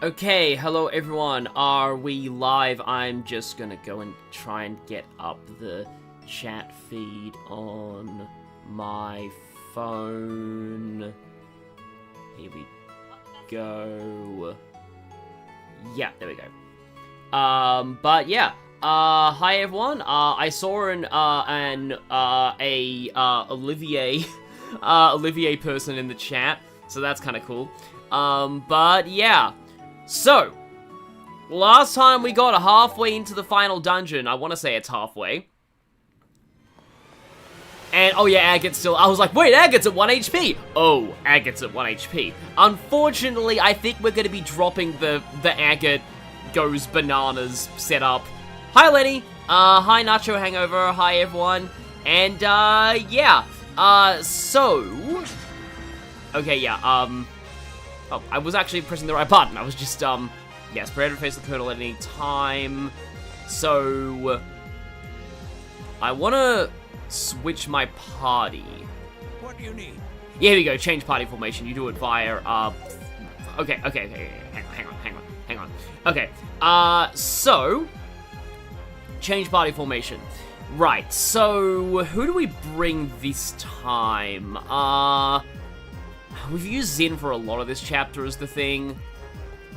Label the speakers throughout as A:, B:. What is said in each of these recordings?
A: Okay, hello everyone. Are we live? I'm just gonna go and try and get up the chat feed on my phone. Here we go. Yeah, there we go. But yeah. Hi everyone. I saw Olivier, Olivier person in the chat, so that's kind of cool. But yeah. So, last time we got halfway into the final dungeon. I want to say it's halfway. And, oh yeah, Agate's still... I was like, wait, Agate's at 1 HP! Oh, Agate's at 1 HP. Unfortunately, I think we're going to be dropping the Agate goes bananas setup. Hi, Lenny. Hi, Nacho Hangover. Hi, everyone. And, yeah. So... Okay, yeah, Oh, I was actually pressing the right button. I was just, yes, prepare to face the Colonel at any time. So, I want to switch my party.
B: What do you need?
A: Yeah, here we go. Change party formation. You do it via, okay. Hang on. Okay, so, change party formation. Right, so, who do we bring this time? We've used Zin for a lot of this chapter is the thing.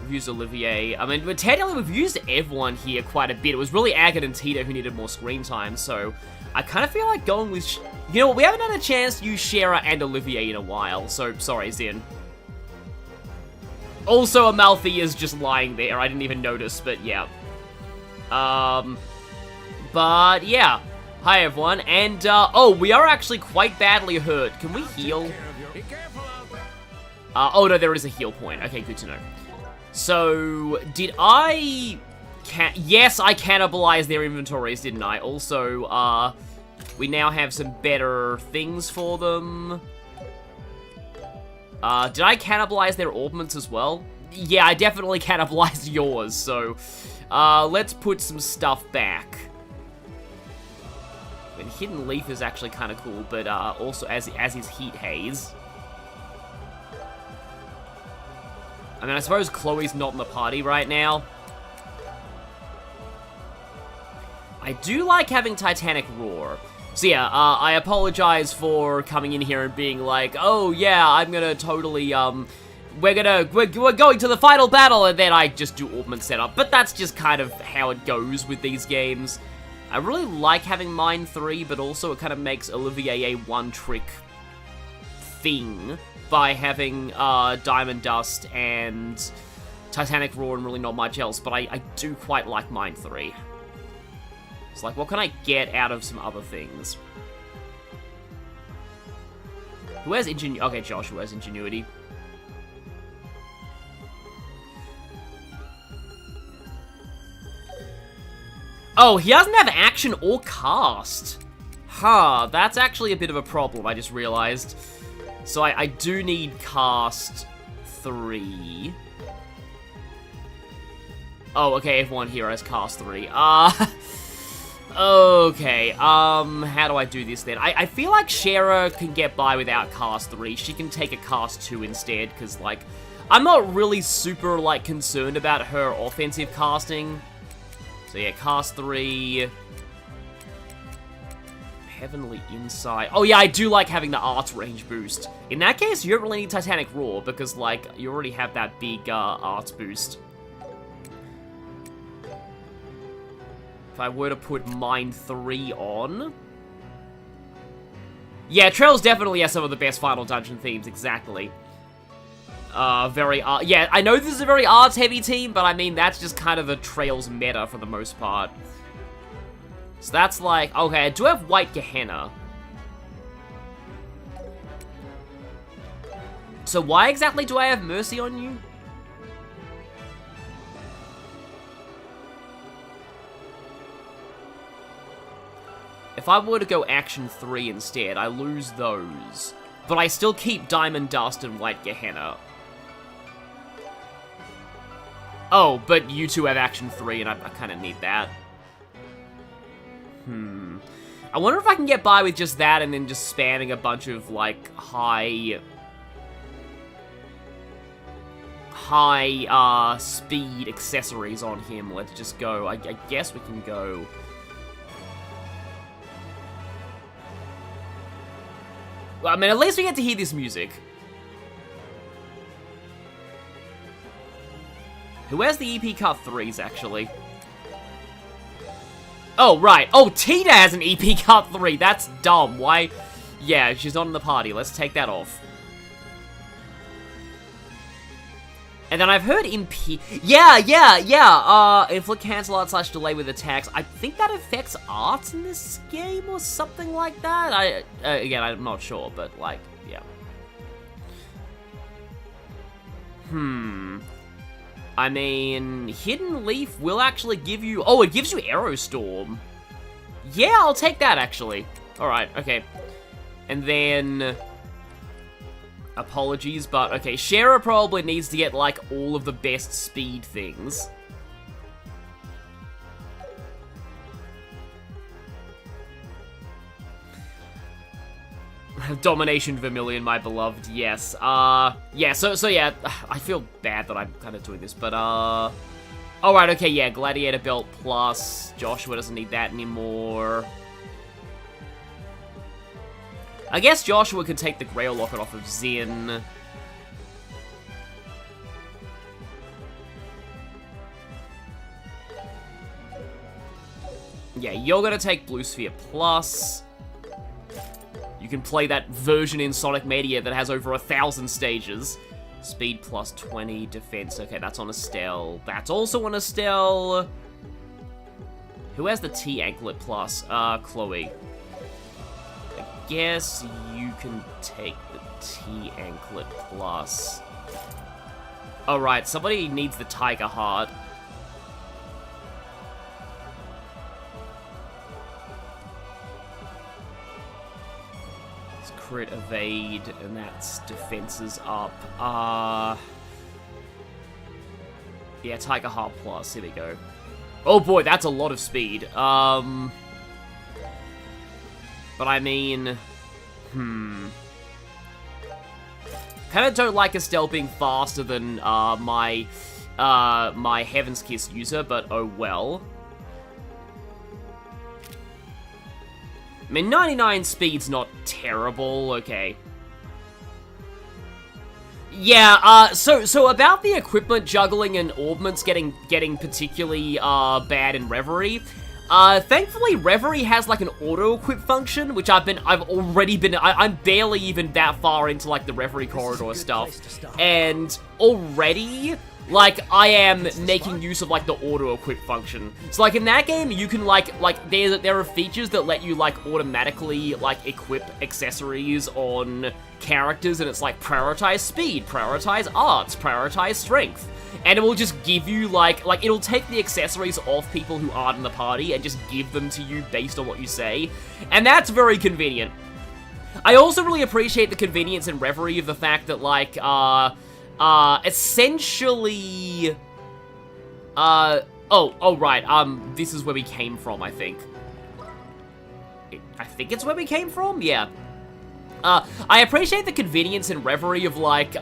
A: We've used Olivier. I mean, but technically we've used everyone here quite a bit. It was really Agate and Tito who needed more screen time, so I kind of feel like going with... You know what, we haven't had a chance to use Shera and Olivier in a while, so sorry, Zin. Also, Amalfi is just lying there. I didn't even notice, but yeah. But yeah. Hi, everyone. And, oh, we are actually quite badly hurt. Can we heal?
B: Be careful out there.
A: Oh, no, there is a heal point. Okay, good to know. So, did I... Yes, I cannibalized their inventories, didn't I? Also, we now have some better things for them. Did I cannibalize their ornaments as well? Yeah, I definitely cannibalized yours, so... let's put some stuff back. And Hidden Leaf is actually kind of cool, but, also as is Heat Haze. I mean, I suppose Chloe's not in the party right now. I do like having Titanic Roar. So yeah, I apologize for coming in here and being like, oh yeah, I'm gonna totally, we're going to the final battle, and then I just do Ornament setup. But that's just kind of how it goes with these games. I really like having Mine 3, but also it kind of makes Olivier a one-trick thing by having Diamond Dust and Titanic Roar and really not much else, but I do quite like Mine 3. It's like, what can I get out of some other things? Who has Ingenuity? Okay, Joshua has Ingenuity. Oh, he doesn't have action or cast. Huh, that's actually a bit of a problem, I just realized. So I do need cast 3. Oh, okay, everyone here has cast 3. Okay, how do I do this then? I feel like Shera can get by without cast 3. She can take a cast 2 instead, because, like, I'm not really super, like, concerned about her offensive casting. So yeah, cast 3... Heavenly Insight. Oh yeah, I do like having the arts range boost. In that case, you don't really need Titanic Roar, because, like, you already have that big, arts boost. If I were to put Mine 3 on... Yeah, Trails definitely has some of the best Final Dungeon themes, exactly. Yeah, I know this is a very arts-heavy team, but I mean, that's just kind of the Trails meta for the most part. So that's like, okay, I do have White Gehenna. So why exactly do I have Mercy on you? If I were to go Action 3 instead, I lose those. But I still keep Diamond Dust and White Gehenna. Oh, but you two have Action 3, and I kind of need that. I wonder if I can get by with just that and then just spamming a bunch of, like, high high speed accessories on him. Let's just go. I guess we can go. Well, I mean, at least we get to hear this music. Who has the EP cut 3s, actually? Oh, right. Oh, Tina has an EP cut 3. That's dumb. Why? Yeah, she's not in the party. Let's take that off. And then I've heard Yeah. Inflict cancel art / delay with attacks. I think that affects arts in this game or something like that. Again, I'm not sure, but like, yeah. I mean, Hidden Leaf will actually give you... Oh, it gives you Aerostorm. Yeah, I'll take that, actually. Alright, okay. And then... Apologies, but okay, Shara probably needs to get, like, all of the best speed things. Domination Vermilion, my beloved, yes. Yeah, so yeah, I feel bad that I'm kind of doing this, but, alright, okay, yeah, Gladiator Belt plus, Joshua doesn't need that anymore. I guess Joshua could take the Grail Locket off of Zin. Yeah, you're gonna take Blue Sphere plus. You can play that version in Sonic Mania that has over 1,000 stages. Speed plus 20, defense. Okay, that's on Estelle. That's also on Estelle. Who has the T Anklet plus? Chloe. I guess you can take the T Anklet plus. Alright, somebody needs the Tiger Heart. Crit evade, and that's defenses up. Yeah, Tiger Heart plus, here we go. Oh boy, that's a lot of speed. But I mean, kinda don't like Estelle being faster than, my Heaven's Kiss user, but oh well. I mean, 99 speed's not terrible, okay. Yeah, so about the equipment juggling and orbments getting particularly, bad in Reverie, thankfully Reverie has, like, an auto-equip function, which I'm barely even that far into, like, the Reverie corridor stuff, and already... like, I am making use of, like, the auto-equip function. So, like, in that game, you can, like, there are features that let you, like, automatically, like, equip accessories on characters, and it's like, prioritize speed, prioritize arts, prioritize strength. And it will just give you, like, it'll take the accessories off people who aren't in the party and just give them to you based on what you say. And that's very convenient. I also really appreciate the convenience in Reverie of the fact that, like, essentially, right, this is where we came from, I think. I think it's where we came from? Yeah. I appreciate the convenience in Reverie of, like,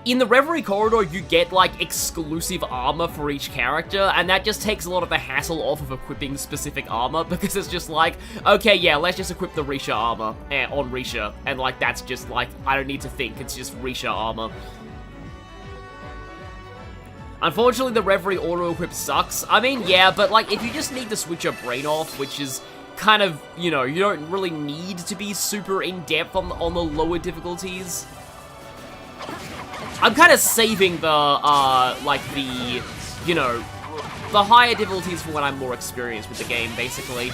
A: in the Reverie corridor, you get, like, exclusive armor for each character, and that just takes a lot of the hassle off of equipping specific armor, because it's just like, okay, yeah, let's just equip the Risha armor on Risha, and, like, that's just, like, I don't need to think, it's just Risha armor. Unfortunately, the Reverie auto-equip sucks. I mean, yeah, but, like, if you just need to switch your brain off, which is kind of, you know, you don't really need to be super in-depth on the lower difficulties. I'm kind of saving the, like, the, you know, the higher difficulties for when I'm more experienced with the game, basically.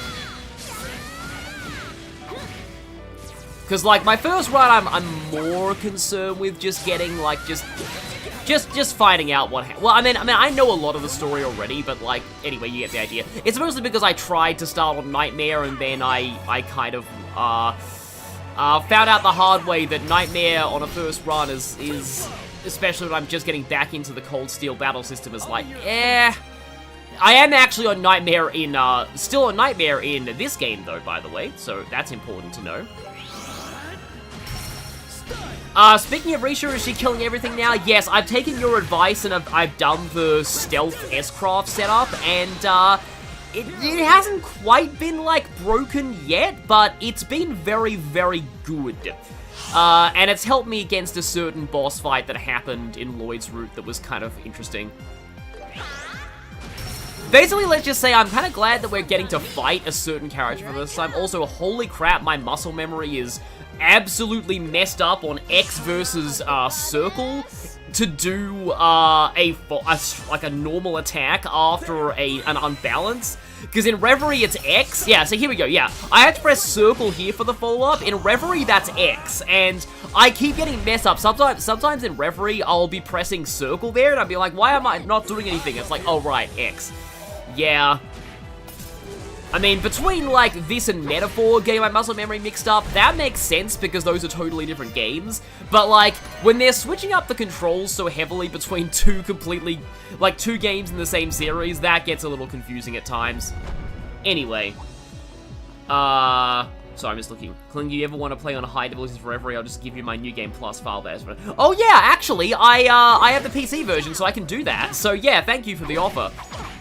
A: Because, like, my first run, I'm more concerned with just getting, like, just finding out what well, I mean, I know a lot of the story already, but, like, anyway, you get the idea. It's mostly because I tried to start on Nightmare, and then I kind of, found out the hard way that Nightmare on a first run is especially when I'm just getting back into the Cold Steel battle system, is like, I am actually on Nightmare in, still on Nightmare in this game, though, by the way, so that's important to know. Speaking of Risha, is she killing everything now? Yes, I've taken your advice and I've done the stealth S-Craft setup, and, it hasn't quite been, like, broken yet, but it's been very, very good. And it's helped me against a certain boss fight that happened in Lloyd's Route that was kind of interesting. Basically, let's just say I'm kind of glad that we're getting to fight a certain character for this time. Also, holy crap, my muscle memory is absolutely messed up on X versus Circle to do like a normal attack after an unbalance. Because in Reverie, it's X. Yeah, so here we go, yeah. I had to press circle here for the follow-up. In Reverie, that's X. And I keep getting messed up. Sometimes in Reverie, I'll be pressing circle there, and I'll be like, why am I not doing anything? It's like, oh, right, X. Yeah. I mean, between, like, this and Metaphor getting my muscle memory mixed up, that makes sense because those are totally different games. But, like, when they're switching up the controls so heavily between two games in the same series, that gets a little confusing at times. Anyway. Sorry, I'm just looking. Kling, do you ever want to play on high difficulties for Reverie? I'll just give you my New Game Plus file there. Oh, yeah, actually, I have the PC version, so I can do that. So, yeah, thank you for the offer.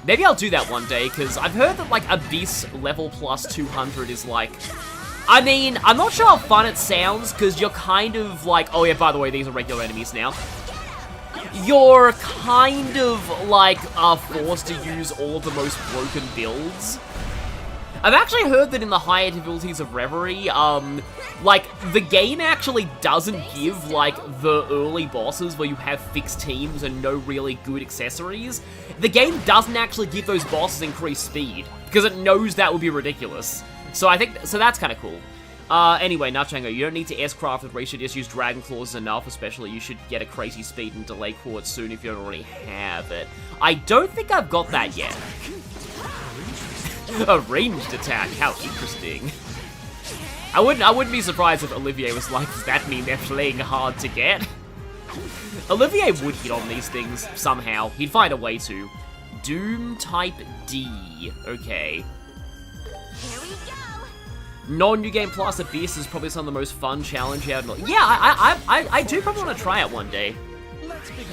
A: Maybe I'll do that one day, because I've heard that, like, Abyss level plus 200 is, like... I mean, I'm not sure how fun it sounds, because you're kind of, like... Oh, yeah, by the way, these are regular enemies now. You're kind of, like, forced to use all of the most broken builds. I've actually heard that in the higher difficulties of Reverie, like, the game actually doesn't give, like, the early bosses where you have fixed teams and no really good accessories. The game doesn't actually give those bosses increased speed, because it knows that would be ridiculous. So I think, so that's kind of cool. Anyway, Nutchango, you don't need to S-Craft with Risha, just use Dragon Claws enough, especially you should get a crazy speed and delay quartz soon if you don't already have it. I don't think I've got that yet. A ranged attack, how interesting. I wouldn't be surprised if Olivier was like, does that mean they're playing hard to get? Olivier would hit on these things somehow. He'd find a way to. Doom type D. Okay.
C: Here we go.
A: Non-New Game Plus Abyss is probably some of the most fun challenge out. Yeah, I do probably want to try it one day.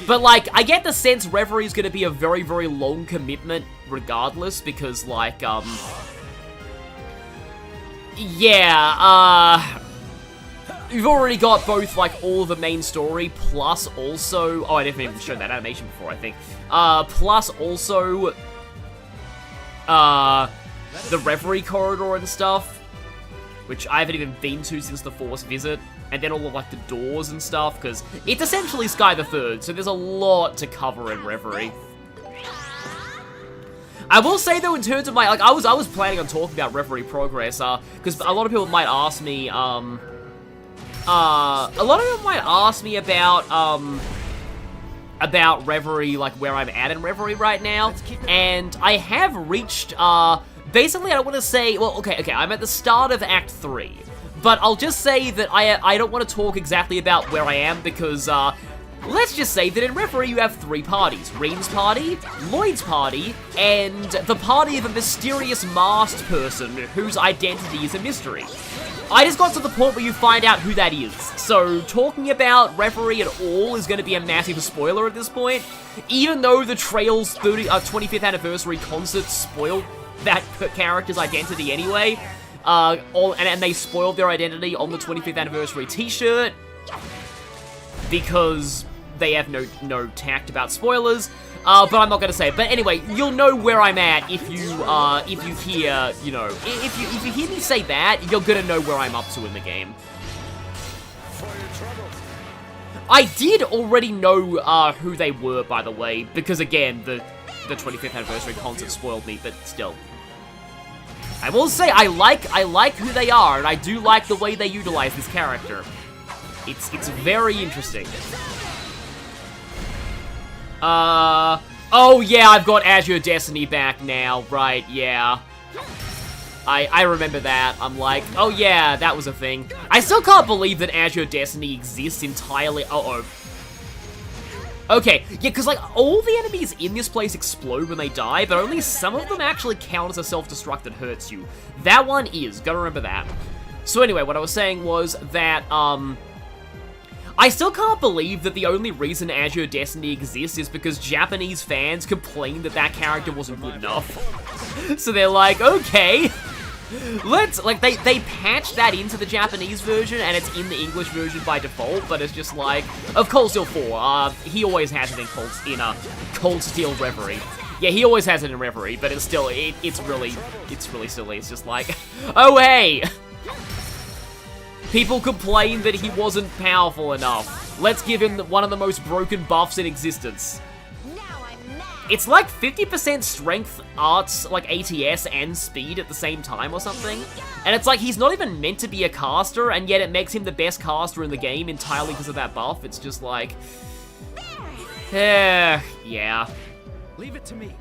A: But, like, I get the sense Reverie is going to be a very, very long commitment regardless, because, like, yeah, you've already got both, like, all of the main story, plus also, oh, I didn't even show that animation before, I think, plus also, the Reverie corridor and stuff, which I haven't even been to since the Force visit. And then all of, like, the doors and stuff, because it's essentially Sky the Third, so there's a lot to cover in Reverie. I will say, though, in terms of my, like, I was planning on talking about Reverie progress, because a lot of people might ask me, about Reverie, like, where I'm at in Reverie right now, and I have reached, basically, I don't want to say, well, okay, I'm at the start of Act 3. But I'll just say that I don't want to talk exactly about where I am because, let's just say that in Reverie you have 3 parties. Rean's party, Lloyd's party, and the party of a mysterious masked person whose identity is a mystery. I just got to the point where you find out who that is. So talking about Reverie at all is going to be a massive spoiler at this point. Even though the Trails 25th anniversary concert spoiled that character's identity anyway. And they spoiled their identity on the 25th anniversary t-shirt because they have no tact about spoilers, but I'm not gonna say it. But anyway, you'll know where I'm at if you hear, you know, if you hear me say that, you're gonna know where I'm up to in the game. I did already know, who they were, by the way, because again, the 25th anniversary concert spoiled me, but still. I will say, I like who they are, and I do like the way they utilize this character. It's very interesting. Oh yeah, I've got Azure Destiny back now, right, yeah. I remember that. I'm like, oh yeah, that was a thing. I still can't believe that Azure Destiny exists entirely. Uh-oh. Okay, yeah, because, like, all the enemies in this place explode when they die, but only some of them actually count as a self-destruct that hurts you. That one is, gotta remember that. So anyway, what I was saying was that, I still can't believe that the only reason Azure Destiny exists is because Japanese fans complained that that character wasn't good enough. So they're like, okay, let's, like, they patched that into the Japanese version, and it's in the English version by default, but it's just like, of Cold Steel 4, he always has it in Cold Steel Reverie. Yeah, he always has it in Reverie, but it's still, it's really silly. It's just like, oh hey! People complained that he wasn't powerful enough. Let's give him one of the most broken buffs in existence.
C: Now I'm mad.
A: It's like 50% strength, arts, like ATS, and speed at the same time or something. And it's like, he's not even meant to be a caster, and yet it makes him the best caster in the game entirely because of that buff. It's just like... yeah.
B: Leave it to me.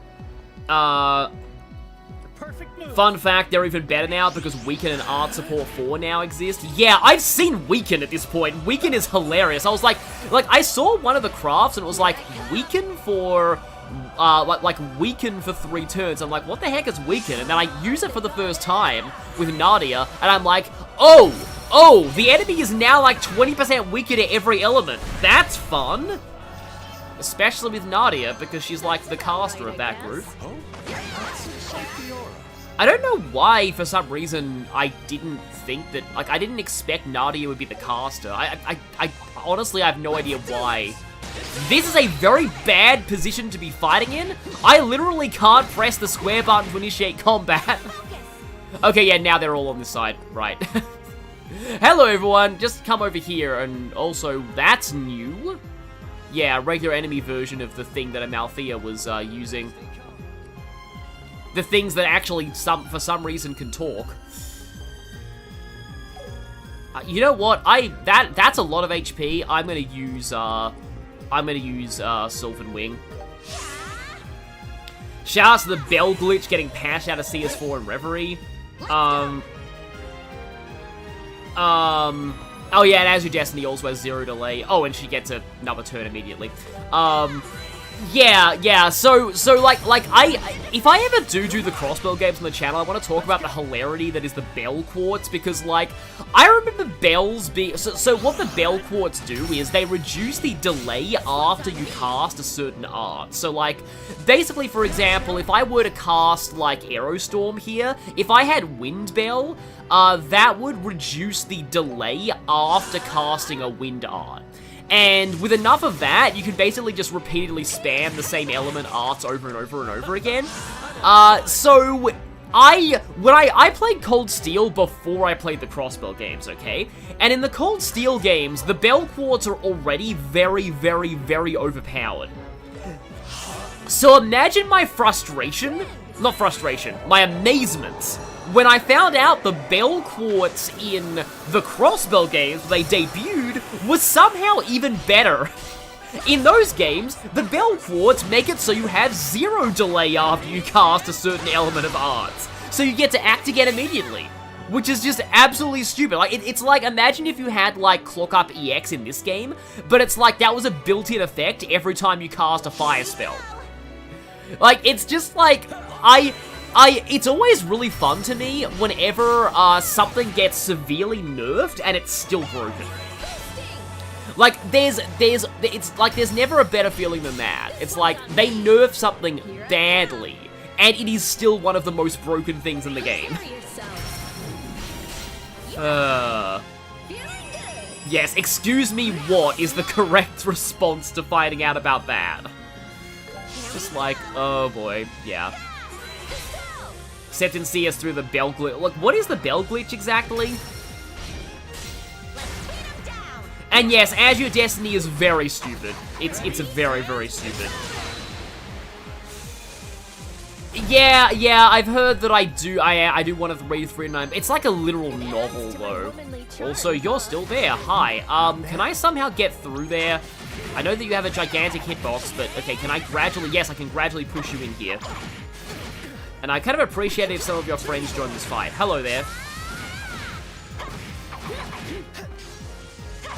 B: Perfect move.
A: Fun fact, they're even better now because Weaken and Art Support 4 now exist. Yeah, I've seen Weaken at this point. Weaken is hilarious. I was like, I saw one of the crafts and it was like, Weaken for, like Weaken for 3 turns. I'm like, what the heck is Weaken? And then I use it for the first time with Nadia, and I'm like, oh, the enemy is now like 20% weaker to every element. That's fun. Especially with Nadia, because she's like the caster of that group. I don't know why, for some reason, I didn't think that, like, I didn't expect Nadia would be the caster. I honestly, I have no idea why. This is a very bad position to be fighting in. I literally can't press the square button to initiate combat. Okay, yeah, now they're all on this side. Right. Hello, everyone. Just come over here, and also, that's new. Yeah, a regular enemy version of the thing that Amalthea was using. The things that actually, for some reason, can talk. You know what? That's a lot of HP. I'm gonna use Sylvan Wing. Shout out to the Bell glitch getting patched out of CS4 and Reverie. Oh yeah, and Azure Destiny also has 0 delay. Oh, and she gets another turn immediately. Yeah, so like if I ever do the Crossbell games on the channel, I want to talk about the hilarity that is the Bell Quartz, because like, I remember bells being, so what the Bell Quartz do is they reduce the delay after you cast a certain art. So like, basically, for example, if I were to cast like Aerostorm here, if I had Wind Bell, that would reduce the delay after casting a wind art. And with enough of that, you can basically just repeatedly spam the same element arts over and over and over again. So when I played Cold Steel before I played the Crossbell games, okay? And in the Cold Steel games, the Bell Quartz are already very, very, very overpowered. So imagine my my amazement when I found out the Bell Quartz in the Crossbell games when they debuted was somehow even better. In those games, the Bell Quartz make it so you have 0 delay after you cast a certain element of arts. So you get to act again immediately. Which is just absolutely stupid. Like, it's like, imagine if you had, like, Clock Up EX in this game, but it's like that was a built-in effect every time you cast a fire spell. Like, it's just like, it's always really fun to me whenever something gets severely nerfed and it's still broken. Like, there's never a better feeling than that. It's like, they nerf something badly, and it is still one of the most broken things in the game. Yes, excuse me, what is the correct response to finding out about that? Just like, oh boy, yeah. Except in CS through the Bell glitch. Look, what is the Bell glitch exactly? And yes, Azure Destiny is very stupid. It's very, very stupid. Yeah, I've heard that I do want to read 309. It's like a literal novel, though. Also, you're still there. Hi. Can I somehow get through there? I know that you have a gigantic hitbox, but okay, can I gradually... Yes, I can gradually push you in here. And I kind of appreciate it if some of your friends join this fight. Hello there.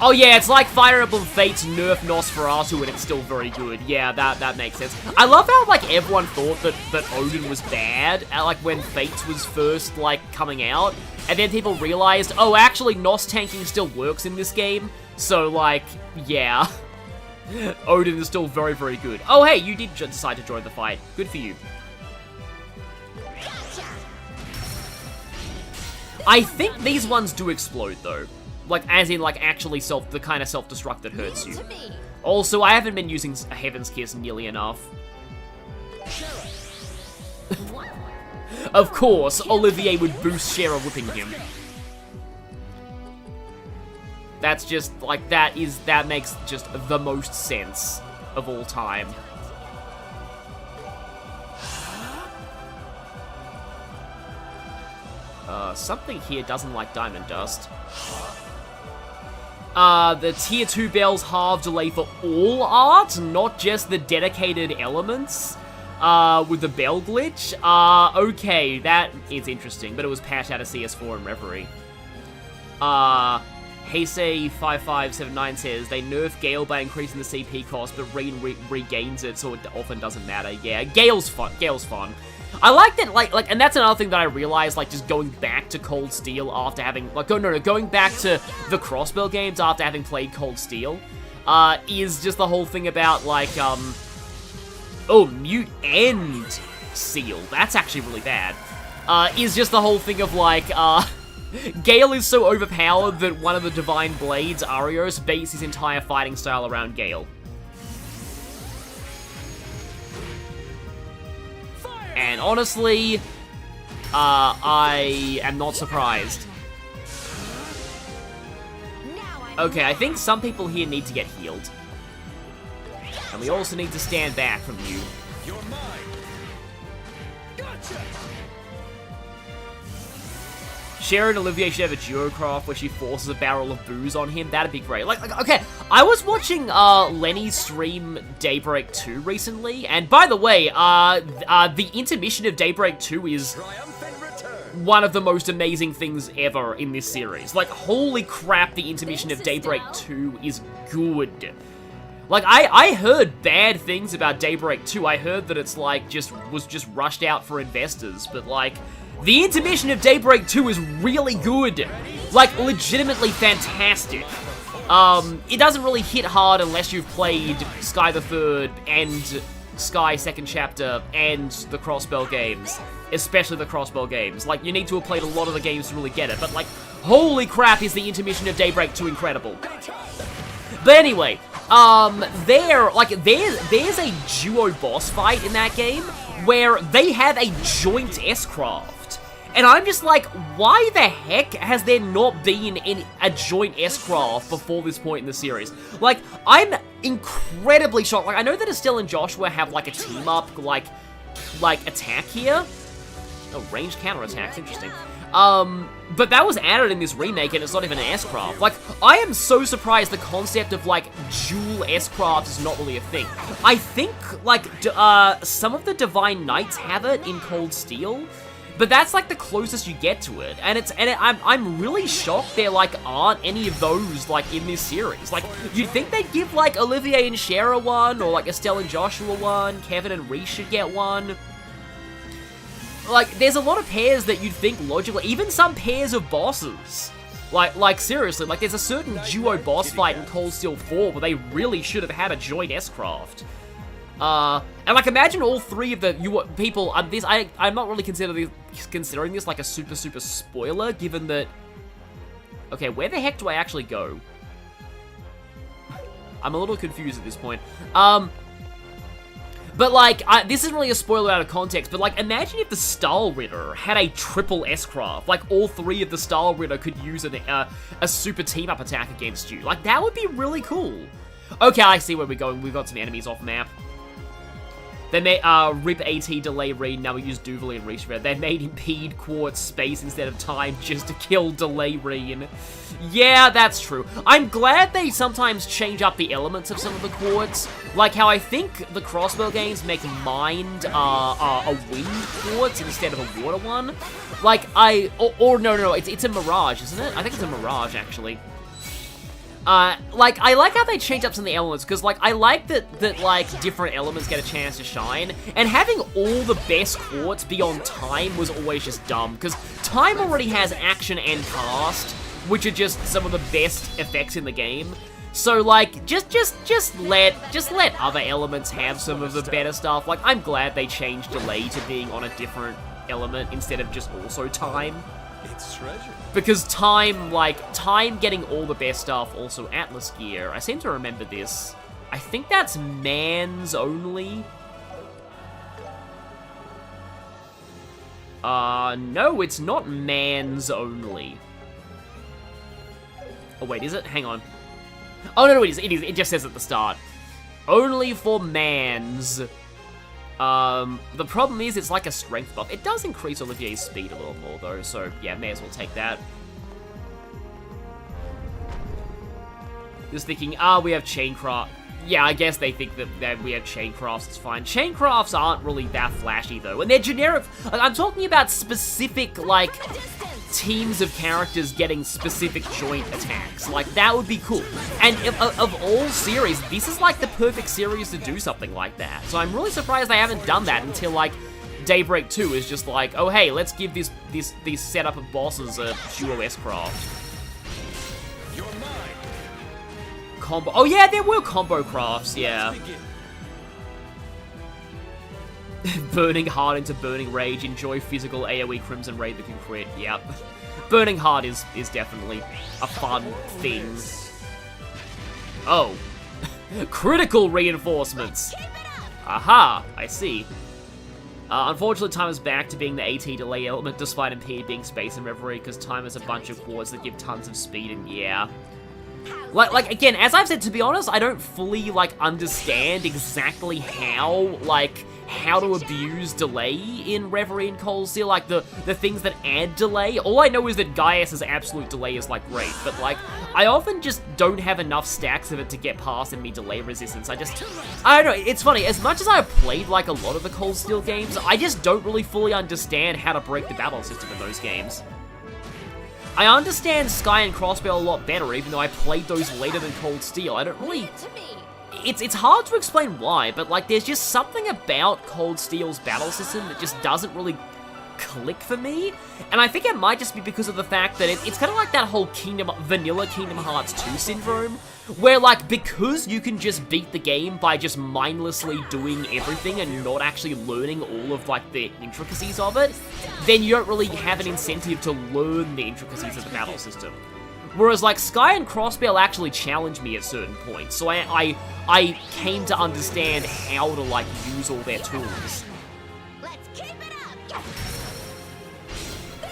A: Oh yeah, it's like Fire Emblem Fates nerf Nosferatu and it's still very good. Yeah, that makes sense. I love how, like, everyone thought that Odin was bad, like, when Fates was first, like, coming out. And then people realized, oh, actually, Nos tanking still works in this game. So, like, yeah. Odin is still very, very good. Oh, hey, you did decide to join the fight. Good for you. I think these ones do explode, though. Like, as in, like, actually the kind of self-destruct that hurts you. Also, I haven't been using Heaven's Kiss nearly enough. Of course, Olivier would boost Shara whipping him. That's just, like, that makes just the most sense of all time. Something here doesn't like Diamond Dust. The tier 2 bells halve delay for all art, not just the dedicated elements, with the bell glitch. Okay, that is interesting, but it was patched out of CS4 and Reverie. Heisei5579 says, they nerf Gale by increasing the CP cost, but regains it, so it often doesn't matter. Yeah, Gale's fun. I like that, like, and that's another thing that I realized, like, just going back to Cold Steel after having, like, going back to the Crossbell games after having played Cold Steel, is just the whole thing about, like, oh, Mute and Seal, that's actually really bad, is just the whole thing of, like, Gale is so overpowered that one of the Divine Blades, Arios, based his entire fighting style around Gale. And honestly, I am not surprised. Okay, I think some people here need to get healed. And we also need to stand back from you.
B: You're mine. Gotcha.
A: Shara and Olivier should have a duocraft where she forces a barrel of booze on him. That'd be great. Like, okay, I was watching Lenny stream Daybreak 2 recently, and by the way, the intermission of Daybreak 2 is one of the most amazing things ever in this series. Like, holy crap, the intermission of Daybreak 2 is good. Like, I heard bad things about Daybreak 2. I heard that it's, like, was just rushed out for investors, but, like, the intermission of Daybreak 2 is really good. Like, legitimately fantastic. It doesn't really hit hard unless you've played Sky the Third and Sky Second Chapter and the Crossbell games. Especially the Crossbell games. Like, you need to have played a lot of the games to really get it, but, like, holy crap is the intermission of Daybreak 2 incredible. But anyway, there's a duo boss fight in that game where they have a joint S-Craft. And I'm just like, why the heck has there not been a joint S-Craft before this point in the series? Like, I'm incredibly shocked. Like, I know that Estelle and Joshua have, like, a team-up, like attack here. Oh, ranged counterattacks, interesting. But that was added in this remake, and it's not even an S-Craft. Like, I am so surprised the concept of, like, dual S-Craft is not really a thing. I think, like, some of the Divine Knights have it in Cold Steel, but that's, like, the closest you get to it. And I'm really shocked there, like, aren't any of those, like, in this series. Like, you'd think they'd give, like, Olivier and Shara one, or, like, Estelle and Joshua one, Kevin and Reese should get one. Like, there's a lot of pairs that you'd think logically, even some pairs of bosses. Like seriously, like, there's a certain duo boss fight in Cold Steel 4 where they really should have had a joint S-Craft. And, like, imagine all three of the people, I'm not really considering this like a super spoiler, given that, okay, where the heck do I actually go? I'm a little confused at this point. But, like, this isn't really a spoiler out of context, but, like, imagine if the Stahl Ritter had a triple S-Craft. Like, all three of the Stahl Ritter could use a super team-up attack against you. Like, that would be really cool. Okay, I see where we're going. We've got some enemies off map. They made, rip AT delay Reed, now we use Duvalie and Rishred. They made impede quartz space instead of time just to kill delay Reen. Yeah, that's true. I'm glad they sometimes change up the elements of some of the quartz. Like how I think the Crossbell games make Mind, a wind quartz instead of a water one. Like, no, it's a Mirage, isn't it? I think it's a Mirage, actually. Like, I like how they change up some of the elements, because, like, I like that, like, different elements get a chance to shine, and having all the best quartz be on Time was always just dumb, because Time already has action and cast, which are just some of the best effects in the game. So, like, just let other elements have some of the better stuff. Like, I'm glad they changed Delay to being on a different element instead of just also Time.
B: It's treasure.
A: Because Time getting all the best stuff, also Atlas Gear. I seem to remember this. I think that's Mans only. No, it's not Mans only. Oh, wait, is it? Hang on. Oh, no, it is. It just says at the start. Only for Mans. The problem is it's like a strength buff. It does increase Olivier's speed a little more, though, so yeah, may as well take that. Just thinking, we have Chaincraft. Yeah, I guess they think that we have Chaincrafts, it's fine. Chaincrafts aren't really that flashy, though, and they're generic. I'm talking about specific, like, teams of characters getting specific joint attacks. Like, that would be cool. And of all series, this is like the perfect series to do something like that. So I'm really surprised they haven't done that until, like, Daybreak 2 is just like, oh hey, let's give these setup of bosses a duo S-craft.
B: You're mine.
A: Combo. Oh yeah, there were combo crafts, yeah.
B: Let's begin.
A: Burning Heart into Burning Rage, enjoy physical AoE Crimson Raid that can crit, yep. Burning Heart is definitely a fun thing. Oh. Critical reinforcements! Aha, I see. Unfortunately, Time is back to being the AT delay element, despite Impede being Space and Reverie, because Time is a bunch of quartz that give tons of speed, and yeah. Like, again, as I've said, to be honest, I don't fully, like, understand exactly how to abuse delay in Reverie and Cold Steel, like, the things that add delay. All I know is that Gaius's absolute delay is, like, great, but, like, I often just don't have enough stacks of it to get past enemy delay resistance. I don't know, it's funny, as much as I've played, like, a lot of the Cold Steel games, I just don't really fully understand how to break the battle system in those games. I understand Sky and Crossbow a lot better, even though I played those later than Cold Steel. I don't really... It's hard to explain why, but, like, there's just something about Cold Steel's battle system that just doesn't really click for me, and I think it might just be because of the fact that it's kind of like that whole vanilla Kingdom Hearts 2 syndrome, where, like, because you can just beat the game by just mindlessly doing everything and not actually learning all of, like, the intricacies of it, then you don't really have an incentive to learn the intricacies of the battle system. Whereas, like, Sky and Crossbell actually challenged me at certain points, so I came to understand how to, like, use all their tools.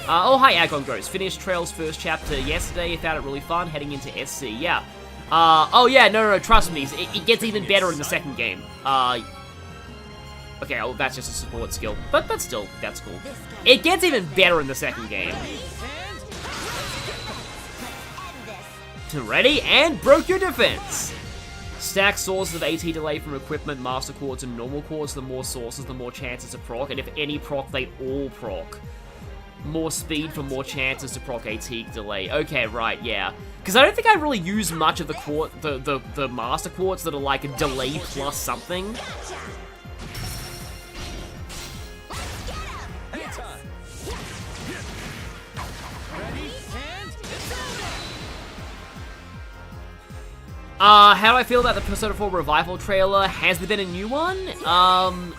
A: Oh, hi, Agon Ghost. Finished Trail's first chapter yesterday. Found it really fun. Heading into SC. Yeah. Oh, yeah. No. Trust me. It gets even better in the second game. Okay, well, that's just a support skill. But still, that's cool. It gets even better in the second game. Ready? And broke your defense. Stack sources of AT delay from equipment, master quartz, and normal quartz. The more sources, the more chances to proc. And if any proc, they all proc. More speed for more chances to proc AT delay. Okay, right, yeah. Because I don't think I really use much of the master quartz that are like a delay plus something.
B: Anytime. Ready, and
A: how do I feel about the Persona 4 Revival trailer? Has there been a new one?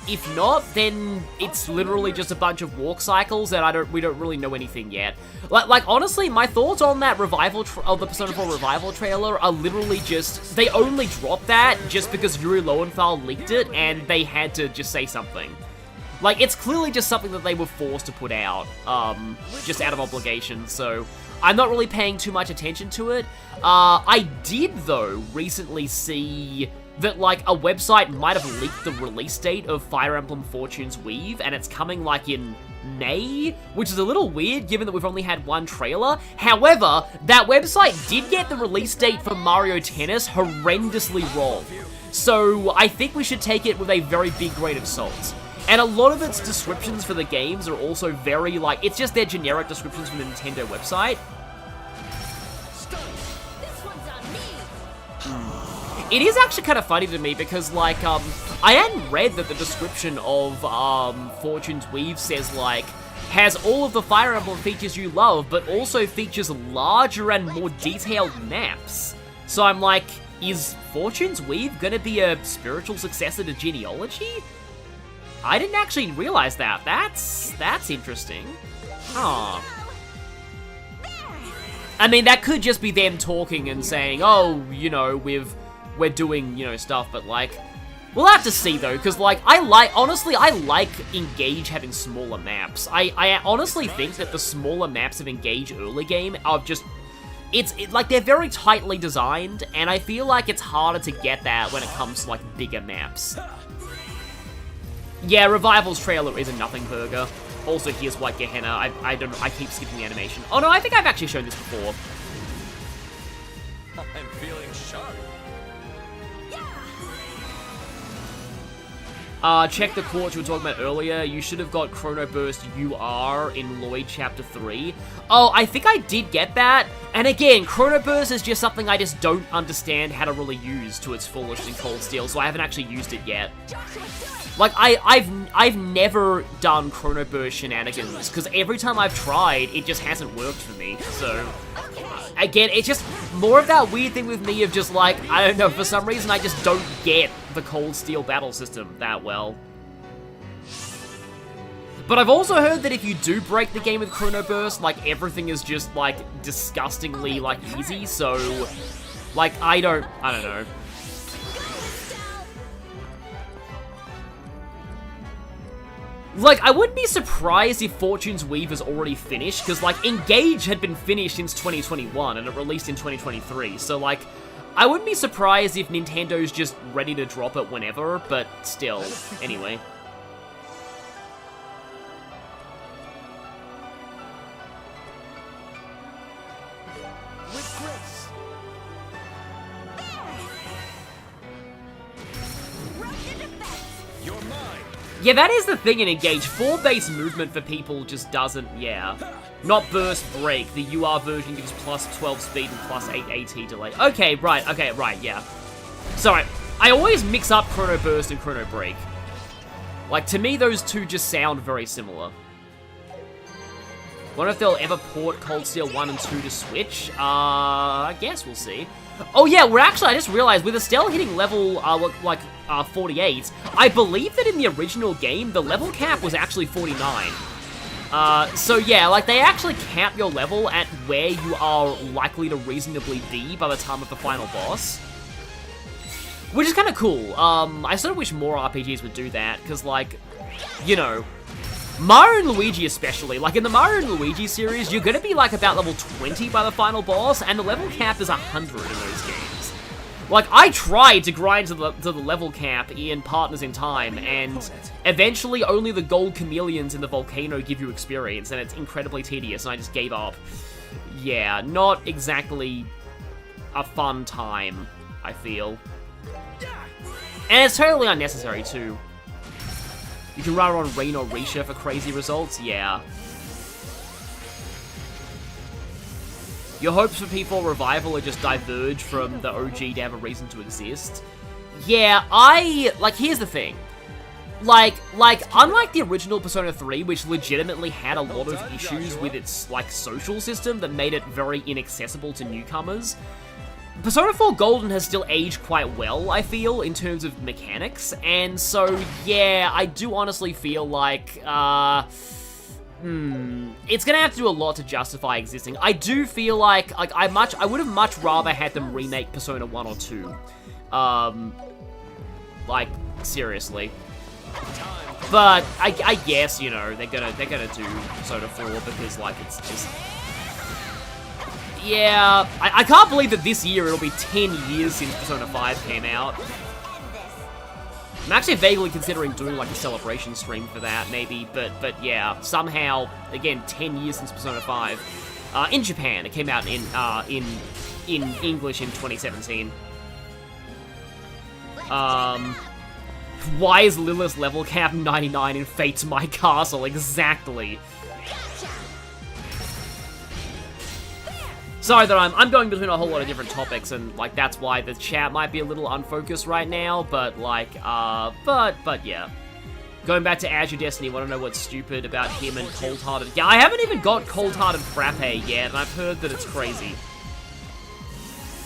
A: If not, then it's literally just a bunch of walk cycles and we don't really know anything yet. Like honestly, my thoughts on that the Persona 4 Revival trailer are literally just, they only dropped that just because Yuri Lowenthal leaked it and they had to just say something. Like, it's clearly just something that they were forced to put out, just out of obligation, so I'm not really paying too much attention to it. I did, though, recently see that, like, a website might have leaked the release date of Fire Emblem Fortune's Weave, and it's coming, like, in May, which is a little weird given that we've only had one trailer. However, that website did get the release date for Mario Tennis horrendously wrong. So I think we should take it with a very big grain of salt. And a lot of its descriptions for the games are also very, like, it's just their generic descriptions from the Nintendo website.
C: This one's on me.
A: it is actually kind of funny to me because, like, I hadn't read that the description of, Fortune's Weave says, like, has all of the Fire Emblem features you love, but also features larger and more detailed maps. So I'm like, is Fortune's Weave gonna be a spiritual successor to Genealogy? I didn't actually realize that. That's interesting. Huh. I mean, that could just be them talking and saying, oh, you know, we're doing, you know, stuff, but, like, we'll have to see, though, because, like, honestly, I like Engage having smaller maps. I honestly think that the smaller maps of Engage early game are just, like, they're very tightly designed, and I feel like it's harder to get that when it comes to, like, bigger maps. Yeah, Revival's trailer is a nothing burger. Also, here's White Gehenna. I keep skipping the animation. Oh no, I think I've actually shown this before.
B: I'm feeling sharp.
A: Check the quote you were talking about earlier. You should have got Chrono Burst UR in Lloyd Chapter 3. Oh, I think I did get that. And again, Chrono Burst is just something I just don't understand how to really use to its fullest in Cold Steel, so I haven't actually used it yet. Like, I've never done Chrono Burst shenanigans, because every time I've tried, it just hasn't worked for me, so... Again, it's just more of that weird thing with me of just like, I don't know, for some reason I just don't get the Cold Steel battle system that well. But I've also heard that if you do break the game with Chrono Burst, like, everything is just, like, disgustingly, like, easy, so... Like, I don't know. Like, I wouldn't be surprised if Fortune's Weave is already finished, because, like, Engage had been finished since 2021, and it released in 2023, so, like, I wouldn't be surprised if Nintendo's just ready to drop it whenever, but still, anyway.
B: With grace. You're mine.
A: Yeah, that is the thing in Engage. 4-base movement for people just doesn't, yeah. Not Burst Break. The UR version gives plus 12 speed and plus 8 AT delay. Okay, right, yeah. Sorry, I always mix up Chrono Burst and Chrono Break. Like, to me, those two just sound very similar. Wonder if they'll ever port Cold Steel 1 and 2 to Switch? I guess we'll see. Oh yeah, I just realized, with Estelle hitting level, 48, I believe that in the original game, the level cap was actually 49. So yeah, like, they actually cap your level at where you are likely to reasonably be by the time of the final boss. Which is kind of cool. I sort of wish more RPGs would do that, because, like, you know, Mario and Luigi especially, like in the Mario and Luigi series, you're gonna be like about level 20 by the final boss, and the level cap is 100 in those games. Like, I tried to grind to the level cap in Partners in Time, and eventually only the gold chameleons in the volcano give you experience, and it's incredibly tedious, and I just gave up. Yeah, not exactly a fun time, I feel. And it's totally unnecessary, too. You can run on Rain or Risha for crazy results? Yeah. Your hopes for P4 Revival are just diverge from the OG to have a reason to exist. Yeah, here's the thing. Like, unlike the original Persona 3, which legitimately had a lot of issues with its, like, social system that made it very inaccessible to newcomers, Persona 4 Golden has still aged quite well, I feel, in terms of mechanics, and so, yeah, I do honestly feel like, it's gonna have to do a lot to justify existing. I do feel like I would have much rather had them remake Persona 1 or 2. Like, seriously. But, I guess, you know, they're gonna do Persona 4 because, like, it's just... Yeah, I can't believe that this year it'll be 10 years since Persona 5 came out. I'm actually vaguely considering doing, like, a celebration stream for that, maybe, but yeah, somehow, again, 10 years since Persona 5. In Japan, it came out in English in 2017. Why is Lilith's level cap 99 in Fate's My Castle? Exactly. Sorry that I'm going between a whole lot of different topics, and, like, that's why the chat might be a little unfocused right now, but, like, but yeah. Going back to Azure Destiny, want to know what's stupid about him and Cold Hearted? Yeah, I haven't even got Cold Hearted Frappe yet, and I've heard that it's crazy.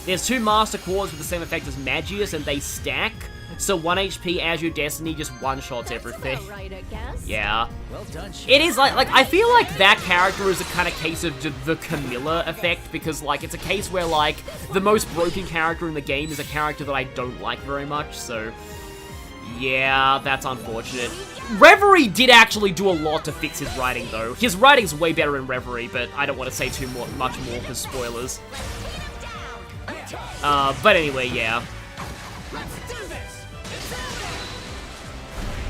A: There's 2 Master Cores with the same effect as Magius, and they stack, so 1 HP Azure Destiny just one-shots everything.
C: Right, I guess.
A: Yeah.
B: Well done,
A: It is like, I feel like that character is a kind of case of the Camilla effect, because, like, it's a case where, like, the most broken character in the game is a character that I don't like very much, so... Yeah, that's unfortunate. Reverie did actually do a lot to fix his writing, though. His writing's way better in Reverie, but I don't want to say much more because spoilers. But anyway, yeah.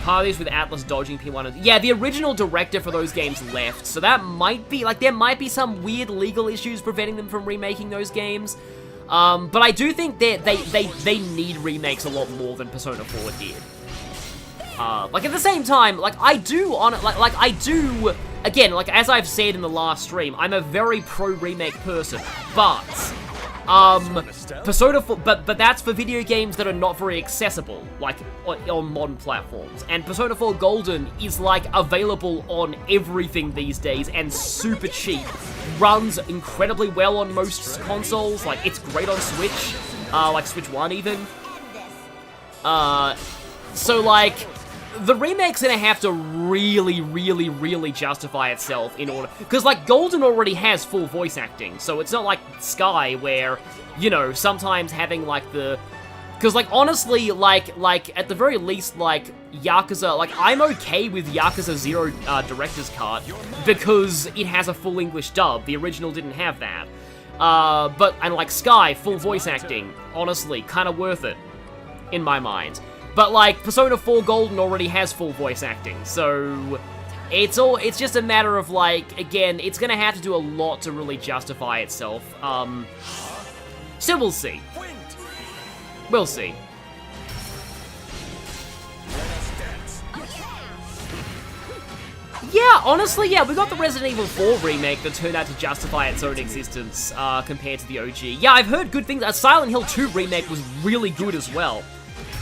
A: Parties with Atlas dodging P1. Yeah, the original director for those games left, so that might be, like, there might be some weird legal issues preventing them from remaking those games. But I do think they need remakes a lot more than Persona 4 did. Like, at the same time, like, I do, again, like, as I've said in the last stream, I'm a very pro-remake person, but, Persona 4, but that's for video games that are not very accessible, like, on modern platforms, and Persona 4 Golden is, like, available on everything these days, and super cheap, runs incredibly well on most consoles, like, it's great on Switch, like Switch 1 even, so, like, the remake's gonna have to really justify itself in order... Because, like, Golden already has full voice acting, so it's not like Sky where, you know, sometimes having, like, the... Because, like, honestly, like, at the very least, like, Yakuza... Like, I'm okay with Yakuza 0 Director's Cut because it has a full English dub. The original didn't have that. And, like, Sky, full voice acting, honestly, kind of worth it, in my mind. But, like, Persona 4 Golden already has full voice acting, so it's just a matter of, like, again, it's gonna have to do a lot to really justify itself. So we'll see. We'll see. Yeah, honestly, yeah, we got the Resident Evil 4 remake that turned out to justify its own existence, compared to the OG. Yeah, I've heard good things. Silent Hill 2 remake was really good as well.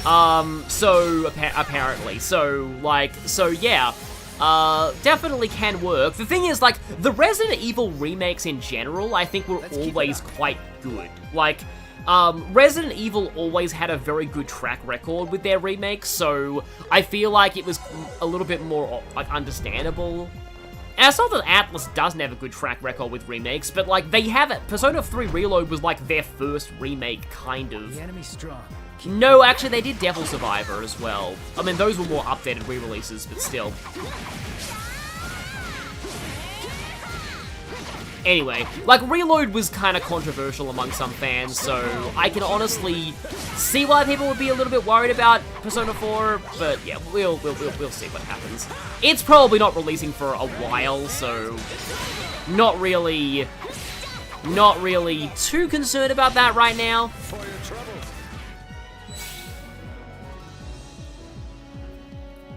A: Apparently. So, like, so yeah, definitely can work. The thing is, like, the Resident Evil remakes in general, I think were always quite good. Like, Resident Evil always had a very good track record with their remakes, so I feel like it was a little bit more, like, understandable. And it's not that Atlas doesn't have a good track record with remakes, but, like, they have it. Persona 3 Reload was, like, their first remake, kind of.
B: The enemy's strong.
A: No, actually, they did Devil Survivor as well. I mean, those were more updated re-releases, but still. Anyway, like, Reload was kind of controversial among some fans, so I can honestly see why people would be a little bit worried about Persona 4, but yeah, we'll see what happens. It's probably not releasing for a while, so not really too concerned about that right now.
B: For your trouble.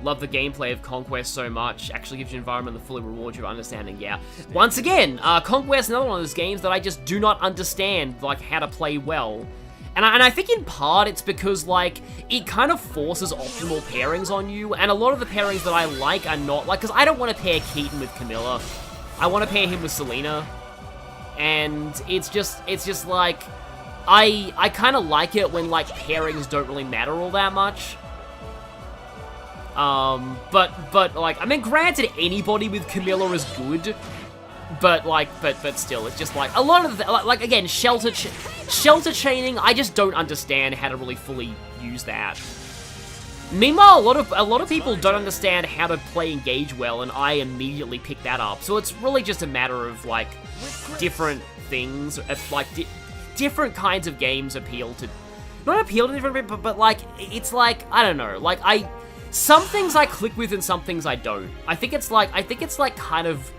A: Love the gameplay of Conquest so much. Actually gives you an environment that fully rewards your understanding, yeah. Once again, Conquest is another one of those games that I just do not understand, like, how to play well. And I think in part it's because, like, it kind of forces optimal pairings on you, and a lot of the pairings that I like are not, like, because I don't want to pair Keaton with Camilla. I want to pair him with Selena. And it's just like, I kind of like it when, like, pairings don't really matter all that much. But like, I mean, granted, anybody with Camilla is good, but like, but still, it's just like, a lot of the, like, again, shelter chaining, I just don't understand how to really fully use that. Meanwhile, a lot of people don't understand how to play Engage well, and I immediately pick that up, so it's really just a matter of, like, different things, like, different kinds of games appeal to, not appeal to different people, but like, it's like, I don't know, like, some things I click with and some things I don't. I think it's like kind of,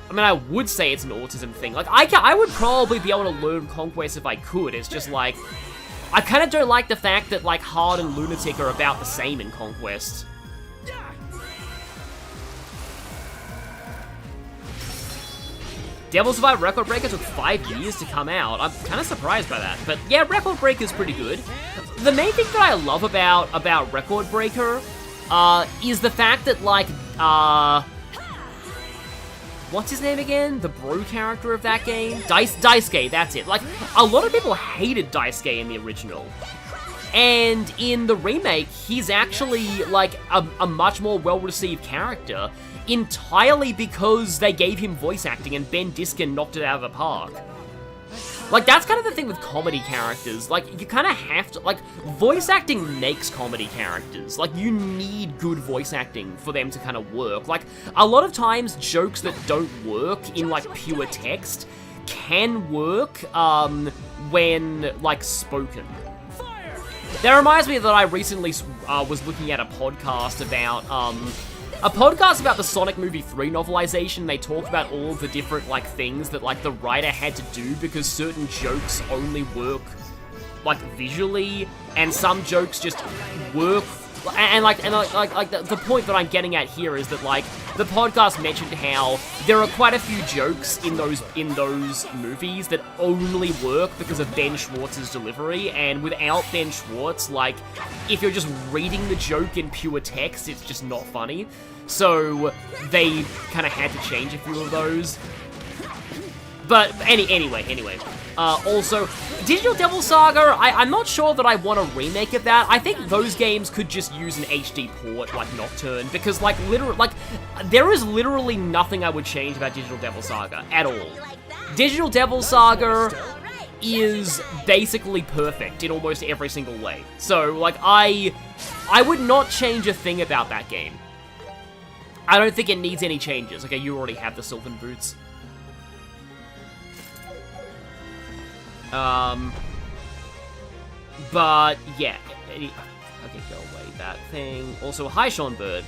A: I mean, I would say it's an autism thing. Like, I would probably be able to learn Conquest if I could. It's just like, I kind of don't like the fact that, like, Hard and Lunatic are about the same in Conquest. Devil Survivor Record Breaker took 5 years to come out. I'm kind of surprised by that. But yeah, Record Breaker's pretty good. The main thing that I love about Record Breaker is the fact that, like, what's his name again? The bro character of that game? Daisuke, that's it. Like, a lot of people hated Daisuke in the original. And in the remake, he's actually, like, a much more well-received character, entirely because they gave him voice acting and Ben Diskin knocked it out of the park. Like, that's kind of the thing with comedy characters. Like, you kind of have to, like, voice acting makes comedy characters. Like, you need good voice acting for them to kind of work. Like, a lot of times, jokes that don't work in, like, pure text can work, when, like, spoken. That reminds me that I recently was looking at a podcast about the Sonic Movie 3 novelization. They talked about all of the different, like, things that, like, the writer had to do because certain jokes only work, like, visually, and some jokes just work. And the point that I'm getting at here is that, like, the podcast mentioned how there are quite a few jokes in those movies that only work because of Ben Schwartz's delivery, and without Ben Schwartz, like, if you're just reading the joke in pure text, it's just not funny. So they kind of had to change a few of those. But anyway. Also, Digital Devil Saga, I'm not sure that I want a remake of that. I think those games could just use an HD port, like Nocturne, because, like, there is literally nothing I would change about Digital Devil Saga at all. Digital Devil Saga is basically perfect in almost every single way. So, like, I would not change a thing about that game. I don't think it needs any changes. Okay, you already have the Sylvan Boots. But, yeah. Okay, go away, that thing. Also, hi, Sean Bird.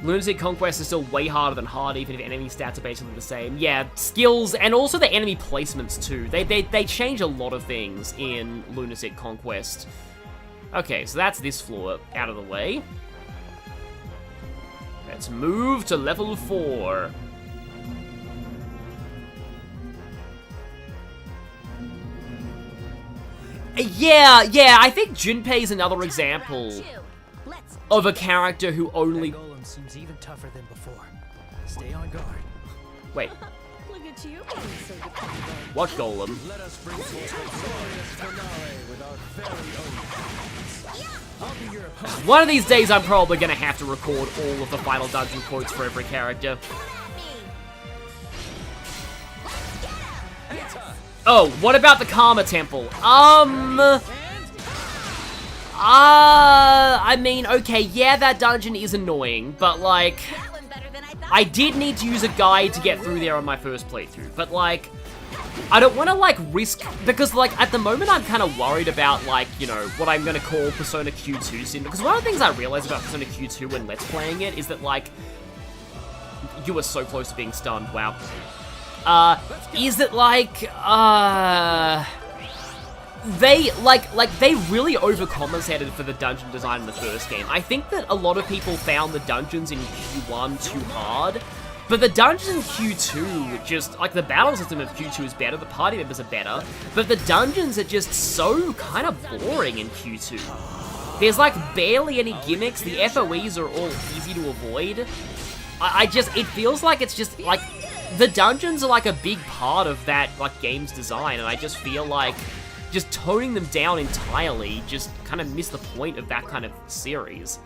A: Lunatic Conquest is still way harder than hard, even if enemy stats are basically the same. Yeah, skills, and also the enemy placements, too. They change a lot of things in Lunatic Conquest. Okay, so that's this floor out of the way. Let's move to level 4. Yeah, I think Junpei's another example of a character who only...
B: Golem seems even tougher than before. Stay on guard.
A: Wait,
C: Look at you being so dependable.
A: what Golem?
B: Let us bring forth a glorious finale with our very own. I'll be your opponent.
A: One of these days I'm probably gonna have to record all of the Final Dungeon quotes for every character. Oh, what about the Karma Temple? I mean, okay, yeah, that dungeon is annoying, but, like,
C: That went better than I thought.
A: I did need to use a guide to get through there on my first playthrough, but, like, I don't want to, like, risk, because, like, at the moment I'm kind of worried about, like, you know, what I'm going to call Persona Q2 syndrome, because one of the things I realized about Persona Q2 when Let's Playing it is that, like, you were so close to being stunned, wow. Is that, like, they really overcompensated for the dungeon design in the first game. I think that a lot of people found the dungeons in Q1 too hard, but the dungeons in Q2 just, like, the battle system of Q2 is better, the party members are better, but the dungeons are just so kind of boring in Q2. There's, like, barely any gimmicks, the FOEs are all easy to avoid. It feels like it's just, like, the dungeons are, like, a big part of that, like, game's design, and I just feel like just toning them down entirely just kind of missed the point of that kind of series.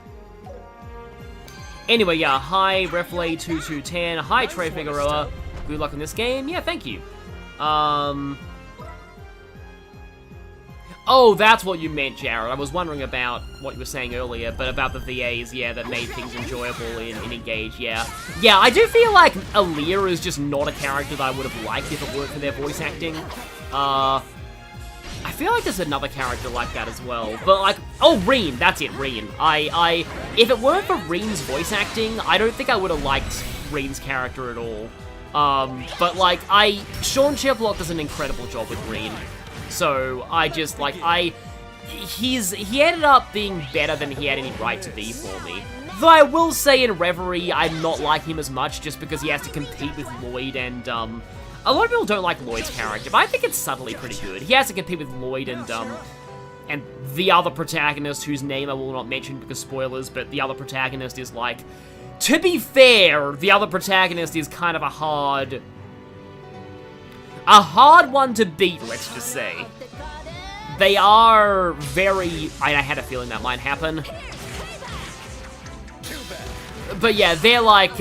A: Anyway, yeah, hi, Reflay2210, hi, Trey Figueroa, good luck in this game, yeah, thank you. Oh, that's what you meant, Jared. I was wondering about what you were saying earlier, but about the VAs, yeah, that made things enjoyable in Engage, yeah. Yeah, I do feel like Aaliyah is just not a character that I would have liked if it weren't for their voice acting. I feel like there's another character like that as well, but like, oh, Reen, that's it, Reen. If it weren't for Reen's voice acting, I don't think I would have liked Reen's character at all. But like, Sean Chiplock does an incredible job with Reen. So, I just, like, he ended up being better than he had any right to be for me. Though I will say in Reverie, I'm not liking him as much just because he has to compete with Lloyd and, a lot of people don't like Lloyd's character, but I think it's subtly pretty good. He has to compete with Lloyd and the other protagonist, whose name I will not mention because spoilers, but the other protagonist is like... To be fair, the other protagonist is kind of a hard one to beat, let's just say. They are very... I had a feeling that might happen. But yeah, they're like,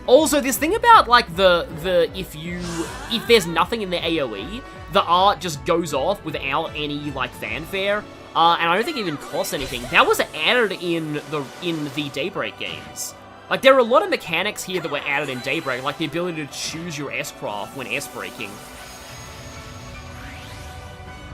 A: Also, this thing about, like, if there's nothing in the AoE, the art just goes off without any, like, fanfare. And I don't think it even costs anything. That was added in the Daybreak games. Like, there are a lot of mechanics here that were added in Daybreak, like the ability to choose your S-craft when S-breaking.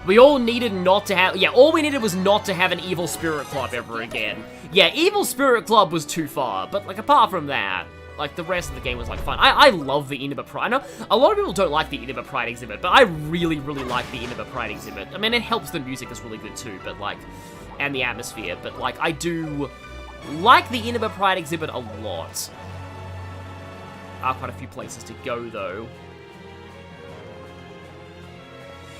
A: We all needed not to have... Yeah, all we needed was not to have an Evil Spirit Club ever again. Yeah, Evil Spirit Club was too far, but, like, apart from that, like, the rest of the game was, like, fun. I love the Inaba Pride. I know a lot of people don't like the Inaba Pride exhibit, but I really, really like the Inaba Pride exhibit. I mean, it helps the music is really good, too, but, like, and the atmosphere, but, like, I do like the Inaba Pride exhibit a lot. Quite a few places to go, though.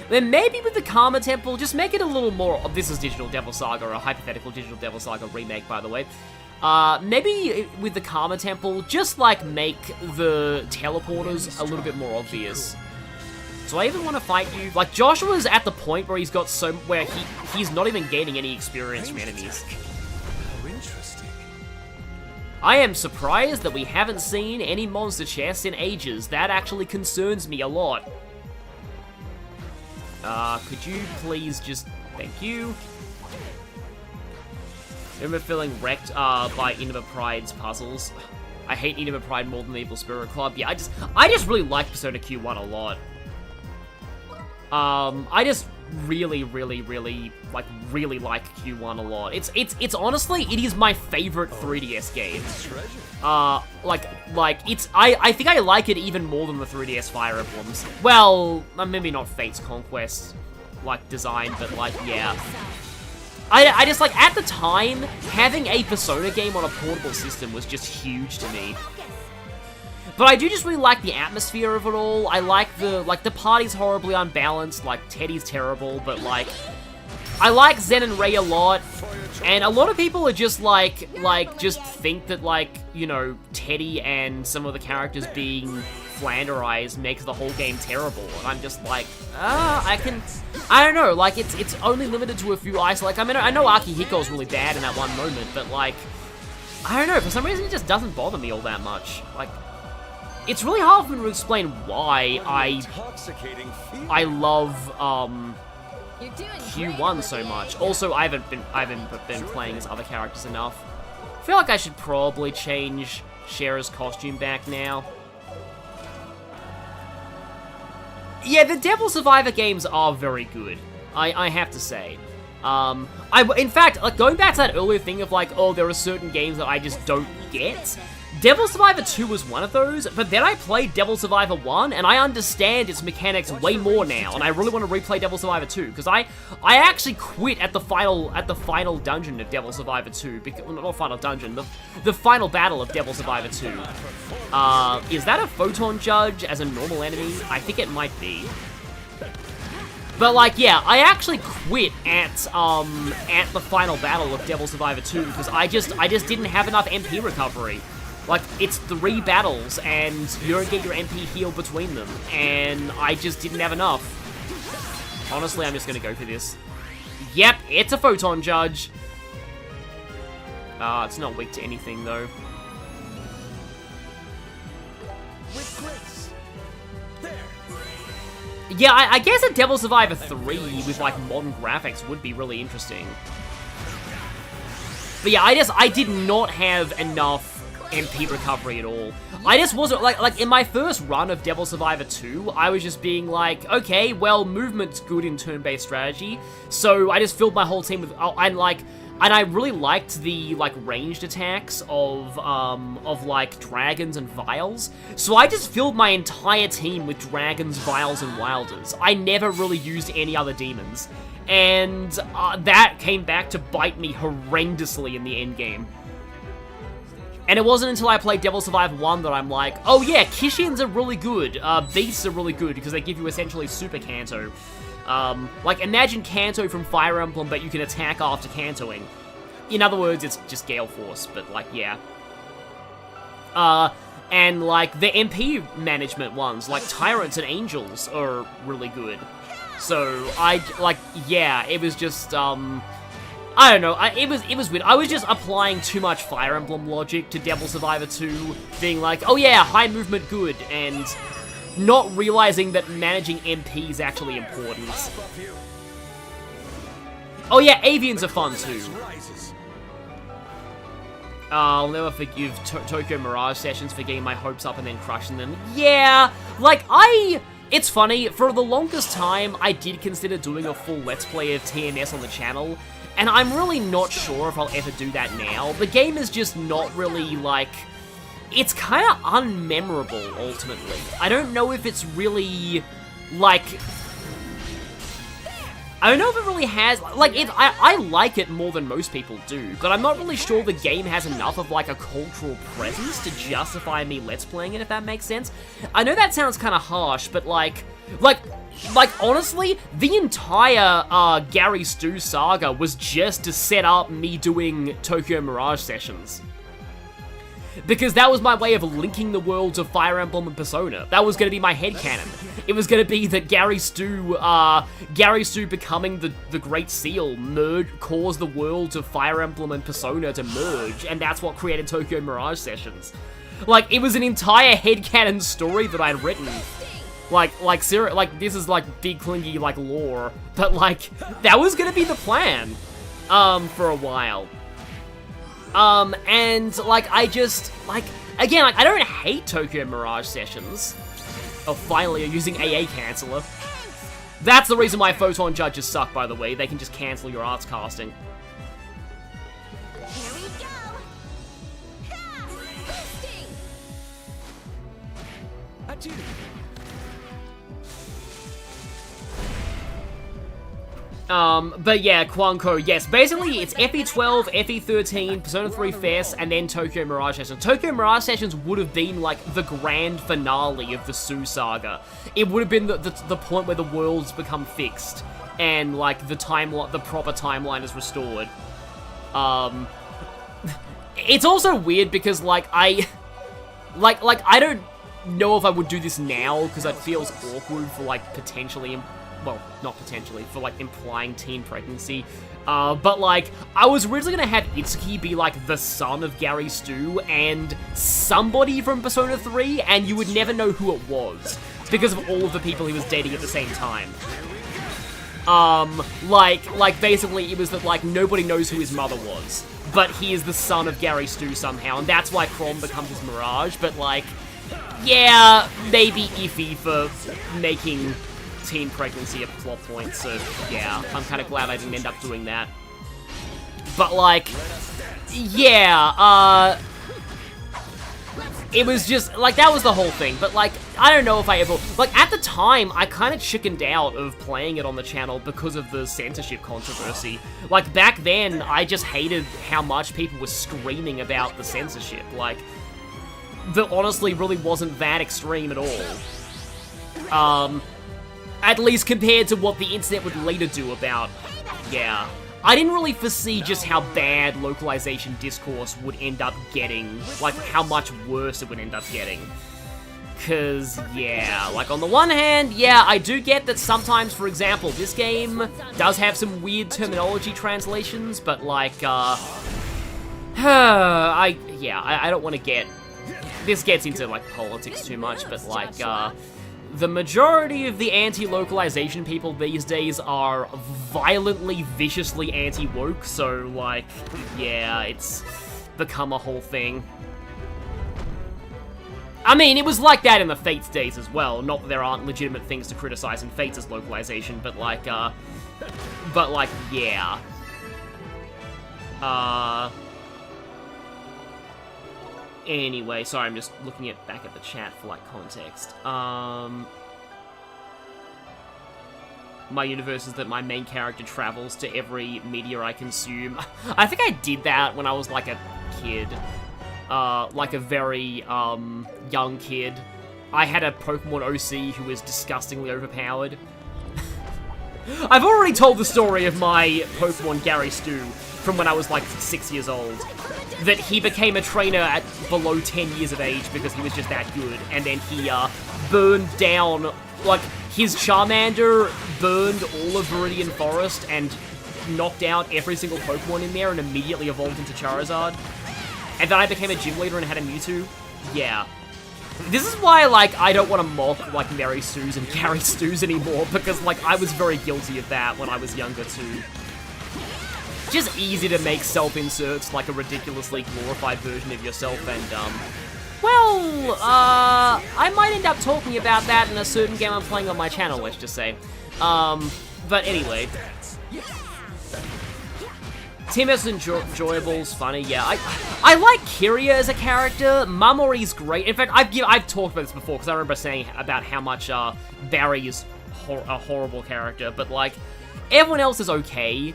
A: Then maybe with the Karma Temple, just make it a little more... This is Digital Devil Saga, a hypothetical Digital Devil Saga remake, by the way. Maybe with the Karma Temple, just, like, make the teleporters a little bit more obvious. Do I even want to fight you? Like, Joshua's at the point where he's got where he's not even gaining any experience from enemies.
B: How interesting.
A: I am surprised that we haven't seen any monster chests in ages. That actually concerns me a lot. Could you please just... Thank you. I remember feeling wrecked, by Inaba Pride's puzzles. I hate Inaba Pride more than the Evil Spirit Club. Yeah, I just really like Persona Q1 a lot. I just really like Q1 a lot. It's honestly, it is my favorite 3DS game. I think I like it even more than the 3DS Fire Emblems. Well, maybe not Fate's Conquest, like, design, but, like, yeah. I just, like, at the time, having a Persona game on a portable system was just huge to me. But I do just really like the atmosphere of it all. I like the party's horribly unbalanced, like, Teddy's terrible, but, like, I like Zen and Rei a lot, and a lot of people are just, just think that, like, you know, Teddy and some of the characters being flanderized makes the whole game terrible, and I'm just like, I don't know, like, it's only limited to a few like, I mean, I know Akihiko's really bad in that one moment, but, like, I don't know, for some reason it just doesn't bother me all that much, like, it's really hard for me to explain why I love, Q1 so much. Also, I haven't been playing as other characters enough. I feel like I should probably change Shera's costume back now. Yeah, the Devil Survivor games are very good, I have to say. In fact, like, going back to that earlier thing of, like, oh, there are certain games that I just don't get, Devil Survivor 2 was one of those, but then I played Devil Survivor 1, and I understand its mechanics way more now, and I really want to replay Devil Survivor 2, because I actually quit at the final dungeon of Devil Survivor 2, because, well, not final dungeon, the final battle of Devil Survivor 2. Is that a Photon Judge as a normal enemy? I think it might be. But, like, yeah, I actually quit at the final battle of Devil Survivor 2, because I just didn't have enough MP recovery. Like, it's 3 battles, and you don't get your MP heal between them, and I just didn't have enough. Honestly, I'm just gonna go for this. Yep, it's a Photon Judge. It's not weak to anything, though.
B: With grace. There.
A: Yeah, I guess a Devil Survivor 3 with, like, modern graphics would be really interesting. But yeah, I did not have enough MP recovery at all. I just wasn't, like, in my first run of Devil Survivor 2, I was just being like, okay, well, movement's good in turn-based strategy, so I just filled my whole team with, and, like, And I really liked the, like, ranged attacks of like, dragons and vials. So I just filled my entire team with dragons, vials, and wilders. I never really used any other demons. And that came back to bite me horrendously in the endgame. And it wasn't until I played Devil Survivor 1 that I'm like, oh yeah, Kishians are really good. Beasts are really good because they give you essentially Super Kanto. Like, imagine Kanto from Fire Emblem, but you can attack after Kantoing. In other words, it's just Gale Force, but, like, yeah. And, like, the MP management ones, like Tyrants and Angels, are really good. So, yeah, it was just, I don't know, it was weird. I was just applying too much Fire Emblem logic to Devil Survivor 2, being like, oh yeah, high movement good, and not realizing that managing MP is actually important. Oh yeah, avians are fun too. I'll never forgive Tokyo Mirage Sessions for getting my hopes up and then crushing them. Yeah, like, it's funny, for the longest time, I did consider doing a full Let's Play of TMS on the channel, and I'm really not sure if I'll ever do that now. The game is just not really, like, it's kind of unmemorable, ultimately. I don't know if it's really, like, I don't know if it really has, like, I like it more than most people do, but I'm not really sure the game has enough of, like, a cultural presence to justify me Let's Playing it, if that makes sense. I know that sounds kind of harsh, but, like, honestly, the entire, Gary Stu saga was just to set up me doing Tokyo Mirage Sessions. Because that was my way of linking the worlds of Fire Emblem and Persona. That was going to be my headcanon. It was going to be that Gary Stu becoming the Great Seal caused the worlds of Fire Emblem and Persona to merge, and that's what created Tokyo Mirage Sessions. Like, it was an entire headcanon story that I'd written. Like, this is, like, big, clingy, like, lore. But, like, that was going to be the plan, for a while. And, like, I just, like, again, like, I don't hate Tokyo Mirage Sessions. Oh, finally, you're using AA Canceller. That's the reason why Photon Judges suck, by the way. They can just cancel your arts casting.
C: Here we go. Ha! Boosting.
A: But yeah, Quanko, yes, basically it's FE12, FE13, Persona 3 FES, and then Tokyo Mirage Sessions. Tokyo Mirage Sessions would have been, like, the grand finale of the Su saga. It would have been the point where the worlds become fixed, and, like, the proper timeline is restored. It's also weird because, like, I don't know if I would do this now, because it feels awkward for, like, potentially, well, not potentially, for, like, implying teen pregnancy. But, like, I was originally gonna have Itsuki be, like, the son of Gary Stu and somebody from Persona 3, and you would never know who it was, because of all of the people he was dating at the same time. Like, basically, it was that, like, nobody knows who his mother was, but he is the son of Gary Stu somehow, and that's why Chrom becomes his Mirage, but, like, yeah, maybe iffy for making teen pregnancy a plot point, so yeah, I'm kind of glad I didn't end up doing that. But, like, yeah, it was just, like, that was the whole thing, but, like, I don't know if I ever, like, at the time, I kind of chickened out of playing it on the channel because of the censorship controversy. Like, back then, I just hated how much people were screaming about the censorship, like, that honestly really wasn't that extreme at all. At least compared to what the internet would later do about, yeah. I didn't really foresee just how bad localization discourse would end up getting, like, how much worse it would end up getting. Cause, yeah, like, on the one hand, yeah, I do get that sometimes, for example, this game does have some weird terminology translations, but, like, I don't want to get, this gets into, like, politics too much, but, like, the majority of the anti-localization people these days are violently, viciously anti-woke, so, like, yeah, it's become a whole thing. I mean, it was like that in the Fates days as well, not that there aren't legitimate things to criticize in Fates' localization, but, like, yeah. Anyway, sorry, I'm just looking back at the chat for, like, context. My universe is that my main character travels to every media I consume. I think I did that when I was, like, a kid. Like a very, young kid. I had a Pokemon OC who was disgustingly overpowered. I've already told the story of my Pokemon Gary Stu from when I was, like, 6 years old. That he became a trainer at below 10 years of age because he was just that good. And then he, burned down, like, his Charmander burned all of Viridian Forest and knocked out every single Pokemon in there and immediately evolved into Charizard. And then I became a gym leader and had a Mewtwo. Yeah. This is why, like, I don't want to mock, like, Mary Sue's and Gary Stu's anymore, because, like, I was very guilty of that when I was younger, too. Just easy to make self-inserts, like a ridiculously glorified version of yourself, and, well, I might end up talking about that in a certain game I'm playing on my channel, let's just say. But anyway. Tim is enjoyable's funny, yeah. I like Kiria as a character. Mamori's great. In fact, I've talked about this before, because I remember saying about how much, Barry is a horrible character, but, like, everyone else is okay.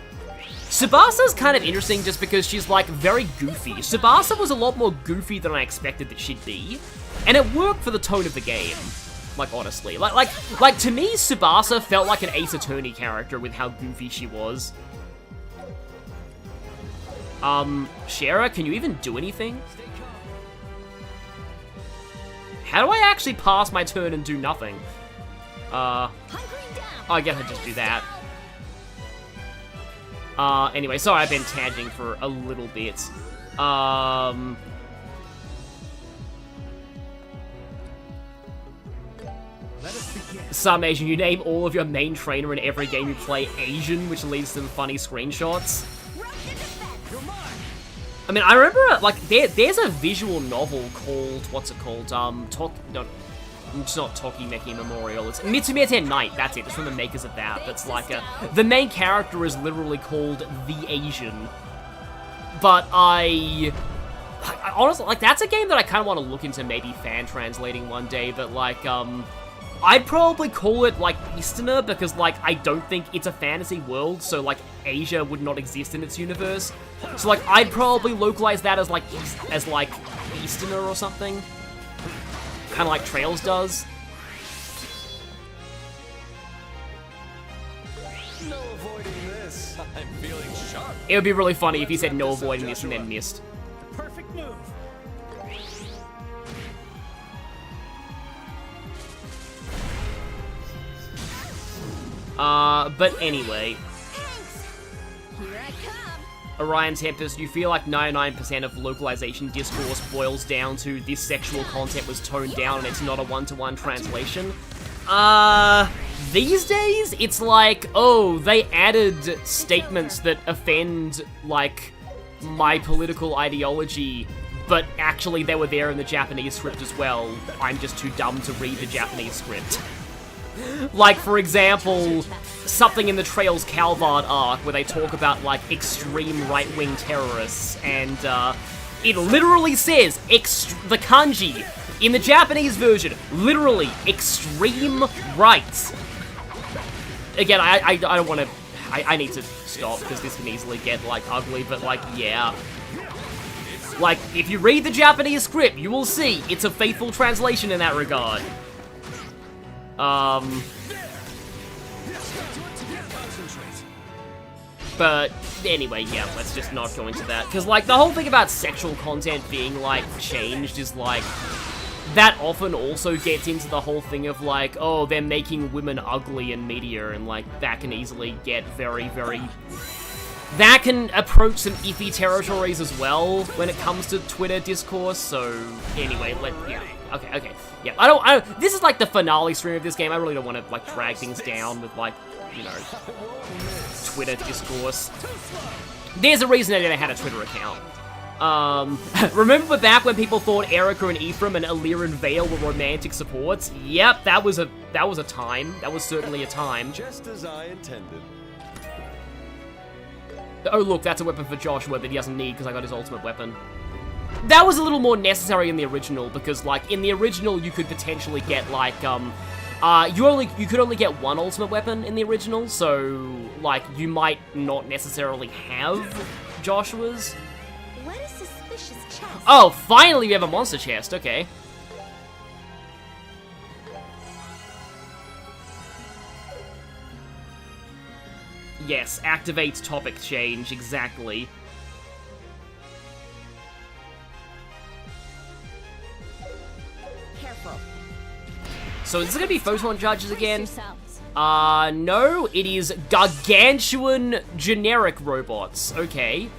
A: Subasa's kind of interesting just because she's, like, very goofy. Subasa was a lot more goofy than I expected that she'd be, and it worked for the tone of the game. Like, honestly. Like, to me, Subasa felt like an Ace Attorney character with how goofy she was. Shara, can you even do anything? How do I actually pass my turn and do nothing? I guess I just do that. Anyway, sorry I've been tangenting for a little bit. Some Asian, you name all of your main trainer in every game you play Asian, which leads to some funny screenshots. I mean, I remember, like, there's a visual novel called, what's it called? It's not Tokimeki Memorial, it's Mitsumete Night, that's it, it's from the makers of that. That's like the main character is literally called The Asian. But I honestly, like, that's a game that I kind of want to look into maybe fan translating one day, but, like, I'd probably call it, like, Easterner, because, like, I don't think it's a fantasy world, so, like, Asia would not exist in its universe. So, like, I'd probably localize that as, like, Easterner or something. Kind of like Trails does.
B: No avoiding this. I'm feeling sharp.
A: It would be really funny if he said no avoiding this and then missed.
B: Perfect move.
A: But anyway.
C: Here I come.
A: Orion Tempest, you feel like 99% of localization discourse boils down to this sexual content was toned down and it's not a one-to-one translation? These days, it's like, oh, they added statements that offend, like, my political ideology, but actually they were there in the Japanese script as well. I'm just too dumb to read the Japanese script. Like, for example, something in the Trails Calvard arc where they talk about, like, extreme right-wing terrorists, and, it literally says, the kanji, in the Japanese version, literally, extreme right. Again, I don't want to, I need to stop, because this can easily get, like, ugly, but, like, yeah. Like, if you read the Japanese script, you will see it's a faithful translation in that regard. But anyway, yeah, let's just not go into that. Because, like, the whole thing about sexual content being, like, changed is, like, that often also gets into the whole thing of, like, oh, they're making women ugly in media, and, like, that can easily get very, very... That can approach some iffy territories as well when it comes to Twitter discourse, so anyway, yeah. Okay. Yeah, I don't, this is like the finale stream of this game. I really don't want to, like, drag things down with, like, you know, Twitter discourse. There's a reason I never had a Twitter account. Remember back when people thought Erica and Ephraim and Alira and Vale were romantic supports? Yep, that was a time. That was certainly a time.
B: Just as I intended.
A: Oh, look, that's a weapon for Joshua that he doesn't need because I got his ultimate weapon. That was a little more necessary in the original because, like, in the original you could potentially get, like, you could only get one ultimate weapon in the original, so, like, you might not necessarily have Joshua's.
C: What a suspicious chest.
A: Oh, finally we have a monster chest, okay. Yes, activates topic change, exactly.
C: Careful.
A: So is this gonna be Photon Judges
C: Brace
A: again?
C: yourselves.
A: No, it is Gargantuan generic robots. Okay.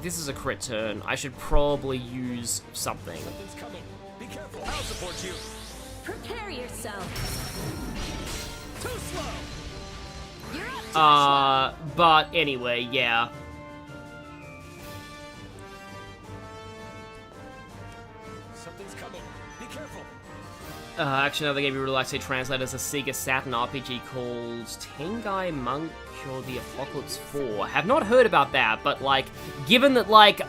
A: This is a crit turn. I should probably use something.
B: Something's coming. Be careful. I'll support you.
C: Prepare yourself.
B: Too slow.
C: You're up, Joshua.
A: But anyway, yeah.
B: Something's coming. Be careful.
A: Actually, another game we really like to translate as a Sega Saturn RPG called Tengai Monk or the Apocalypse 4. Have not heard about that, but, like, given that, like,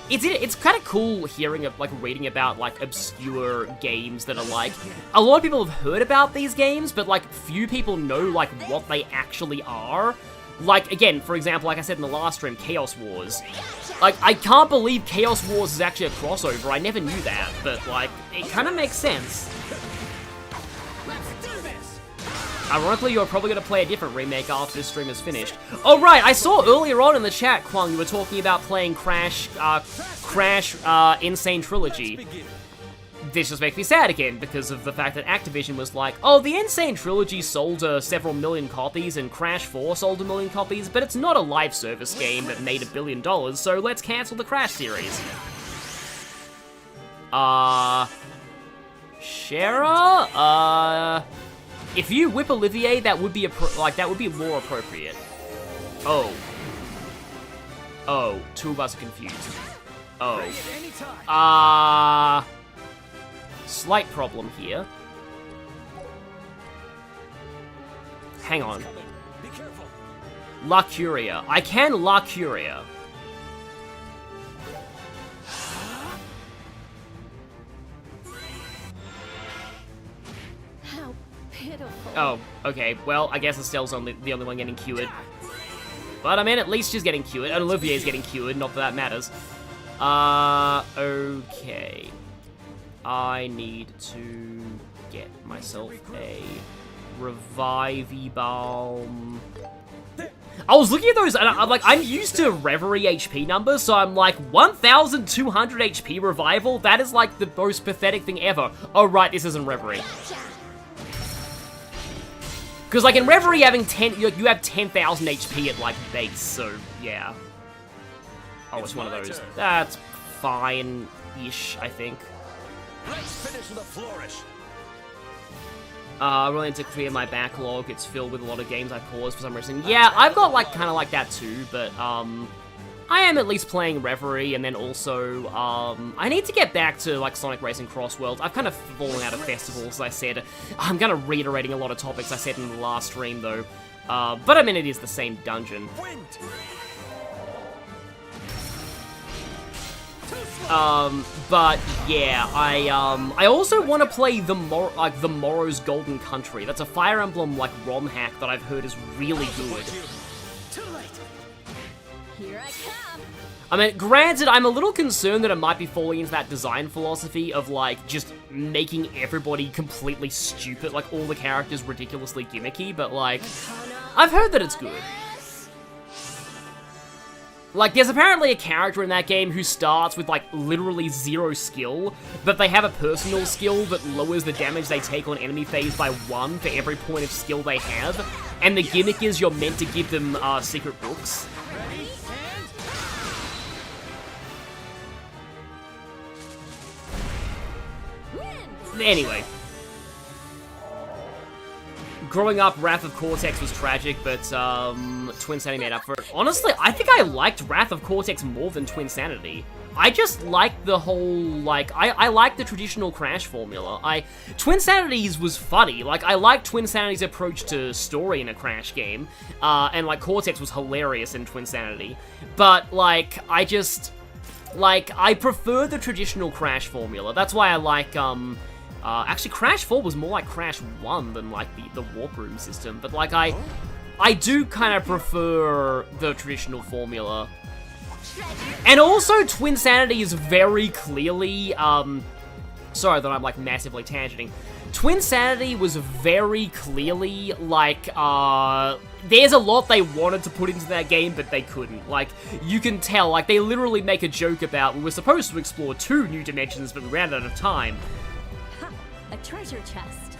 A: it's kind of cool hearing, like, reading about, like, obscure games that are, like, a lot of people have heard about these games, but, like, few people know, like, what they actually are. Like, again, for example, like I said in the last stream, Chaos Wars. Like, I can't believe Chaos Wars is actually a crossover. I never knew that, but, like, it kind of makes sense.
B: Let's do this.
A: Ironically, you're probably going to play a different remake after this stream is finished. Oh, right, I saw earlier on in the chat, Kwang, you were talking about playing Crash Insane Trilogy.
B: Begin.
A: This just makes me sad again, because of the fact that Activision was like, oh, the Insane Trilogy sold several million copies, and Crash 4 sold 1 million copies, but it's not a live service game that made $1 billion, so let's cancel the Crash series. Shara? If you whip Olivier, that would be that would be more appropriate. Oh. Oh, two of us are confused. Oh.
B: Ready at any time.
A: Slight problem here. Hang on.
B: Coming. Be careful.
A: La Curia. I can La Curia.
C: How pitiful.
A: Oh, okay. Well, I guess Estelle's the only one getting cured. But I mean, at least she's getting cured, and Olivier's getting cured, not that that matters. Okay. I need to get myself a Revivey Balm. I was looking at those, and I'm used to Reverie HP numbers, so I'm like, 1,200 HP revival? That is like the most pathetic thing ever. Oh, right, this isn't Reverie. Because, like, in Reverie, having you have 10,000 HP at, like, base, so, yeah. Oh, it's one of those. That's fine-ish, I think.
B: Let's finish with a flourish.
A: I really need to clear my backlog. It's filled with a lot of games I paused for some reason. Yeah, I've got, like, kind of like that too, but, I am at least playing Reverie, and then also, I need to get back to, like, Sonic Racing Cross Worlds. I've kind of fallen out of festivals, as I said. I'm kind of reiterating a lot of topics I said in the last stream, though. But I mean, it is the same dungeon.
B: Wind.
A: But yeah, I also want to play the Morrow's Golden Country. That's a Fire Emblem, like, ROM hack that I've heard is really good.
B: Too late.
C: Here I come.
A: I mean, granted, I'm a little concerned that it might be falling into that design philosophy of, like, just making everybody completely stupid, like, all the characters ridiculously gimmicky, but, like, I've heard that it's good. Like, there's apparently a character in that game who starts with, like, literally 0 skill, but they have a personal skill that lowers the damage they take on enemy phase by 1 for every point of skill they have, and the gimmick is you're meant to give them, secret books.
B: Ready and...
C: Win.
A: Anyway. Growing up, Wrath of Cortex was tragic, but, Twin Sanity made up for it. Honestly, I think I liked Wrath of Cortex more than Twin Sanity. I just like the whole, like, I like the traditional Crash formula. Twinsanity's was funny. Like, I like Twinsanity's approach to story in a Crash game. And, like, Cortex was hilarious in Twinsanity. But, like, I prefer the traditional Crash formula. That's why I like, actually, Crash 4 was more like Crash 1 than, like, the Warp Room system. But, like, I do kind of prefer the traditional formula. And also, Twinsanity is very clearly, sorry that I'm, like, massively tangenting. Twinsanity was very clearly, like, there's a lot they wanted to put into that game, but they couldn't. Like, you can tell, like, they literally make a joke about, we were supposed to explore 2 new dimensions, but we ran out of time.
C: Ha! A treasure chest.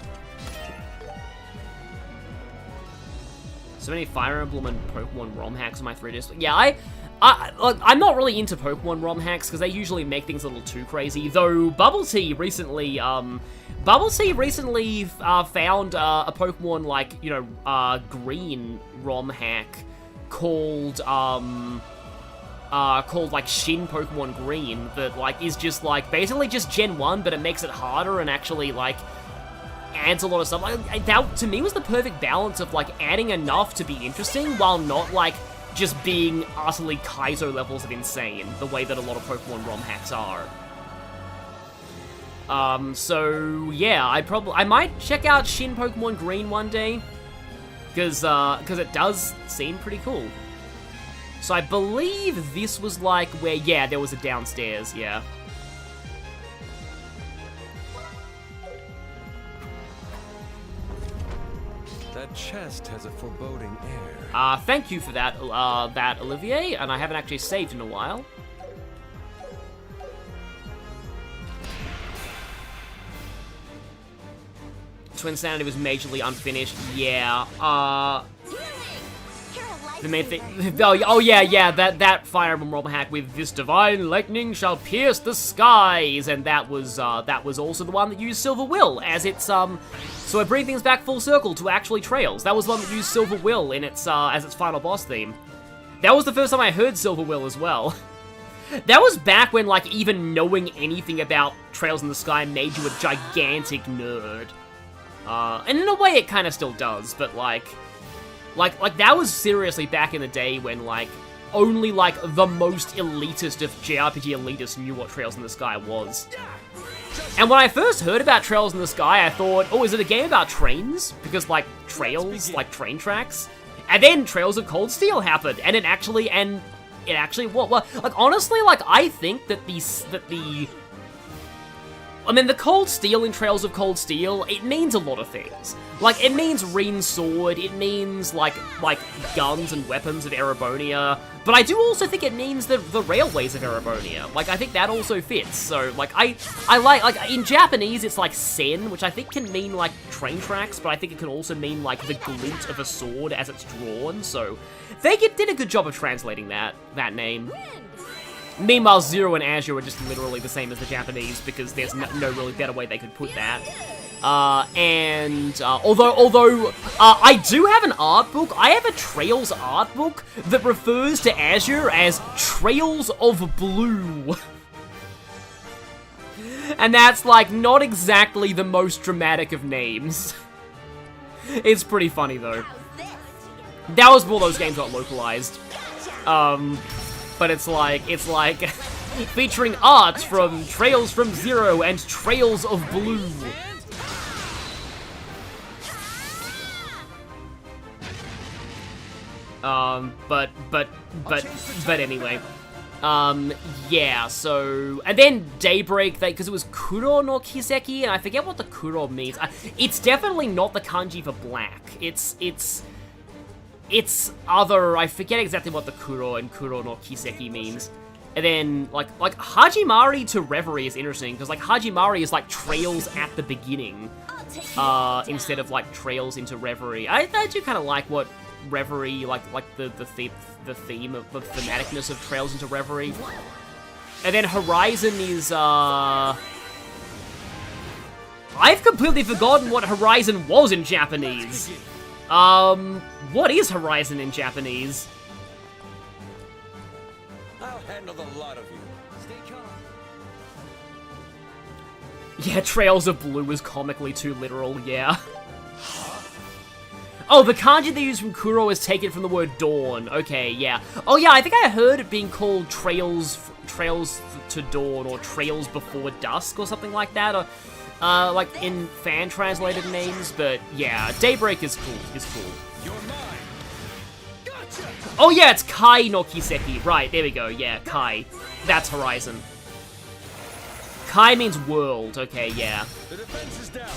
A: So many Fire Emblem and Pokemon ROM hacks on my 3DS. Yeah, I'm not really into Pokemon ROM hacks because they usually make things a little too crazy. Though Bubble Tea recently found a Pokemon, like, you know, green ROM hack called like Shin Pokemon Green that, like, is just, like, basically just Gen 1, but it makes it harder and actually, like, adds a lot of stuff. Like, that, to me, was the perfect balance of, like, adding enough to be interesting while not, like, just being utterly Kaizo levels of insane, the way that a lot of Pokemon ROM hacks are. So, yeah, I might check out Shin Pokemon Green one day, because it does seem pretty cool. So I believe this was, like, where, yeah, there was a downstairs, yeah.
B: That chest has a foreboding air.
A: Thank you for that, Olivier, and I haven't actually saved in a while. Twinsanity was majorly unfinished, yeah, the main thing, oh yeah, that Fire Emblem ROM hack with this divine lightning shall pierce the skies, and that was also the one that used Silver Will as its, so I bring things back full circle to actually Trails. That was the one that used Silver Will in its, as its final boss theme. That was the first time I heard Silver Will as well. That was back when, like, even knowing anything about Trails in the Sky made you a gigantic nerd. And in a way it kind of still does, but, like, that was seriously back in the day when, like, only, like, the most elitist of JRPG elitists knew what Trails in the Sky was. And when I first heard about Trails in the Sky, I thought, oh, is it a game about trains? Because, like, trails, like train tracks? And then Trails of Cold Steel happened, and it actually, well, like, honestly, like, I think that the Cold Steel in Trails of Cold Steel, it means a lot of things. Like, it means Reen's sword, it means, like guns and weapons of Erebonia, but I do also think it means the railways of Erebonia. Like, I think that also fits, so, like, I like, in Japanese, it's, like, sen, which I think can mean, like, train tracks, but I think it can also mean, like, the glint of a sword as it's drawn, so they did a good job of translating that name. Meanwhile, Zero and Azure are just literally the same as the Japanese because there's no really better way they could put that. Although I do have an art book, I have a Trails art book that refers to Azure as Trails of Blue. And that's, like, not exactly the most dramatic of names. It's pretty funny, though. That was more those games got localized. But it's like, featuring art from Trails from Zero and Trails of Blue. But anyway. Yeah, so, and then Daybreak, because it was Kuro no Kiseki, and I forget what the Kuro means. It's definitely not the kanji for black. It's other, I forget exactly what the Kuro and Kuro no Kiseki means. And then, like Hajimari to Reverie is interesting, because, like, Hajimari is, like, Trails at the beginning, instead of, like, Trails into Reverie. I do kind of like what Reverie, like the theme of the thematicness of Trails into Reverie. And then Horizon is, I've completely forgotten what Horizon was in Japanese. What is Horizon in Japanese?
B: I'll handle the lot of you. Stay calm.
A: Yeah, Trails of Blue was comically too literal, yeah. Oh, the kanji they use from Kuro is taken from the word dawn. Okay, yeah. Oh yeah, I think I heard it being called Trails to Dawn, or Trails Before Dusk, or something like that, or like in fan translated names, but yeah, Daybreak is cool,
B: You're mine. Gotcha.
A: Oh yeah, it's Kai no Kiseki, right, there we go, yeah, Kai. That's Horizon. Kai means world, okay, yeah.
B: The defense is down.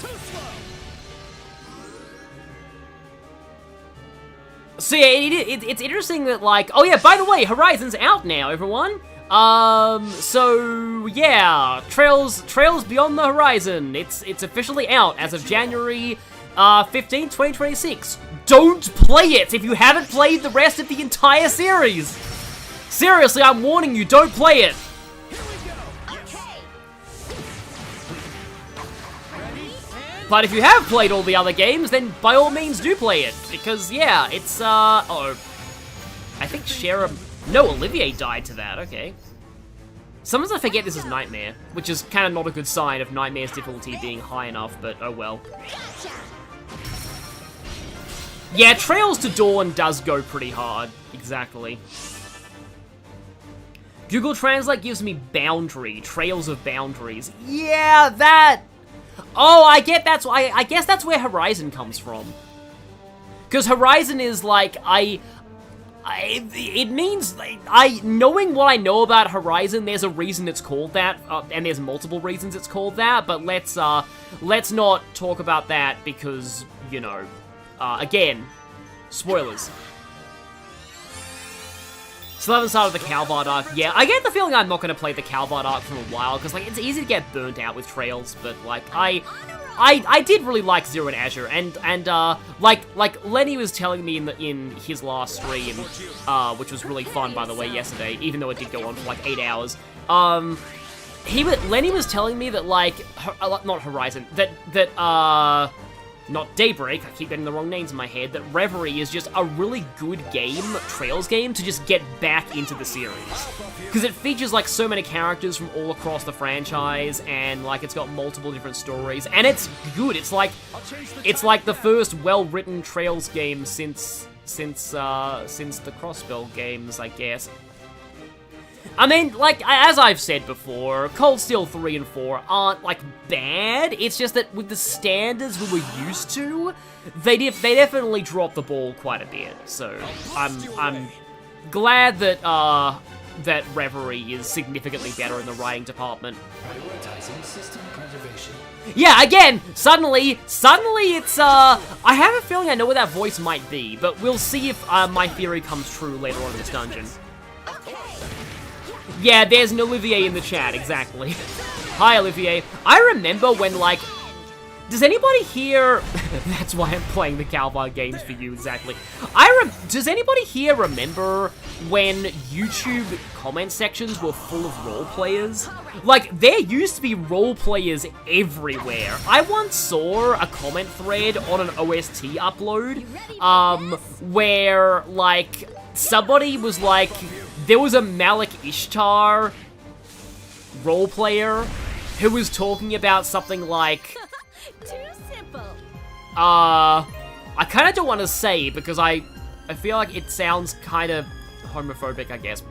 B: Too slow.
A: So yeah, it's interesting that, like, oh yeah, by the way, Horizon's out now, everyone. So yeah, Trails Beyond the Horizon. It's officially out as of January 15th, 2026. Don't play it if you haven't played the rest of the entire series. Seriously, I'm warning you, don't play it.
B: Here we go.
C: Okay.
B: Ready? And
A: But if you have played all the other games, then by all means do play it, because yeah, it's oh, I think no, Olivier died to that. Okay. Sometimes I forget this is Nightmare, which is kind of not a good sign of Nightmare's difficulty being high enough, but oh well.
C: Gotcha.
A: Yeah, Trails to Dawn does go pretty hard. Exactly. Google Translate gives me Boundary, Trails of Boundaries. Yeah, that. Oh, I guess that's where Horizon comes from. Because Horizon is like it means knowing what I know about Horizon, there's a reason it's called that, and there's multiple reasons it's called that. But let's not talk about that because, you know, again, spoilers. Still haven't started the Calvard arc. Yeah, I get the feeling I'm not going to play the Calvard arc for a while, because, like, it's easy to get burnt out with Trails, but, like, I did really like Zero and Azure, and like Lenny was telling me in his last stream, which was really fun, by the way, yesterday, even though it did go on for, like, 8 hours, Lenny was telling me that, like, not Horizon, not Daybreak, I keep getting the wrong names in my head, that Reverie is just a really good game, Trails game, to just get back into the series. Because it features, like, so many characters from all across the franchise, and, like, it's got multiple different stories, and it's good. It's like the first well-written Trails game since the Crossbell games, I guess. I mean, like, as I've said before, Cold Steel 3 and 4 aren't, like, bad. It's just that with the standards we were used to, they definitely dropped the ball quite a bit. So, I'm glad that, that Reverie is significantly better in the writing department.
B: prioritizing system preservation.
A: Yeah, again, suddenly it's, I have a feeling I know where that voice might be, but we'll see if, my theory comes true later on in this dungeon. Yeah, there's an Olivier in the chat, exactly. Hi, Olivier. I remember when, like... Does anybody here... That's why I'm playing the Calvard games for you, exactly. Does anybody here remember when YouTube comment sections were full of role players? Like, there used to be role players everywhere. I once saw a comment thread on an OST upload, where, like, somebody was like... There was a Malik Ishtar role player who was talking about something like...
C: Too simple.
A: I kind of don't want to say because I feel like it sounds kind of homophobic, I guess.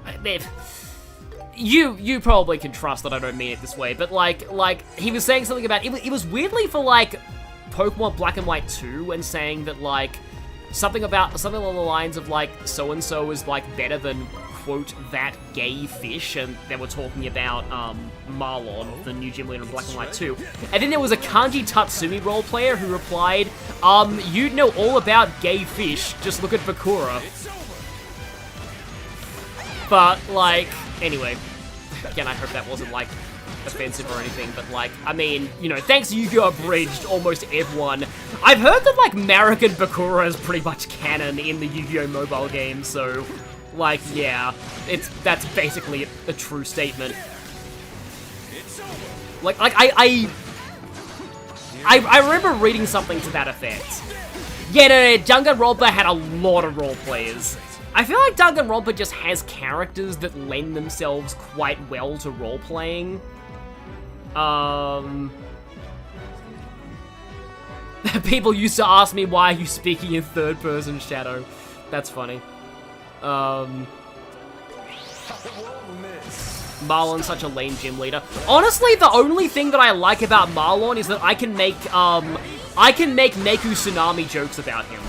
A: You probably can trust that I don't mean it this way, but like he was saying something about... It was weirdly for, like, Pokemon Black and White 2 and saying that, like, something along the lines of, like, so-and-so is, like, better than... quote, that gay fish, and they were talking about, Marlon, the new gym leader in Black and White 2. And then there was a Kanji Tatsumi role player who replied, you'd know all about gay fish, just look at Bakura. But, like, anyway, again, I hope that wasn't, like, offensive or anything, but, like, I mean, you know, thanks to Yu-Gi-Oh! Abridged, almost everyone. I've heard that, like, Marek and Bakura is pretty much canon in the Yu-Gi-Oh! Mobile game, so... Like, yeah, that's basically a true statement. Like I remember reading something to that effect. Yeah, no, Danganronpa had a lot of role players. I feel like Danganronpa just has characters that lend themselves quite well to role playing. People used to ask me, why are you speaking in third person, Shadow? That's funny. Marlon's such a lame gym leader. Honestly, the only thing that I like about Marlon is that I can make Meku Tsunami jokes about him.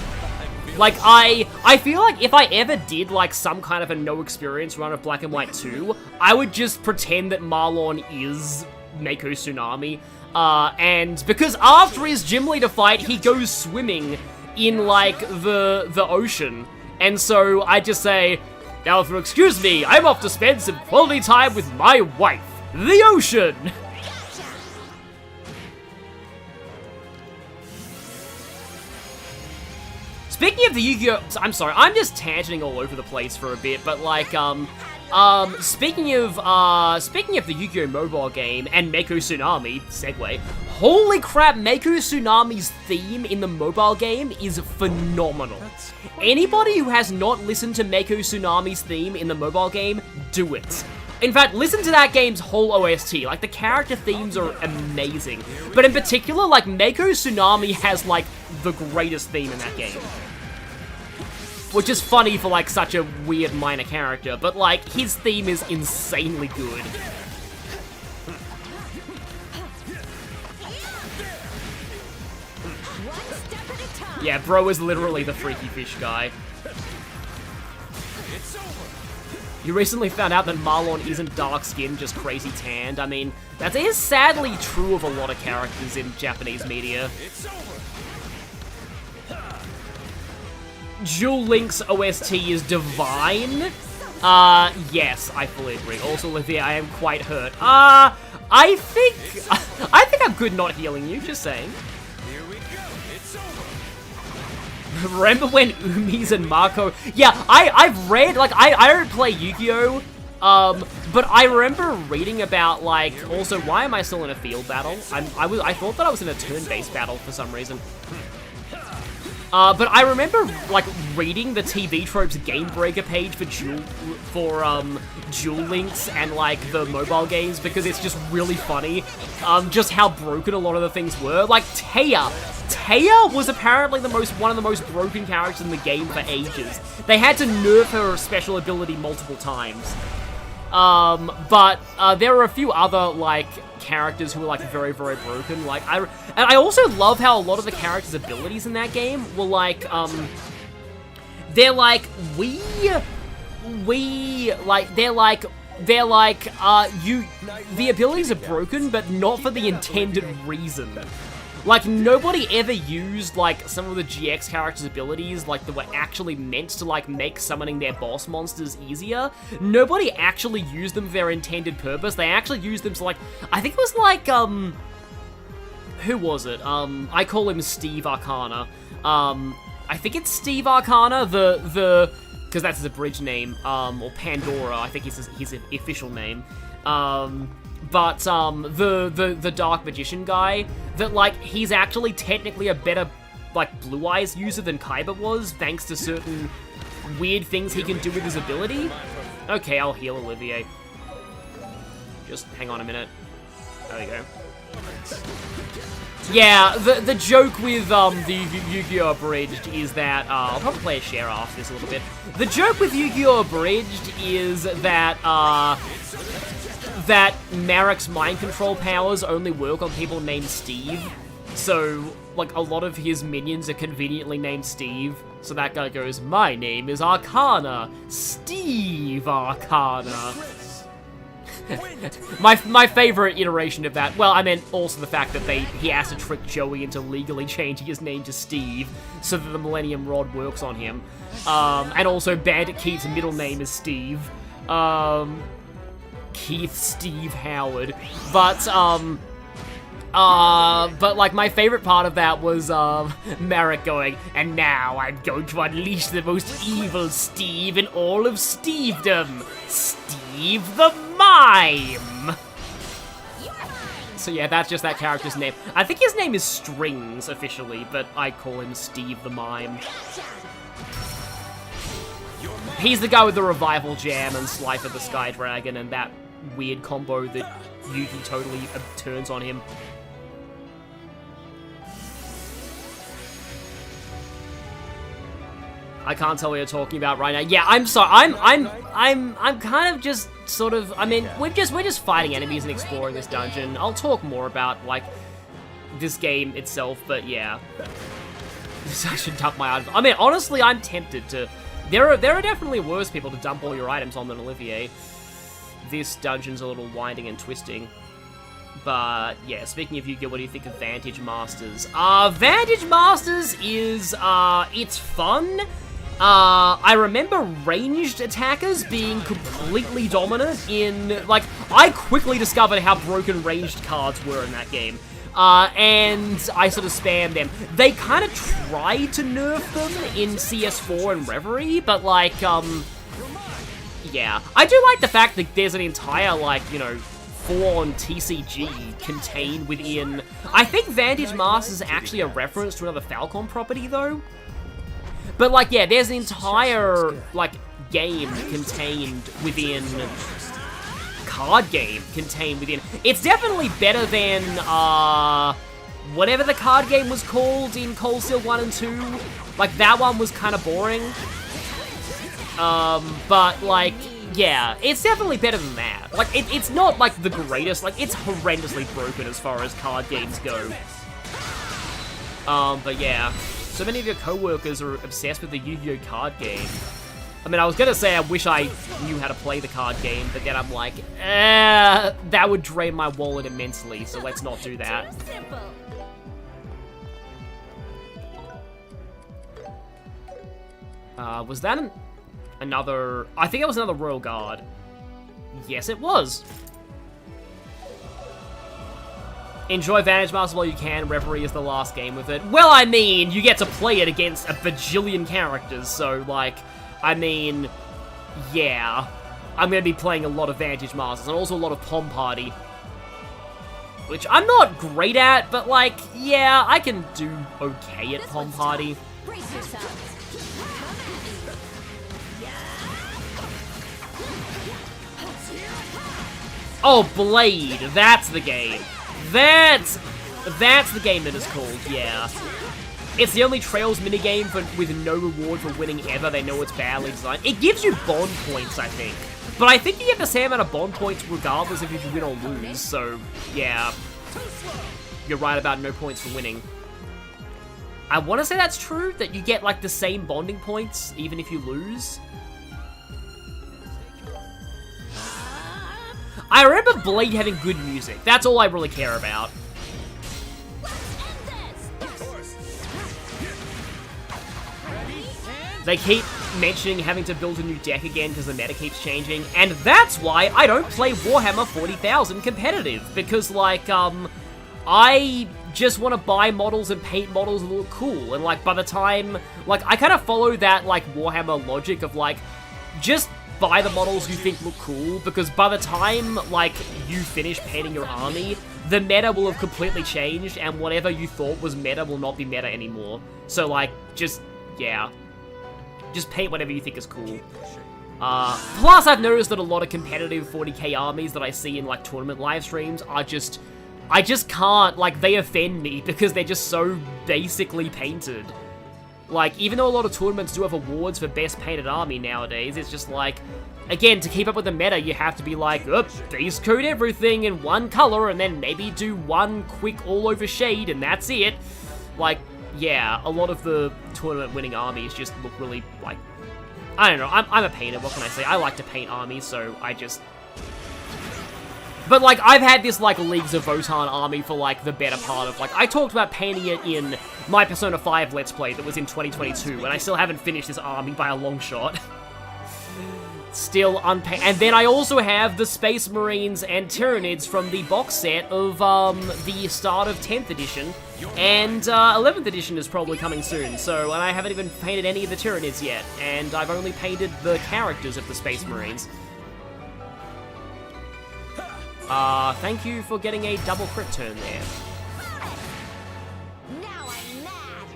A: Like, I feel like if I ever did, like, some kind of a no-experience run of Black and White 2, I would just pretend that Marlon is Meku Tsunami. And because after his gym leader fight, he goes swimming in, like, the ocean. And so I just say, now if you'll excuse me, I'm off to spend some quality time with my wife, the ocean! Speaking of the Yu-Gi-Oh! I'm sorry, I'm just tangenting all over the place for a bit, but like, speaking of the Yu-Gi-Oh! Mobile game and Meku Tsunami, segue, holy crap, Meku Tsunami's theme in the mobile game is phenomenal. Anybody who has not listened to Meku Tsunami's theme in the mobile game, do it. In fact, listen to that game's whole OST. Like, the character themes are amazing. But in particular, like, Meku Tsunami has, like, the greatest theme in that game. Which is funny for, like, such a weird minor character, but, like, his theme is insanely good. Yeah, bro is literally the freaky fish guy. You recently found out that Marlon isn't dark-skinned, just crazy tanned. I mean, that is sadly true of a lot of characters in Japanese media. Duel Link's OST is divine. Yes, I fully agree. Also, Olivia, I am quite hurt. I think I'm good not healing you, just saying. Remember when Umis and Marco... Yeah, I've read, like, I don't play Yu-Gi-Oh! But I remember reading about, like, also, why am I still in a field battle? I thought that I was in a turn-based battle for some reason. But I remember, like, reading the TV Tropes Game Breaker page for Duel Links and, like, the mobile games, because it's just really funny, just how broken a lot of the things were. Like, Taya was apparently one of the most broken characters in the game for ages. They had to nerf her special ability multiple times. But there are a few other, like, characters who are, like, very, very broken. Like, and I also love how a lot of the characters' abilities in that game were, like, they're like, the abilities are broken, but not for the intended reason. Like, nobody ever used, like, some of the GX characters' abilities, like, that were actually meant to, like, make summoning their boss monsters easier. Nobody actually used them for their intended purpose. They actually used them to, like, I think it was, like, who was it? I call him Steve Arcana. I think it's Steve Arcana, because that's his abridged name, or Pandora, I think is his official name. But, the Dark Magician guy, that, like, he's actually technically a better, like, Blue Eyes user than Kaiba was, thanks to certain weird things he can do with his ability. Okay, I'll heal Olivier. Just hang on a minute. There we go. Yeah, the joke with, the Yu-Gi-Oh! Abridged is that, I'll probably play a share after this a little bit. The joke with Yu-Gi-Oh! Abridged is that, that Marik's mind control powers only work on people named Steve. So, like, a lot of his minions are conveniently named Steve. So that guy goes, my name is Arcana, Steve Arcana. my favorite iteration of that, well, I meant also the fact that he has to trick Joey into legally changing his name to Steve so that the Millennium Rod works on him. And also Bandit Keith's middle name is Steve. Keith Steve Howard. But like, my favorite part of that was, Marik going, and now I'm going to unleash the most evil Steve in all of Stevedom, Steve the Mime! So yeah, that's just that character's name. I think his name is Strings, officially, but I call him Steve the Mime. He's the guy with the Revival Jam and Slifer the Sky Dragon and that weird combo that Yuki totally turns on him. I can't tell what you're talking about right now. Yeah, I'm sorry. I'm kind of just sort of. I mean, we're just fighting enemies and exploring this dungeon. I'll talk more about like this game itself, but yeah. I should dump my items. I mean, honestly, I'm tempted to. There are definitely worse people to dump all your items on than Olivier. This dungeon's a little winding and twisting. But, yeah, speaking of Yu-Gi-Oh!, what do you think of Vantage Masters? Vantage Masters is, it's fun. I remember ranged attackers being completely dominant in, like, I quickly discovered how broken ranged cards were in that game. And I sort of spammed them. They kind of tried to nerf them in CS4 and Reverie, but, like, yeah. I do like the fact that there's an entire, like, you know, full-on TCG contained within... I think Vantage Masters is actually a reference to another Falcon property, though. But, like, yeah, there's an entire, like, game contained within... card game contained within... It's definitely better than, whatever the card game was called in Cold Steel 1 and 2. Like, that one was kind of boring. But, like, yeah, it's definitely better than that. Like, it's not, like, the greatest. Like, it's horrendously broken as far as card games go. But yeah. So many of your co-workers are obsessed with the Yu-Gi-Oh! Card game. I mean, I was gonna say I wish I knew how to play the card game, but then I'm like, that would drain my wallet immensely, so let's not do that.
C: Too simple.
A: Was that another... I think it was another Royal Guard. Yes, it was. Enjoy Vantage Master while you can. Reverie is the last game with it. Well, I mean, you get to play it against a bajillion characters, so, like, I mean, yeah. I'm going to be playing a lot of Vantage Masters, and also a lot of Pom Party. Which I'm not great at, but, like, yeah, I can do okay at Pom Party.
C: Brace yourself.
A: Oh, Blade! That's the game. That's the game that is called, yeah. It's the only Trails minigame with no reward for winning ever. They know it's badly designed. It gives you bond points, I think. But I think you get the same amount of bond points regardless if you win or lose, so, yeah. You're right about no points for winning. I want to say that's true, that you get, like, the same bonding points even if you lose. I remember Blade having good music. That's all I really care about. They keep mentioning having to build a new deck again because the meta keeps changing, and that's why I don't play Warhammer 40,000 competitive, because, like, I just want to buy models and paint models that look cool, and, like, by the time, like, I kind of follow that, like, Warhammer logic of, like, just buy the models you think look cool, because by the time, like, you finish painting your army, the meta will have completely changed, and whatever you thought was meta will not be meta anymore. So, like, just, yeah. Just paint whatever you think is cool. Plus, I've noticed that a lot of competitive 40k armies that I see in, like, tournament live streams are just... I just can't, like, they offend me because they're just so basically painted. Like, even though a lot of tournaments do have awards for best painted army nowadays, it's just like, again, to keep up with the meta, you have to be like, base coat everything in one color, and then maybe do one quick all-over shade, and that's it. Like, yeah, a lot of the tournament-winning armies just look really, like, I don't know, I'm a painter, what can I say? I like to paint armies, so I just... But, like, I've had this, like, Leagues of Votann army for, like, the better part of, like, I talked about painting it in my Persona 5 Let's Play that was in 2022, and I still haven't finished this army by a long shot. Still unpainted. And then I also have the Space Marines and Tyranids from the box set of, the start of 10th edition, and, 11th edition is probably coming soon, so, and I haven't even painted any of the Tyranids yet, and I've only painted the characters of the Space Marines. Thank you for getting a double crit turn there.
C: Now I'm mad.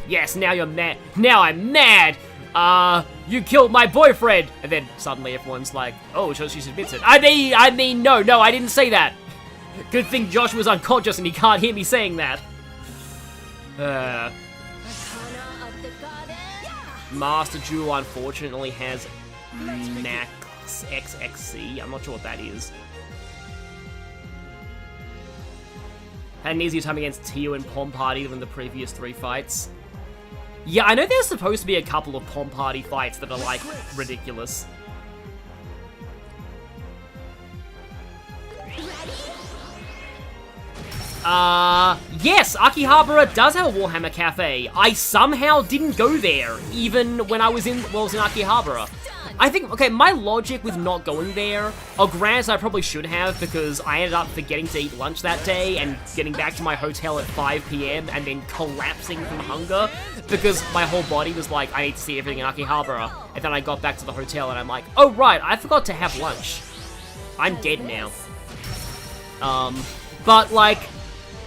A: Yes, now you're mad. Now I'm mad! You killed my boyfriend! And then suddenly everyone's like, oh, so she admits it. I mean, no, I didn't say that. Good thing Josh was unconscious and he can't hear me saying that.
C: Arcana of the goddess.
A: Master Jewel unfortunately has Max XXC. I'm not sure what that is. Had an easier time against Tio and Pom Party than the previous 3 fights. Yeah, I know there's supposed to be a couple of Pom Party fights that are, like, ridiculous. Yes, Akihabara does have a Warhammer Cafe. I somehow didn't go there, even when I was in Akihabara. I think, okay, my logic with not going there, granted I probably should have, because I ended up forgetting to eat lunch that day and getting back to my hotel at 5 PM and then collapsing from hunger, because my whole body was like, I need to see everything in Akihabara. And then I got back to the hotel and I'm like, oh right, I forgot to have lunch. I'm dead now. But like,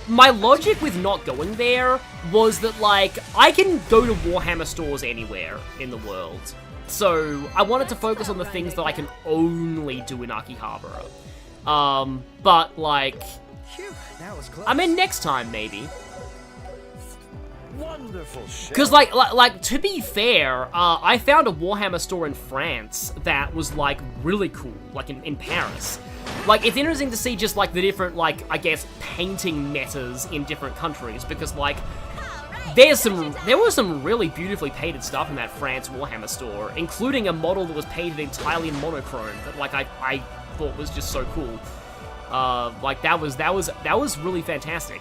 A: my logic with not going there was that, like, I can go to Warhammer stores anywhere in the world. So, I wanted to focus on the things that I can only do in Akihabara. But, like,
B: Phew, that was close.
A: I mean, next time, maybe.
B: Wonderful show.
A: Because, like, to be fair, I found a Warhammer store in France that was, like, really cool, like, in Paris. Like, it's interesting to see just, like, the different, like, I guess, painting metas in different countries, because, like, there was some really beautifully painted stuff in that France Warhammer store, including a model that was painted entirely in monochrome that, like, I thought was just so cool. Like, that was really fantastic.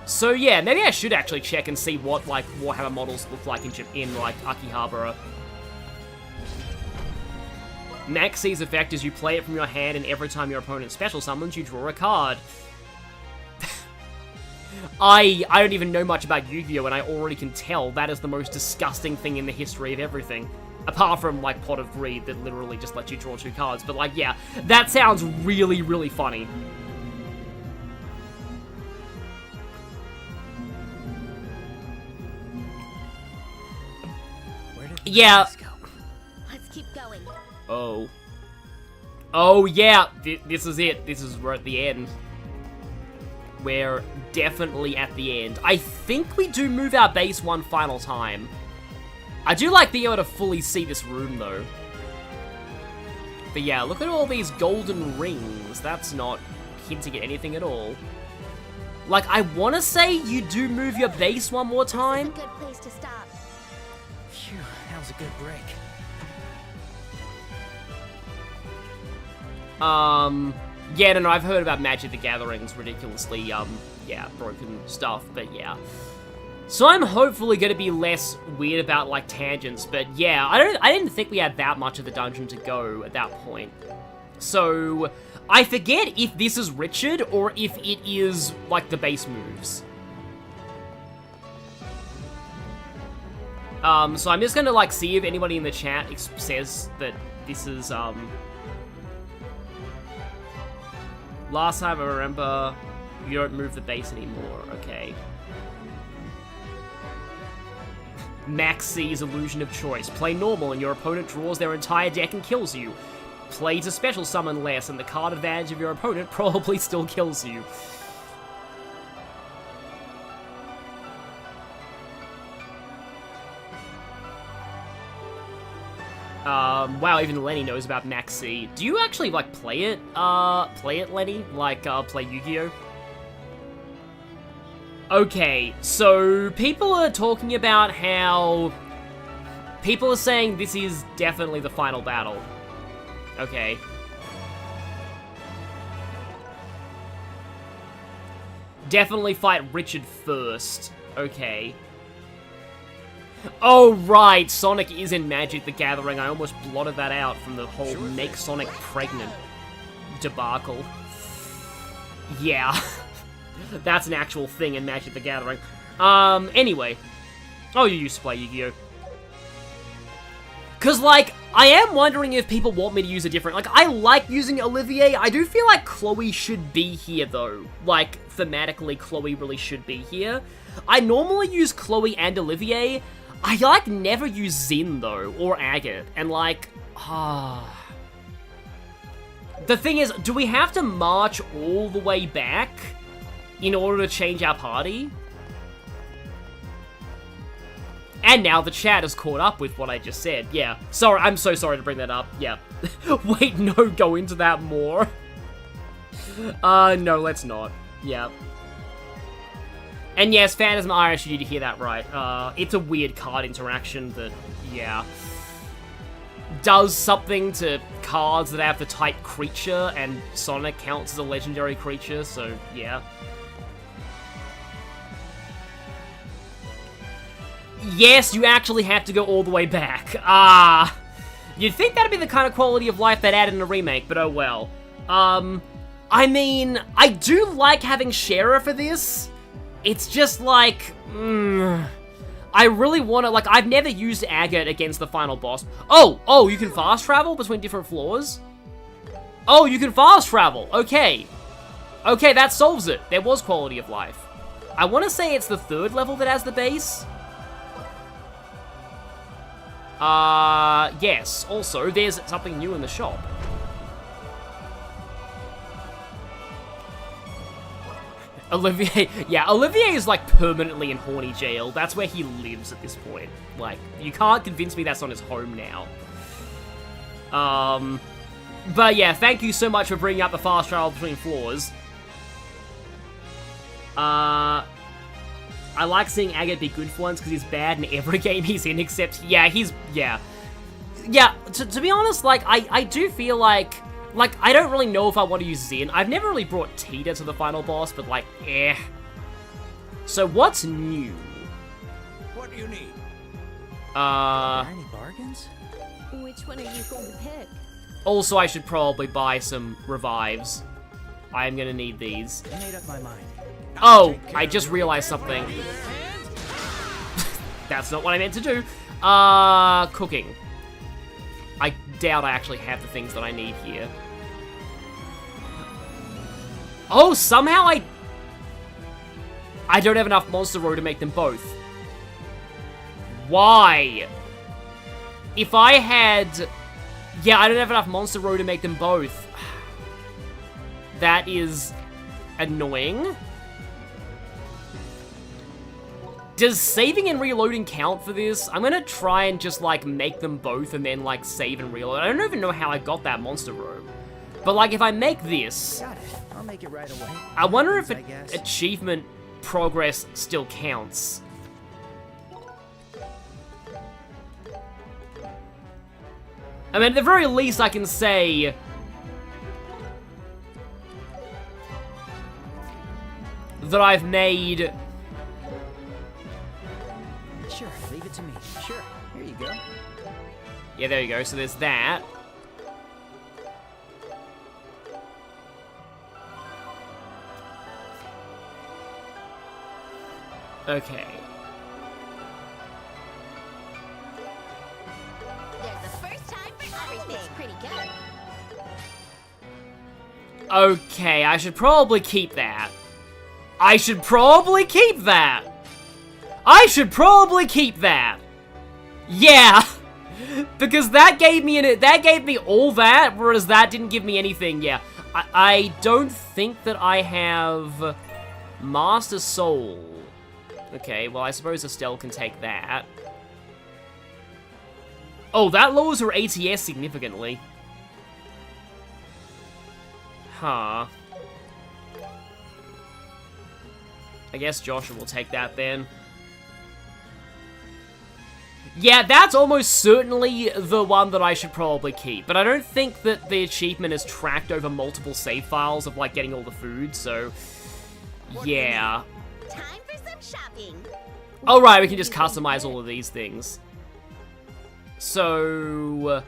A: So yeah, maybe I should actually check and see what, like, Warhammer models look like in like, Akihabara. Max C's effect is you play it from your hand, and every time your opponent special summons, you draw a card. I don't even know much about Yu-Gi-Oh! And I already can tell that is the most disgusting thing in the history of everything. Apart from, like, Pot of Greed that literally just lets you draw 2 cards. But, like, yeah, that sounds really, really funny.
B: Where did
A: Yeah.
B: this go?
C: Let's keep going.
A: Oh. Oh, yeah. This is it. We're at the end. We're definitely at the end. I think we do move our base one final time. I do like being able to fully see this room, though. But yeah, look at all these golden rings. That's not hinting at anything at all. Like, I want to say you do move your base one more
C: This is
A: time.
C: a good place to stop.
B: Phew, that was a good break.
A: Yeah, no, I've heard about Magic the Gathering's ridiculously, yeah, broken stuff, but yeah. So I'm hopefully gonna be less weird about, like, tangents, but yeah, I didn't think we had that much of the dungeon to go at that point. So, I forget if this is Richard, or if it is, like, the base moves. So I'm just gonna, like, see if anybody in the chat says that this is, last time I remember, you don't move the base anymore. Okay. Max C's Illusion of Choice. Play normal and your opponent draws their entire deck and kills you. Play to special summon less and the card advantage of your opponent probably still kills you. Wow, even Lenny knows about Max C. Do you actually, like, play it, Lenny? Like, play Yu-Gi-Oh? Okay, so people are talking about how... People are saying this is definitely the final battle. Okay. Definitely fight Richard first. Okay. Oh, right, Sonic is in Magic the Gathering. I almost blotted that out from the whole make Sonic pregnant debacle. Yeah. That's an actual thing in Magic the Gathering. Anyway. Oh, you used to play Yu-Gi-Oh! Because, like, I am wondering if people want me to use a different... Like, I like using Olivier. I do feel like Chloe should be here, though. Like, thematically, Chloe really should be here. I normally use Chloe and Olivier. I, like, never use Zin, though, or Agate, and, like, The thing is, do we have to march all the way back in order to change our party? And now the chat has caught up with what I just said. Yeah. Sorry, I'm so sorry to bring that up. Yeah. Wait, no, go into that more. No, let's not. Yeah. And yes, Phantasm Irish, you did hear that right. It's a weird card interaction that, yeah, does something to cards that have the type creature, and Sonic counts as a legendary creature, so yeah. Yes, you actually have to go all the way back. You'd think that'd be the kind of quality of life they'd add in a remake, but oh well. I mean, I do like having Shera for this. It's just like, I really want to, like, I've never used Agate against the final boss. Oh, you can fast travel between different floors? Oh, you can fast travel, okay. Okay, that solves it. There was quality of life. I want to say it's the 3rd level that has the base. Yes. Also, there's something new in the shop. Olivier, yeah, Olivier is, like, permanently in horny jail. That's where he lives at this point. Like, you can't convince me that's not his home now. But yeah, thank you so much for bringing up the fast travel between floors. I like seeing Agate be good for once, because he's bad in every game he's in, except, yeah, yeah. Yeah, to be honest, like, I do feel like, I don't really know if I want to use Zin. I've never really brought Tita to the final boss, but, like, eh. So, what's new?
B: What do you need?
D: Any bargains?
C: Which one are you going to pick?
A: Also, I should probably buy some revives. I am gonna need these.
D: I made up my mind.
A: Oh, I just realized something. That's not what I meant to do. Cooking. I doubt I actually have the things that I need here. Oh, somehow I don't have enough Monster Row to make them both. Why? If I had... Yeah, I don't have enough Monster Row to make them both. That is annoying. Does saving and reloading count for this? I'm gonna try and just, like, make them both and then, like, save and reload. I don't even know how I got that Monster Row. But, like, if I make this...
D: Got it. I'll make it right away.
A: I wonder if
D: I guess.
A: achievement progress still counts. I mean, at the very least, I can say... that I've made...
D: Sure, leave it to me. Sure, here you go.
A: Yeah, there you go. So there's that. Okay.
C: There's a first time for everything. It's pretty good.
A: Okay, I should probably keep that. I should probably keep that. I should probably keep that. Yeah. Because that gave me all that, whereas that didn't give me anything. Yeah. I don't think that I have Master Soul. Okay, well, I suppose Estelle can take that. Oh, that lowers her ATS significantly. Huh. I guess Joshua will take that then. Yeah, that's almost certainly the one that I should probably keep. But I don't think that the achievement is tracked over multiple save files of, like, getting all the food, so... Yeah.
C: Time for some shopping.
A: Alright, we can just customize all of these things. So...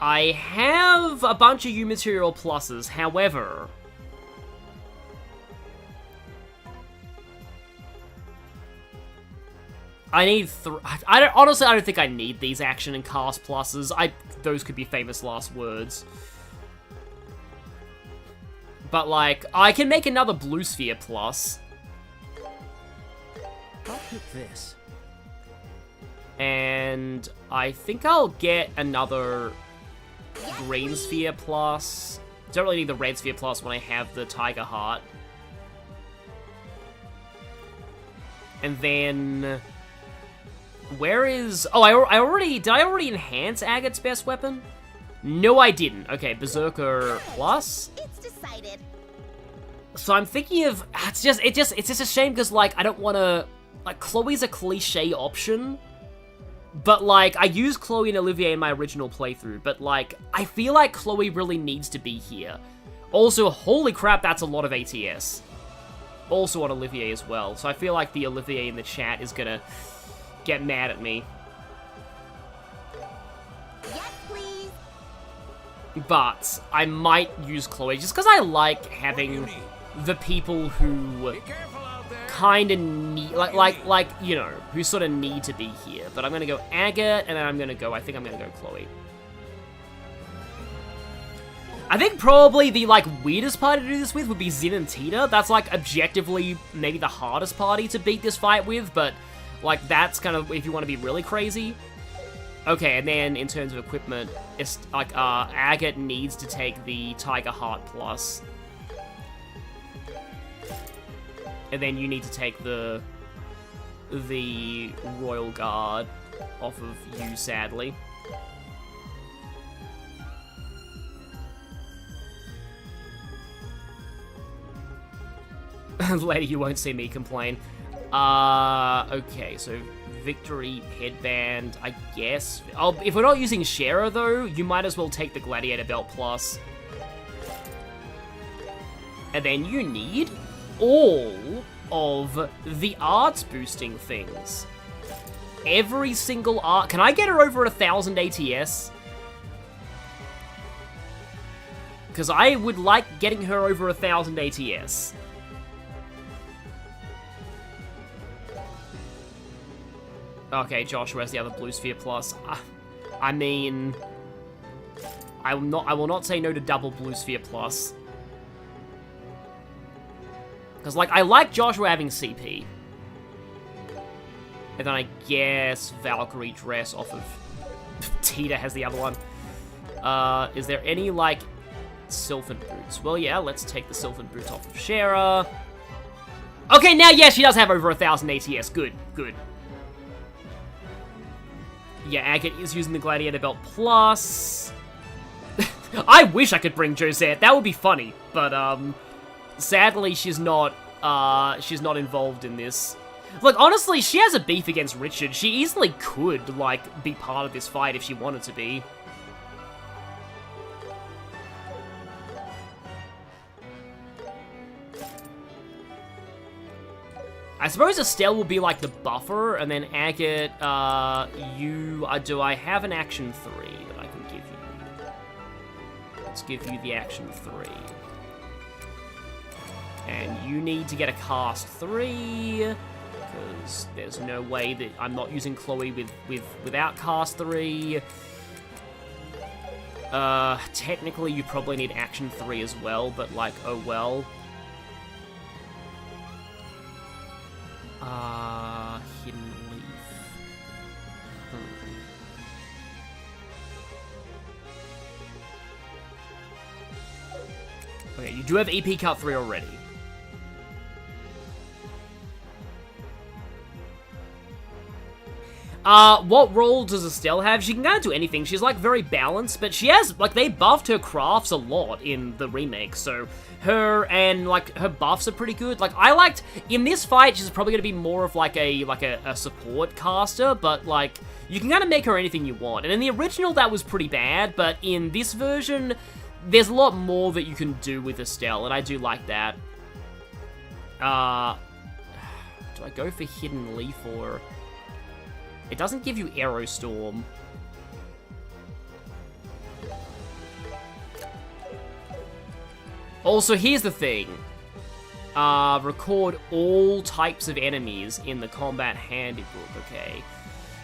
A: I have a bunch of U-Material pluses, however... I need honestly, I don't think I need these action and cast pluses. Those could be famous last words. But, like, I can make another Blue Sphere plus.
D: take this.
A: And I think I'll get another green sphere plus. Don't really need the red sphere plus when I have the Tiger Heart. And then... Where is... Oh, I already... Did I already enhance Agate's best weapon? No, I didn't. Okay, Berserker plus.
C: It's decided.
A: So I'm thinking of... It's just a shame because, like, I don't want to... Like, Chloe's a cliche option. But, like, I used Chloe and Olivier in my original playthrough. But, like, I feel like Chloe really needs to be here. Also, holy crap, that's a lot of ATS. Also on Olivier as well. So I feel like the Olivier in the chat is gonna get mad at me.
C: Yes, please.
A: But I might use Chloe just because I like having the people who kind of need, like, you know, who sort of need to be here. But I'm gonna go Agate, and then I think I'm gonna go Chloe. I think probably the, like, weirdest party to do this with would be Zin and Tita. That's, like, objectively maybe the hardest party to beat this fight with, but, like, that's kind of if you want to be really crazy. Okay, and then in terms of equipment, it's, like, Agate needs to take the Tiger Heart plus. And then you need to take the Royal Guard off of you, sadly. Later, you won't see me complain. Okay, so Victory Headband, I guess. Oh, if we're not using Shera, though, you might as well take the Gladiator Belt Plus. And then you need all of the arts boosting things. Every single art. Can I get her over 1,000 ATS? Because I would like getting her over 1,000 ATS. Okay, Joshua has the other Blue Sphere plus. I mean, I will not say no to double Blue Sphere plus. Because, like, I like Joshua having CP. And then I guess Valkyrie dress off of... Tita has the other one. Is there any, like, Sylvan boots? Well, yeah, let's take the Sylvan boots off of Shera. Okay, now, yeah, she does have over 1,000 ATS. Good, good. Yeah, Agate is using the Gladiator Belt Plus. I wish I could bring Josette. That would be funny. But, sadly, she's not involved in this. Look, honestly, she has a beef against Richard. She easily could, like, be part of this fight if she wanted to be. I suppose Estelle will be like the buffer, and then Agate, do I have an action 3 that I can give you? Let's give you the action 3. And you need to get a cast 3, because there's no way that I'm not using Chloe without cast 3. Technically you probably need action 3 as well, but like, oh well. Hidden Leaf. Okay, you do have EP Cut 3 already. What role does Estelle have? She can kind of do anything. She's, like, very balanced, but she has, like, they buffed her crafts a lot in the remake, so her and, like, her buffs are pretty good. Like, I liked, in this fight, she's probably gonna be more of, like, a support caster, but, like, you can kind of make her anything you want. And in the original, that was pretty bad, but in this version, there's a lot more that you can do with Estelle, and I do like that. Do I go for Hidden Leaf or... It doesn't give you Aerostorm. Also, here's the thing. Record all types of enemies in the combat handbook, okay.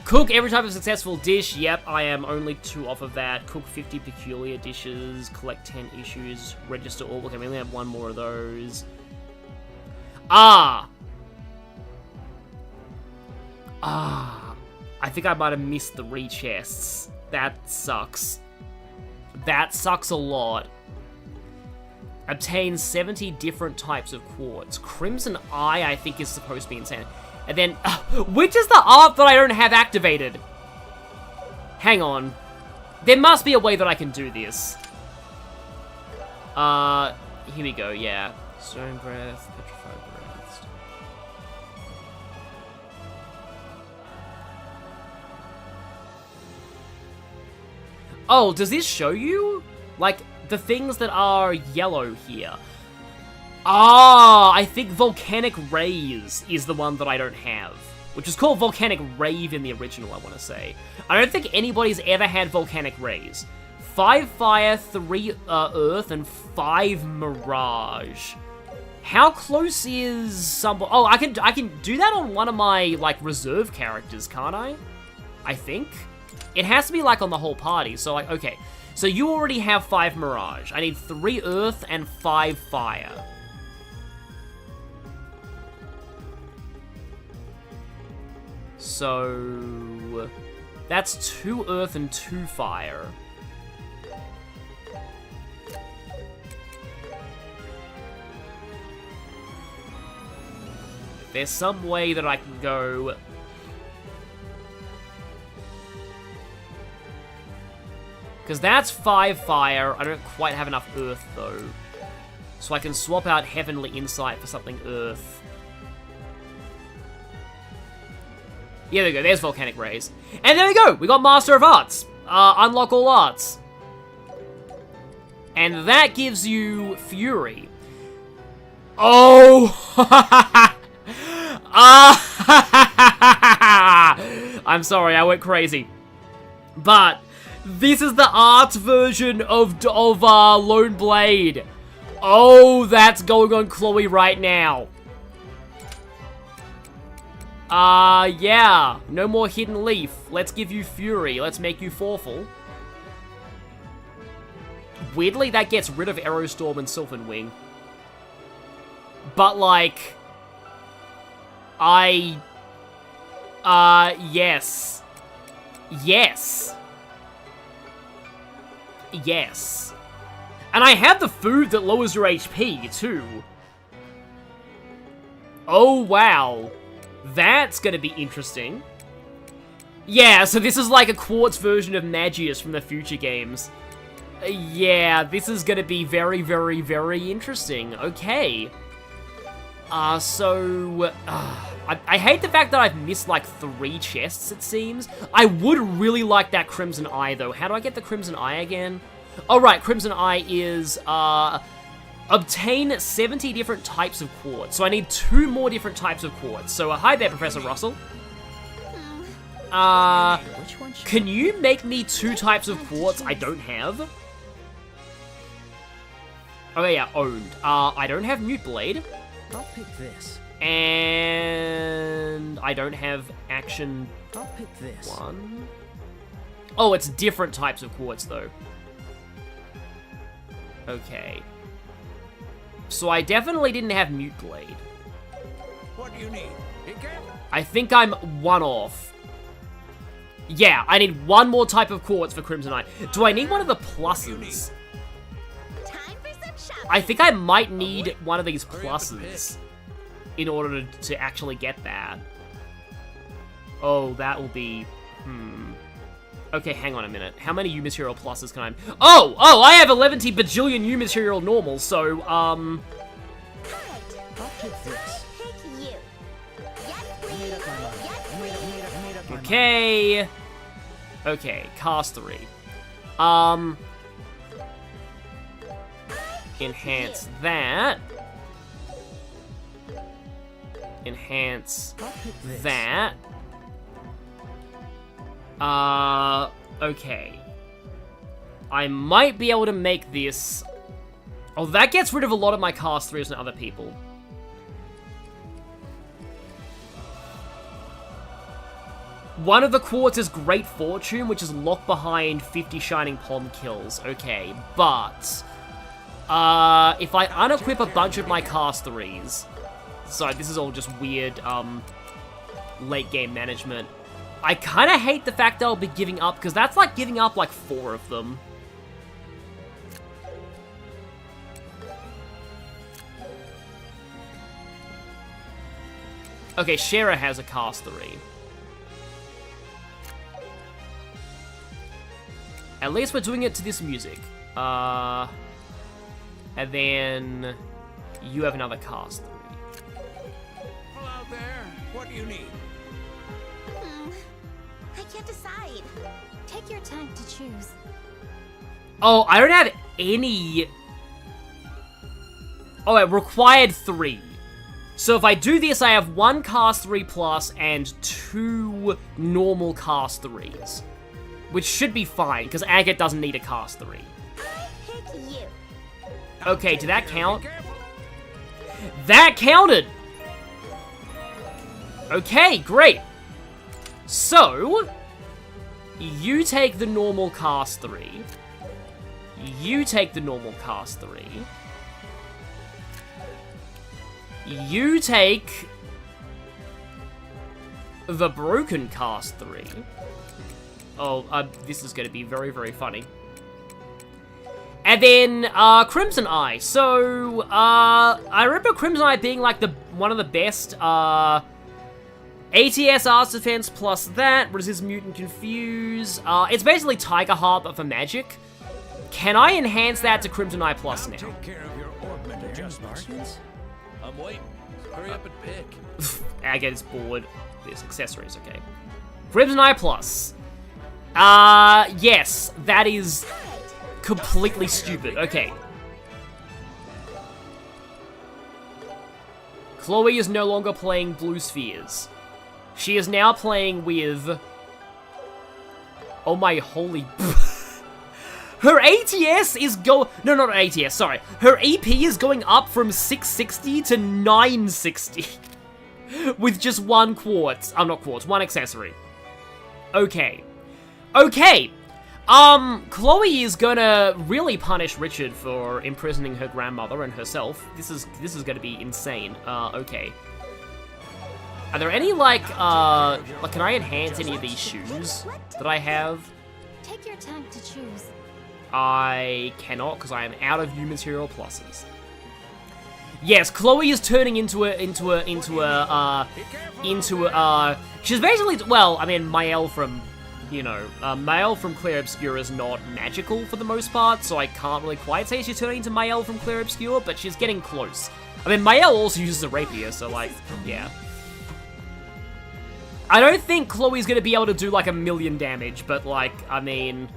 A: Cook every type of successful dish. Yep, I am only 2 off of that. Cook 50 peculiar dishes. Collect 10 issues. Register all. Okay, we only have 1 more of those. I think I might have missed 3 chests. That sucks. That sucks a lot. Obtain 70 different types of quartz. Crimson Eye, I think, is supposed to be insane. And then, which is the art that I don't have activated? Hang on. There must be a way that I can do this. Here we go, yeah. Stone Breath, Petrified Breath. Oh, does this show you? Like, the things that are yellow here. Ah, I think Volcanic Rays is the one that I don't have. Which is called Volcanic Rave in the original, I want to say. I don't think anybody's ever had Volcanic Rays. 5 Fire, 3 Earth, and 5 Mirage. How close is some... Oh, I can do that on one of my, like, reserve characters, can't I? I think. It has to be, like, on the whole party, so, like, okay. So you already have 5 Mirage. I need 3 Earth and 5 Fire. So... that's 2 Earth and 2 Fire. There's some way that I can go... because that's 5 Fire. I don't quite have enough Earth, though. So I can swap out Heavenly Insight for something Earth. Yeah, there we go. There's Volcanic Rays. And there we go! We got Master of Arts. Unlock all arts. And that gives you Fury. Oh! I'm sorry, I went crazy. But this is the art version of Lone Blade. Oh, that's going on Chloe right now. Yeah. No more Hidden Leaf. Let's give you Fury. Let's make you Forful. Weirdly, that gets rid of Aerostorm and Sylvan Wing. But, like... yes. Yes. Yes. And I have the food that lowers your HP, too. Oh, wow. That's gonna be interesting. Yeah, so this is like a quartz version of Magius from the future games. Yeah, this is gonna be very, very, very interesting. Okay. I hate the fact that I've missed, like, 3 chests, it seems. I would really like that Crimson Eye, though. How do I get the Crimson Eye again? Oh, right, Crimson Eye is, obtain 70 different types of quartz. So I need 2 more different types of quartz. So, hi there, Professor Russell.
D: Which one should
A: Can you make me 2 types of quartz I don't have? Oh, yeah, owned. I don't have Mute Blade.
D: I'll pick this.
A: And I don't have Action
D: I'll pick this.
A: 1. Oh, it's different types of quartz, though. Okay. So I definitely didn't have Mute Blade.
B: What do you need?
A: I think I'm 1 off. Yeah, I need 1 more type of quartz for Crimson Eye. Do I need one of the pluses?
C: Time for some shopping.
A: I think I might need one of these pluses in order to actually get that. Oh, that will be... Okay, hang on a minute. How many U-Material pluses can I... Oh! Oh, I have 11 bajillion U-Material normals, so,
C: Right.
D: I'll pick this.
C: Pick you. Yes,
D: I
C: please.
D: made up my mind.
C: Yes,
D: I made up my mind.
A: Okay. Okay, cast 3. Enhance that. Enhance
D: I'll pick this.
A: that. Okay. I might be able to make this... Oh, that gets rid of a lot of my cast 3s and other people. One of the quartz is Great Fortune, which is locked behind 50 Shining Palm kills. Okay, but... if I unequip a bunch of my cast 3s... Sorry, this is all just weird, late game management. I kind of hate the fact they'll be giving up, because that's like giving up like 4 of them. Okay, Shera has a cast 3. At least we're doing it to this music. And then you have another cast 3.
B: Hello there. What do you need?
C: I can't decide.
E: Take your time to choose.
A: Oh, I don't have any... Oh, it required 3. So if I do this, I have 1 cast 3 plus and 2 normal cast 3s. Which should be fine, because Agate doesn't need a cast 3.
C: I pick you.
A: Okay, did that count? That counted! Okay, great. So, you take the normal cast 3. You take the normal cast 3. You take the broken cast 3. Oh, this is going to be very, very funny. And then, Crimson Eye. So, I remember Crimson Eye being like one of the best, ATS Arts Defense plus that, resist Mutant Confuse. It's basically Tiger Heart, but for magic. Can I enhance that to Crimson Eye plus now?
B: Take care of your augment adjustments. I'm waiting. Hurry up and pick.
A: Agate is bored. There's accessories, okay. Crimson Eye plus. Yes, that is completely stupid. Okay. Chloe is no longer playing Blue Spheres. She is now playing with... Oh my holy... Her ATS is No, not ATS, sorry. Her EP is going up from 660 to 960. With just 1 quartz. Not quartz, 1 accessory. Okay. Okay! Chloe is gonna really punish Richard for imprisoning her grandmother and herself. This is gonna be insane. Okay. Are there any, like, can I enhance any of these shoes that I have?
E: Take your time to choose.
A: I cannot, because I am out of new material pluses. Yes, Chloe is turning into a, she's basically, well, I mean, Mael from, you know, Mael from Clair Obscur is not magical for the most part, so I can't really quite say she's turning into Mael from Clair Obscur, but she's getting close. I mean, Mael also uses a rapier, so, like, yeah. I don't think Chloe's gonna be able to do, like, 1,000,000 damage, but, like, I mean,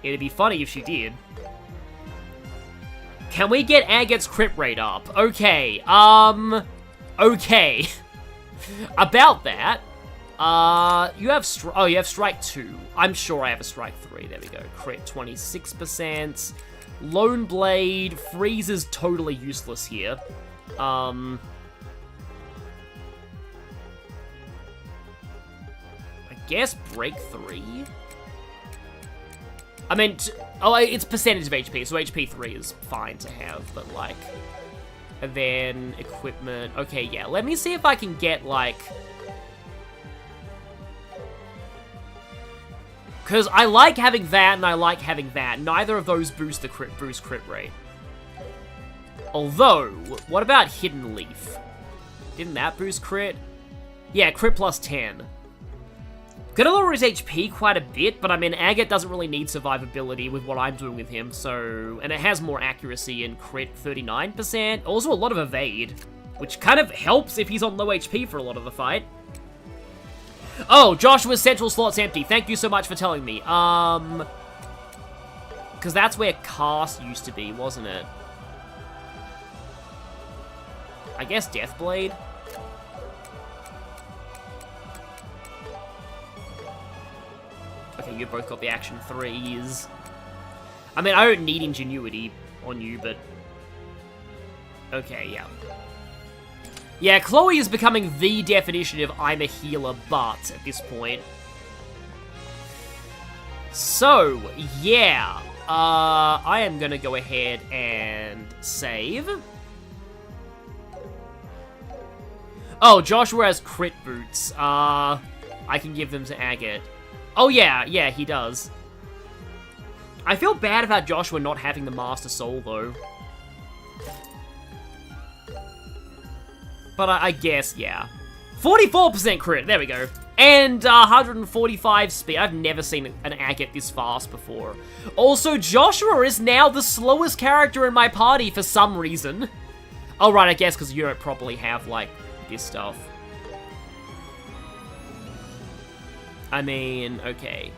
A: it'd be funny if she did. Can we get Agate's crit rate up? Okay, okay. About that, you have you have strike 2. I'm sure I have a strike 3. There we go. Crit 26%. Lone Blade. Freeze is totally useless here. I guess break 3? I mean, it's percentage of HP, so HP 3 is fine to have, but like... And then, equipment... Okay, yeah, let me see if I can get, like... Because I like having that, and I like having that. Neither of those boost crit rate. Although, what about Hidden Leaf? Didn't that boost crit? Yeah, crit plus 10. Gonna lower his HP quite a bit, but I mean, Agate doesn't really need survivability with what I'm doing with him, so... And it has more accuracy and crit 39%. Also a lot of evade, which kind of helps if he's on low HP for a lot of the fight. Oh, Joshua's central slot's empty. Thank you so much for telling me. Because that's where cast used to be, wasn't it? I guess Deathblade? Okay, you both got the action 3s. I mean, I don't need Ingenuity on you, but... Okay, yeah. Yeah, Chloe is becoming the definition of I'm a healer, but at this point. So, yeah. I am gonna go ahead and save. Oh, Joshua has crit boots. I can give them to Agate. Oh, yeah, he does. I feel bad about Joshua not having the Master Soul, though. But I guess, yeah. 44% crit, there we go. And 145 speed. I've never seen an Agate this fast before. Also, Joshua is now the slowest character in my party for some reason. Oh, right, I guess because you don't properly have, like, this stuff. I mean, okay.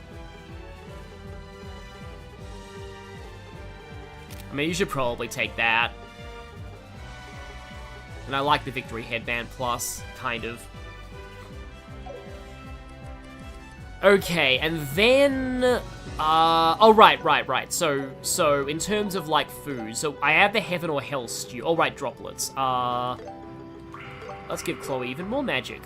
A: I mean, you should probably take that. And I like the Victory Headband Plus, kind of. Okay, and then... oh, right. So, in terms of, like, food, so I have the Heaven or Hell Stew. Oh, right, droplets. Let's give Chloe even more magic.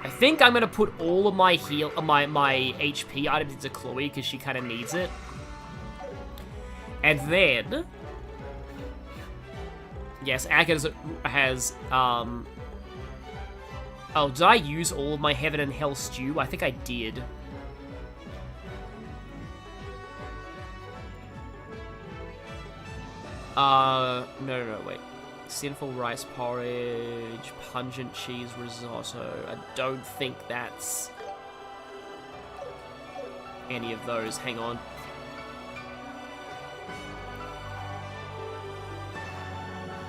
A: I think I'm gonna put all of my my HP items into Chloe, because she kind of needs it. And then... Yes, Agate has, Oh, did I use all of my Heaven and Hell Stew? I think I did. No, wait. Sinful rice porridge, pungent cheese risotto. I don't think that's any of those. Hang on.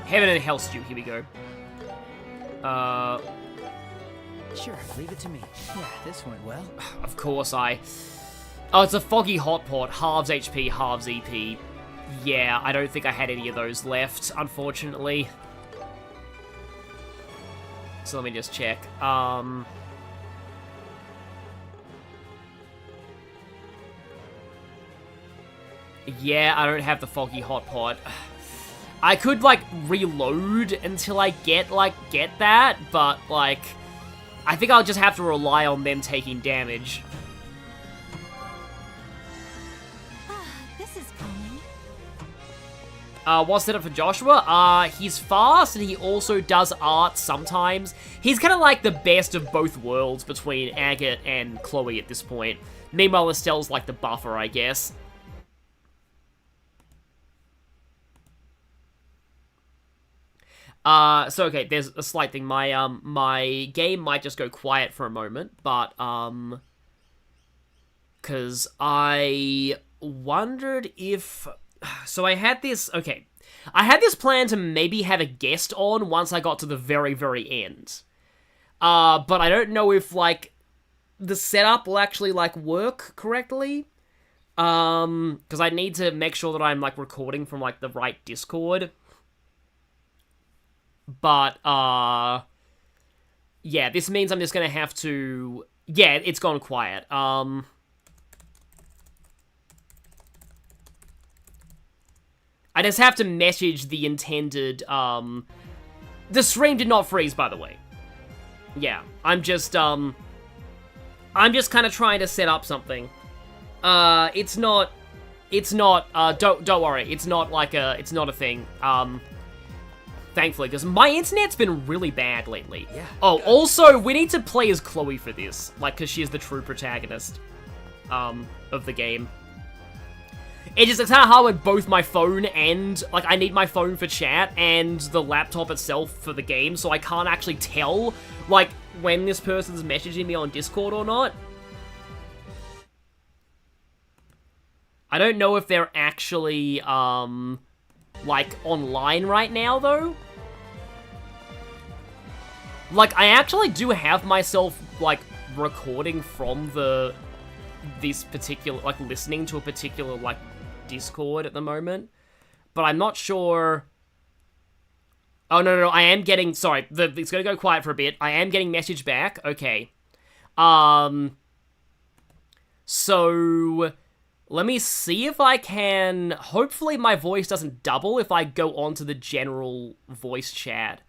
A: Heaven and Hell Stew, here we go.
D: Sure, leave it to me. Yeah, this went well.
A: Of course Oh, it's a Foggy Hot Pot. Halves HP, halves EP. Yeah, I don't think I had any of those left, unfortunately. So let me just check. Yeah, I don't have the Foggy Hot Pot. I could, like, reload until I get that, but, like, I think I'll just have to rely on them taking damage.
E: This is calming.
A: What's set up for Joshua? He's fast, and he also does art sometimes. He's kind of like the best of both worlds between Agate and Chloe at this point. Meanwhile, Estelle's like the buffer, I guess. So okay, there's a slight thing. My game might just go quiet for a moment, but, because I wondered if... So I had this plan to maybe have a guest on once I got to the very, very end. But I don't know if, like, the setup will actually, like, work correctly. Because I need to make sure that I'm, like, recording from, like, the right Discord. But, yeah, this means I'm just gonna have to... Yeah, it's gone quiet. I just have to message the intended, The stream did not freeze, by the way. Yeah, I'm just kind of trying to set up something. It's not, don't worry, it's not a thing, thankfully, because my internet's been really bad lately.
D: Yeah.
A: Oh, also, we need to play as Chloe for this, like, because she is the true protagonist, of the game. It's kind of hard with both my phone and, like, I need my phone for chat and the laptop itself for the game, so I can't actually tell, like, when this person's messaging me on Discord or not. I don't know if they're actually, like, online right now, though. Like, I actually do have myself, like, recording from this particular, like, listening to a particular, like, Discord at the moment. But I'm not sure... Oh, no, I am getting... Sorry, it's gonna go quiet for a bit. I am getting message back. Okay. So... Let me see if I can... Hopefully my voice doesn't double if I go onto the general voice chat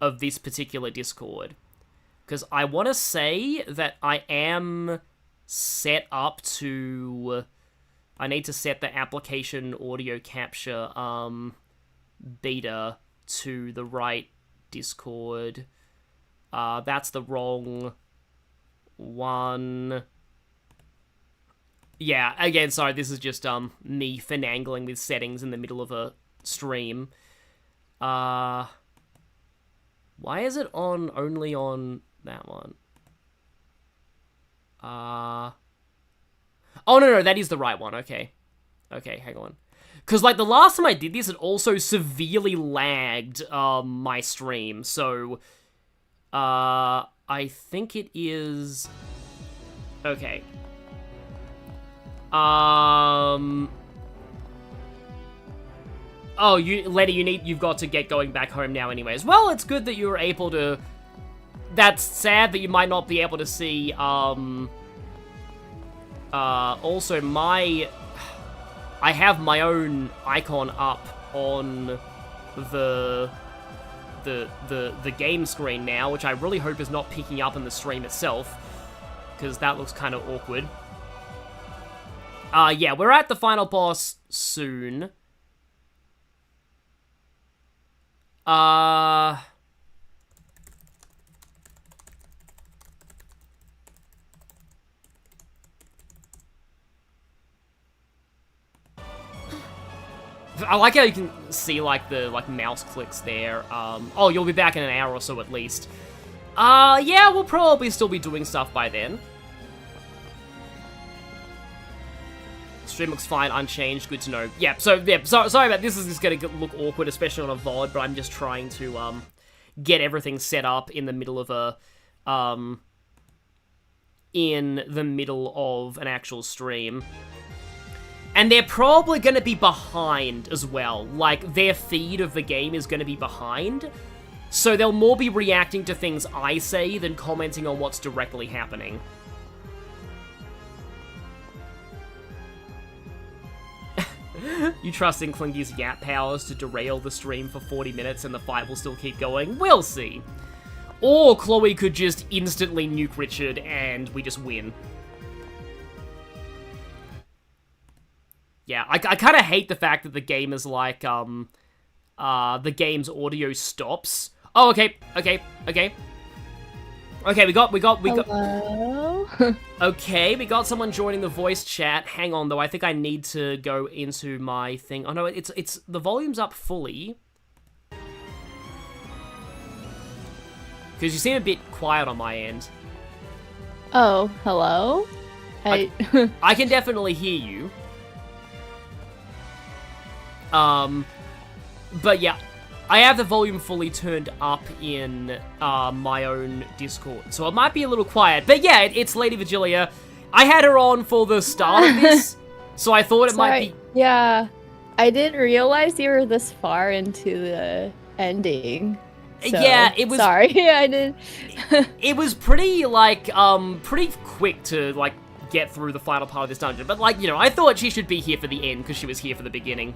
A: of this particular Discord. Because I want to say that I am set up to... I need to set the application audio capture, beta to the right Discord. That's the wrong one. Yeah, again, sorry, this is just me finagling with settings in the middle of a stream. Why is it only on that one? Oh, no, that is the right one, okay. Okay, hang on. Because, like, the last time I did this, it also severely lagged my stream, so... I think it is... Okay. Oh, Letty, you've got to get going back home now anyways. Well, it's good that you were able to... That's sad that you might not be able to see, also I have my own icon up on the game screen now, which I really hope is not picking up in the stream itself, because that looks kind of awkward. Yeah, we're at the final boss soon. I like how you can see, like, the, mouse clicks there. Oh, you'll be back in an hour or so at least. Yeah, we'll probably still be doing stuff by then. Stream looks fine, unchanged, good to know. Yeah, sorry about this. Is just gonna look awkward, especially on a VOD, but I'm just trying to, get everything set up in the middle of a, in the middle of an actual stream. And they're probably going to be behind as well. Like, their feed of the game is going to be behind. So they'll more be reacting to things I say than commenting on what's directly happening. You trust in Clingy's yap powers to derail the stream for 40 minutes and the fight will still keep going? We'll see. Or Chloe could just instantly nuke Richard and we just win. Yeah, I kind of hate the fact that the game is like, the game's audio stops. Oh, okay. Okay, we got...
F: Hello?
A: Okay, we got someone joining the voice chat. Hang on, though, I think I need to go into my thing. Oh, no, it's the volume's up fully. Because you seem a bit quiet on my end.
F: Oh, hello?
A: I can definitely hear you. But yeah, I have the volume fully turned up in, my own Discord, so it might be a little quiet. But yeah, it's Lady Vigilia. I had her on for the start of this, so I thought it might be...
F: Yeah, I didn't realize you were this far into the ending. So,
A: yeah, it was...
F: Sorry, I didn't...
A: It was pretty, like, pretty quick to, like, get through the final part of this dungeon. But, like, you know, I thought she should be here for the end, because she was here for the beginning.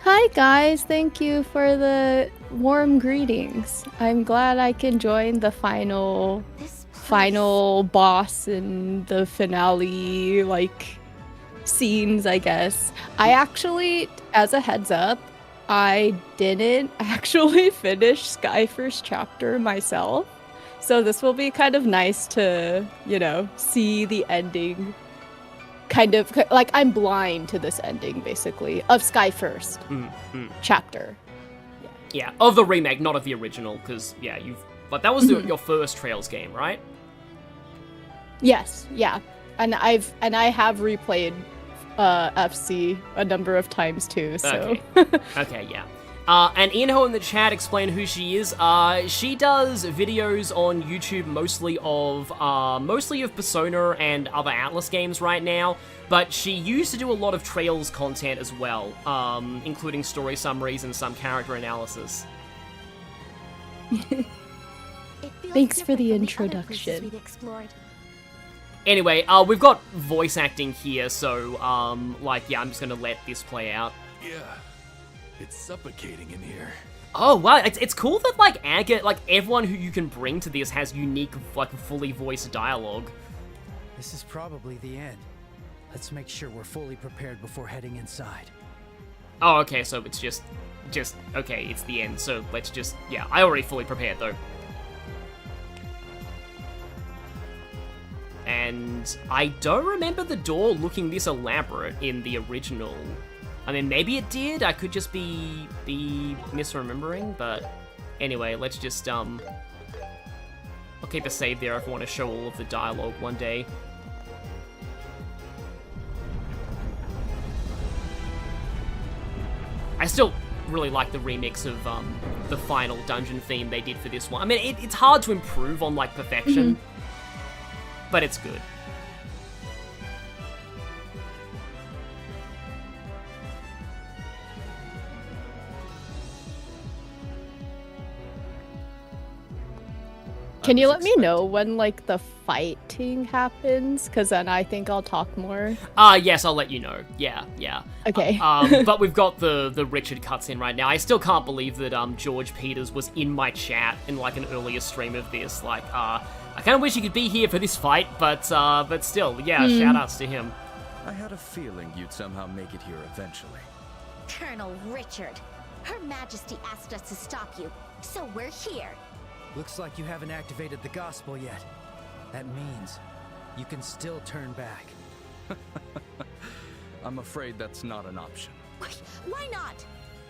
F: Hi guys, thank you for the warm greetings. I'm glad I can join the final boss and the finale, like, scenes, I guess. I actually, as a heads up, I didn't actually finish Skyfirst chapter myself. So this will be kind of nice to, you know, see the ending. Kind of, like, I'm blind to this ending, basically, of Skyfirst chapter.
A: Yeah, of the remake, not of the original, because, yeah, but that was your first Trails game, right?
F: Yes, yeah. And I have replayed FC a number of times, too, so...
A: Okay, okay, yeah. And Inho in the chat explained who she is. She does videos on YouTube mostly of Persona and other Atlas games right now, but she used to do a lot of Trails content as well, including story summaries and some character analysis.
F: Thanks for the introduction.
A: Anyway, we've got voice acting here, so, like, yeah, I'm just gonna let this play out.
B: Yeah. It's suffocating in here.
A: Oh, wow, it's cool that, like, everyone who you can bring to this has unique, like, fully voiced dialogue.
D: This is probably the end. Let's make sure we're fully prepared before heading inside.
A: Oh, okay, so it's just, okay, it's the end, so let's just, yeah, I already fully prepared, though. And I don't remember the door looking this elaborate in the original. I mean, maybe it did, I could just be misremembering, but anyway, let's just, I'll keep a save there if I want to show all of the dialogue one day. I still really like the remix of the final dungeon theme they did for this one. I mean, it's hard to improve on, like, perfection, but it's good.
F: Can you let me know when, like, the fighting happens? Because then I think I'll talk more.
A: Yes, I'll let you know. Yeah.
F: Okay.
A: But we've got the Richard cutscene right now. I still can't believe that George Peters was in my chat in, like, an earlier stream of this. Like, I kind of wish he could be here for this fight, but still, yeah, shout-outs to him.
B: I had a feeling you'd somehow make it here eventually.
C: Colonel Richard, Her Majesty asked us to stop you, so we're here.
D: Looks like you haven't activated the gospel yet. That means you can still turn back.
B: I'm afraid that's not an option.
C: Wait, why not?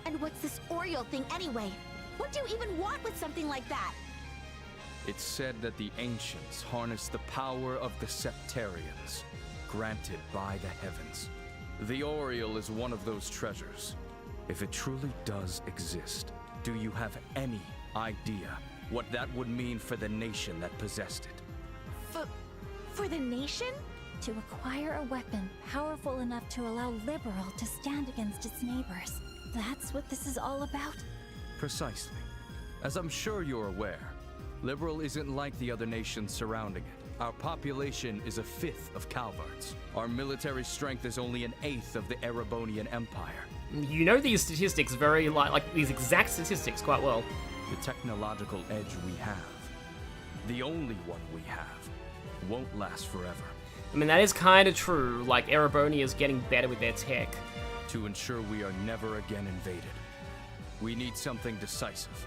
C: And what's this Oriole thing anyway? What do you even want with something like that?
B: It's said that the ancients harnessed the power of the Septarians, granted by the heavens. The Oriole is one of those treasures. If it truly does exist, do you have any idea what that would mean for the nation that possessed it?
C: For the nation?
E: To acquire a weapon powerful enough to allow Liberal to stand against its neighbors. That's what this is all about?
B: Precisely. As I'm sure you're aware, Liberal isn't like the other nations surrounding it. Our population is 1/5 of Calvard's. Our military strength is only 1/8 of the Erebonian Empire.
A: You know these statistics very, like these exact statistics quite well.
B: The technological edge we have, the only one we have, won't last forever.
A: I mean, that is kind of true. Like, Erebonia is getting better with their tech.
B: To ensure we are never again invaded, we need something decisive.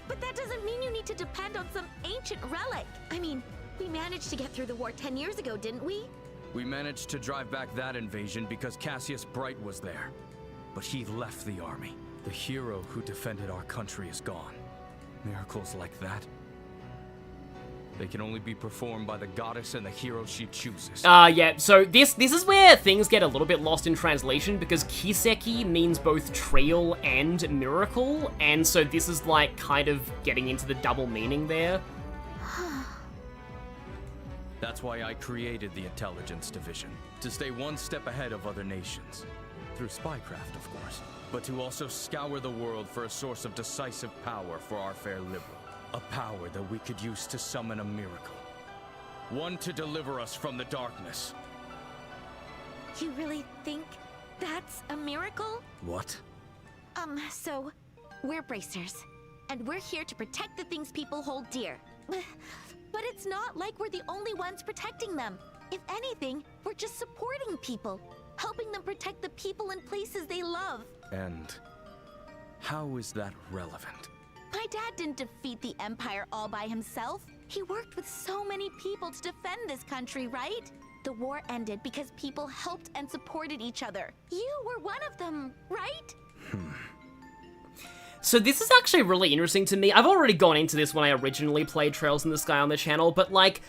C: But that doesn't mean you need to depend on some ancient relic. I mean, we managed to get through the war 10 years ago, didn't we?
B: We managed to drive back that invasion because Cassius Bright was there. But he left the army. The hero who defended our country is gone. Miracles like that, they can only be performed by the goddess and the hero she chooses.
A: Yeah, so this is where things get a little bit lost in translation, because Kiseki means both trail and miracle, and so this is, like, kind of getting into the double meaning there.
B: That's why I created the Intelligence Division, to stay one step ahead of other nations. Through spycraft, of course, but to also scour the world for a source of decisive power for our fair Liberal. A power that we could use to summon a miracle. One to deliver us from the darkness.
C: You really think that's a miracle?
B: What?
C: So, we're bracers, and we're here to protect the things people hold dear. But it's not like we're the only ones protecting them. If anything, we're just supporting people, helping them protect the people and places they love.
B: And how is that relevant?
C: My dad didn't defeat the Empire all by himself. He worked with so many people to defend this country, right? The war ended because people helped and supported each other. You were one of them, right?
A: So this is actually really interesting to me. I've already gone into this when I originally played Trails in the Sky on the channel, but, like,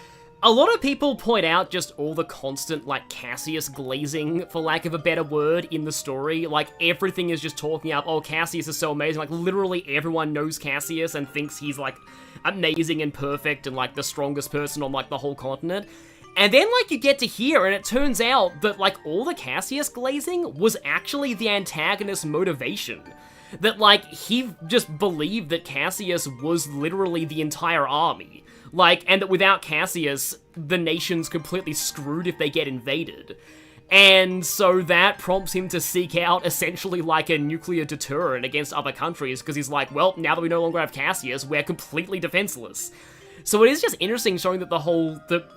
A: a lot of people point out just all the constant, like, Cassius glazing, for lack of a better word, in the story. Like, everything is just talking up, oh, Cassius is so amazing. Like, literally everyone knows Cassius and thinks he's, like, amazing and perfect and, like, the strongest person on, like, the whole continent. And then, like, you get to here, and it turns out that, like, all the Cassius glazing was actually the antagonist's motivation. That, like, he just believed that Cassius was literally the entire army. Like, and that without Cassius, the nation's completely screwed if they get invaded. And so that prompts him to seek out, essentially, like, a nuclear deterrent against other countries, because he's like, well, now that we no longer have Cassius, we're completely defenseless. So it is just interesting showing that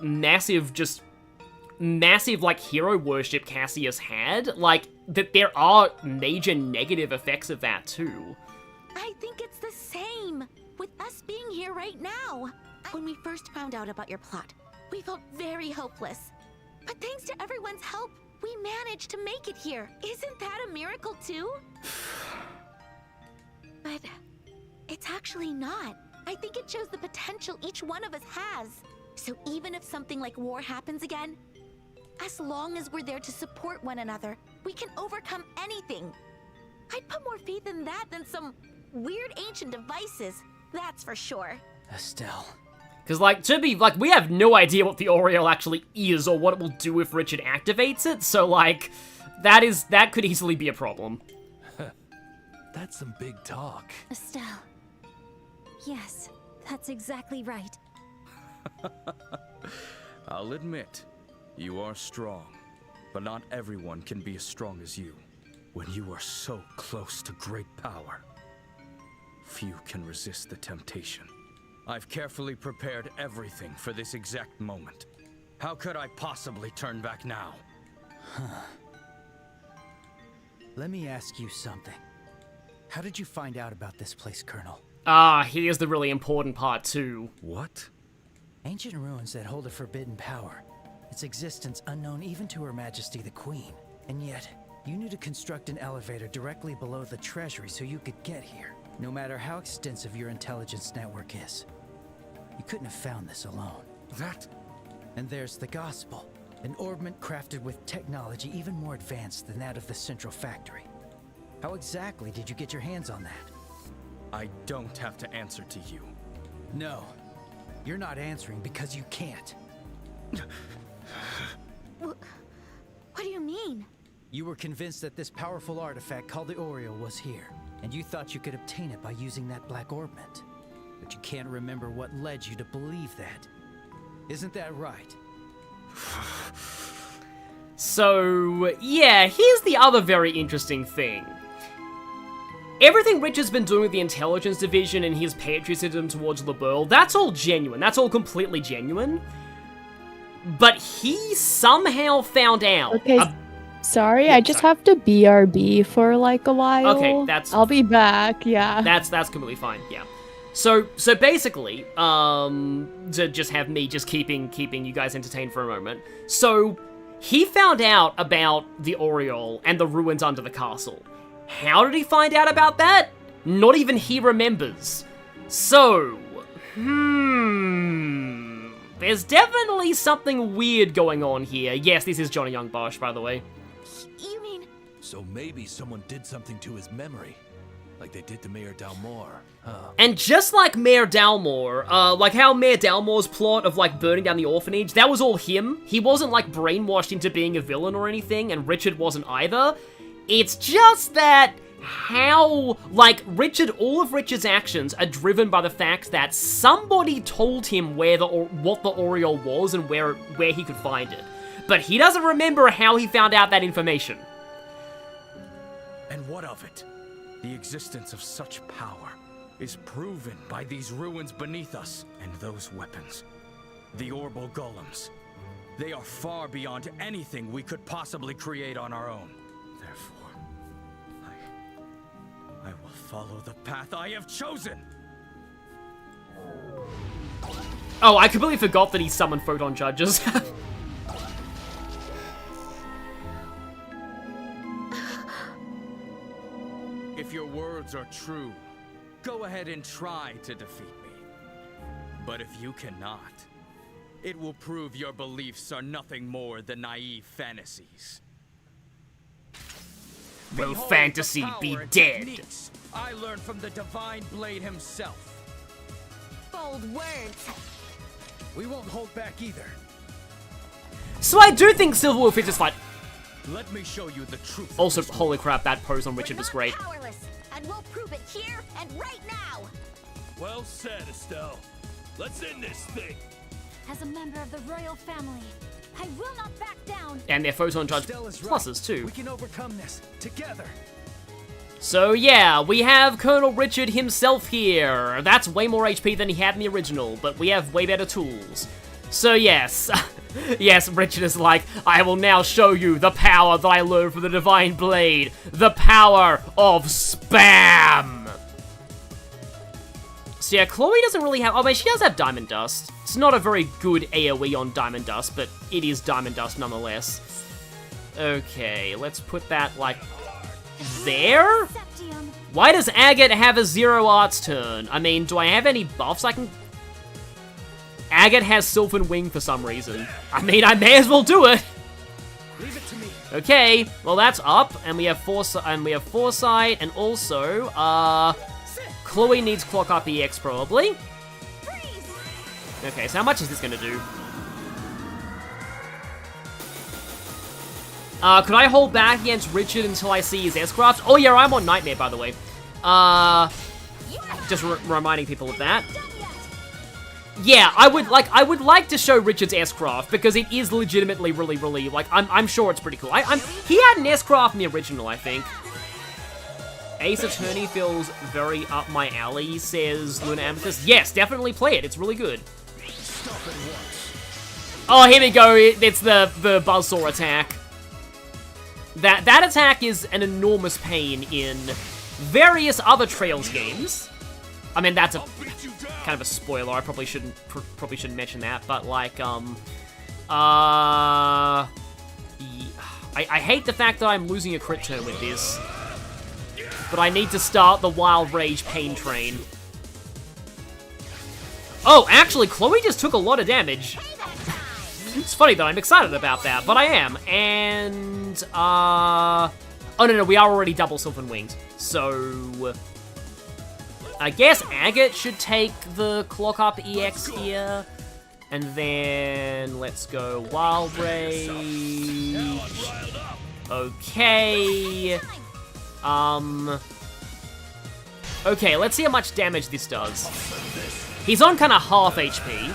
A: massive, like, hero worship Cassius had, like, that there are major negative effects of that too.
C: I think it's the same with us being here right now. When we first found out about your plot, we felt very hopeless. But thanks to everyone's help, we managed to make it here. Isn't that a miracle too? But it's actually not. I think it shows the potential each one of us has. So even if something like war happens again, as long as we're there to support one another, we can overcome anything. I'd put more faith in that than some weird ancient devices, that's for sure.
D: Estelle.
A: Because, like, we have no idea what the Aureole actually is or what it will do if Richard activates it, so, like, that could easily be a problem.
G: That's some big talk.
E: Estelle. Yes, that's exactly right.
B: I'll admit, you are strong, but not everyone can be as strong as you. When you are so close to great power, few can resist the temptation. I've carefully prepared everything for this exact moment. How could I possibly turn back now?
D: Let me ask you something. How did you find out about this place, Colonel?
A: Here's the really important part too.
B: What?
D: Ancient ruins that hold a forbidden power. Its existence unknown even to Her Majesty the Queen. And yet, you knew to construct an elevator directly below the treasury so you could get here, no matter how extensive your intelligence network is. You couldn't have found this alone.
B: That...
D: And there's the Gospel, an orbment crafted with technology even more advanced than that of the Central Factory. How exactly did you get your hands on that?
B: I don't have to answer to you.
D: No, you're not answering because you can't.
C: What do you mean?
D: You were convinced that this powerful artifact called the Aureole was here, and you thought you could obtain it by using that black orbment. But you can't remember what led you to believe that. Isn't that right?
A: So, yeah, here's the other very interesting thing. Everything Richard's been doing with the intelligence division and his patriotism towards Liberl, that's all genuine. That's all completely genuine. But he somehow found out...
F: Okay, sorry, I just have to BRB for like a while.
A: Okay, that's...
F: I'll be back, yeah.
A: That's completely fine, yeah. So basically, to just have me just keeping you guys entertained for a moment. So, he found out about the Aureole and the ruins under the castle. How did he find out about that? Not even he remembers. So, there's definitely something weird going on here. Yes, this is Johnny Young Bosch, by the way.
C: You mean...
G: So maybe someone did something to his memory, like they did to Mayor Dalmor, huh?
A: And just like Mayor Dalmor, like how Mayor Dalmor's plot of, like, burning down the orphanage, that was all him. He wasn't, like, brainwashed into being a villain or anything, and Richard wasn't either. It's just that how, like, all of Richard's actions are driven by the fact that somebody told him what the Aureole was and where he could find it. But he doesn't remember how he found out that information.
B: And what of it? The existence of such power is proven by these ruins beneath us and those weapons. The Orbal Golems. They are far beyond anything we could possibly create on our own. Therefore, I will follow the path I have chosen!
A: Oh, I completely forgot that he summoned photon judges.
B: If your words are true, go ahead and try to defeat me. But if you cannot, it will prove your beliefs are nothing more than naive fantasies.
A: Will
B: Behold
A: fantasy
B: the
A: be
B: power and
A: dead?
B: techniques I learned from the Divine Blade himself.
C: Bold words.
D: We won't hold back either.
A: So I do think Silver will fit this fight.
B: Let me show you the truth.
A: Also, holy crap, that pose on Richard was great.
C: We're not powerless, and we'll prove it here and right now.
G: Well said, Estelle. Let's end this thing.
E: As a member of the royal family, I will not back down.
A: And their photon judge
D: Stella's right.
A: pluses too.
D: We can overcome this together.
A: So yeah, we have Colonel Richard himself here. That's way more HP than he had in the original, but we have way better tools. So yes, Yes, Richard is like, I will now show you the power that I learned from the Divine Blade. The power of spam! So yeah, Chloe doesn't really have... Oh, wait, she does have Diamond Dust. It's not a very good AoE on Diamond Dust, but it is Diamond Dust nonetheless. Okay, let's put that, like, there? Why does Agate have a Zero Arts turn? I mean, do I have any buffs I can... Agate has Sylvan Wing for some reason. I mean, I may as well do it.
G: Leave it to me.
A: Okay, well that's up, and we have Foresight, and also, Chloe needs Clock Up EX probably. Okay, so how much is this gonna do? Could I hold back against Richard until I see his S-Craft? Oh yeah, I'm on Nightmare, by the way. Just reminding people of that. Yeah, I would like to show Richard's S-Craft, because it is legitimately really, like, I'm sure it's pretty cool. He had an S-Craft in the original, I think. Ace Attorney feels very up my alley, says Luna Amethyst. Yes, definitely play it, it's really good. Oh, here we go, it's the Buzzsaw attack. That attack is an enormous pain in various other Trails games. I mean, that's a kind of a spoiler. I probably shouldn't mention that, but like, I hate the fact that I'm losing a crit turn with this, but I need to start the Wild Rage Pain Train. Oh, actually, Chloe just took a lot of damage. It's funny that I'm excited about that, but I am. And, oh no, we are already double Sylvan Winged, so I guess Agate should take the Clock Up EX here. And then let's go Wild Rage. Okay. Okay, let's see how much damage this does. He's on kind of half HP.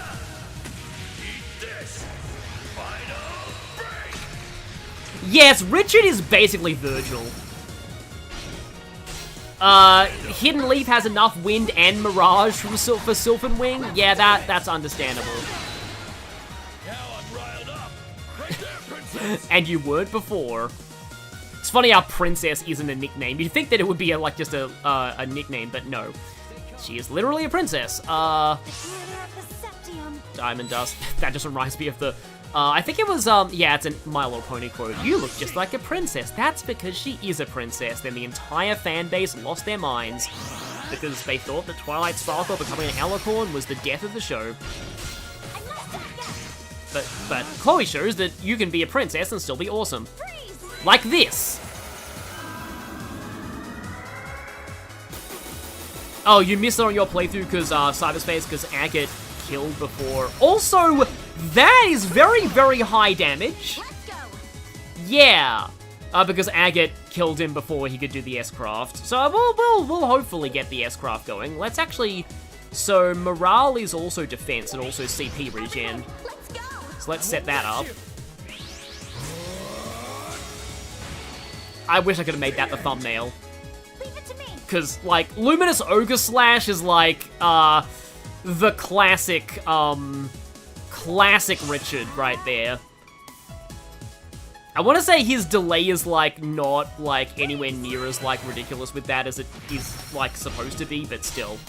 A: Yes, Richard is basically Virgil. Hidden Leaf has enough wind and mirage for Sylvan Wing. Yeah, that's understandable. And you weren't before. It's funny how Princess isn't a nickname. You'd think that it would be just a nickname, but no. She is literally a princess. Diamond Dust. That just reminds me of the... I think it was, yeah, it's a My Little Pony quote. You look just like a princess. That's because she is a princess. Then the entire fan base lost their minds because they thought that Twilight Sparkle becoming an alicorn was the death of the show. But Chloe shows that you can be a princess and still be awesome. Like this. Oh, you missed it on your playthrough because, Cyberspace, because Agate killed before. Also, that is very, very high damage. Yeah, because Agate killed him before he could do the S-Craft. So we'll hopefully get the S-Craft going. Let's actually... So morale is also defense and also CP regen. So let's set that up. I wish I could have made that the thumbnail. Because, like, Luminous Ogre Slash is like, the classic, classic Richard right there. I want to say his delay is, like, not, like, anywhere near as, like, ridiculous with that as it is, like, supposed to be, but still.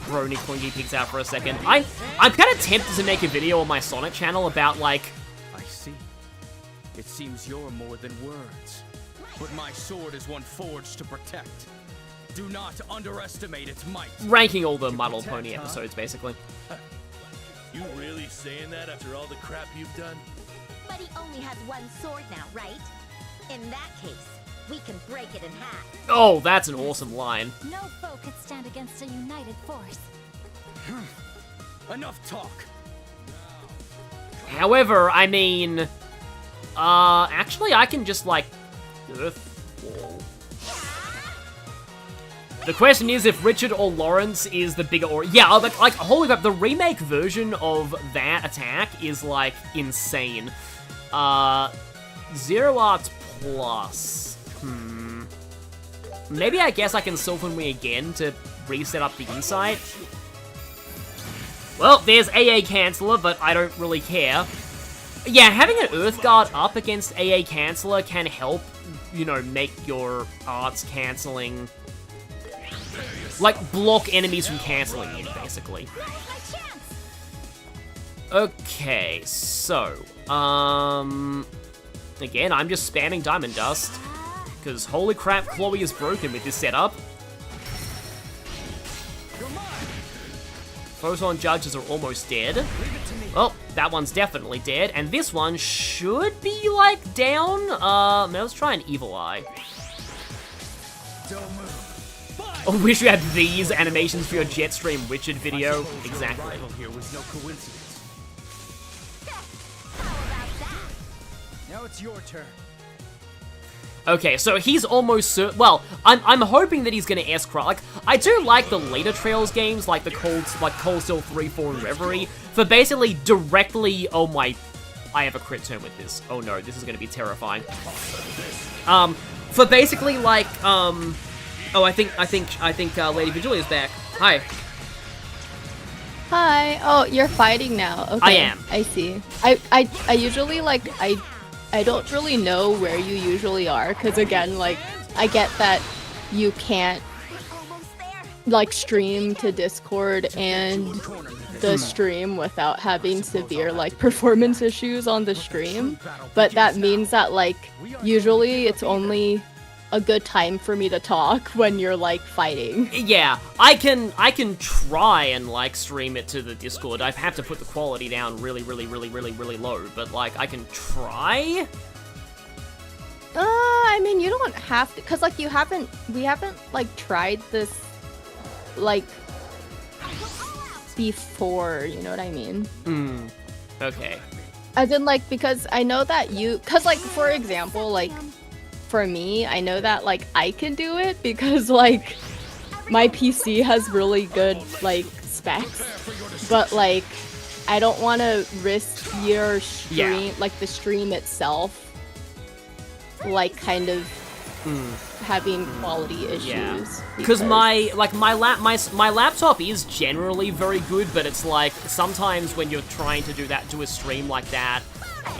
A: Brony Clingy peeks out for a second. I'm kind of tempted to make a video on my Sonic channel about, like...
B: I see. It seems you're more than words. But my sword is one forged to protect. Do not underestimate its might.
A: Ranking all the My Little Pony episodes, basically.
G: You really saying that after all the crap you've done?
C: But he only has one sword now, right? In that case, we can break it in half.
A: Oh, that's an awesome line.
E: No foe could stand against a united force.
B: Enough talk.
A: However, I mean... actually, I can just, like... Earth Wall. The question is if Richard or Lawrence is the bigger or... Yeah, like holy crap, the remake version of that attack is, like, insane. Zero Arts Plus. Maybe I guess I can Sylvan Wing again to reset up the insight. Well, there's AA Canceller, but I don't really care. Yeah, having an Earth Guard up against AA Canceller can help, you know, make your arts cancelling... like, block enemies from cancelling you, basically. Okay, so, again, I'm just spamming Diamond Dust, because holy crap, Chloe is broken with this setup. Photon Judges are almost dead. Well, that one's definitely dead, and this one should be, like, down. Let's try an Evil Eye. I wish you had these animations for your Jetstream Witched video. Exactly.
B: Here was no coincidence.
D: Now it's your turn.
A: Okay, so he's almost well, I'm hoping that he's gonna S-Craft. Like, I do like the later Trails games, like the Cold Steel 3, 4, and Reverie, for basically directly, oh my, I have a crit turn with this. Oh no, this is gonna be terrifying. For basically like, oh, I think Lady Vigilia's back. Hi.
F: Hi. Oh, you're fighting now. Okay.
A: I am.
F: I see. I usually like I don't really know where you usually are, because again, like, I get that you can't, like, stream to Discord and the stream without having severe, like, performance issues on the stream, but that means that, like, usually it's only a good time for me to talk when you're, like, fighting.
A: Yeah, I can try and, like, stream it to the Discord. I have to put the quality down really low, but, like, I can try?
F: I mean, you don't have to, because, like, we haven't, like, tried this, like, before, you know what I mean?
A: Okay.
F: As in, like, because I know that because, like, for example, like, for me, I know that, like, I can do it because, like, my PC has really good, like, specs, but, like, I don't want to risk your stream, like, the stream itself, like, kind of having quality issues.
A: Yeah. Because my laptop is generally very good, but it's like, sometimes when you're trying to do a stream like that,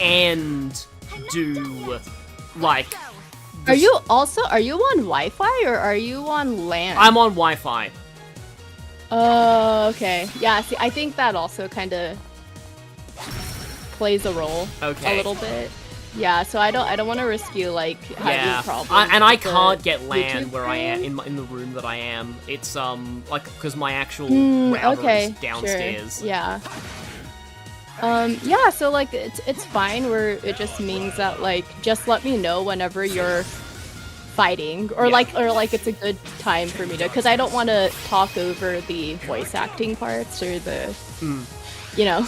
A: and do, like...
F: Are you on Wi-Fi or are you on LAN?
A: I'm on Wi-Fi.
F: Oh, okay. Yeah, see, I think that also kind of plays a role a little bit. Yeah, so I don't want to risk you, like, having problems.
A: And I can't get
F: YouTube
A: LAN where I am, in the room that I am. It's, like, because my actual router is downstairs.
F: Sure. Yeah. Yeah, so, like, it's fine, where it just means that, like, just let me know whenever you're fighting, or like it's a good time for me to, because I don't want to talk over the voice acting parts, or the, you know.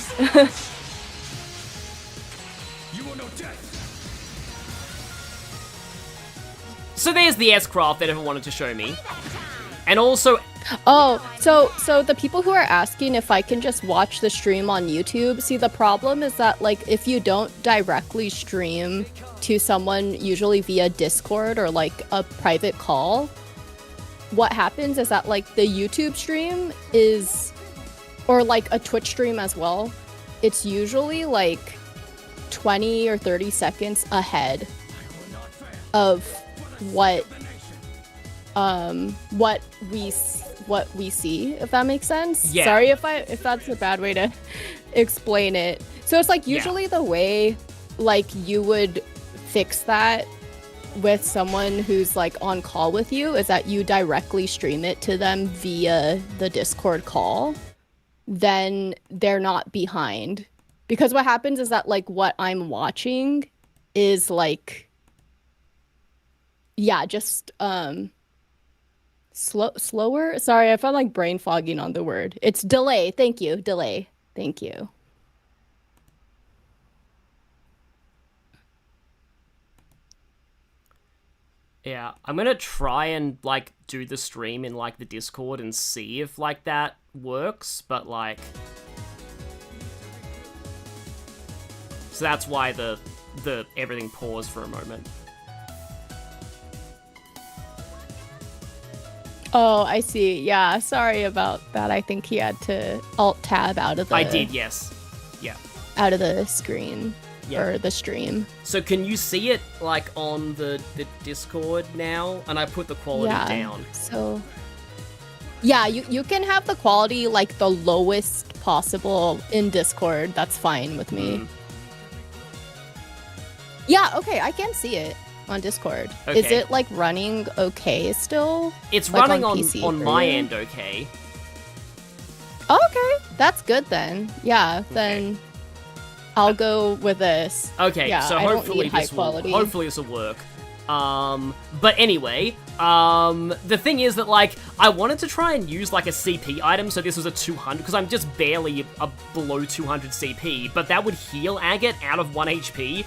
A: So there's the S-Craft that everyone wanted to show me. And also...
F: Oh, so the people who are asking if I can just watch the stream on YouTube, see, the problem is that, like, if you don't directly stream to someone, usually via Discord or, like, a private call, what happens is that, like, the YouTube stream is, or, like, a Twitch stream as well, it's usually, like, 20 or 30 seconds ahead of what we see, if that makes sense.
A: Yeah.
F: Sorry if that's a bad way to explain it. So it's like usually the way, like, you would fix that with someone who's, like, on call with you is that you directly stream it to them via the Discord call. Then they're not behind. Because what happens is that, like, what I'm watching is, like, yeah, just slower. Sorry, I found, like, brain fogging on the word. It's delay. Thank you. Delay. Thank you.
A: Yeah, I'm gonna try and, like, do the stream in, like, the Discord and see if, like, that works, but, like... So that's why the everything paused for a moment.
F: Oh, I see. Yeah, sorry about that. I think he had to alt-tab out of the...
A: I did, yes. Yeah.
F: Out of the screen.
A: Yeah.
F: Or the stream.
A: So can you see it, like, on the Discord now? And I put the quality down.
F: So... Yeah, you can have the quality, like, the lowest possible in Discord. That's fine with me. Yeah, okay, I can see it on Discord.
A: Okay.
F: Is it, like, running okay still?
A: It's
F: like,
A: running on
F: PC for
A: my
F: you?
A: end okay.
F: Oh, okay, that's good then. Yeah, then I'll go with this.
A: Okay,
F: Yeah,
A: so
F: I don't
A: hopefully
F: need high
A: this will
F: quality.
A: work. But anyway, the thing is that, like, I wanted to try and use, like, a CP item, so this was a 200, because I'm just barely below 200 CP, but that would heal Agate out of 1 HP,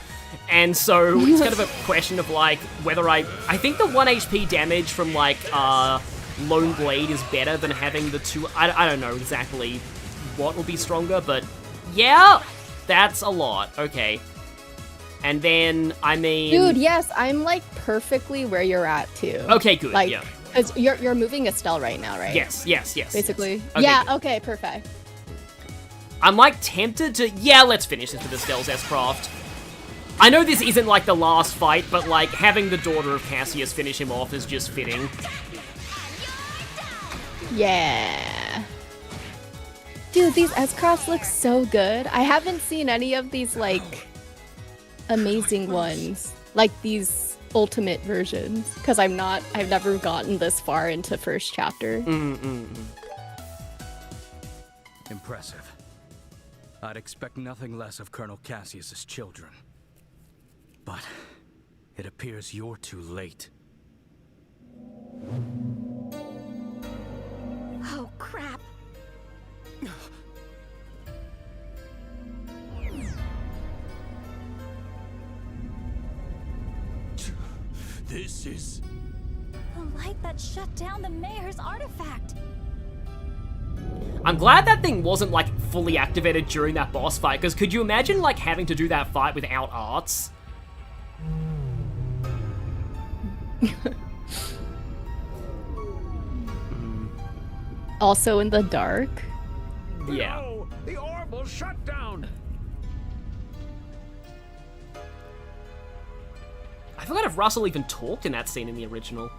A: and so it's kind of a question of, like, whether I think the 1 HP damage from, like, Lone Blade is better than having the 2, I don't know exactly what will be stronger, but yeah, that's a lot, okay. And then, I mean...
F: Dude, yes, I'm, like, perfectly where you're at, too.
A: Okay, good,
F: like,
A: yeah.
F: Because you're moving Estelle right now, right?
A: Yes.
F: Basically.
A: Yes. Okay,
F: yeah,
A: good.
F: okay, perfect.
A: I'm, like, tempted to... Yeah, let's finish this with Estelle's S-Craft. I know this isn't, like, the last fight, but, like, having the Daughter of Cassius finish him off is just fitting.
F: Yeah. Dude, these S-Crafts look so good. I haven't seen any of these, like... amazing ones, like these ultimate versions, because I've never gotten this far into first chapter.
B: Impressive. I'd expect nothing less of Colonel Cassius's children. But it appears you're too late.
C: Oh, crap.
G: This is...
E: The light that shut down the mayor's artifact.
A: I'm glad that thing wasn't, like, fully activated during that boss fight, because could you imagine, like, having to do that fight without arts?
F: Also in the dark.
A: Yeah.
G: No! The orb will shut down!
A: I forgot if Russell even talked in that scene in the original.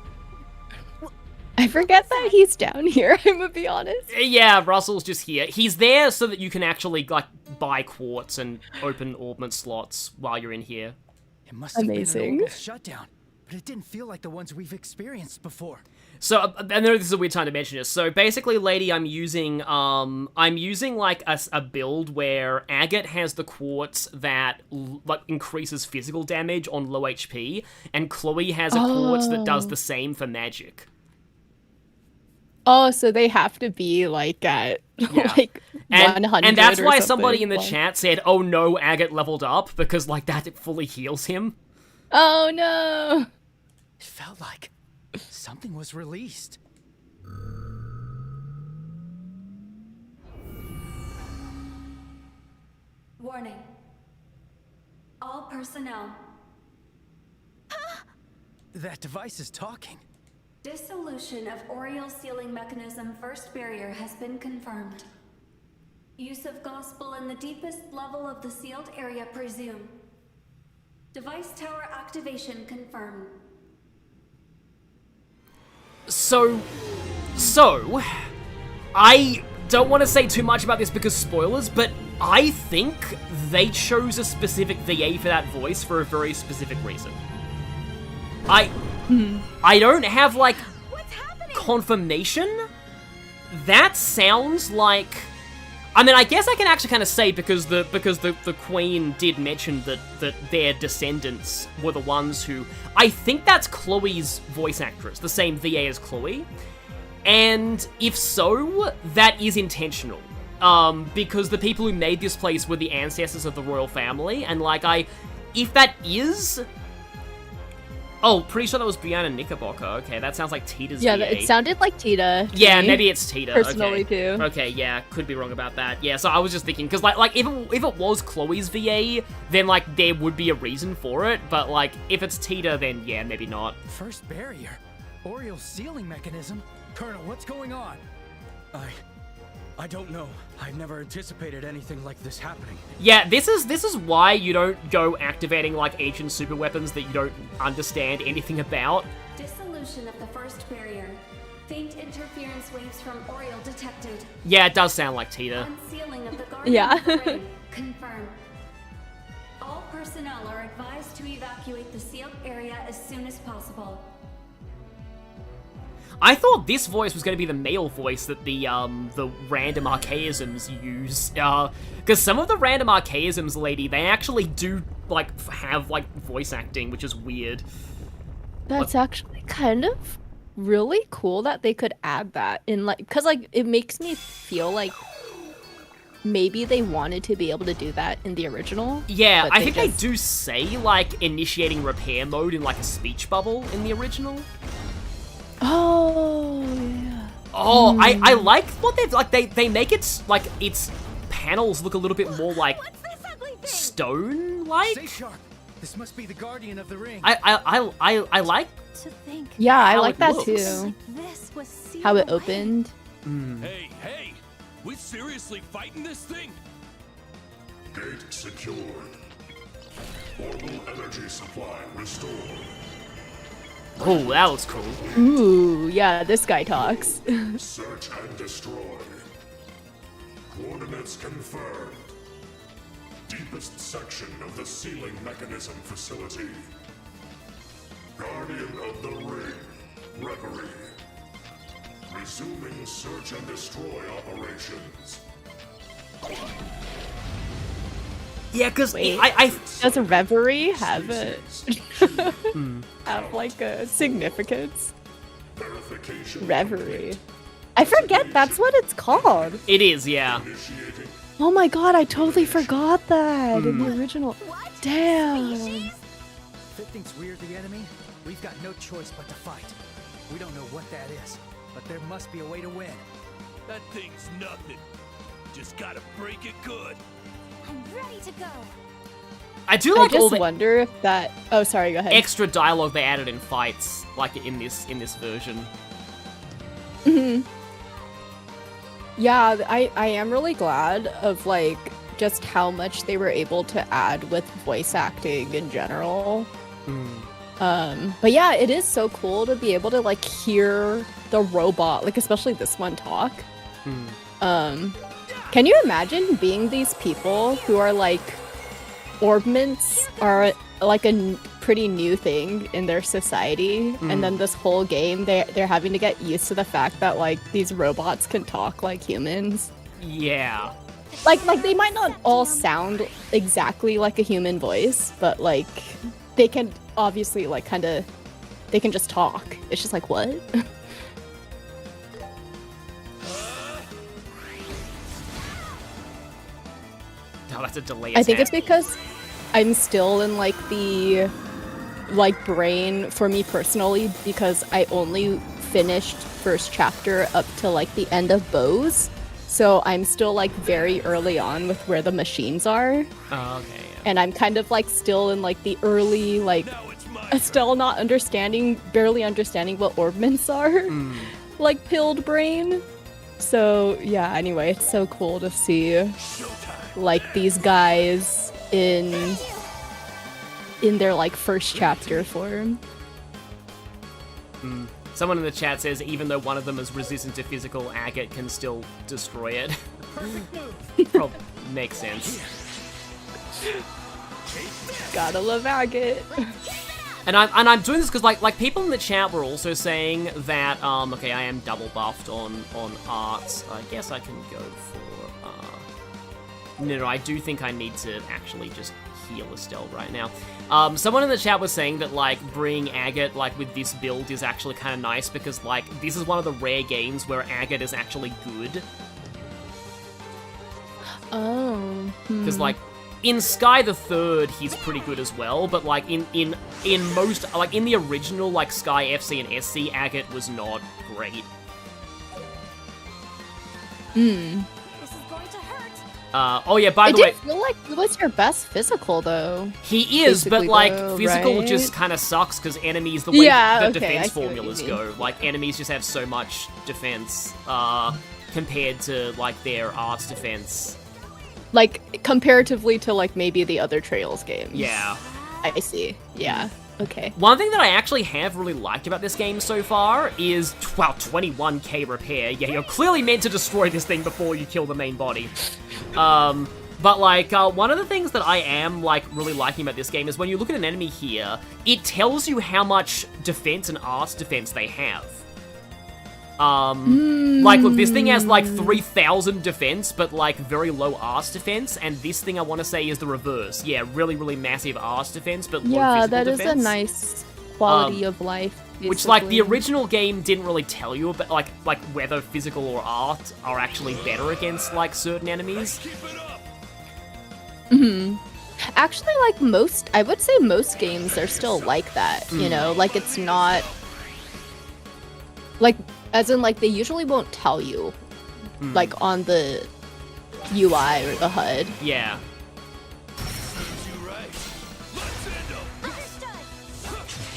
F: I forget that he's down here, I'm gonna be honest.
A: Yeah, Russell's just here. He's there so that you can actually, like, buy quartz and open orbment slots while you're in here.
D: It must have
F: Amazing.
D: been an orbital shutdown, but it didn't feel like the ones we've experienced before.
A: So, I know this is a weird time to mention this. So basically, lady, I'm using like a build where Agate has the quartz that like increases physical damage on low HP, and Chloe has a quartz that does the same for magic.
F: Oh, so they have to be like at like 100.
A: And that's
F: or
A: why somebody in the
F: something.
A: chat said, "Oh no, Agate leveled up," because like that it fully heals him.
F: Oh no.
D: It felt like something was released.
H: Warning. All personnel.
D: That device is talking.
H: Dissolution of Oriel sealing mechanism first barrier has been confirmed. Use of gospel in the deepest level of the sealed area presumed. Device tower activation confirmed.
A: So, I don't want to say too much about this because spoilers, but I think they chose a specific VA for that voice for a very specific reason. I don't have, like, confirmation. That sounds like... I mean, I guess I can actually kind of say because the Queen did mention that their descendants were the ones who... I think that's Chloe's voice actress, the same VA as Chloe. And if so, that is intentional. Because the people who made this place were the ancestors of the royal family, and, like, if that is... Oh, pretty sure that was Brianna Knickerbocker. Okay, that sounds like Tita's
F: Yeah,
A: VA.
F: it sounded like Tita. to
A: Yeah,
F: me.
A: maybe it's Tita.
F: Personally,
A: okay.
F: too.
A: Okay, yeah, could be wrong about that. Yeah, so I was just thinking, because, like if it was Chloe's VA, then, like, there would be a reason for it, but, like, if it's Tita, then, yeah, maybe not.
D: First barrier. Oriel's sealing mechanism. Colonel, what's going on?
B: I don't know. I never anticipated anything like this happening.
A: Yeah, this is why you don't go activating like ancient super weapons that you don't understand anything about.
H: Dissolution of the first barrier. Faint interference waves from Oriole detected.
A: Yeah, it does sound like Tita.
H: Unsealing of the Guardian
F: Yeah.
H: of the Ring. Confirmed. All personnel are advised to evacuate the sealed area as soon as possible.
A: I thought this voice was going to be the male voice that the random archaisms use, because some of the random archaisms, lady, they actually do like have like voice acting, which is weird.
F: That's actually kind of really cool that they could add that in, like, because like it makes me feel like maybe they wanted to be able to do that in the original.
A: Yeah,
F: but
A: I think
F: just...
A: they do say like initiating repair mode in like a speech bubble in the original.
F: Oh yeah.
A: Oh, I like what they've like. They make it like its panels look a little bit more like stone like.
D: Stay sharp. This must be the Guardian of the Ring.
A: I like.
E: To think
F: Yeah, I
A: How
F: like
A: it
F: that
A: looks.
F: too.
E: this was sealed
F: How it
E: away.
F: opened.
G: Hey, we seriously fighting this thing?
I: Gate secured. Orbital energy supply restored.
A: Oh, that was cool.
F: Ooh, yeah, this guy talks.
I: Search and destroy. Coordinates confirmed. Deepest section of the sealing mechanism facility. Guardian of the Ring. Reverie. Resuming search and destroy operations.
A: Yeah, because
F: Wait.
A: I
F: Does Reverie have a have like a significance?
I: Verification.
F: Reverie. I forget that's what it's called.
A: it is, yeah.
I: Initiating.
F: Oh my god, I totally forgot that in the original. Damn.
D: If it thinks we're the enemy, we've got no choice but to fight. We don't know what that is, but there must be a way to win.
G: That thing's nothing. Just gotta break it good.
E: I'm ready to go.
A: I do
F: I
A: like all
F: just
A: the
F: wonder if that. Oh, sorry. Go ahead.
A: extra dialogue they added in fights, like in this version.
F: Yeah, I am really glad of like just how much they were able to add with voice acting in general. But yeah, it is so cool to be able to like hear the robot, like especially this one talk. Can you imagine being these people who are like orbments are like a pretty new thing in their society, and then this whole game they're having to get used to the fact that like these robots can talk like humans.
A: Yeah.
F: Like they might not all sound exactly like a human voice, but like they can obviously like kind of they can just talk. It's just like what?
A: Oh, that's a delay.
F: I think it's because I'm still in like the like brain for me personally, because I only finished first chapter up to like the end of Bose. So I'm still like very early on with where the machines are.
A: Oh, okay. Yeah.
F: And I'm kind of like still in like the early like still not understanding, barely understanding what orbments are. Like pilled brain. So yeah, anyway, it's so cool to see like these guys in their like first chapter form.
A: Someone in the chat says even though one of them is resistant to physical, agate can still destroy it. Probably makes sense.
F: Gotta love agate.
A: And I'm doing this because like people in the chat were also saying that okay, I am double buffed on arts. I guess I can go for no, I do think I need to actually just heal Estelle right now. Someone in the chat was saying that like bringing agate like with this build is actually kind of nice because like this is one of the rare games where agate is actually good.
F: Oh.
A: Because like in Sky the Third, he's pretty good as well, but like in most like in the original like Sky FC and SC, agate was not great.
E: This is going to hurt.
A: Oh yeah, by
F: I
A: the
F: did
A: way,
F: feel like he was your best physical though.
A: he is, but
F: Basically,
A: like
F: though,
A: physical
F: right?
A: just kind of sucks because enemies, the way
F: Yeah,
A: the
F: okay, I
A: defense
F: see what you
A: formulas
F: mean.
A: go, like enemies just have so much defense compared to like their arts defense.
F: Like comparatively to like maybe the other Trails games.
A: Yeah.
F: I see. Yeah. Okay.
A: One thing that I actually have really liked about this game so far is, wow, 21k repair. Yeah, you're clearly meant to destroy this thing before you kill the main body. But like, one of the things that I am like really liking about this game is when you look at an enemy here, it tells you how much defense and arts defense they have. Like, look, this thing has like 3,000 defense, but like very low arts defense, and this thing I want to say is the reverse. Yeah, really, really massive arts defense, but low
F: Yeah,
A: physical
F: that is
A: defense.
F: a nice quality of life.
A: Which, like, the
F: basically.
A: original game didn't really tell you about, like whether physical or art are actually better against, like, certain enemies.
F: Actually, like I would say most games are still like that, you know? Like, it's not... Like, as in, like, they usually won't tell you, like, on the UI or the HUD.
A: Yeah.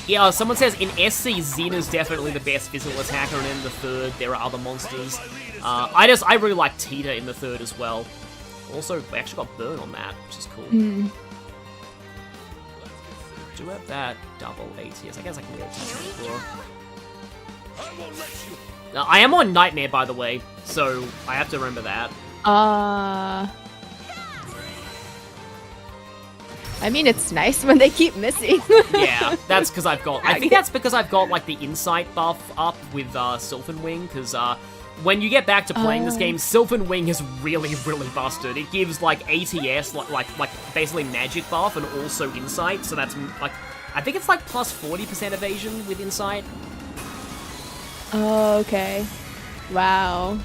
A: Yeah, someone says, in SC, Xin is definitely the best physical attacker, and in the third, there are other monsters. I really like Tita in the third as well. Also, I actually got Burn on that, which is cool. Do have that double ATS. I guess I can get a Titanic Roar. I am on Nightmare, by the way, so I have to remember that.
F: I mean, it's nice when they keep missing.
A: Yeah, that's because I've got... I think that's because I've got, like, the Insight buff up with Sylphan Wing, because when you get back to playing this game, Sylphan Wing is really, really busted. It gives, like, ATS, like basically magic buff, and also Insight, so that's, like... I think it's, like, plus 40% evasion with Insight.
F: Oh, okay. Wow.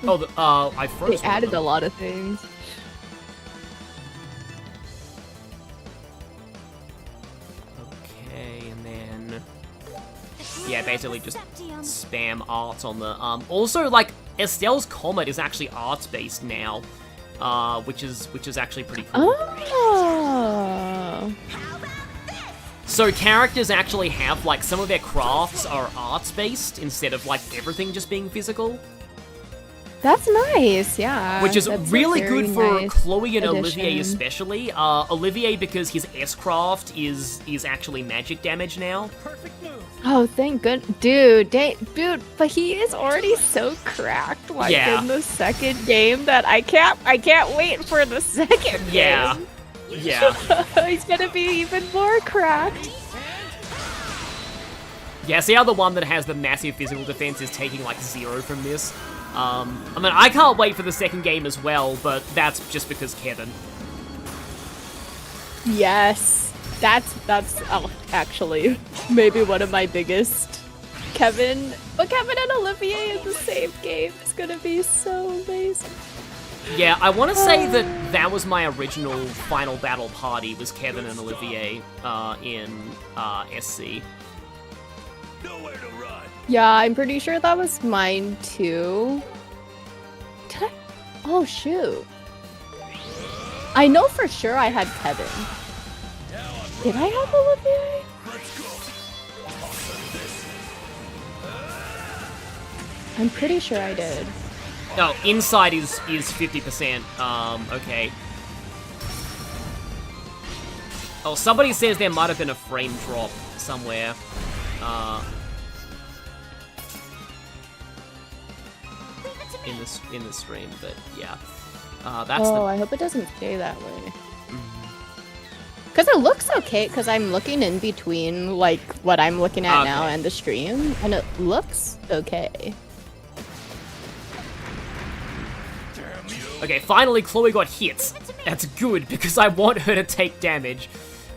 A: Oh, I froze.
F: They added a lot of things.
A: Okay, and then... Yeah, basically just spam arts on the... Also, like, Estelle's Comet is actually arts-based now, which is actually pretty cool.
F: Oh.
A: So characters actually have, like, some of their crafts are arts-based instead of, like, everything just being physical.
F: That's nice, yeah.
A: Which is
F: That's a
A: really
F: very
A: good for
F: nice
A: Chloe and Olivier
F: addition.
A: especially. Olivier, because his S-craft is actually magic damage now.
F: Oh, thank good, dude, but he is already so cracked, like,
A: Yeah.
F: in the second game that I can't wait for the second
A: Yeah.
F: game.
A: Yeah.
F: He's gonna be even more cracked.
A: Yeah, see how the one that has the massive physical defense is taking, like, 0 from this? I mean, I can't wait for the second game as well, but that's just because Kevin.
F: Yes, that's actually maybe one of my biggest. Kevin and Olivier in the same game is gonna be so amazing.
A: Yeah, I want to say that was my original final battle party, was Kevin and Olivier in SC.
F: Yeah, I'm pretty sure that was mine too. Did I? Oh shoot. I know for sure I had Kevin. Did I have Olivier? I'm pretty sure I did.
A: Oh, inside is 50%. Okay. Oh, somebody says there might have been a frame drop somewhere. In the stream, but yeah. That's
F: I hope it doesn't stay that way. Because it looks okay, because I'm looking in between, like, what I'm looking at now and the stream, and it looks okay.
A: Okay, finally Chloe got hits. That's good, because I want her to take damage.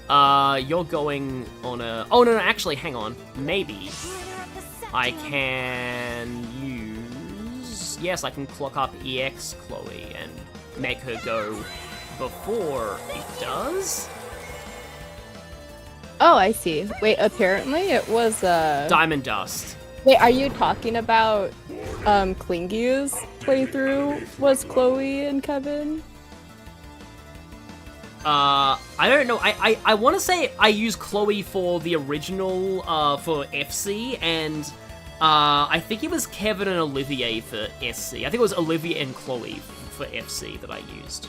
A: You're going on a... Oh, no, actually, hang on. Maybe I can use... Yes, I can clock up EX Chloe and make her go before it does.
F: Oh, I see. Wait, apparently it was,
A: Diamond Dust.
F: Wait, are you talking about, Klingy's playthrough was Chloe and Kevin?
A: I don't know. I want to say I used Chloe for the original, for FC, and I think it was Kevin and Olivier for SC. I think it was Olivier and Chloe for FC that I used.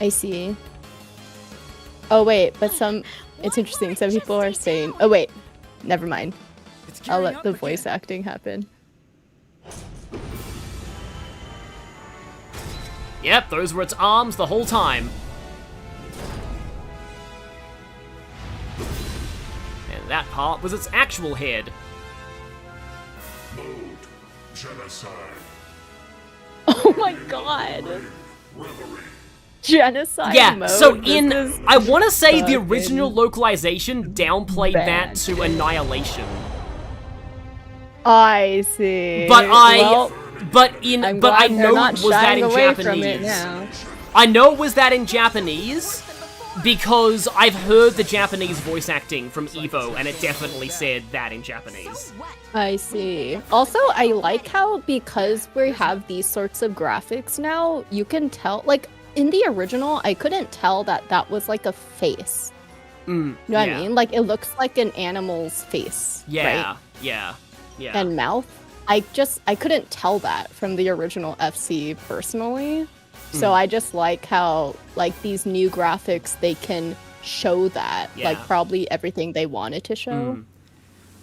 F: I see. Oh wait, but it's interesting. Some people are saying, oh wait, never mind. I'll let the voice acting happen.
A: Yep, those were its arms the whole time. And that part was its actual head.
I: Mode. Genocide.
F: Oh my god.
I: Reverie.
F: Genocide
A: Yeah,
F: mode.
A: so
F: This is
A: I want to say the
F: fucking
A: original localization downplayed that
F: bad.
A: to Annihilation.
F: I see.
A: But I
F: Well, I'm
A: but I
F: glad they're
A: know
F: not
A: was that
F: shying
A: in
F: away from it
A: Japanese.
F: now.
A: I know it was that in Japanese because I've heard the Japanese voice acting from Evo and it definitely said that in Japanese.
F: I see. Also, I like how because we have these sorts of graphics now, you can tell, like, in the original, I couldn't tell that that was like a face. You know what I mean? Like, it looks like an animal's face.
A: Yeah,
F: Right?
A: yeah.
F: And mouth. I couldn't tell that from the original FC personally. So I just like how, like, these new graphics, they can show that. Like,
A: Yeah.
F: probably everything they wanted to show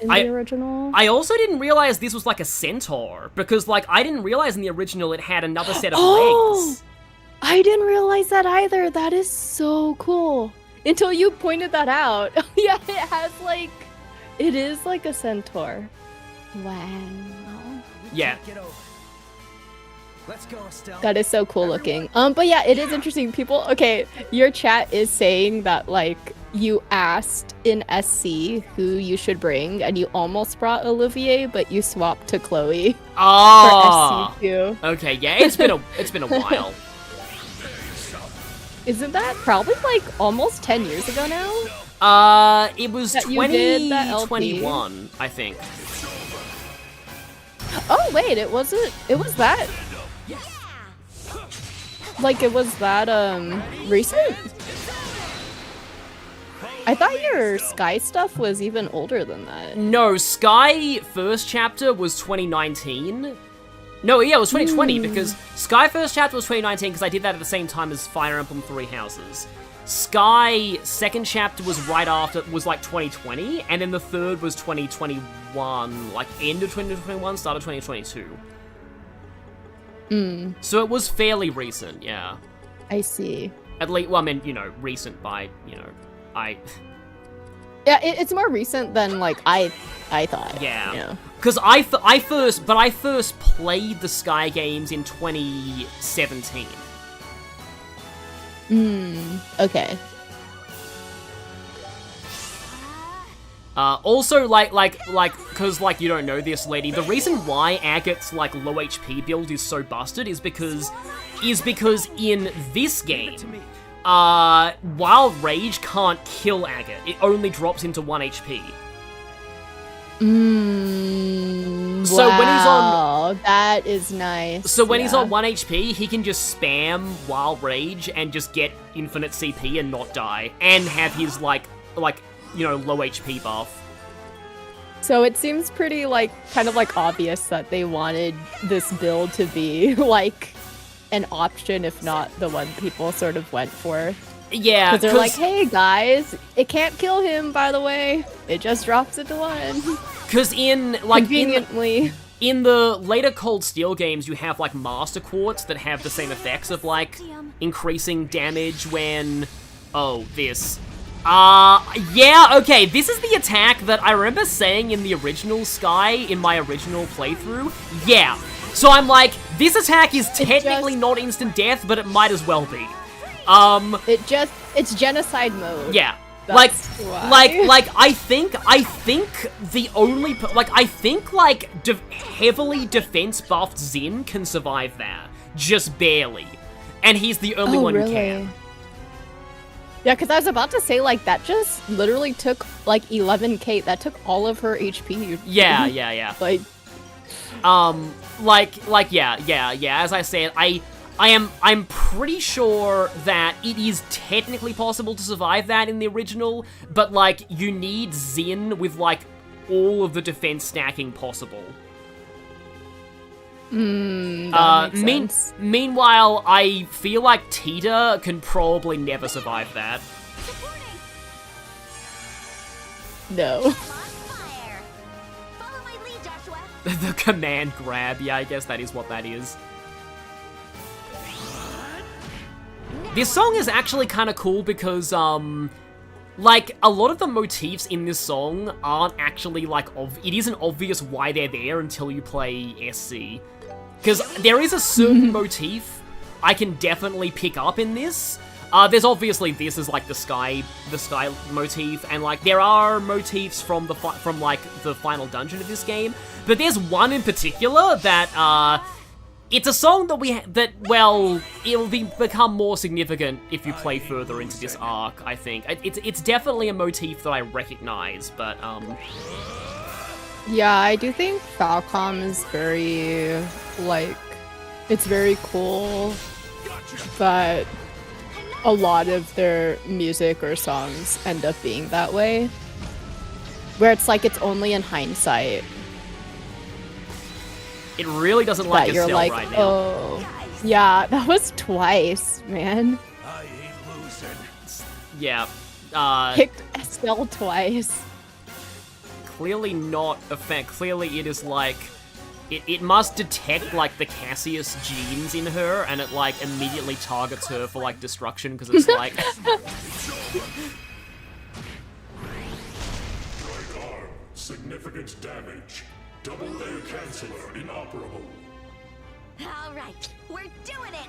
F: in the original.
A: I also didn't realize this was like a centaur because, like, I didn't realize in the original it had another set of legs.
F: I didn't realize that either. That is so cool. Until you pointed that out. Yeah, it has like... It is like a centaur. Wow.
A: Yeah.
D: Let's go, Estelle.
F: That is so cool looking. But yeah, it is interesting. People... Okay, your chat is saying that, like, you asked in SC who you should bring, and you almost brought Olivier, but you swapped to Chloe
A: Oh.
F: for SC too.
A: Okay, yeah, it's been a while.
F: Isn't that probably like almost 10 years ago now?
A: It was
F: That you did that LP?
A: 2021, I think.
F: Oh wait, it was that. Like it was that recent? I thought your Sky stuff was even older than that.
A: No, Sky first chapter was 2019. No, yeah, it was 2020 because Sky first chapter was 2019 because I did that at the same time as Fire Emblem Three Houses. Sky second chapter was right after, was like 2020, and then the third was 2021, like end of 2021, start of 2022. So it was fairly recent, yeah.
F: I see.
A: At least, well, I mean, you know, recent by, you know,
F: Yeah, it's more recent than like I thought.
A: Yeah. Because I first played the Sky games in 2017.
F: Okay.
A: Also, because, like, you don't know this, lady, the reason why Agate's, like, low HP build is so busted is because in this game, Wild Rage can't kill Agate. It only drops into 1 HP. So when he's on...
F: that is nice.
A: So when he's on 1 HP, he can just spam Wild Rage and just get infinite CP and not die. And have his, like, you know, low HP buff.
F: So it seems pretty, like, kind of, like, obvious that they wanted this build to be, like, an option, if not the one people sort of went for.
A: Yeah,
F: because they're like, hey, guys, it can't kill him, by the way. It just drops it to 1.
A: Because in, like,
F: conveniently...
A: In the later Cold Steel games, you have, like, Master Quartz that have the same effects of, like, increasing damage when... Oh, this... yeah, okay, this is the attack that I remember saying in the original Sky, in my original playthrough. Yeah. So I'm like, this attack is technically not instant death, but it might as well be.
F: It's genocide mode.
A: Yeah.
F: That's why.
A: I think the only, heavily defense buffed Zin can survive that. Just barely. And he's the only one who can.
F: Yeah, because I was about to say, like, that just literally took, like, 11k. That took all of her HP.
A: Yeah.
F: Like...
A: Yeah. As I said, I'm pretty sure that it is technically possible to survive that in the original, but, like, you need Xin with, like, all of the defense stacking possible.
F: That makes sense.
A: Meanwhile, I feel like Tita can probably never survive that.
F: No.
C: Follow my lead, Joshua.
A: The command grab, yeah, I guess that is what that is. This song is actually kind of cool because, like, a lot of the motifs in this song aren't actually, like, it isn't obvious why they're there until you play SC. Because there is a certain motif I can definitely pick up in this. There's obviously this is, like, the sky motif, and, like, there are motifs from the final dungeon of this game, but there's one in particular that, it's a song that it'll become more significant if you play further into this arc, I think. It's definitely a motif that I recognize, but,
F: Yeah, I do think Falcom is very, like, it's very cool, but a lot of their music or songs end up being that way. Where it's like, it's only in hindsight
A: it really doesn't like
F: that you're
A: Estelle
F: like,
A: right now.
F: oh, yeah, that was twice, man.
G: I ain't losing.
A: Yeah,
F: Picked Estelle twice.
A: clearly not clearly it is like, it must detect, like, the Cassius genes in her, and it, like, immediately targets her for, like, destruction, because it's like...
I: Right arm, significant damage. Double layer canceller inoperable.
C: All right, we're doing it.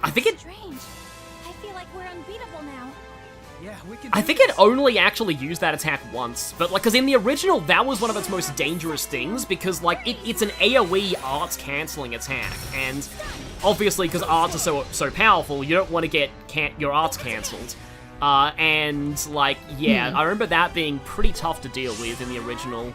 A: I think it...
E: Strange. I feel like we're unbeatable now.
D: Yeah, we can.
A: I think it only actually used that attack once, but, like, because in the original, that was one of its most dangerous things, because, like, it's an AoE arts-canceling attack, and obviously, because arts are so powerful, you don't want to get your arts cancelled. And, like, yeah, I remember that being pretty tough to deal with in the original.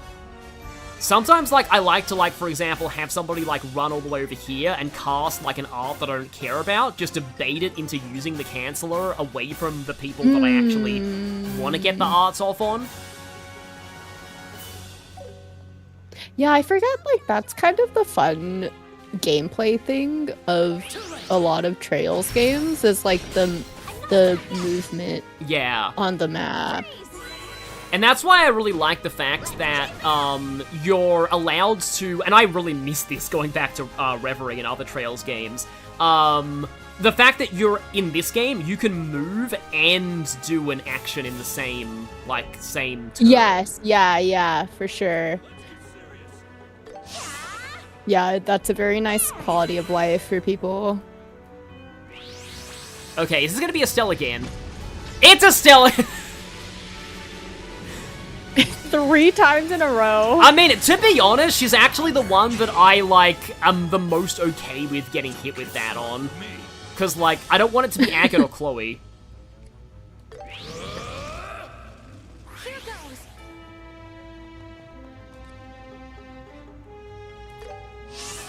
A: Sometimes, like, I like to, like, for example, have somebody, like, run all the way over here and cast, like, an art that I don't care about, just to bait it into using the canceller away from the people that I actually want to get the arts off on.
F: Yeah, I forget, like, that's kind of the fun gameplay thing of a lot of Trails games, is, like, the movement
A: Yeah.
F: on the map.
A: And that's why I really like the fact that you're allowed to, and I really miss this going back to Reverie and other Trails games, the fact that you're in this game, you can move and do an action in the same turn.
F: Yes, yeah, for sure. Yeah, that's a very nice quality of life for people.
A: Okay, is this gonna be Estelle again? It's Estelle!
F: 3 times in a row.
A: I mean, to be honest, she's actually the one that I, like, am the most okay with getting hit with that on. Because, like, I don't want it to be Agate or Chloe.
C: Here goes.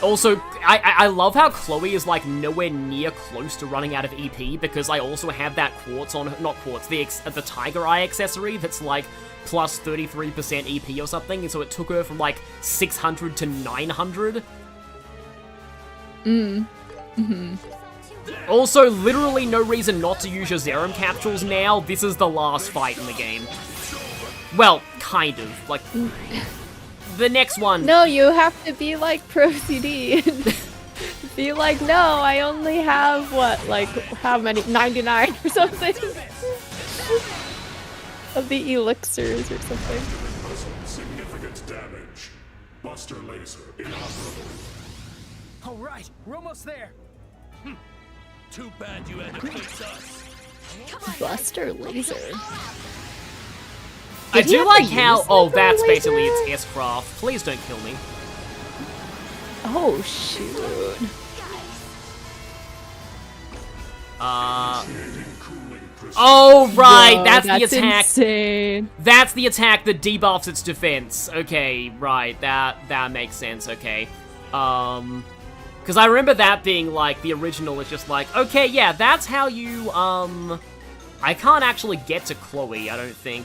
A: Also, I love how Chloe is, like, nowhere near close to running out of EP, because I also have that quartz on her, not quartz, the Tiger Eye accessory that's, like, plus 33% EP or something, and so it took her from, like, 600 to 900. Also, literally no reason not to use your Zerum capsules now. This is the last fight in the game. Well, kind of. Like, the next one...
F: No, you have to be like Pro CD. Be like, no, I only have, what, like, how many? 99 or something? Of the elixirs or something.
I: Significant damage. Buster laser inoperable.
D: All right, we're almost there.
G: Too bad you had to fix us.
F: Buster laser.
A: I
F: Did he
A: do
F: have
A: like
F: to
A: how...
F: use
A: Oh,
F: like a
A: that's basically
F: laser?
A: its S-Craft. Please don't kill me.
F: Oh, shoot.
A: Oh, right,
F: Whoa,
A: that's the attack.
F: Insane.
A: That's the attack that debuffs its defense. Okay, right, that makes sense, okay. Because Because I remember that being, like, the original is just like, okay, yeah, that's how you, I can't actually get to Chloe, I don't think.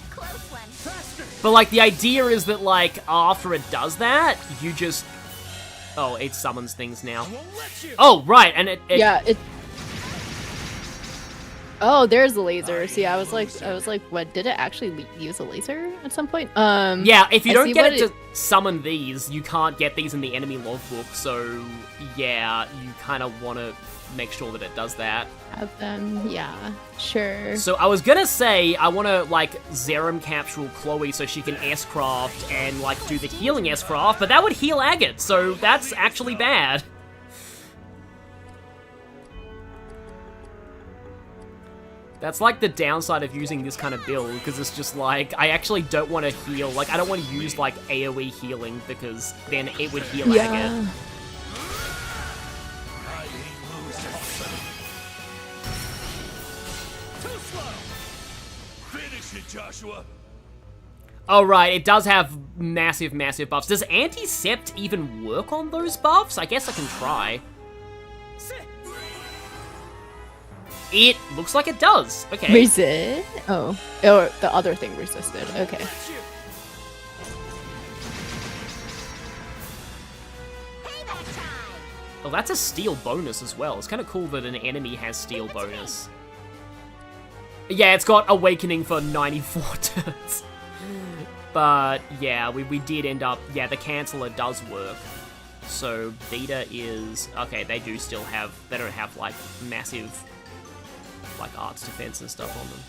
C: Close one.
A: But, like, the idea is that, like, after it does that, you just... Oh, it summons things now. Oh, right, and it...
F: Yeah, it... Oh, there's the laser. See, I was like, what? Did it actually use a laser at some point?
A: Yeah, if you
F: I
A: don't
F: see
A: get
F: what
A: it to summon these, you can't get these in the enemy logbook, so yeah, you kind of want to make sure that it does that.
F: Have them, yeah, sure.
A: So I was gonna say, I want to, like, Zerum capsule Chloe so she can S-craft and, like, do the healing S-craft, but that would heal Agate, so that's actually bad. That's, like, the downside of using this kind of build, because it's just, like, I actually don't want to heal. Like, I don't want to use, like, AoE healing, because then it would heal Agate.
G: Joshua.
A: Oh, right, it does have massive, massive buffs. Does Anti-Sept even work on those buffs? I guess I can try. It looks like it does. Okay.
F: Resist? Oh. Or the other thing resisted. Okay.
A: Oh, that's a steal bonus as well. It's kind of cool that an enemy has steal bonus. Yeah, it's got Awakening for 94 turns. But, yeah, we did end up... Yeah, the Canceller does work. So, Beta is... Okay, they do still have... They don't have, like, massive... like, arts defense and stuff on them.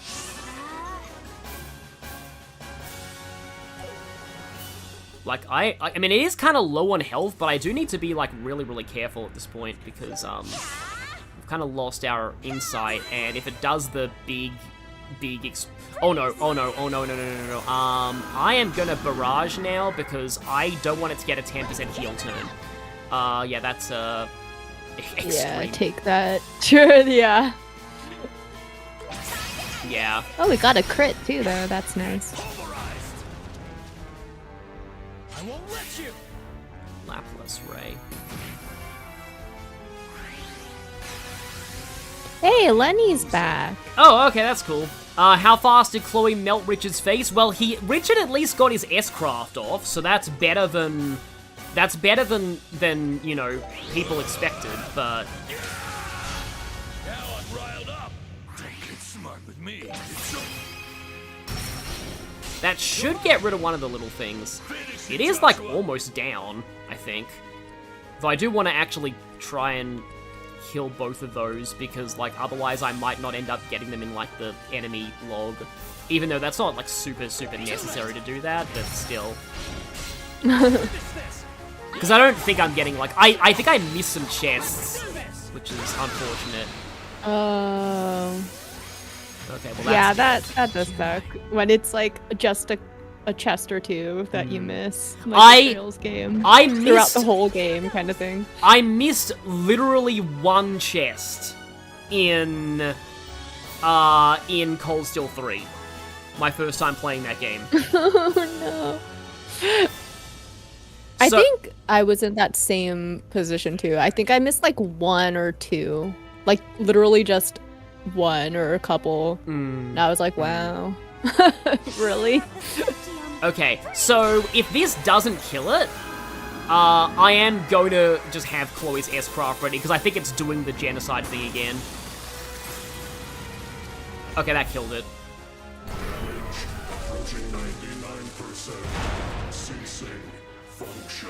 A: Like, I mean, it is kind of low on health, but I do need to be, like, really, really careful at this point, because, we've kind of lost our insight, and if it does the big oh no, no. I am gonna barrage now, because I don't want it to get a 10% heal turn. Yeah, that's, extreme.
F: Yeah, take that. Sure, yeah.
A: Yeah.
F: Oh, we got a crit too, though. That's nice.
G: I won't let you.
A: Lapras Ray.
F: Hey, Lenny's back.
A: Oh, okay, that's cool. How fast did Chloe melt Richard's face? Well, Richard at least got his S-craft off, so that's better than you know, people expected, but...
G: Now I'm riled up. Don't get smart with me.
A: That should get rid of one of the little things. It is, like, almost down, I think. Though I do want to actually try and kill both of those, because, like, otherwise I might not end up getting them in, like, the enemy log. Even though that's not, like, super, super necessary to do that, but still. Because I don't think I'm getting, like... I think I missed some chests, which is unfortunate. Okay, well,
F: yeah, that does suck. When it's, like, just a chest or two that you miss. Like the Trails game.
A: I missed...
F: Throughout the whole game, kind of thing.
A: I missed literally one chest in Cold Steel 3. My first time playing that game.
F: Oh, no. I think I was in that same position, too. I think I missed, like, one or two. Like, literally just one or a couple. And I was like, wow. Really?
A: Okay, so if this doesn't kill it, I am going to just have Chloe's S-craft ready, because I think it's doing the genocide thing again. Okay, that killed it.
I: Damage approaching 99%. Ceasing function.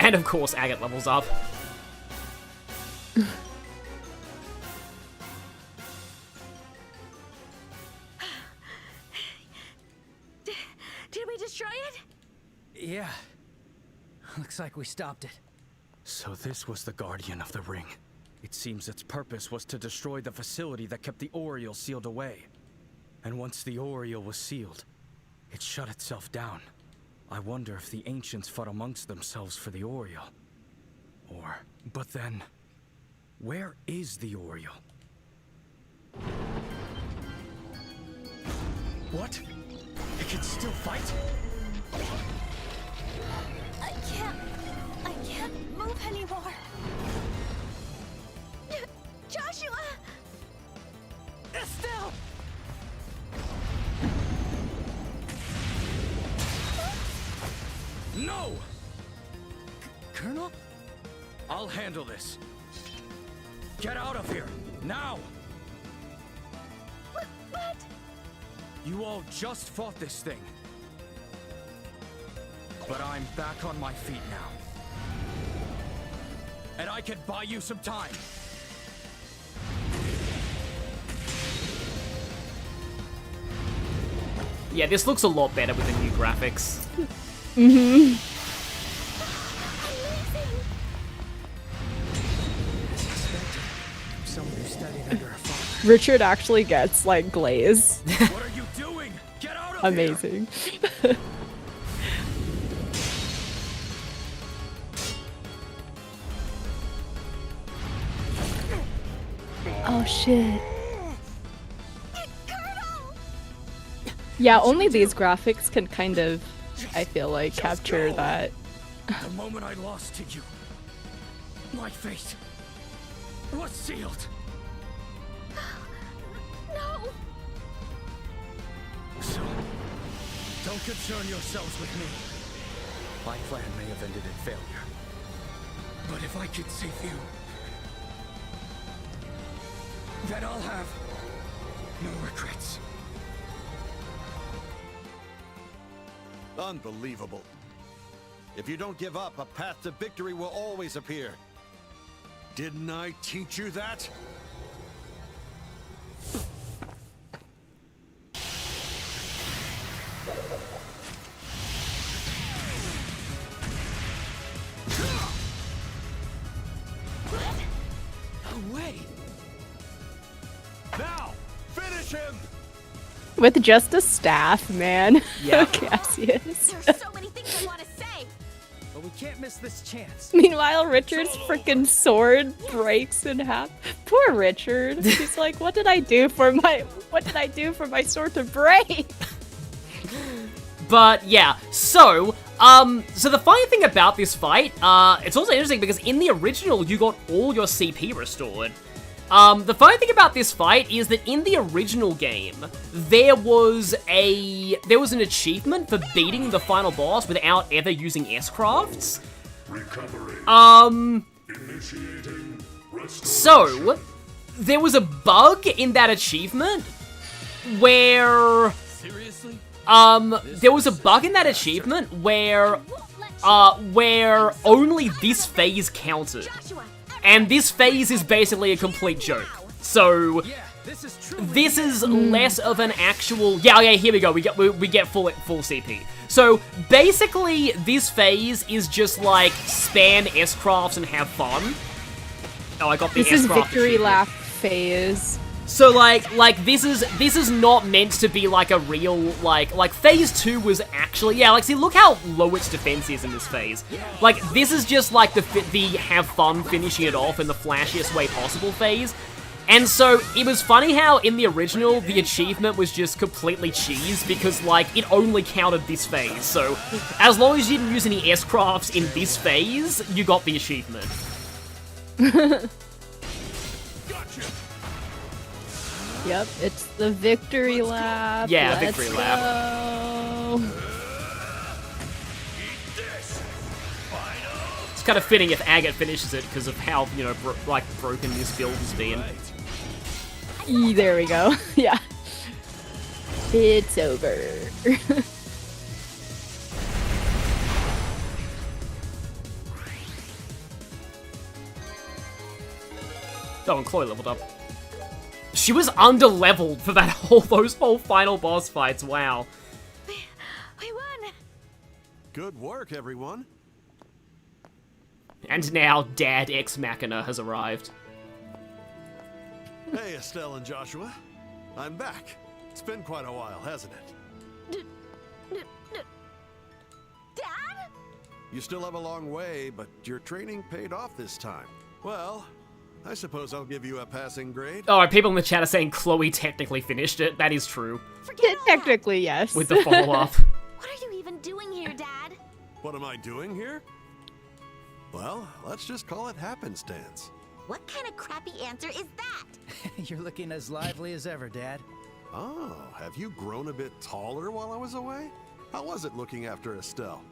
A: And of course, Agate levels up.
C: Did we destroy it?
D: Yeah. Looks like we stopped it.
B: So this was the Guardian of the Ring. It seems its purpose was to destroy the facility that kept the Oriole sealed away. And once the Oriole was sealed, it shut itself down. I wonder if the ancients fought amongst themselves for the Oriole. But then, where is the Oriole? What? It can still fight?
E: I can't move anymore.
C: Joshua!
D: Estelle!
B: No!
D: Colonel?
B: I'll handle this. Get out of here, now!
C: But...
B: You all just fought this thing. But I'm back on my feet now. And I can buy you some time.
A: Yeah, this looks a lot better with the new graphics.
F: Mm-hmm.
D: Someone who studied under a father.
F: Richard actually gets, like, glaze.
B: What are you doing? Get out of here!
F: Amazing. Oh, shit. Yeah, only these graphics can kind of, I feel like, capture that.
B: The moment I lost to you, my fate was sealed.
C: No!
B: So, don't concern yourselves with me. My plan may have ended in failure. But if I can save you, then I'll have no regrets.
J: Unbelievable. If you don't give up, a path to victory will always appear. Didn't I teach you that?
D: No way!
J: Now, finish him!
F: With just a staff, man.
A: Yeah.
F: Cassius.
C: There's so many things I want to say!
D: But we can't miss this chance.
F: Meanwhile, Richard's freaking sword breaks in half. Poor Richard. He's like, what did I do for my sword to break?
A: But yeah, so the funny thing about this fight, it's also interesting because in the original you got all your CP restored. The funny thing about this fight is that in the original game, there was an achievement for beating the final boss without ever using S-crafts.
I: Recovery. Initiating restoration.
A: So, there was a bug in that achievement where...
G: Seriously?
A: There was a bug in that achievement where only this phase counted.
C: Joshua!
A: And this phase is basically a complete joke. So,
D: Yeah, this is true.
A: this is less of an actual... Yeah, here we go. We get full CP. So, basically, this phase is just like spam S-crafts and have fun. Oh, I got the
F: This is
A: S-craft
F: victory
A: achievement.
F: lap phase.
A: So like this is not meant to be like a real like phase 2 was actually see look how low its defense is in this phase. Like this is just like the have fun finishing it off in the flashiest way possible phase. And so it was funny how in the original the achievement was just completely cheese because like it only counted this phase. So as long as you didn't use any S-crafts in this phase, you got the achievement.
F: Yep, it's the victory lap.
A: Yeah,
F: Let's
A: victory lap.
F: go.
A: It's kind of fitting if Agate finishes it because of how, you know, broken this build has been.
F: There we go. Yeah. It's over.
A: Oh, and Chloe leveled up. She was under-leveled for those whole final boss fights, wow.
C: We won!
J: Good work, everyone.
A: And now Dad Ex Machina has arrived.
J: Hey, Estelle and Joshua. I'm back. It's been quite a while, hasn't it?
C: Dad?
J: You still have a long way, but your training paid off this time. Well, I suppose I'll give you a passing grade.
A: Oh, people in the chat are saying Chloe technically finished it. That is true.
C: Forget all that.
F: Technically, yes.
A: With the follow-up.
C: What are you even doing here?
J: What am I doing here? Well, let's just call it happenstance.
C: What kind of crappy answer is that?
D: You're looking as lively as ever, Dad.
J: Oh, have you grown a bit taller while I was away? How was it looking after Estelle?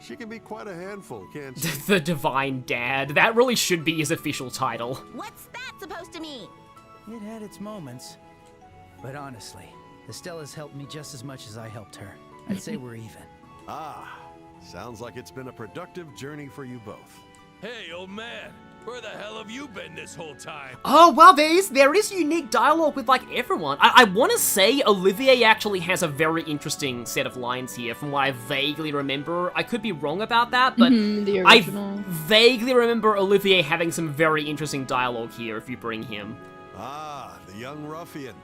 J: She can be quite a handful, can't she?
A: The Divine Dad. That really should be his official title.
C: What's that supposed to mean?
D: It had its moments. But honestly, Estella's helped me just as much as I helped her. I'd say we're even.
J: Ah, sounds like it's been a productive journey for you both.
G: Hey, old man, where the hell have you been this whole time?
A: Oh, well, there is unique dialogue with, like, everyone. I want to say Olivier actually has a very interesting set of lines here, from what I vaguely remember. I could be wrong about that, but
F: the
A: I
F: original.
A: vaguely remember Olivier having some very interesting dialogue here if you bring him.
J: Ah, the young ruffian.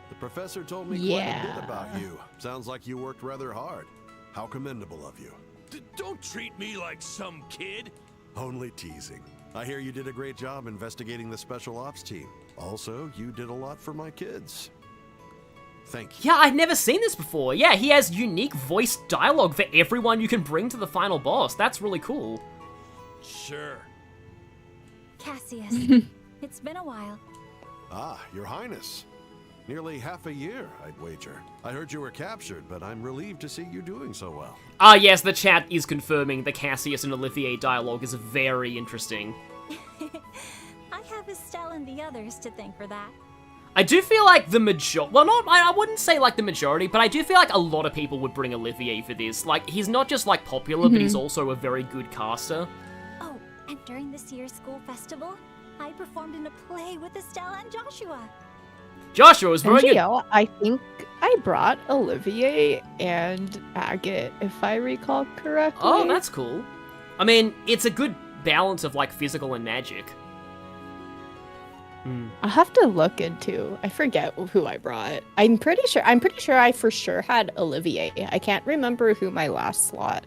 J: The professor told me quite a
F: Yeah.
J: bit about you. Sounds like you worked rather hard. How commendable of you.
G: Don't treat me like some kid.
J: Only teasing. I hear you did a great job investigating the special ops team. Also, you did a lot for my kids. Thank you.
A: Yeah, I'd never seen this before. Yeah, he has unique voice dialogue for everyone you can bring to the final boss. That's really cool.
G: Sure.
E: Cassius, it's been a while.
J: Ah, Your Highness. Nearly half a year, I'd wager. I heard you were captured, but I'm relieved to see you doing so well.
A: Ah, yes, the chat is confirming the Cassius and Olivier dialogue is very interesting.
E: I have Estelle and the others to thank for that.
A: I do feel like the I wouldn't say like the majority, but I do feel like a lot of people would bring Olivier for this. Like, he's not just like popular, but he's also a very good caster.
E: Oh, and during this year's school festival, I performed in a play with Estelle and Joshua.
A: Joshua was very good.
F: NGO, I think I brought Olivier and Agate, if I recall correctly.
A: Oh, that's cool. I mean, it's a good balance of like physical and magic.
F: I'll have to look into. I forget who I brought. I'm pretty sure I for sure had Olivier. I can't remember who my last slot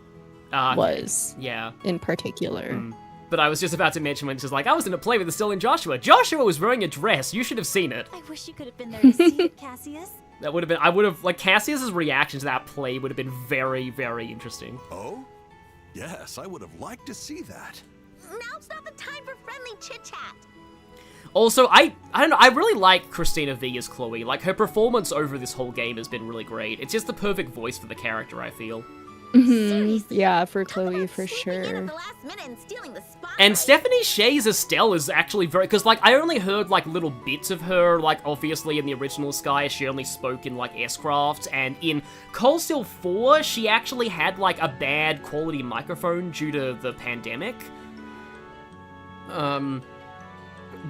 F: was
A: Yeah.
F: in particular.
A: But I was just about to mention when she's like, I was in a play with Estelle and Joshua. Joshua was wearing a dress. You should have seen it.
E: I wish you could have been there to see it, Cassius.
A: That would have been, I would have, like, Cassius's reaction to that play would have been very, very interesting.
J: Oh? Yes, I would have liked to see that.
C: Now's not the time for friendly chit-chat.
A: Also, I don't know, I really like Christina V as Chloe. Like, her performance over this whole game has been really great. It's just the perfect voice for the character, I feel.
F: Yeah, for Chloe, for
C: Sneaking in
F: sure.
C: at the last minute and stealing the spotlight.
A: And Stephanie Shea's Estelle is actually very, because, like, I only heard, like, little bits of her, like, obviously in the original Sky, she only spoke in, like, S-Craft, and in Cold Steel 4, she actually had, like, a bad quality microphone due to the pandemic.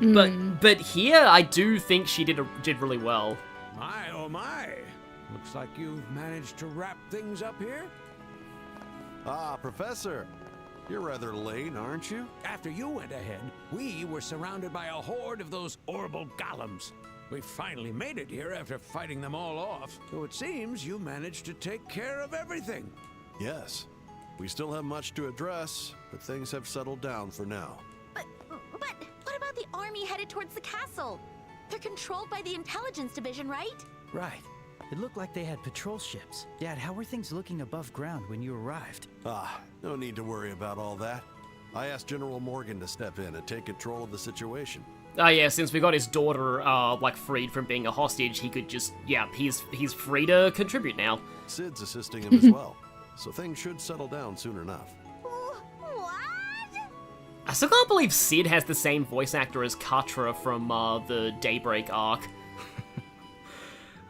A: But here, I do think she did really well.
K: My, oh my. Looks like you've managed to wrap things up here.
J: Ah, Professor. You're rather late, aren't you?
K: After you went ahead, we were surrounded by a horde of those horrible golems. We finally made it here after fighting them all off, so it seems you managed to take care of everything.
J: Yes. We still have much to address, but things have settled down for now.
C: But what about the army headed towards the castle? They're controlled by the intelligence division, right?
D: Right. It looked like they had patrol ships. Dad, how were things looking above ground when you arrived?
J: Ah, no need to worry about all that. I asked General Morgan to step in and take control of the situation.
A: Yeah, since we got his daughter, like, freed from being a hostage, he could just, yeah, he's free to contribute now.
J: Sid's assisting him as well, so things should settle down soon enough.
C: What?
A: I still can't believe Sid has the same voice actor as Katra from, the Daybreak arc.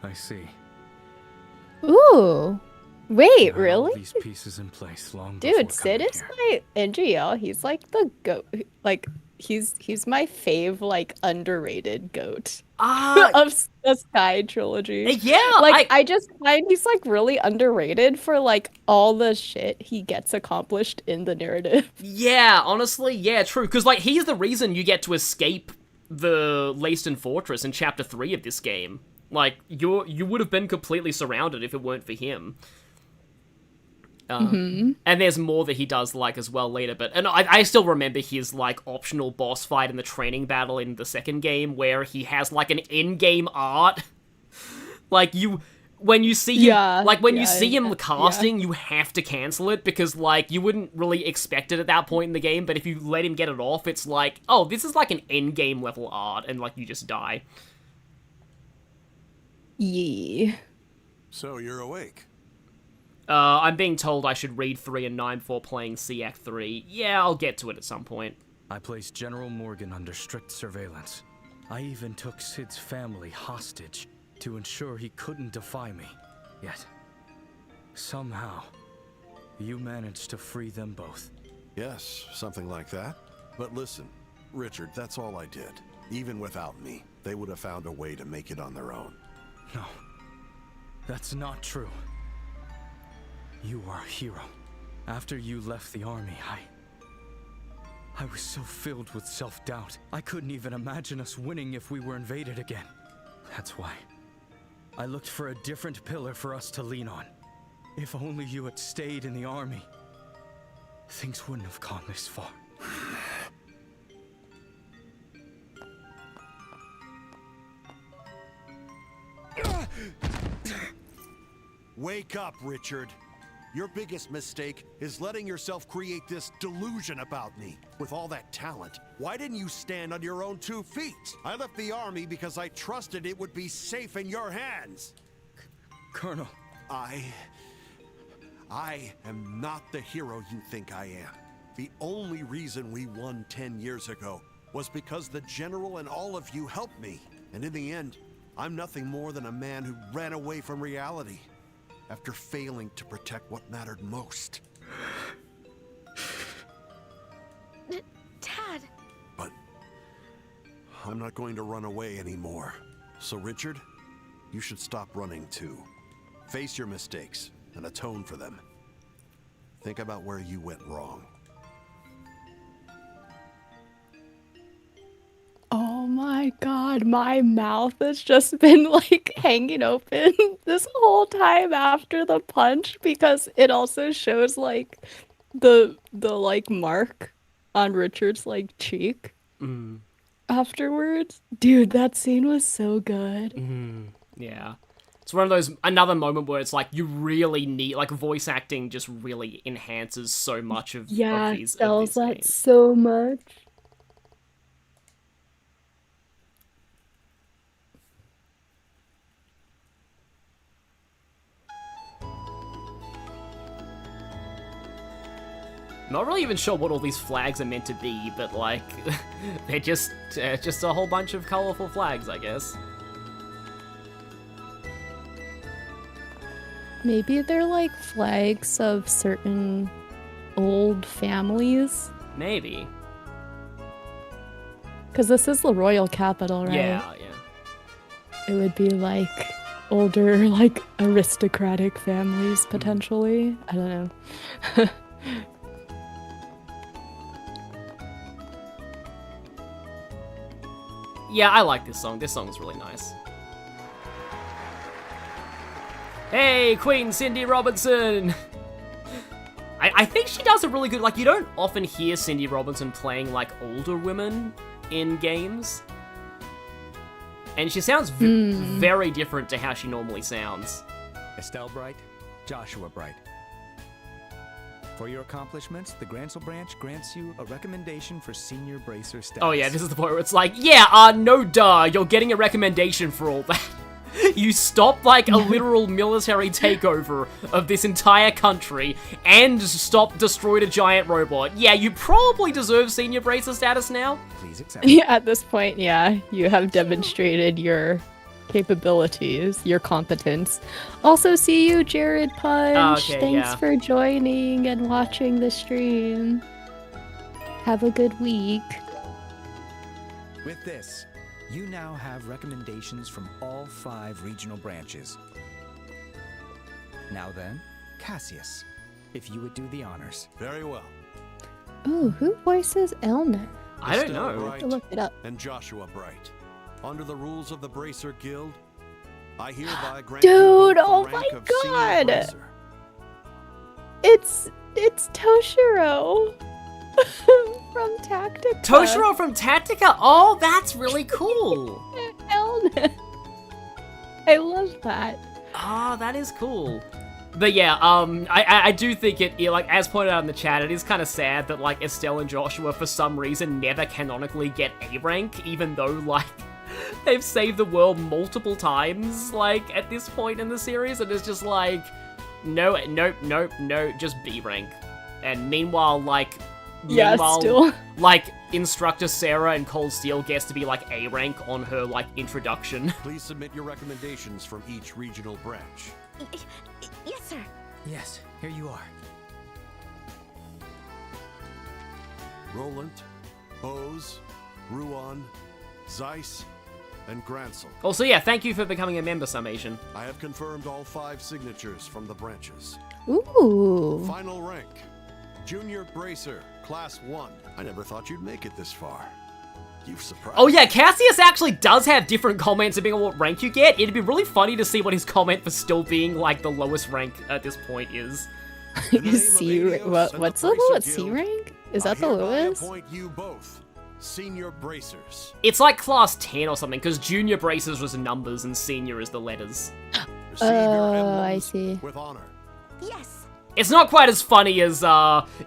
B: I see.
F: Ooh. Wait,
B: All
F: really?
B: these pieces in place long
F: Dude,
B: before
F: Sid
B: coming
F: is
B: here.
F: my NGL. He's like the goat. Like, he's my fave, like, underrated goat of the Sky trilogy.
A: Yeah,
F: Like, I just find he's, like, really underrated for, like, all the shit he gets accomplished in the narrative.
A: Yeah, honestly, yeah, true. Because, like, he's the reason you get to escape the Leyston Fortress in Chapter 3 of this game. Like, you would have been completely surrounded if it weren't for him. And there's more that he does, like, as well later, and I still remember his, like, optional boss fight in the training battle in the second game, where he has, like, an in-game art. Like, when you see him,
F: Yeah,
A: like, when you
F: yeah,
A: see him
F: yeah.
A: casting, you have to cancel it, because, like, you wouldn't really expect it at that point in the game, but if you let him get it off, it's like, oh, this is like an endgame level art, and, like, you just die.
F: Yeah.
J: So you're awake.
A: I'm being told I should read 3 and 9 before playing Sea Act 3. Yeah, I'll get to it at some point.
B: I placed General Morgan under strict surveillance. I even took Sid's family hostage to ensure he couldn't defy me. Yet, somehow, you managed to free them both.
J: Yes, something like that. But listen, Richard, that's all I did. Even without me, they would have found a way to make it on their own.
B: No, that's not true. You are a hero. After you left the army, I was so filled with self-doubt. I couldn't even imagine us winning if we were invaded again. That's why I looked for a different pillar for us to lean on. If only you had stayed in the army, things wouldn't have gone this far.
J: Wake up, Richard. Your biggest mistake is letting yourself create this delusion about me. With all that talent, why didn't you stand on your own 2 feet? I left the army because I trusted it would be safe in your hands.
B: Colonel.
J: I am not the hero you think I am. The only reason we won 10 years ago was because the general and all of you helped me. And in the end, I'm nothing more than a man who ran away from reality after failing to protect what mattered most.
C: Dad!
J: But I'm not going to run away anymore. So Richard, you should stop running too. Face your mistakes and atone for them. Think about where you went wrong.
F: Oh my god, my mouth has just been like hanging open this whole time after the punch, because it also shows like the like mark on Richard's like cheek afterwards. Dude, that scene was so good.
A: Yeah. It's one of those, another moment where it's like, you really need, like, voice acting just really enhances so much of
F: Yeah,
A: these
F: sells that
A: scenes.
F: so much.
A: Not really even sure what all these flags are meant to be, but, like, they're just a whole bunch of colorful flags, I guess.
F: Maybe they're like flags of certain old families.
A: Maybe.
F: Because this is the royal capital, right?
A: Yeah.
F: It would be like older, like aristocratic families, potentially. I don't know.
A: Yeah, I like this song. This song's really nice. Hey, Queen Cindy Robinson! I think she does a really good, like, you don't often hear Cindy Robinson playing, like, older women in games. And she sounds very different to how she normally sounds.
L: Estelle Bright, Joshua Bright. For your accomplishments, the Grancel Branch grants you a recommendation for Senior Bracer status.
A: Oh yeah, this is the point where it's like, yeah, no duh, you're getting a recommendation for all that. You stopped, like, a literal military takeover of this entire country and destroyed a giant robot. Yeah, you probably deserve Senior Bracer status now.
L: Please accept.
F: Yeah, at this point, yeah, you have demonstrated your capabilities, your competence. Also, see you, Jared Punch.
A: Okay,
F: Thanks
A: yeah.
F: for joining and watching the stream. Have a good week.
L: With this, you now have recommendations from all 5 regional branches. Now then, Cassius, if you would do the honors.
J: Very well.
F: Ooh, who voices Elner?
A: I don't
J: Estelle
A: know.
J: Bright
F: To look it up.
J: and Joshua Bright. Under the rules of the Bracer Guild, I hereby grant
F: Dude,
J: you both the
F: oh
J: rank
F: my
J: of Senior
F: God.
J: Bracer.
F: It's Toshiro from Tactica.
A: Toshiro from Tactica? Oh, that's really cool.
F: Elner. I love that.
A: Ah, that is cool. But yeah, I do think like, as pointed out in the chat, it is kind of sad that, like, Estelle and Joshua, for some reason, never canonically get A rank, even though, like, they've saved the world multiple times, like, at this point in the series, and it's just like, no, just B rank. And meanwhile, like,
F: still.
A: like, Instructor Sarah and Cold Steel gets to be, like, A rank on her, like, introduction.
J: Please submit your recommendations from each regional branch.
C: Yes, sir.
D: Yes, here you are.
J: Roland, Bose, Ruan, Zeiss, and Gransel.
A: Also, yeah, thank you for becoming a member, Summation.
J: I have confirmed all 5 signatures from the branches.
F: Ooh.
J: Final rank, Junior Bracer, Class 1. I never thought you'd make it this far. You've surprised.
A: Oh yeah, Cassius actually does have different comments depending on what rank you get. It'd be really funny to see what his comment for still being, like, the lowest rank at this point is.
F: C what's the lowest C rank? Is that the lowest?
J: Appoint you both Senior Bracers.
A: It's like class 10 or something, because Junior Bracers was the numbers and Senior is the letters.
F: I see.
J: With honor.
C: Yes.
A: It's not quite as funny as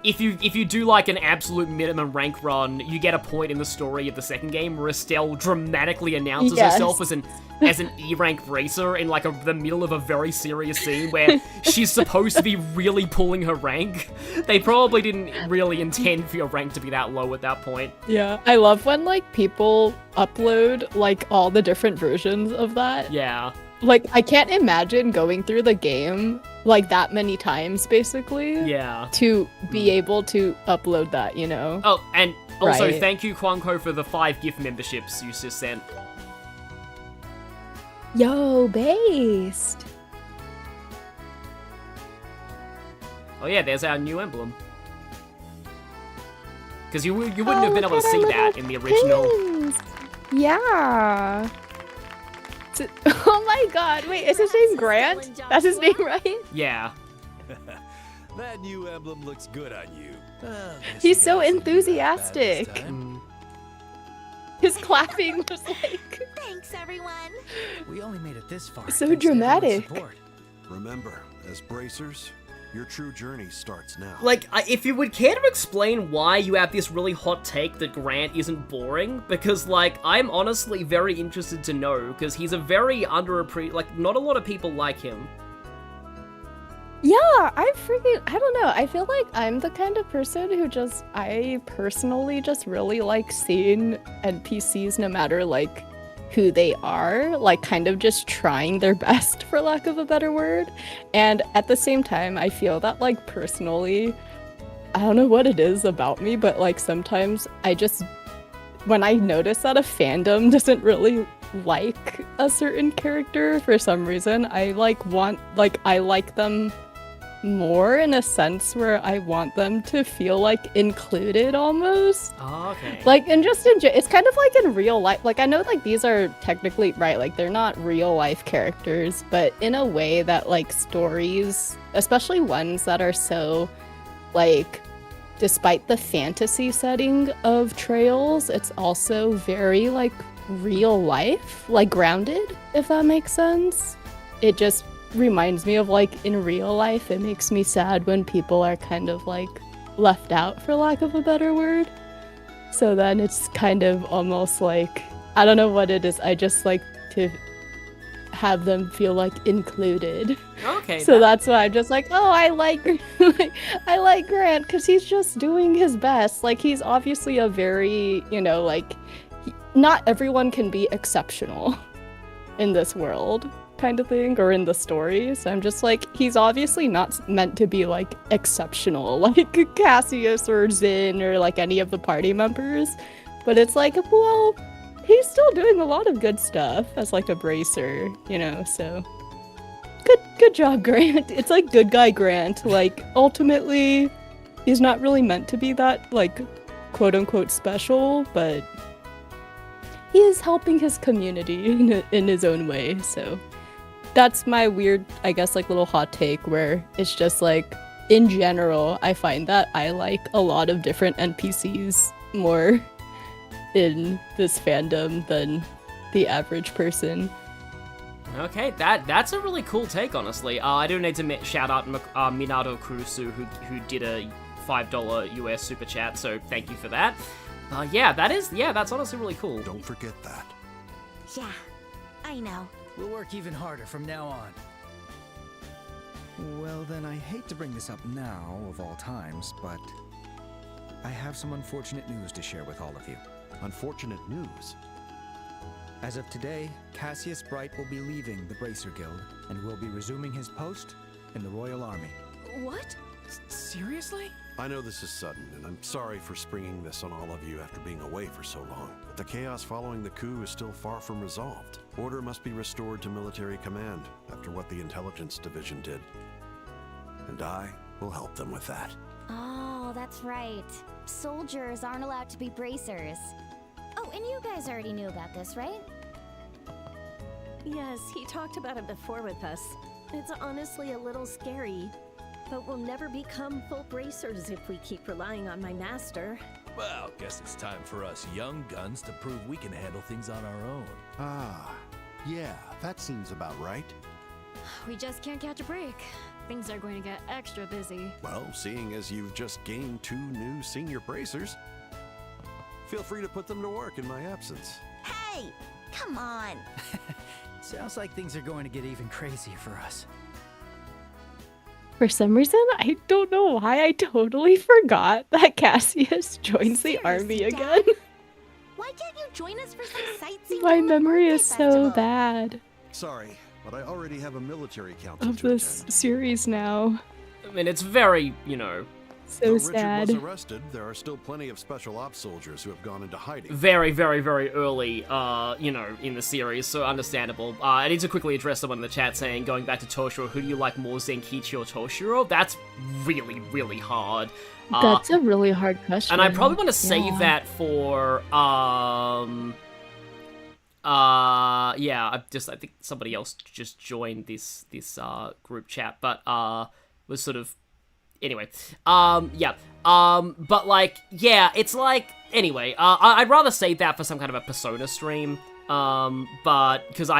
A: if you do like an absolute minimum rank run, you get a point in the story of the second game where Estelle dramatically announces herself as an E rank bracer in like the middle of a very serious scene where she's supposed to be really pulling her rank. They probably didn't really intend for your rank to be that low at that point.
F: Yeah, I love when like people upload like all the different versions of that.
A: Yeah.
F: Like, I can't imagine going through the game, like, that many times, basically.
A: Yeah.
F: To be able to upload that, you know?
A: Oh, and also,
F: Right.
A: thank you, Kwanko, for the 5 gift memberships you just sent.
F: Yo, based!
A: Oh yeah, there's our new emblem. Because you wouldn't have been able to see that in the original.
F: Pins. Yeah. Oh my god, wait, is his name Grant? That's his name, right?
A: Yeah.
G: That new emblem looks good on you.
F: He's so enthusiastic. His clapping was like...
C: Thanks, everyone.
D: We only made it this far.
F: So
D: thanks to everyone's
F: dramatic.
D: support.
J: Remember, as bracers, your true journey starts now.
A: Like, if you would care to explain why you have this really hot take that Grant isn't boring, because, like, I'm honestly very interested to know, because he's a very underappreciated, like, not a lot of people like him.
F: Yeah, I don't know. I feel like I'm the kind of person who I personally just really like seeing NPCs, no matter, like, who they are, like, kind of just trying their best, for lack of a better word. And at the same time, I feel that, like, personally, I don't know what it is about me, but, like, sometimes when I notice that a fandom doesn't really like a certain character for some reason, I like them more in a sense where I want them to feel like included almost.
A: Oh, okay.
F: Like, and just it's kind of like in real life. Like, I know like these are technically right, like they're not real life characters, but in a way that like stories, especially ones that are so like, despite the fantasy setting of Trails, it's also very like real life, like grounded, if that makes sense. It just reminds me of like in real life, it makes me sad when people are kind of like left out, for lack of a better word. So then it's kind of almost like, I don't know what it is, I just like to have them feel like included.
A: Okay.
F: So that's why I'm just like, oh, I like I like Grant because he's just doing his best. Like, he's obviously a very, you know, like, not everyone can be exceptional in this world, kind of thing, or in the story. So I'm just like, he's obviously not meant to be like exceptional like Cassius or Zin or like any of the party members, but it's like, well, he's still doing a lot of good stuff as like a bracer, you know. So good job, Grant. It's like good guy Grant. Like, ultimately he's not really meant to be that like quote unquote special, but he is helping his community in his own way. So that's my weird, I guess, like little hot take where it's just like, in general, I find that I like a lot of different NPCs more in this fandom than the average person.
A: Okay, that's a really cool take, honestly. I do need to shout out Minato Kurusu, who did a $5 US super chat, so thank you for that. Yeah, that's honestly really cool.
J: Don't forget that.
C: Yeah, I know.
D: We'll work even harder from now on.
L: Well, then I hate to bring this up now, of all times, but I have some unfortunate news to share with all of you.
J: Unfortunate news?
L: As of today, Cassius Bright will be leaving the Bracer Guild and will be resuming his post in the Royal Army.
C: What?
L: Seriously?
J: I know this is sudden, and I'm sorry for springing this on all of you after being away for so long. But the chaos following the coup is still far from resolved. Order must be restored to military command after what the Intelligence Division did. And I will help them with that.
M: Oh, that's right. Soldiers aren't allowed to be bracers. Oh, and you guys already knew about this, right?
N: Yes, he talked about it before with us. It's honestly a little scary. But we'll never become full bracers if we keep relying on my master.
G: Well, guess it's time for us young guns to prove we can handle things on our own.
J: Ah, yeah, that seems about right.
O: We just can't catch a break. Things are going to get extra busy.
J: Well, seeing as you've just gained 2 new senior bracers, feel free to put them to work in my absence.
C: Hey, come on.
D: Sounds like things are going to get even crazier for us.
F: For some reason, I don't know why, I totally forgot that Cassius joins the army again.
C: Why can't you join us for some sightseeing?
F: My memory is so bad
J: Sorry, but I already have a military council
F: of this series now.
A: I mean, it's very, you know...
F: So
J: Though
F: sad.
J: Richard was arrested, there are still plenty of special ops soldiers who have gone into hiding.
A: Very, very, very early, you know, in the series, so understandable. I need to quickly address someone in the chat saying, going back to Toshiro, who do you like more, Zenkichi or Toshiro? That's really, really hard.
F: That's a really hard question.
A: And I probably want to save that for, yeah, I think somebody else just joined this group chat, but, was sort of... Anyway, yeah, but like, yeah, it's like, anyway, I'd rather save that for some kind of a Persona stream, but, because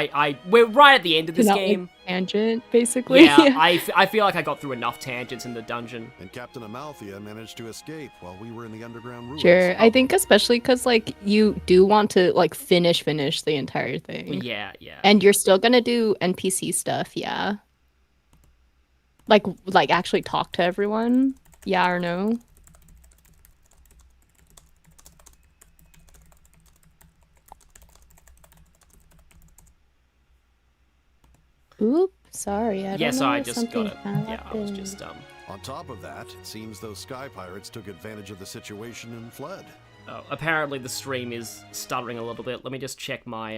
A: we're right at the end of this game.
F: Tangent, basically.
A: Yeah, I feel like I got through enough tangents in the dungeon.
J: And Captain Amalthea managed to escape while we were in the underground ruins.
F: Sure, I think especially because, like, you do want to, like, finish the entire thing.
A: Yeah.
F: And you're still gonna do NPC stuff, yeah. Like actually talk to everyone? Yeah or no? Oop, sorry, I don't know.
A: I just got it.
F: Happened.
A: Yeah, I was just,
J: On top of that, it seems those sky pirates took advantage of the situation and fled.
A: Oh, apparently the stream is stuttering a little bit. Let me just check my,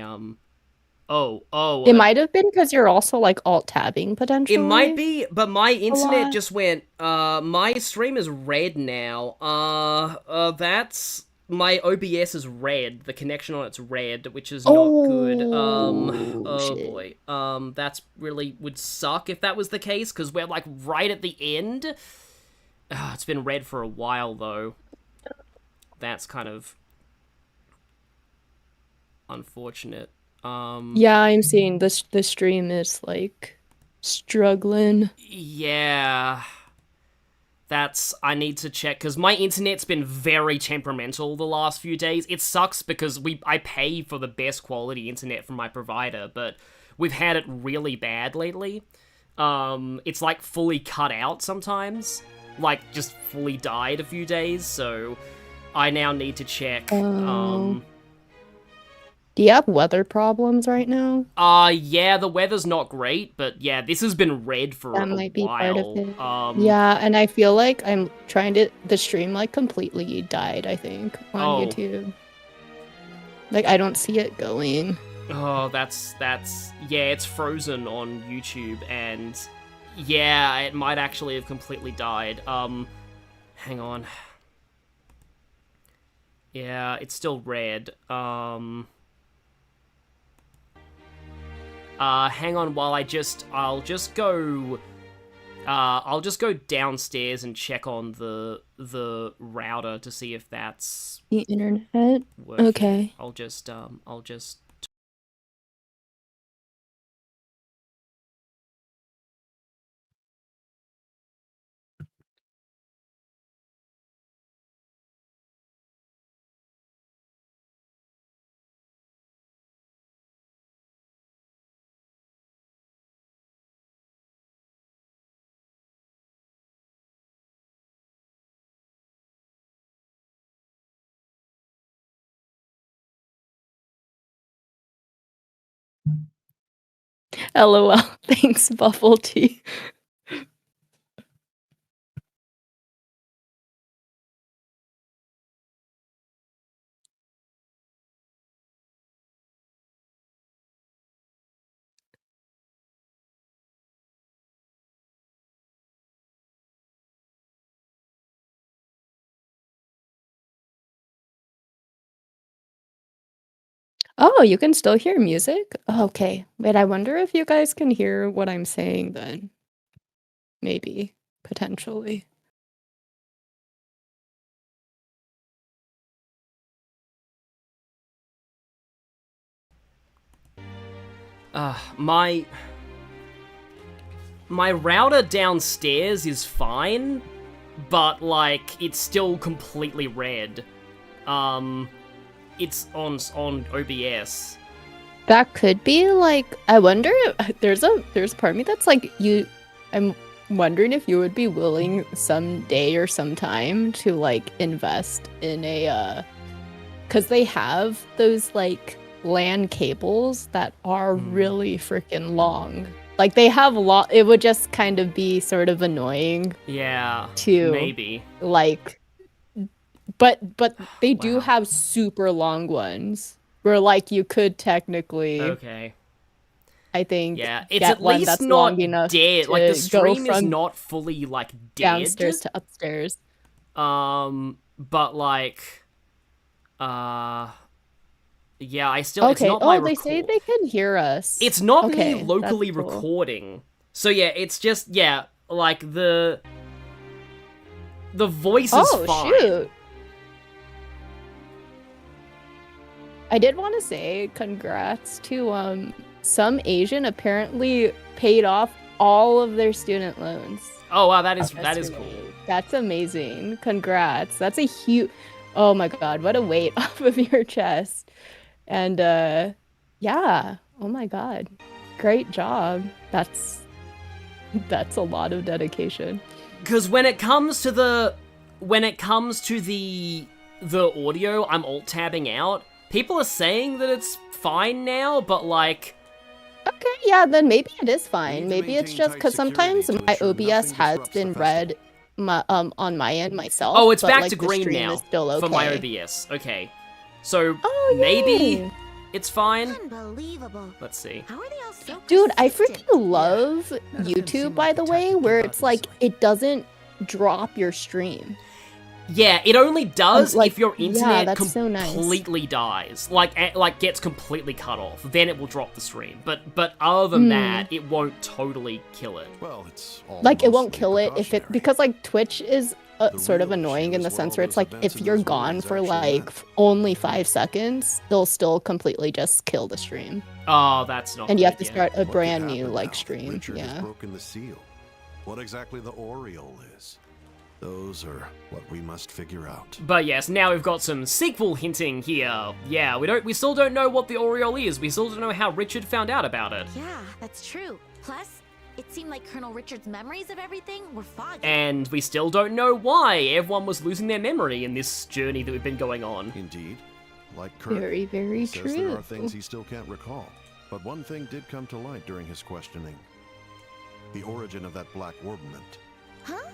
A: It
F: might have been because you're also, like, alt-tabbing, potentially.
A: It might be, but my internet just went, my stream is red now. That's... My OBS is red. The connection on it's red, which is not good. Oh boy. That's really would suck if that was the case, because we're, like, right at the end. It's been red for a while, though. That's kind of... unfortunate.
F: Yeah, I'm seeing the stream is, like, struggling.
A: Yeah. I need to check, because my internet's been very temperamental the last few days. It sucks because I pay for the best quality internet from my provider, but we've had it really bad lately. It's, like, fully cut out sometimes. Like, just fully died a few days, so I now need to check,
F: Do you have weather problems right now?
A: Yeah, the weather's not great, but yeah, this has been red for a while.
F: That might be part of it. Yeah, and I feel like I'm trying to... The stream, like, completely died, I think, on YouTube. Like, I don't see it going.
A: Oh, that's... Yeah, it's frozen on YouTube, and... Yeah, it might actually have completely died. Hang on. Yeah, it's still red. Hang on while I'll just go downstairs and check on the router to see if that's
F: the internet.
A: Working.
F: Okay.
A: I'll just
F: LOL. Thanks, Buffle Tea. Oh, you can still hear music? Okay. Wait, I wonder if you guys can hear what I'm saying then. Maybe. Potentially.
A: My router downstairs is fine, but like it's still completely red. It's on OBS.
F: That could be like, I wonder if there's a part of me that's like, I'm wondering if you would be willing someday or sometime to like invest in a because they have those like LAN cables that are really freaking long. Like they have a lot. It would just kind of be sort of annoying.
A: Yeah.
F: To
A: maybe
F: like, but they do have super long ones where like you could technically.
A: Okay.
F: I think.
A: Yeah, it's
F: get
A: at
F: one
A: least
F: that's
A: not
F: long enough
A: dead.
F: to
A: Like the
F: go
A: stream is
F: from
A: not fully like dead.
F: downstairs to upstairs.
A: But like, yeah, I still.
F: Okay.
A: It's not my
F: they say they can hear us.
A: It's not
F: Okay,
A: me locally
F: that's cool.
A: recording. So yeah, it's just like the voice is fine.
F: Shoot. I did want to say congrats to some Asian apparently paid off all of their student loans.
A: Oh wow, that is
F: yesterday.
A: cool.
F: That's amazing. Congrats. That's a huge. Oh my god, what a weight off of your chest. And yeah. Oh my god. Great job. That's a lot of dedication.
A: Because when it comes to the audio, I'm alt tabbing out. People are saying that it's fine now, but like,
F: Okay, yeah, then maybe it is fine. Maybe it's just because sometimes my OBS has been red on my end myself.
A: oh, it's
F: but,
A: back
F: like,
A: to
F: the
A: green
F: stream
A: now
F: is still okay.
A: for my OBS. Okay, so
F: Oh,
A: maybe
F: yay.
A: it's fine.
C: Unbelievable.
A: Let's see.
C: How are they all so
F: Dude, I freaking love YouTube, by the way, where it's like it doesn't drop your stream.
A: Yeah, it only does
F: like,
A: if your
F: yeah,
A: internet
F: that's so nice.
A: completely dies, like gets completely cut off. Then it will drop the stream. But other than that, it won't totally kill it.
J: Well, it's all
F: Like it won't kill it if it because like Twitch is sort of annoying in the sense where it's like if you're gone for like only 5 seconds, they'll still completely just kill the stream.
A: Oh, that's not.
F: And you have to
A: good,
F: start a
J: What
F: brand
J: could
F: new
J: happen
F: like
J: now?
F: stream.
J: Richard has
F: Yeah.
J: broken the seal. What exactly the Oriole is? Those are what we must figure out.
A: But yes, now we've got some sequel hinting here. Yeah, we still don't know what the Oriole is. We still don't know how Richard found out about it.
C: Yeah, that's true. Plus, it seemed like Colonel Richard's memories of everything were foggy.
A: And we still don't know why everyone was losing their memory in this journey that we've been going on.
J: Indeed. Like Kurt,
F: Very, very
J: he says there
F: true.
J: are things he still can't recall. But one thing did come to light during his questioning. The origin of that black orbment.
C: Huh?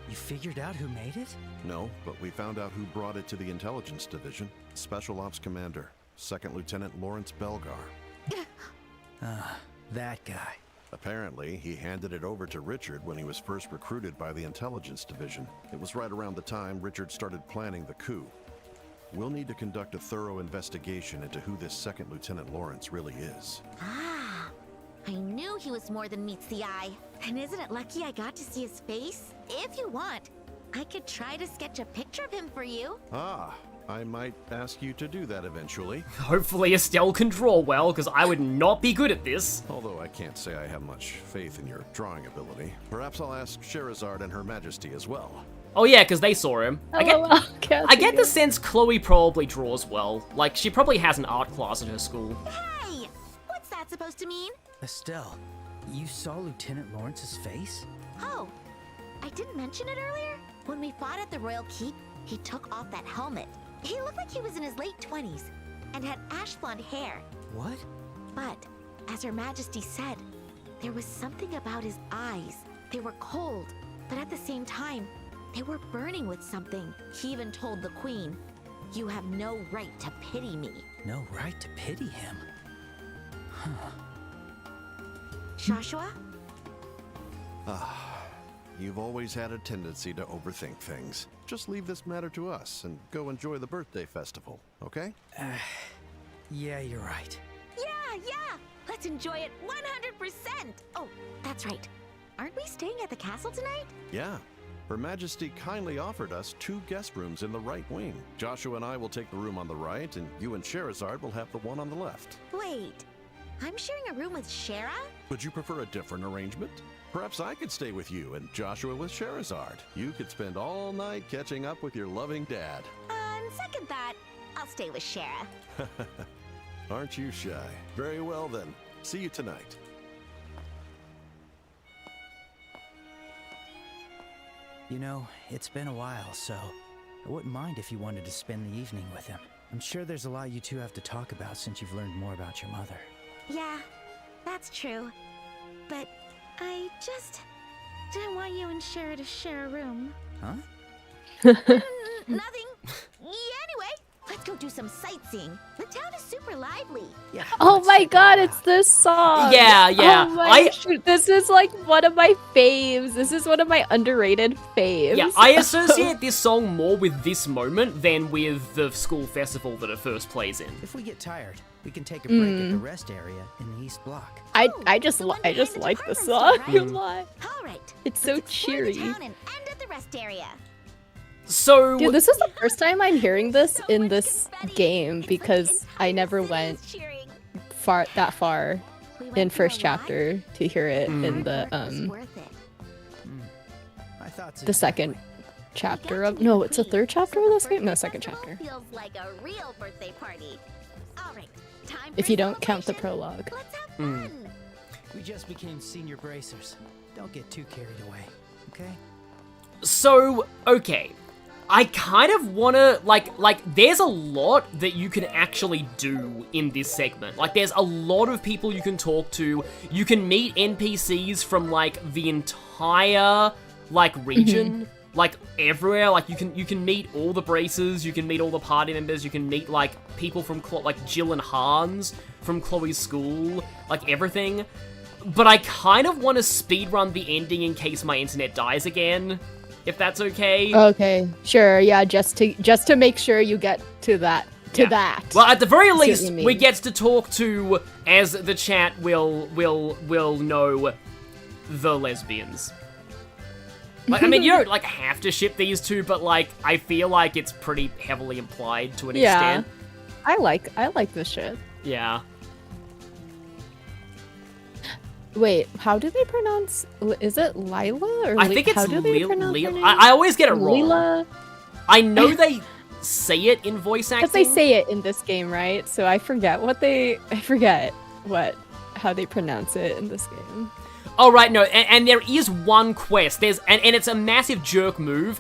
D: You figured out who made it?
J: No, but we found out who brought it to the Intelligence Division. Special Ops Commander, Second Lieutenant Lawrence Belgar.
D: That guy.
J: Apparently, he handed it over to Richard when he was first recruited by the Intelligence Division. It was right around the time Richard started planning the coup. We'll need to conduct a thorough investigation into who this Second Lieutenant Lawrence really is.
C: Ah, I knew he was more than meets the eye. And isn't it lucky I got to see his face? If you want, I could try to sketch a picture of him for you.
J: Ah, I might ask you to do that eventually.
A: Hopefully Estelle can draw well, because I would not be good at this.
J: Although I can't say I have much faith in your drawing ability. Perhaps I'll ask Sherazard and Her Majesty as well.
A: Oh yeah, because they saw him. I get the
F: the
A: sense Chloe probably draws well. Like, she probably has an art class at her school.
C: Hey, what's that supposed to mean?
D: Estelle, you saw Lieutenant Lawrence's face?
C: Oh, I didn't mention it earlier? When we fought at the Royal Keep, he took off that helmet. He looked like he was in his late 20s and had ash blonde hair.
D: What?
C: But, as Her Majesty said, There was something about his eyes. They were cold, but at the same time, they were burning with something. He even told the queen, "You have no right to pity me."
D: No right to pity him? Huh.
C: Joshua?
J: You've always had a tendency to overthink things. Just leave this matter to us and go enjoy the birthday festival, okay?
D: Yeah, you're right.
C: Yeah! Let's enjoy it 100%! Oh, that's right. Aren't we staying at the castle tonight?
J: Yeah. Her Majesty kindly offered us 2 guest rooms in the right wing. Joshua and I will take the room on the right, and you and Sherazard will have the one on the left.
C: Wait, I'm sharing a room with Shara?
J: Would you prefer a different arrangement? Perhaps I could stay with you and Joshua with Sherazard. You could spend all night catching up with your loving dad.
C: On second thought, I'll stay with Shara.
J: Aren't you shy? Very well then. See you tonight.
D: You know, it's been a while, so I wouldn't mind if you wanted to spend the evening with him. I'm sure there's a lot you two have to talk about since you've learned more about your mother.
C: Yeah, that's true. But I just didn't want you and Shara to share a room.
D: Huh?
C: Nothing. Anyway, let's go do some sightseeing. The town is super lively.
D: Yeah.
F: Oh my god, it's this song.
A: Yeah.
F: Oh my shoot, this is like one of my faves. This is one of my underrated faves.
A: Yeah, I associate this song more with this moment than with the school festival that it first plays in.
D: If we get tired, we can take a break at the rest area in the east block.
F: I just like the song a lot.
C: All right.
F: It's so cheery.
C: Town and end at the rest area.
A: So,
F: dude, this is the first time I'm hearing this in this game because I never went that far in first chapter to hear it in the second chapter of it's the third chapter of this game? No, second chapter.
C: Feels like a real birthday party. All right. Time
F: If you don't count the prologue.
C: Let's have fun.
D: We just became senior bracers. Don't get too carried away, okay?
A: So, okay. I kind of wanna, like, there's a lot that you can actually do in this segment. Like, there's a lot of people you can talk to. You can meet NPCs from, like, the entire, like, region. Like, everywhere. Like, you can meet all the Bracers, you can meet all the party members, you can meet, like, people from, like, Jill and Hans from Chloe's school. Like, everything. But I kind of want to speedrun the ending in case my internet dies again. If that's okay.
F: Okay, sure, yeah, just to make sure you get to that.
A: Well, at the very least, we get to talk to, as the chat will know, the lesbians. Like, I mean, you don't like have to ship these two, but like I feel like it's pretty heavily implied to an extent.
F: I like this shit.
A: Yeah.
F: Wait, how do they pronounce? Is it Lila or?
A: I think it's
F: how do they pronounce her name?
A: I always get it wrong.
F: Lila.
A: I know they say it in voice acting.
F: Because they say it in this game, right? So I forget how they pronounce it in this game.
A: Oh right, no, and there is one quest. And it's a massive jerk move.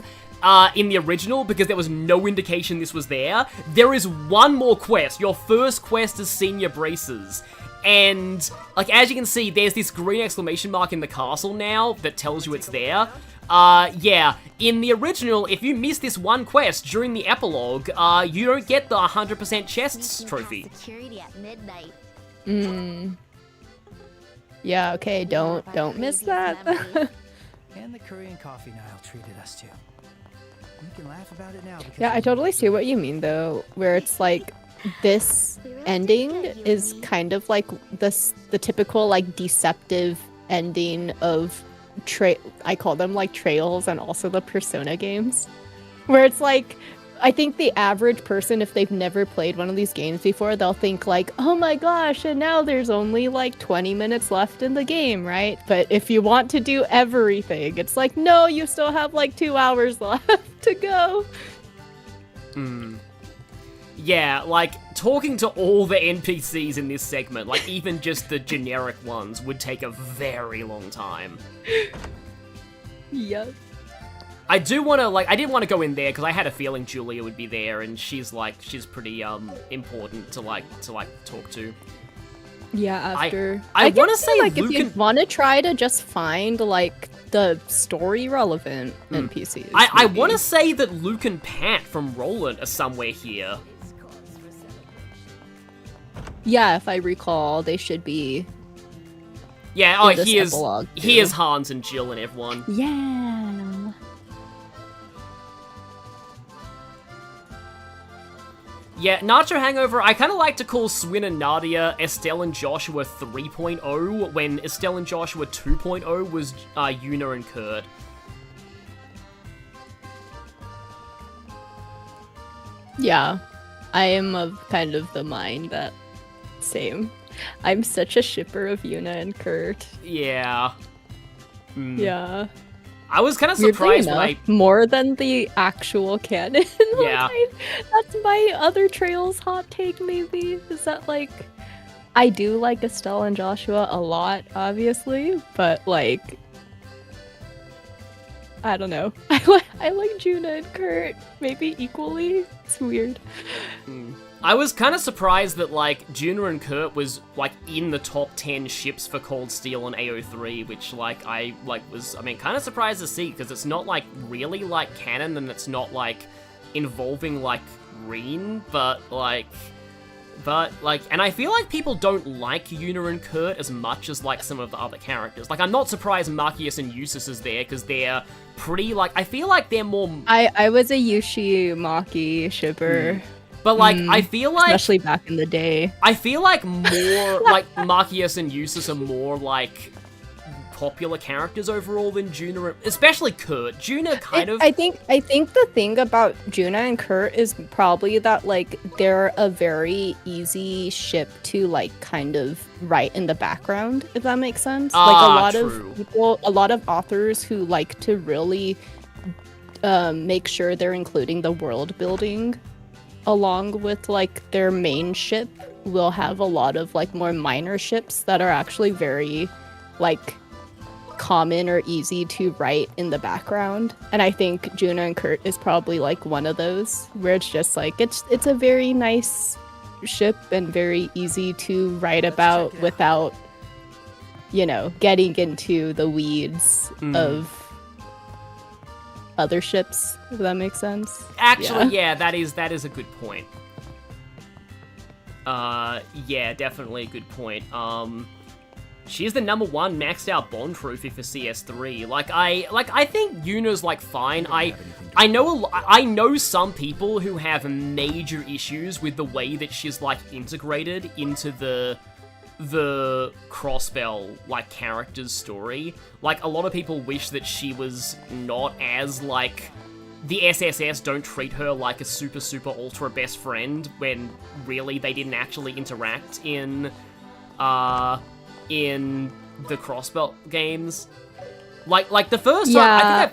A: In the original, because there was no indication this was there. There is one more quest. Your first quest is Senior Bracers. And, like, as you can see, there's this green exclamation mark in the castle now that tells you it's there. Yeah, in the original, if you miss this one quest during the epilogue, you don't get the 100% chests trophy.
C: Security at midnight.
F: Yeah, okay, don't miss that.
D: And the Korean coffee Nile treated us to. We can laugh about it now.
F: Yeah, I totally see what you mean, though, where it's like, this ending is kind of like the typical like deceptive ending of I call them like Trails and also the Persona games, where it's like I think the average person, if they've never played one of these games before, they'll think like, oh my gosh, and now there's only like 20 minutes left in the game, right? But if you want to do everything, it's like, no, you still have like 2 hours left to go.
A: Yeah, like, talking to all the NPCs in this segment, like, even just the generic ones, would take a very long time.
F: Yep.
A: I do want to, like, I didn't want to go in there, because I had a feeling Julia would be there, and she's pretty, important to talk to.
F: Yeah, after.
A: I
F: can
A: wanna
F: see,
A: say
F: like, if
A: Lucan-
F: you want to try to just find, like, the story-relevant NPCs.
A: I
F: maybe.
A: want to say that Luke and Pat from Roland are somewhere here.
F: Yeah, if I recall, they should be.
A: Yeah, oh,
F: in this
A: here's
F: epilogue,
A: here's
F: too.
A: Hans and Jill and everyone.
F: Yeah.
A: Yeah, Nacho Hangover, I kind of like to call Swin and Nadia Estelle and Joshua 3.0, when Estelle and Joshua 2.0 was Yuna and Kurt.
F: Yeah, I am of kind of the mind that same. I'm such a shipper of Yuna and Kurt.
A: Yeah.
F: Yeah.
A: I was kind of
F: Weirdly
A: surprised when
F: enough, more than the actual canon. Like,
A: Yeah.
F: that's my other Trails hot take, maybe. Is that, like, I do like Estelle and Joshua a lot, obviously, but, like, I don't know. I like Juna and Kurt maybe equally. It's weird.
A: I was kind of surprised that, like, Juna and Kurt was, like, in the top 10 ships for Cold Steel and AO3, which, like, I was kind of surprised to see, because it's not, like, really, like, canon, and it's not, like, involving, like, Reen, but, and I feel like people don't like Yuna and Kurt as much as, like, some of the other characters. Like, I'm not surprised Marcius and Eustace is there, because they're pretty, like, I feel like they're more...
F: I was a Yushi Maki shipper.
A: But, like, I feel like...
F: Especially back in the day.
A: I feel like more, like, Marcius and Eustace are more, like, popular characters overall than Juna, especially Kurt. Juna kind of...
F: I think the thing about Juna and Kurt is probably that, like, they're a very easy ship to, like, kind of write in the background, if that makes sense. Like, a lot
A: true.
F: of people, a lot of authors who like to really make sure they're including the world building along with, like, their main ship will have a lot of, like, more minor ships that are actually very, like, common or easy to write in the background. And I think Juna and Kurt is probably, like, one of those where it's just, like, it's a very nice ship and very easy to write about without, you know, getting into the weeds of other ships, if that makes sense.
A: Actually, yeah, that is a good point. Yeah, definitely a good point. She's the #1 maxed out Bond trophy for CS3. I think Yuna's, like, fine. I know some people who have major issues with the way that she's, like, integrated into the Crossbell, like, character's story. Like, a lot of people wish that she was not as, like, the SSS don't treat her like a super ultra best friend when really they didn't actually interact in the Crossbell games. Like the first time,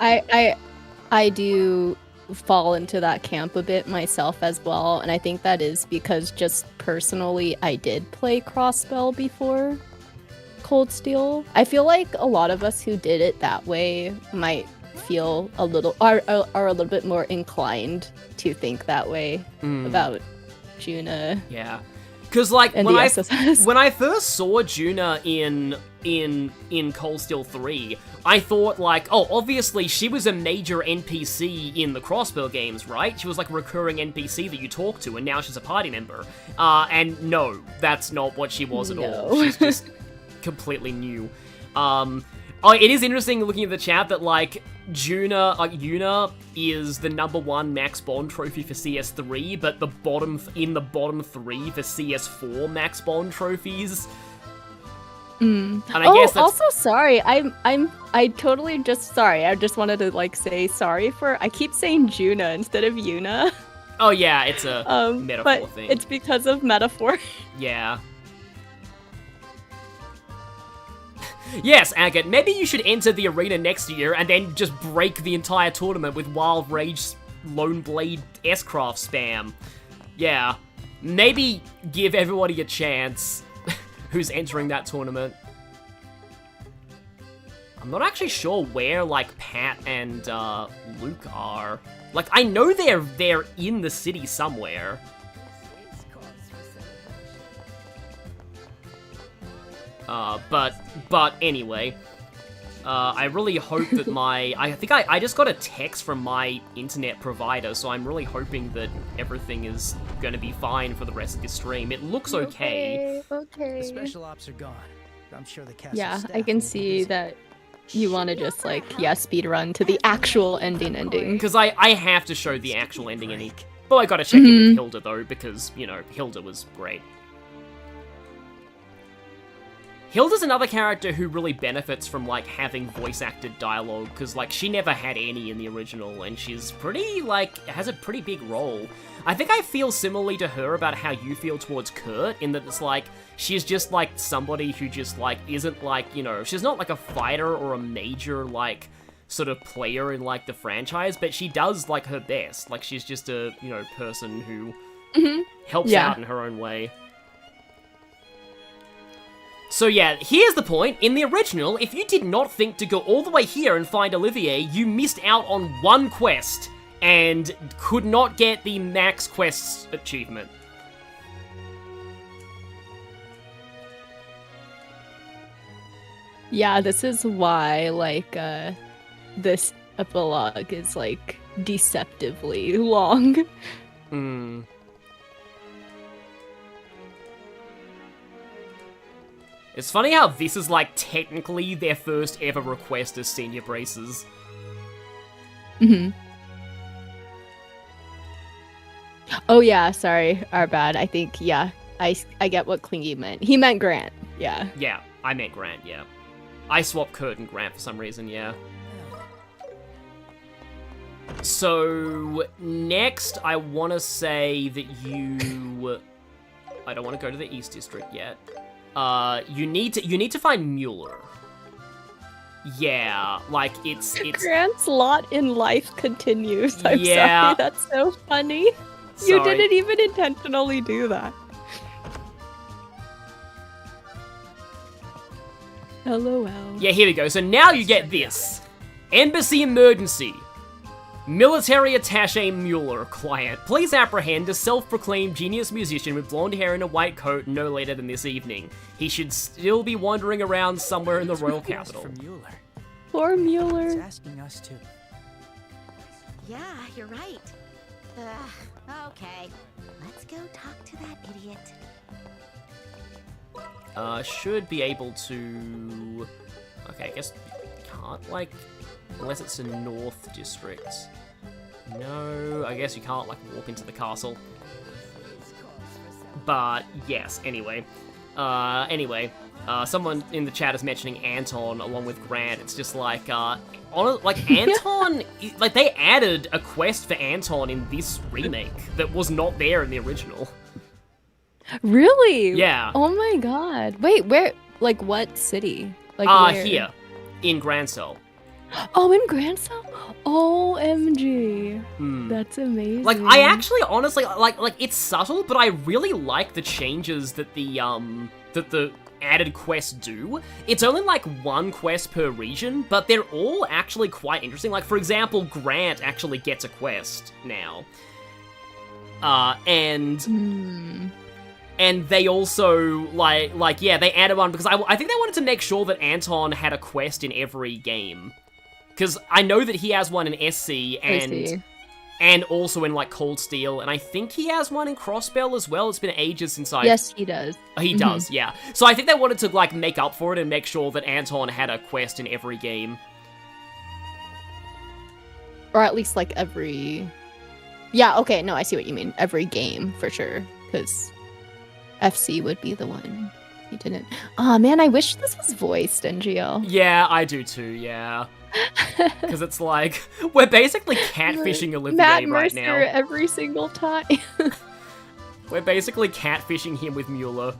F: I do fall into that camp a bit myself as well, and I think that is because just personally I did play Crossbell before Cold Steel. I feel like a lot of us who did it that way might feel a little are a little bit more inclined to think that way about Juna.
A: Yeah. Because, like,
F: And
A: when
F: the
A: I
F: SSS.
A: when I first saw Juna in Cold Steel 3, I thought, like, oh, obviously she was a major NPC in the Crossbell games, right? She was, like, a recurring NPC that you talk to, and now she's a party member. And no, that's not what she was at all. She's just completely new. Oh, it is interesting looking at the chat that, like, Yuna is the #1 Max Bond trophy for CS3, but in the bottom 3 for CS4 Max Bond trophies. And I guess that's...
F: also sorry, I totally just sorry. I just wanted to, like, say sorry for I keep saying Juna instead of Yuna.
A: Oh yeah, it's a metaphor
F: but
A: thing.
F: It's because of metaphor.
A: Yeah. Yes, Agate, maybe you should enter the arena next year and then just break the entire tournament with Wild Rage Lone Blade S-Craft spam. Yeah. Maybe give everybody a chance who's entering that tournament. I'm not actually sure where, like, Pat and Luke are. Like, I know they're in the city somewhere. But anyway, I really hope that I think I just got a text from my internet provider, so I'm really hoping that everything is going to be fine for the rest of this stream. It looks okay.
F: Okay.
D: The special ops are gone. I'm sure the castle
F: Yeah,
D: staff
F: I can
D: will be
F: see
D: busy.
F: that you want to just like, yeah, speed run to the actual ending.
A: Because I have to show the actual ending. But I gotta check in with Hilda, though, because, you know, Hilda was great. Hilda's another character who really benefits from, like, having voice-acted dialogue, because, like, she never had any in the original, and she's pretty, like, has a pretty big role. I think I feel similarly to her about how you feel towards Kurt, in that it's, like, she's just, like, somebody who just, like, isn't, like, you know, she's not, like, a fighter or a major, like, sort of player in, like, the franchise, but she does, like, her best. Like, she's just a, you know, person who helps out in her own way. So yeah, here's the point. In the original, if you did not think to go all the way here and find Olivier, you missed out on one quest and could not get the max quests achievement.
F: Yeah, this is why, like, this epilogue is, like, deceptively long.
A: It's funny how this is, like, technically their first ever request as senior bracers.
F: Oh yeah, sorry, our bad. I think, yeah, I get what Klingy meant. He meant Grant, yeah.
A: Yeah, I meant Grant, yeah. I swapped Kurt and Grant for some reason, yeah. So, next, I want to say that you... I don't want to go to the East District yet. You need to find Mueller. Yeah, like, it's...
F: Grant's lot in life continues. I'm
A: Yeah.
F: sorry, that's so funny. You
A: Sorry.
F: didn't even intentionally do that. LOL.
A: Yeah, here we go. So now you get this. Embassy emergency. Military attaché Mueller, client. Please apprehend a self-proclaimed genius musician with blonde hair and a white coat no later than this evening. He should still be wandering around somewhere in the royal capital.
F: Poor Mueller.
D: It's asking us to.
C: Yeah, you're right. Okay. Let's go talk to that idiot.
A: Should be able to... Okay, I guess you can't, like... Unless it's a North District. No, I guess you can't, like, walk into the castle. But, yes, anyway. Someone in the chat is mentioning Anton along with Grant. It's just like, Anton... like, they added a quest for Anton in this remake that was not there in the original.
F: Really?
A: Yeah.
F: Oh my god. Wait, where? Like, what city? Like, where?
A: Here. In Grancel.
F: Oh, in Grancel? OMG. That's amazing.
A: Like, I actually, honestly, like, it's subtle, but I really like the changes that the added quests do. It's only, like, one quest per region, but they're all actually quite interesting. Like, for example, Grant actually gets a quest now. And they also, like, yeah, they added one because I think they wanted to make sure that Anton had a quest in every game. Because I know that he has one in SC and also in, like, Cold Steel, and I think he has one in Crossbell as well. It's been ages since I...
F: Yes, he does.
A: He does, yeah. So I think they wanted to, like, make up for it and make sure that Anton had a quest in every game.
F: Or at least, like, every... Yeah, okay, no, I see what you mean. Every game, for sure. Because FC would be the one he didn't. Aw, man, I wish this was voiced, NGL.
A: Yeah, I do too, yeah. Because it's like, we're basically catfishing Olivier
F: Matt
A: right
F: Mercer
A: now.
F: every single time.
A: We're basically catfishing him with Mueller.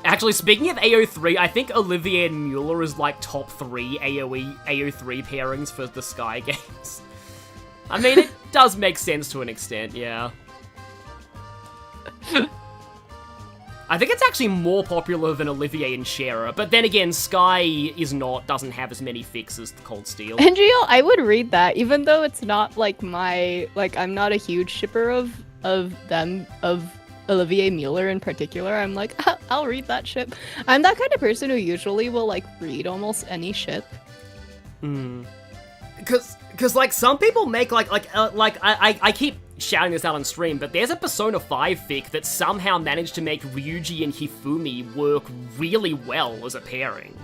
A: Actually, speaking of AO3, I think Olivier and Mueller is like top 3 AO3 pairings for the Sky games. I mean, it does make sense to an extent, yeah. I think it's actually more popular than Olivier and Shera, but then again, Sky doesn't have as many fixes as Cold Steel.
F: NGL, I would read that, even though it's not like I'm not a huge shipper of Olivier Mueller in particular, I'm like, I'll read that ship. I'm that kind of person who usually will like read almost any ship.
A: Because like some people make I keep shouting this out on stream, but there's a Persona 5 fic that somehow managed to make Ryuji and Hifumi work really well as a pairing.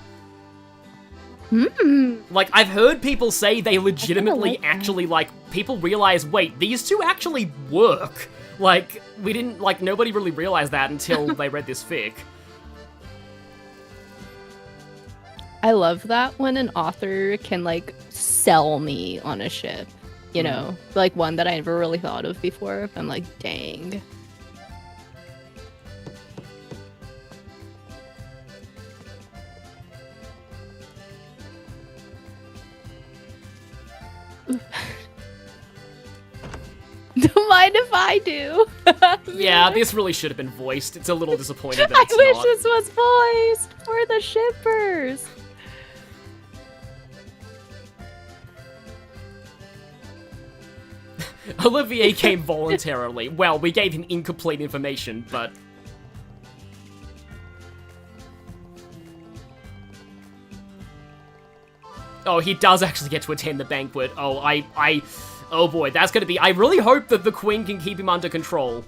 A: Like, I've heard people say they legitimately actually, like, people realize, wait, these two actually work. Like, we didn't, like, nobody really realized that until they read this fic.
F: I love that when an author can, like, sell me on a ship. You know, like one that I never really thought of before. I'm like, dang. Don't mind if I do.
A: Yeah, this really should have been voiced. It's a little disappointing that
F: I
A: it's
F: wish
A: not.
F: this was voiced for the shippers.
A: Olivier came voluntarily. Well, we gave him incomplete information, but... Oh, he does actually get to attend the banquet. Oh, oh boy, that's gonna be... I really hope that the Queen can keep him under control.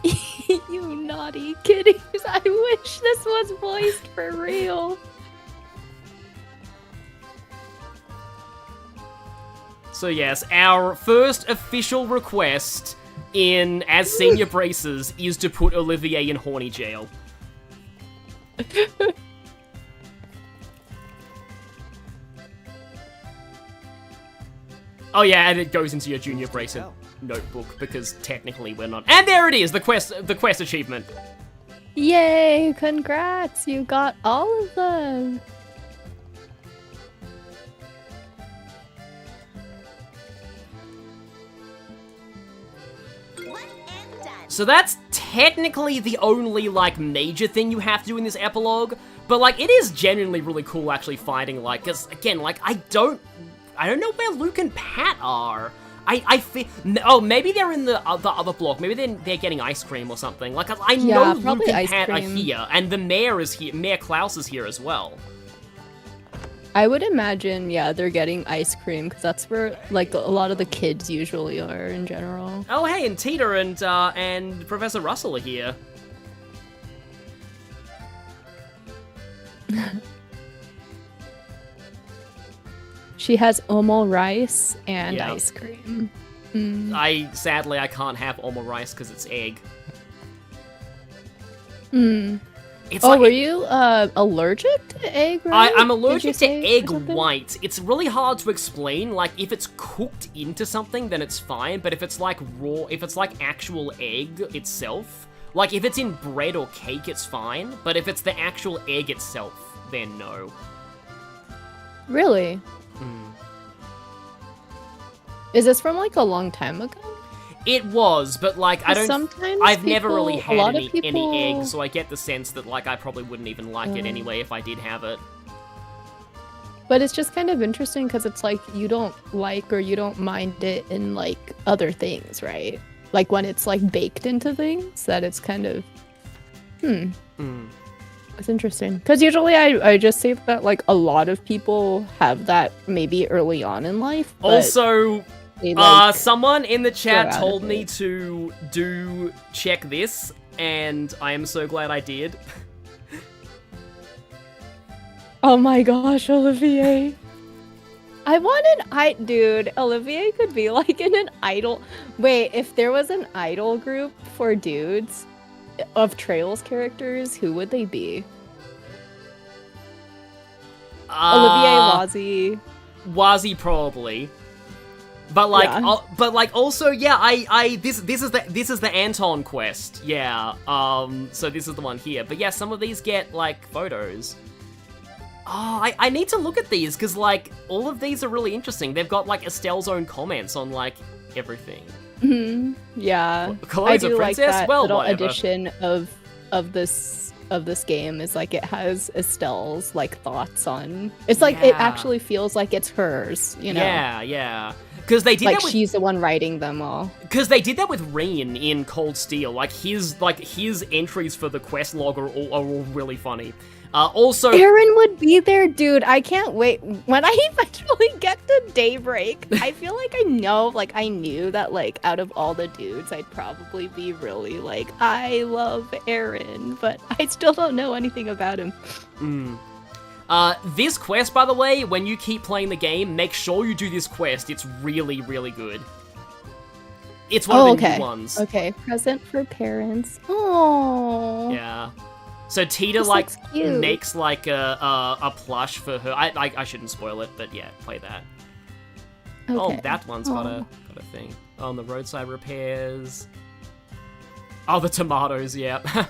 F: You naughty kitties. I wish this was voiced for real.
A: So yes, our first official request as senior bracers is to put Olivier in horny jail. Oh yeah, and it goes into your junior bracer notebook because technically we're not. And there it is, the quest achievement.
F: Yay! Congrats, you got all of them.
A: So that's technically the only, like, major thing you have to do in this epilogue, but, like, it is genuinely really cool actually finding, like, because, again, like, I don't know where Luke and Pat are. I feel, oh, maybe they're in the other block, maybe they're getting ice cream or something. Like, I know Luke and Pat are here, and the mayor is here, Mayor Klaus is here as well.
F: I would imagine, yeah, they're getting ice cream, because that's where, like, a lot of the kids usually are in general.
A: Oh, hey, and Teeter and Professor Russell are here.
F: She has omo rice and ice cream.
A: Sadly, I can't have omo rice because it's egg.
F: Were you allergic to egg, right?
A: I'm allergic to egg white. It's really hard to explain. Like, if it's cooked into something, then it's fine. But if it's like raw, if it's like actual egg itself, like if it's in bread or cake, it's fine. But if it's the actual egg itself, then no.
F: Really? Is this from like a long time ago?
A: It was, but like I've never really had any eggs, so I get the sense that like I probably wouldn't even like it anyway if I did have it.
F: But it's just kind of interesting because it's like you don't like or you don't mind it in like other things, right? Like when it's like baked into things, that it's kind of It's interesting because usually I just say that like a lot of people have that maybe early on in life.
A: Also, someone in the chat told me to check this, and I am so glad I did.
F: Oh my gosh, Olivier. I want dude, Olivier could be like in an idol. Wait, if there was an idol group for dudes of Trails characters, who would they be? Olivier,
A: Wazzy probably. But like, also, yeah, this is the Anton quest, yeah. So this is the one here. But yeah, some of these get like photos. Oh, I need to look at these because like all of these are really interesting. They've got like Estelle's own comments on like everything.
F: Yeah,
A: I do
F: like that little
A: whatever.
F: addition of this game is like it has Estelle's like thoughts on. It's like it actually feels like it's hers, you know?
A: Yeah. Because they did
F: like
A: that with,
F: she's the one writing them all.
A: because they did that with Reen in Cold Steel. Like his entries for the quest log are all really funny. Also,
F: Aaron would be there, dude. I can't wait when I eventually get to Daybreak. I feel like I knew that like out of all the dudes, I'd probably be really like, I love Aaron, but I still don't know anything about him.
A: This quest, by the way, when you keep playing the game, make sure you do this quest. It's really, really good. It's one of the new ones.
F: Okay, present for parents. Oh.
A: Yeah. So Tita makes like a plush for her. I shouldn't spoil it, but yeah, play that.
F: Okay.
A: Oh, that one's got a thing. Oh, and the roadside repairs. Oh, the tomatoes, yeah.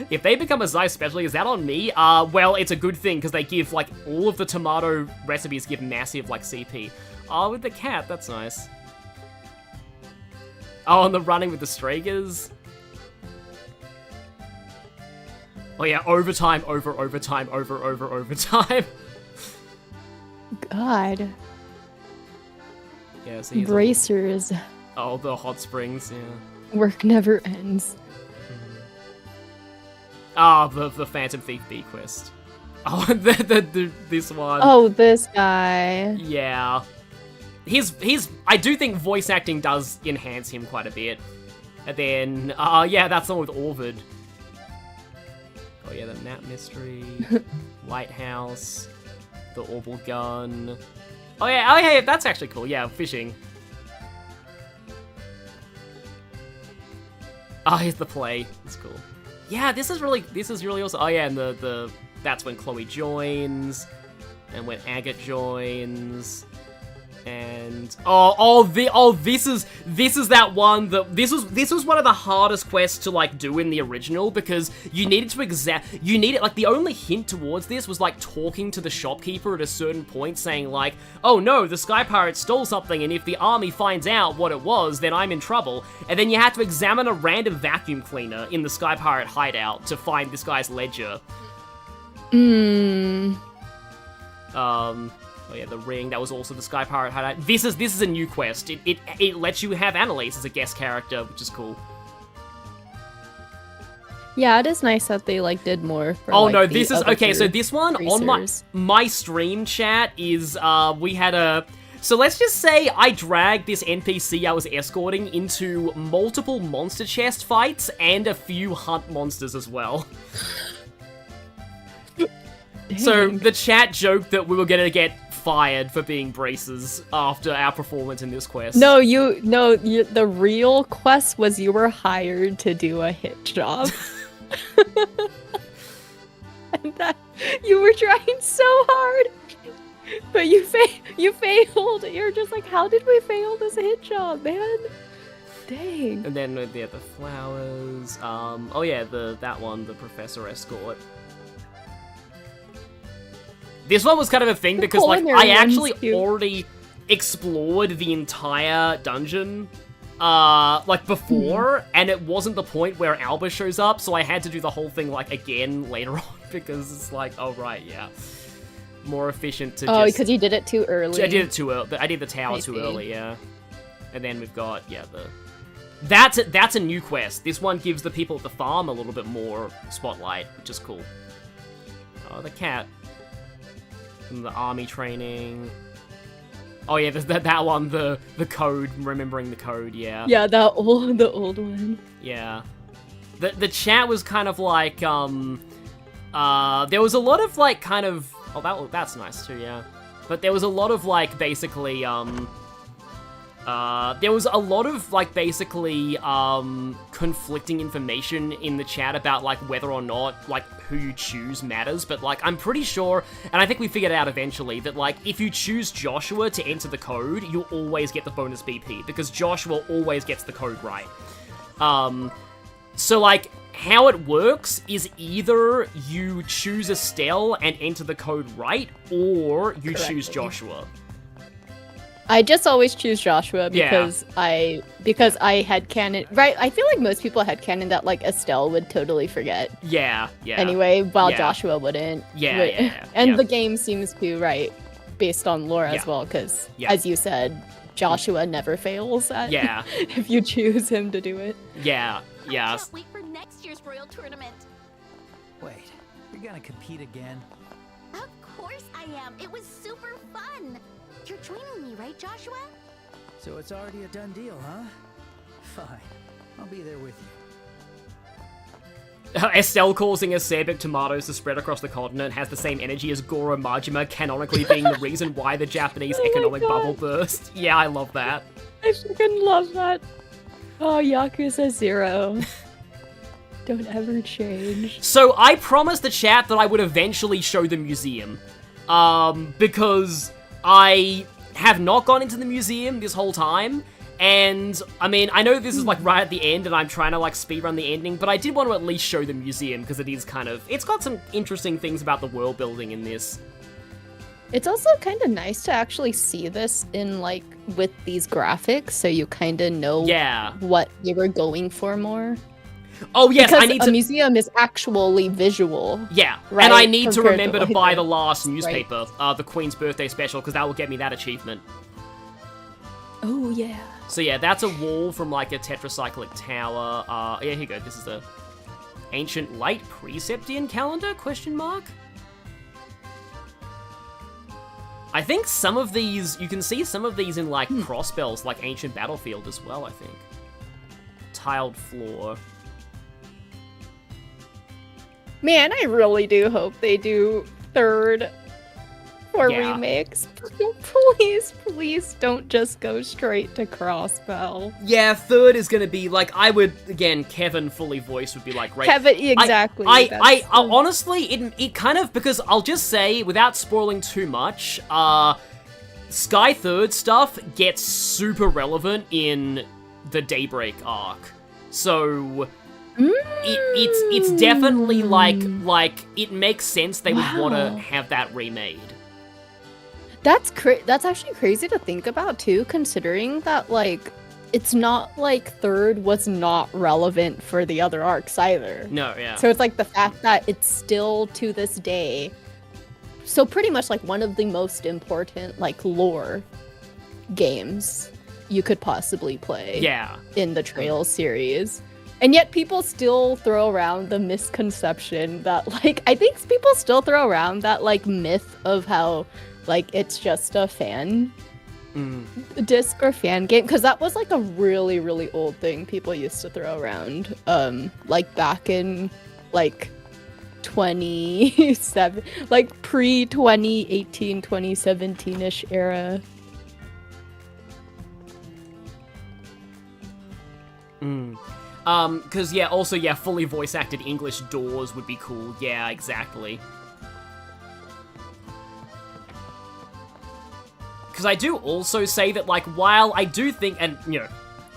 A: If they become a Zeiss specialty, is that on me? Well, it's a good thing, because they give, like, all of the tomato recipes give massive, like, CP. Oh, with the cat, that's nice. Oh, and the running with the Stragers. Oh yeah, overtime, overtime.
F: God.
A: Yeah, so
F: Bracers.
A: Oh, the hot springs, yeah.
F: Work never ends.
A: Ah, the Phantom Thief B quest. Oh, this one.
F: Oh, this guy.
A: Yeah. I do think voice acting does enhance him quite a bit. And then, yeah, that's the one with Orvid. Oh yeah, the Map Mystery, Lighthouse, the Orbital Gun. Oh yeah, that's actually cool. Yeah, fishing. Oh, here's the play. It's cool. Yeah, this is really awesome. Oh yeah, and that's when Chloe joins, and when Agate joins. And this is that one that this was one of the hardest quests to like do in the original, because you needed like the only hint towards this was like talking to the shopkeeper at a certain point saying like, oh no, the Sky Pirate stole something, and if the army finds out what it was, then I'm in trouble. And then you had to examine a random vacuum cleaner in the Sky Pirate hideout to find this guy's ledger. Oh yeah, the ring, that was also the Sky Pirate hideout. This is a new quest. It lets you have Annalise as a guest character, which is cool.
F: Yeah, it is nice that they like did more for,
A: oh
F: like,
A: no,
F: the
A: this is
F: other
A: okay, so
F: two
A: this one
F: racers.
A: on my stream chat is we had a so let's just say I dragged this NPC I was escorting into multiple monster chest fights and a few hunt monsters as well. So the chat joked that we were gonna get fired for being braces after our performance in this quest.
F: No, the real quest was you were hired to do a hit job. And that you were trying so hard, but you failed. You're just like, how did we fail this hit job, man? Dang.
A: And then the flowers. Oh yeah, that one, the Professor Escort. This one was kind of a thing because, like, I actually already explored the entire dungeon, like, before, and it wasn't the point where Alba shows up, so I had to do the whole thing, like, again later on, because it's like, oh, right, yeah. More efficient to just...
F: Oh, because you did it too early.
A: I did it too early. I did the tower too early, yeah. And then we've got, yeah, That's a new quest. This one gives the people at the farm a little bit more spotlight, which is cool. Oh, the cat. And the army training. Oh yeah, there's that one, the code, remembering the code, yeah.
F: Yeah, the old one.
A: Yeah. The chat was kind of like, there was a lot of like kind of, oh that's nice too, yeah. But there was a lot of like basically, there was a lot of, like, basically, conflicting information in the chat about, like, whether or not, like, who you choose matters, but, like, I'm pretty sure, and I think we figured out eventually, that, like, if you choose Joshua to enter the code, you'll always get the bonus BP, because Joshua always gets the code right. So, like, how it works is either you choose Estelle and enter the code right, or you choose Joshua.
F: I just always choose Joshua because I had canon, right? I feel like most people had canon that like Estelle would totally forget.
A: Yeah.
F: Anyway, while Joshua wouldn't.
A: Yeah.
F: And the game seems to, right? based on lore
A: Yeah.
F: as well, because
A: Yeah.
F: as you said, Joshua never fails at
A: Yeah.
F: if you choose him to do it.
A: Yeah, yeah.
C: Can't wait for next year's Royal Tournament.
D: Wait, you're gonna compete again?
C: Of course I am. It was super fun. You're joining me, right, Joshua?
D: So it's already a done deal, huh? Fine. I'll be there with you.
A: Estelle causing acerbic tomatoes to spread across the continent has the same energy as Goro Majima canonically being the reason why the Japanese
F: Oh my
A: economic
F: God.
A: bubble burst. Yeah, I love that.
F: I freaking love that. Oh, Yakuza 0. Don't ever change.
A: So I promised the chat that I would eventually show the museum. Because I have not gone into the museum this whole time. And, I mean, I know this is, like, right at the end, and I'm trying to, like, speedrun the ending, but I did want to at least show the museum, because it is kind of... It's got some interesting things about the world building in this.
F: It's also kind of nice to actually see this in, like, with these graphics, so you kind of know what they were going for more.
A: Oh, yes,
F: because
A: I need
F: a
A: to...
F: museum is actually visual.
A: Yeah,
F: right?
A: and I need to
F: Compared
A: remember to
F: like
A: buy
F: the-
A: the last
F: right.
A: newspaper, the Queen's Birthday Special, because that will get me that achievement.
F: Oh, yeah.
A: So yeah, that's a wall from like a tetracyclic tower. Yeah, here you go. This is the ancient late Preceptian calendar, question mark? I think some of these, you can see some of these in like crossbells, like Ancient Battlefield as well, I think. Tiled floor.
F: Man, I really do hope they do third for
A: Yeah.
F: remakes. Please don't just go straight to Crossbell.
A: Yeah, third is gonna be like, I would, again, Kevin fully voiced would be like, right.
F: Kevin, exactly.
A: I honestly, it kind of, because I'll just say, without spoiling too much, Sky Third stuff gets super relevant in the Daybreak arc. So, it's definitely like, it makes sense they would want to have that remade.
F: That's actually crazy to think about too, considering that like it's not like third was not relevant for the other arcs either.
A: No, yeah.
F: So it's like the fact that it's still to this day, so pretty much like one of the most important like lore games you could possibly play.
A: Yeah.
F: In the Trails series. And yet people still throw around the misconception that like, I think people still throw around that like myth of how like it's just a fan disc or fan game, because that was like a really, really old thing people used to throw around like back in like 27, like pre-2018, 2017-ish era.
A: Because, yeah, also, yeah, fully voice-acted English doors would be cool. Yeah, exactly. Because I do also say that, like, while I do think, and, you know,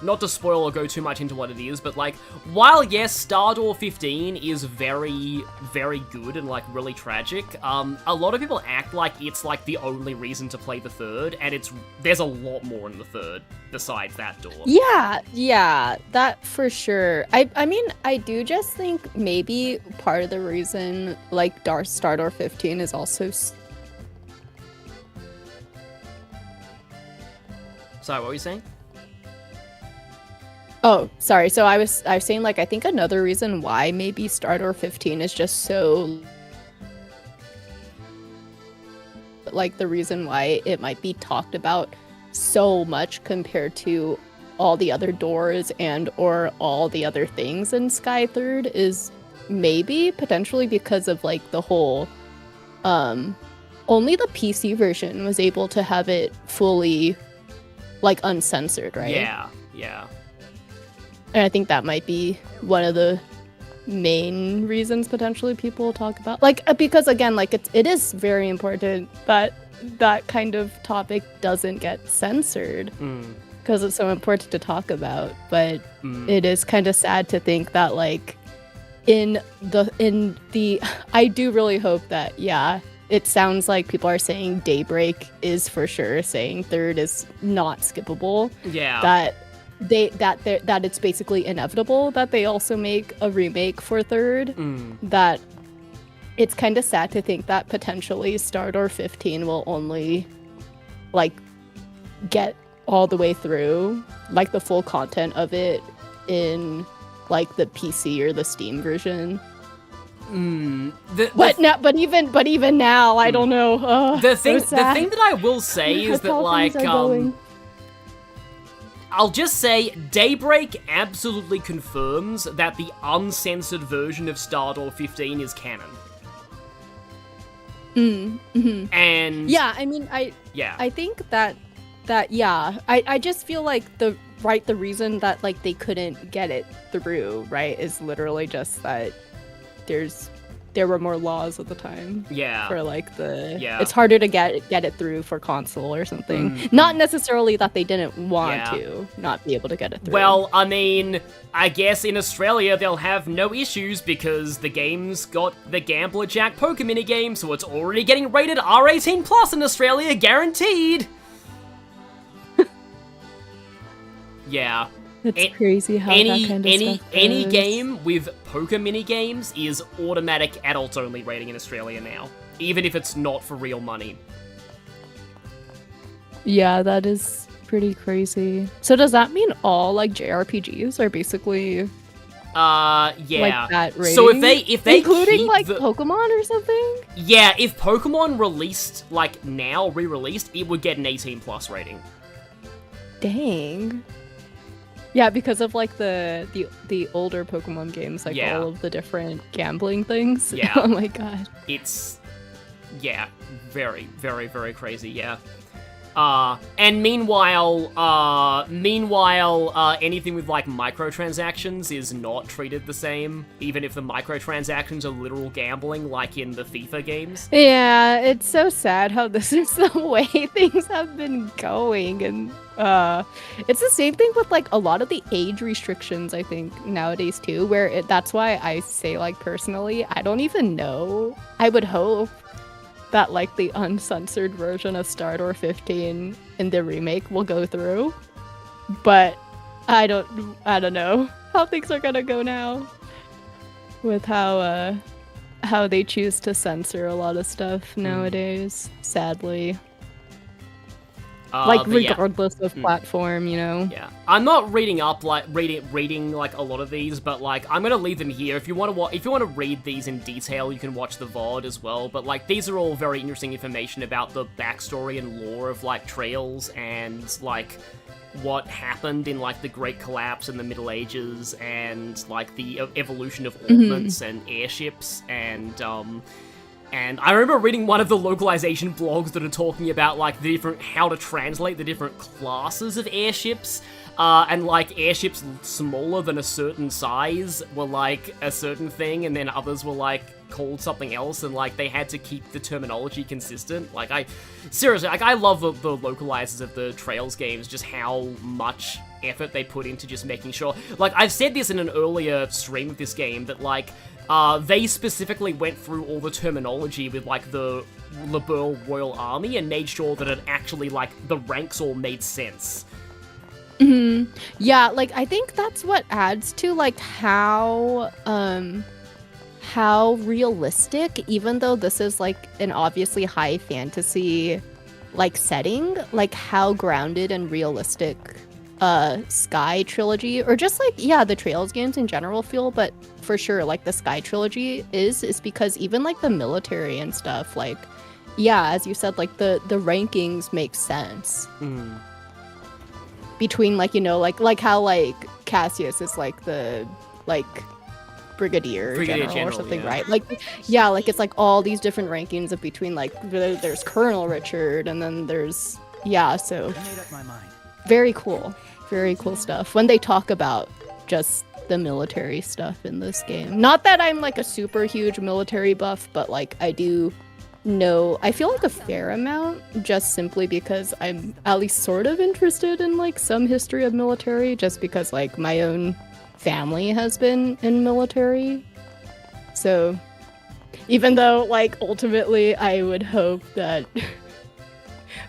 A: not to spoil or go too much into what it is, but, like, while, yes, Stardoor 15 is very, very good and, like, really tragic, a lot of people act like it's, like, the only reason to play the third, and there's a lot more in the third besides that door.
F: Yeah, that for sure. I mean, I do just think maybe part of the reason, like, Stardoor 15 is also...
A: Sorry, what were you saying?
F: Oh, sorry. So I was saying, like, I think another reason why maybe Stardoor 15 is just so... like, the reason why it might be talked about so much compared to all the other doors and or all the other things in Sky Third is maybe potentially because of, like, the whole... only the PC version was able to have it fully, like, uncensored, right?
A: Yeah.
F: And I think that might be one of the main reasons potentially people talk about, like, because again, like, it is very important that that kind of topic doesn't get censored because it's so important to talk about. But it is kind of sad to think that, like, in the I do really hope that, yeah, it sounds like people are saying Daybreak is for sure saying third is not skippable.
A: Yeah.
F: That it's basically inevitable that they also make a remake for third. That it's kind of sad to think that potentially Stardor 15 will only like get all the way through like the full content of it in like the PC or the Steam version. But even now, I don't know.
A: The thing that I will say is that like I'll just say Daybreak absolutely confirms that the uncensored version of Stardor 15 is canon. And
F: yeah, I mean, I think that yeah, I just feel like the reason that like they couldn't get it through, right, is literally just that there were more laws at the time.
A: Yeah.
F: For like it's harder to get it through for console or something. Not necessarily that they didn't want to not be able to get it through.
A: Well, I mean, I guess in Australia they'll have no issues because the game's got the Gambler Jack poker minigame, so it's already getting rated R18+ in Australia, guaranteed. Yeah.
F: It's crazy how that kind of stuff
A: any
F: goes.
A: game with poker minigames is automatic adults-only rating in Australia now, even if it's not for real money.
F: Yeah, that is pretty crazy. So does that mean all like JRPGs are basically
A: yeah.
F: like that rating?
A: So if they
F: including
A: keep
F: like Pokemon or something?
A: Yeah, if Pokemon released like now, re-released, it would get an 18+ rating.
F: Dang. Yeah, because of like the older Pokemon games, like all of the different gambling things.
A: Yeah.
F: Oh my god.
A: It's very, very, very crazy, yeah. And meanwhile, anything with like microtransactions is not treated the same, even if the microtransactions are literal gambling, like in the FIFA games.
F: Yeah, it's so sad how this is the way things have been going, and it's the same thing with like a lot of the age restrictions, I think, nowadays too, where that's why I say like personally, I don't even know. I would hope that like the uncensored version of Stardor 15 in the remake will go through, but I don't know how things are gonna go now with how they choose to censor a lot of stuff nowadays, sadly. Like regardless of platform, you know.
A: Yeah, I'm not reading up like reading like a lot of these, but like I'm gonna leave them here. If you want to read these in detail, you can watch the VOD as well. But like these are all very interesting information about the backstory and lore of like Trails and like what happened in like the Great Collapse in the Middle Ages and like the evolution of ornaments and airships and I remember reading one of the localization blogs that are talking about like how to translate the different classes of airships, and like airships smaller than a certain size were like a certain thing, and then others were like called something else, and like they had to keep the terminology consistent. Like I love the localizers of the Trails games, just how much effort they put into just making sure. Like I've said this in an earlier stream of this game that like they specifically went through all the terminology with, like, the Liberl Royal Army and made sure that it actually, like, the ranks all made sense.
F: Yeah, like, I think that's what adds to, like, how realistic, even though this is, like, an obviously high fantasy, like, setting, like, how grounded and realistic Sky Trilogy, or just like, yeah, the Trails games in general feel, but for sure, like, the Sky Trilogy is because even, like, the military and stuff, like, yeah, as you said, like, the rankings make sense. Between, like, you know, like how, like, Cassius is, like, the, like, Brigadier General or something, right? Like, yeah, like, it's, like, all these different rankings of between, like, there's Colonel Richard, and then there's, yeah, so...
D: I made up my mind.
F: Very cool stuff when they talk about just the military stuff in this game. Not that I'm like a super huge military buff, but like I do know, I feel like a fair amount, just simply because I'm at least sort of interested in like some history of military, just because like my own family has been in military. So even though like ultimately I would hope that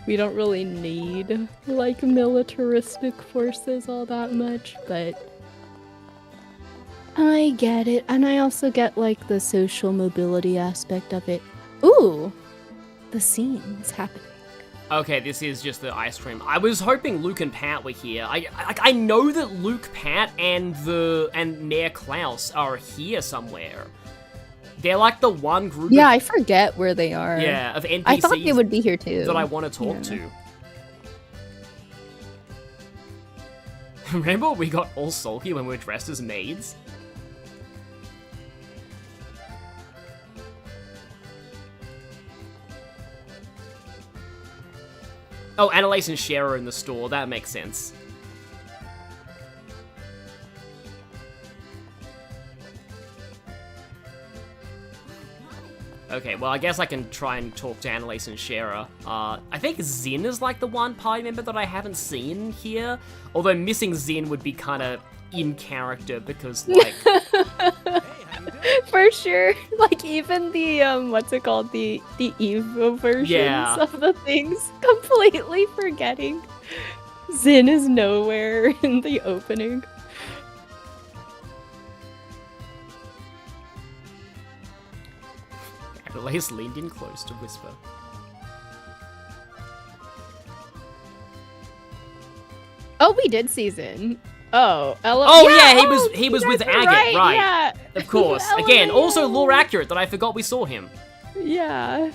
F: we don't really need, like, militaristic forces all that much, but I get it, and I also get like the social mobility aspect of it. Ooh, the scene's happening.
A: Okay, this is just the ice cream. I was hoping Luke and Pat were here. I know that Luke, Pat, and Mayor Klaus are here somewhere. They're like the one group.
F: Yeah, I forget where they are.
A: Yeah, of NPCs.
F: I thought they would be here too.
A: That I want to talk to. Remember we got all sulky when we were dressed as maids? Oh, Annalise and Cher are in the store. That makes sense. Okay, well, I guess I can try and talk to Annalise and Cher. I think Zin is like the one party member that I haven't seen here. Although missing Zin would be kind of in character because, like...
F: For sure. Like, even the, what's it called? The Evo versions of the things. Completely forgetting. Zin is nowhere in the opening.
A: Annalise leaned in close to whisper.
F: Oh, we did see Zin. Oh,
A: he was with Agate, right?
F: Yeah.
A: Of course. Again, also lore accurate that I forgot we saw him.
F: Yeah.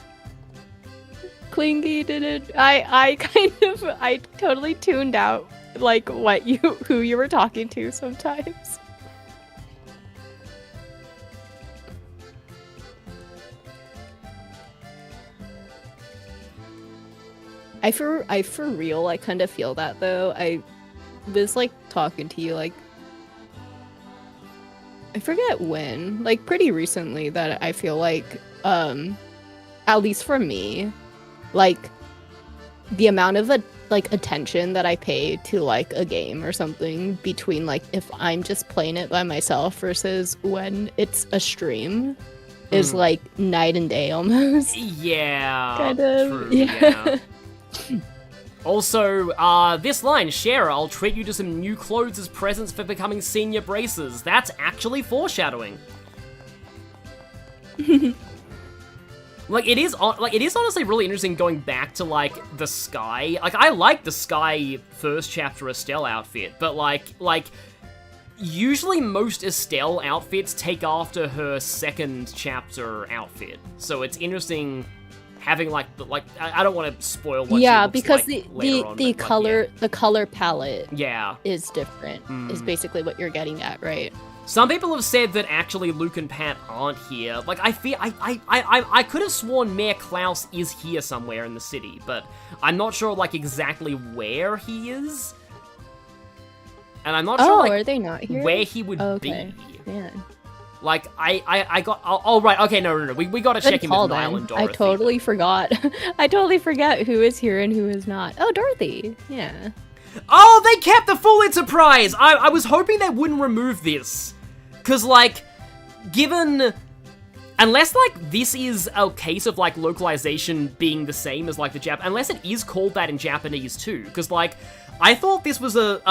F: Klingy didn't. I totally tuned out like who you were talking to sometimes. I for real, I kind of feel that though. I was like talking to you like I forget when, like pretty recently, that I feel like at least for me, like the amount of attention that I pay to like a game or something between like if I'm just playing it by myself versus when it's a stream is like night and day almost.
A: Yeah.
F: Kind of.
A: True, yeah. Also, this line, Cher, I'll treat you to some new clothes as presents for becoming senior bracers. That's actually foreshadowing. Like, it is honestly really interesting going back to, like, the Sky. Like, I like the Sky first chapter Estelle outfit, but, like, usually most Estelle outfits take after her second chapter outfit. So it's interesting having, like, I don't want to spoil what she looks
F: because
A: like later on,
F: the
A: but,
F: color the color palette
A: yeah
F: is different. Is basically what you're getting at, right?
A: Some people have said that actually Luke and Pat aren't here. Like, I feel I could have sworn Mayor Klaus is here somewhere in the city, but I'm not sure like exactly where he is. And I'm not sure like,
F: are they not here?
A: Where he would
F: okay.
A: be.
F: Man.
A: Like, I got... Oh, right. Okay, no. We gotta check in with Niall and Dorothy.
F: I totally forgot. I totally forget who is here and who is not. Oh, Dorothy. Yeah.
A: Oh, they kept the full surprise! I was hoping they wouldn't remove this. Because, like, given... Unless, like, this is a case of, like, localization being the same as, like, the Jap... Unless it is called that in Japanese, too. Because, like, I thought this was like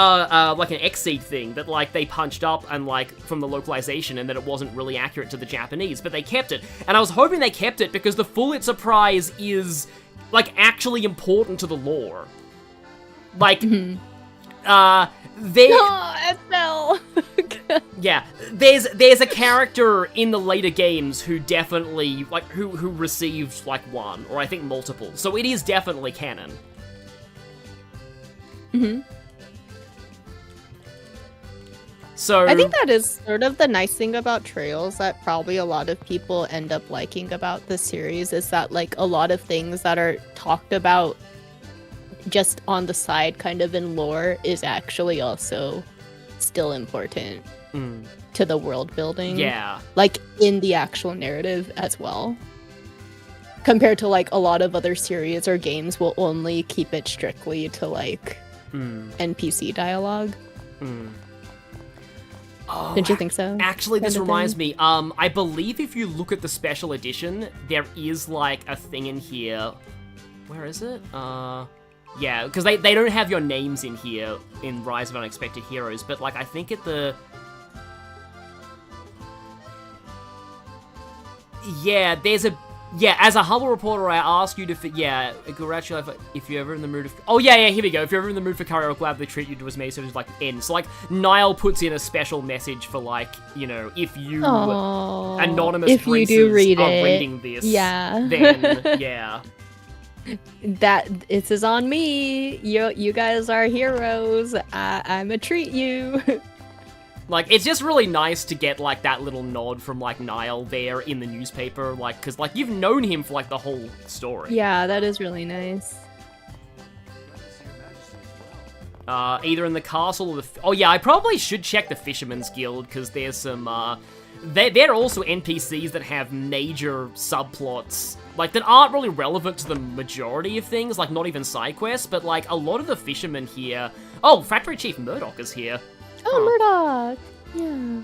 A: an Xseed thing that, like, they punched up and, like, from the localization and that it wasn't really accurate to the Japanese, but they kept it. And I was hoping they kept it because the Pulitzer Prize is, like, actually important to the lore. Like,
F: Estelle!
A: Yeah, there's a character in the later games who definitely, like, who received, like, one, or I think multiple. So it is definitely canon. So
F: I think that is sort of the nice thing about Trails that probably a lot of people end up liking about the series is that, like, a lot of things that are talked about just on the side kind of in lore is actually also still important to the world building.
A: Yeah.
F: Like, in the actual narrative as well. Compared to, like, a lot of other series or games will only keep it strictly to, like, NPC dialogue.
A: Oh,
F: Didn't you think so?
A: Actually, this reminds me. I believe if you look at the special edition, there is, like, a thing in here. Where is it? Yeah, because they don't have your names in here in Rise of Unexpected Heroes, but, like, I think at the... Yeah, there's a... Yeah, as a humble reporter, I ask you to... congratulate if you're ever in the mood of... Oh, yeah, here we go. If you're ever in the mood for curry, I'll gladly treat you to as many so it's like end. So, like, Niall puts in a special message for, like, you know, if you anonymous
F: if you do read
A: are
F: it,
A: reading this,
F: yeah.
A: then, yeah.
F: That it is on me. You guys are heroes. I'ma treat you.
A: Like, it's just really nice to get, like, that little nod from, like, Niall there in the newspaper, like, because, like, you've known him for, like, the whole story.
F: Yeah, that is really nice.
A: Either in the castle or the... Oh, yeah, I probably should check the Fisherman's Guild, because there's some, They're also NPCs that have major subplots, like, that aren't really relevant to the majority of things, like, not even side quests, but, like, a lot of the fishermen here... Oh, Factory Chief Murdoch is here.
F: Oh, Murdoch! Yeah.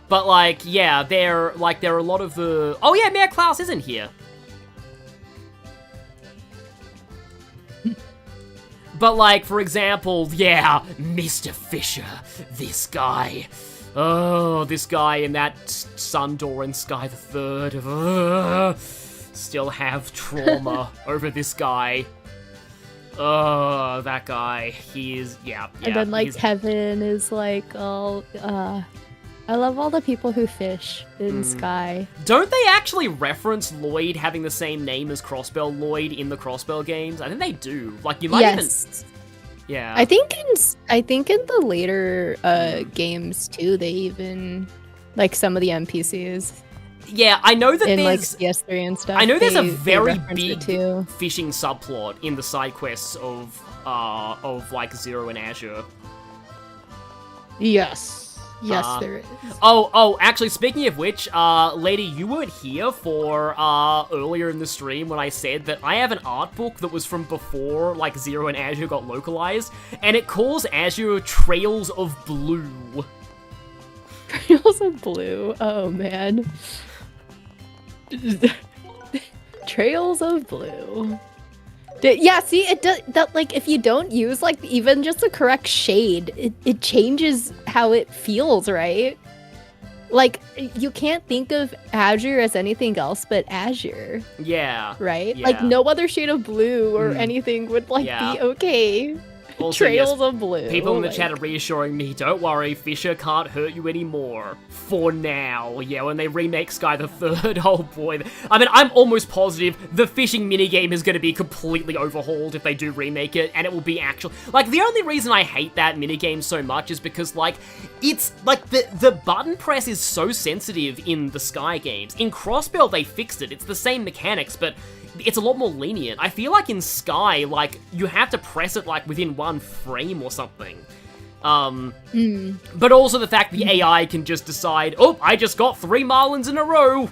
A: But, like, yeah, there are a lot of the... Oh, yeah, Mayor Klaus isn't here. But, like, for example, yeah, Mr. Fisher, this guy. Oh, this guy in that Sundor and Sky the Third. Still have trauma over this guy. Oh, that guy. He is, yeah.
F: And then, like, Kevin is like, oh, I love all the people who fish in Sky.
A: Don't they actually reference Lloyd having the same name as Crossbell Lloyd in the Crossbell games? I think they do. Like, you might even... Yeah.
F: I think in the later games too, they even like some of the NPCs.
A: Yeah, I know that
F: in
A: there's...
F: like PS3 and stuff.
A: I know there's a
F: they
A: very
F: reference it
A: big
F: too.
A: fishing subplot in the side quests of like Zero and Azure.
F: Yes. Yes, there is.
A: Oh, actually, speaking of which, lady, you weren't here for earlier in the stream when I said that I have an art book that was from before, like, Zero and Azure got localized, and it calls Azure Trails of Blue.
F: Trails of Blue? Oh, man. Trails of Blue. Yeah, see, it does that. Like, if you don't use like even just the correct shade, it changes how it feels, right? Like, you can't think of Azure as anything else but Azure.
A: Yeah.
F: Right?
A: Yeah.
F: Like, no other shade of blue or anything would like be okay.
A: Also,
F: Trails
A: yes,
F: of Blue.
A: People in the
F: like...
A: chat are reassuring me, don't worry, Fisher can't hurt you anymore. For now. Yeah, when they remake Sky the Third, oh boy. I mean, I'm almost positive the fishing minigame is going to be completely overhauled if they do remake it, and it will be actual... Like, the only reason I hate that minigame so much is because, like, it's, like, the button press is so sensitive in the Sky games. In Crossbell, they fixed it. It's the same mechanics, but... it's a lot more lenient. I feel like in Sky, like, you have to press it, like, within one frame or something. But also the fact the AI can just decide, oh, I just got 3 Marlins in a row!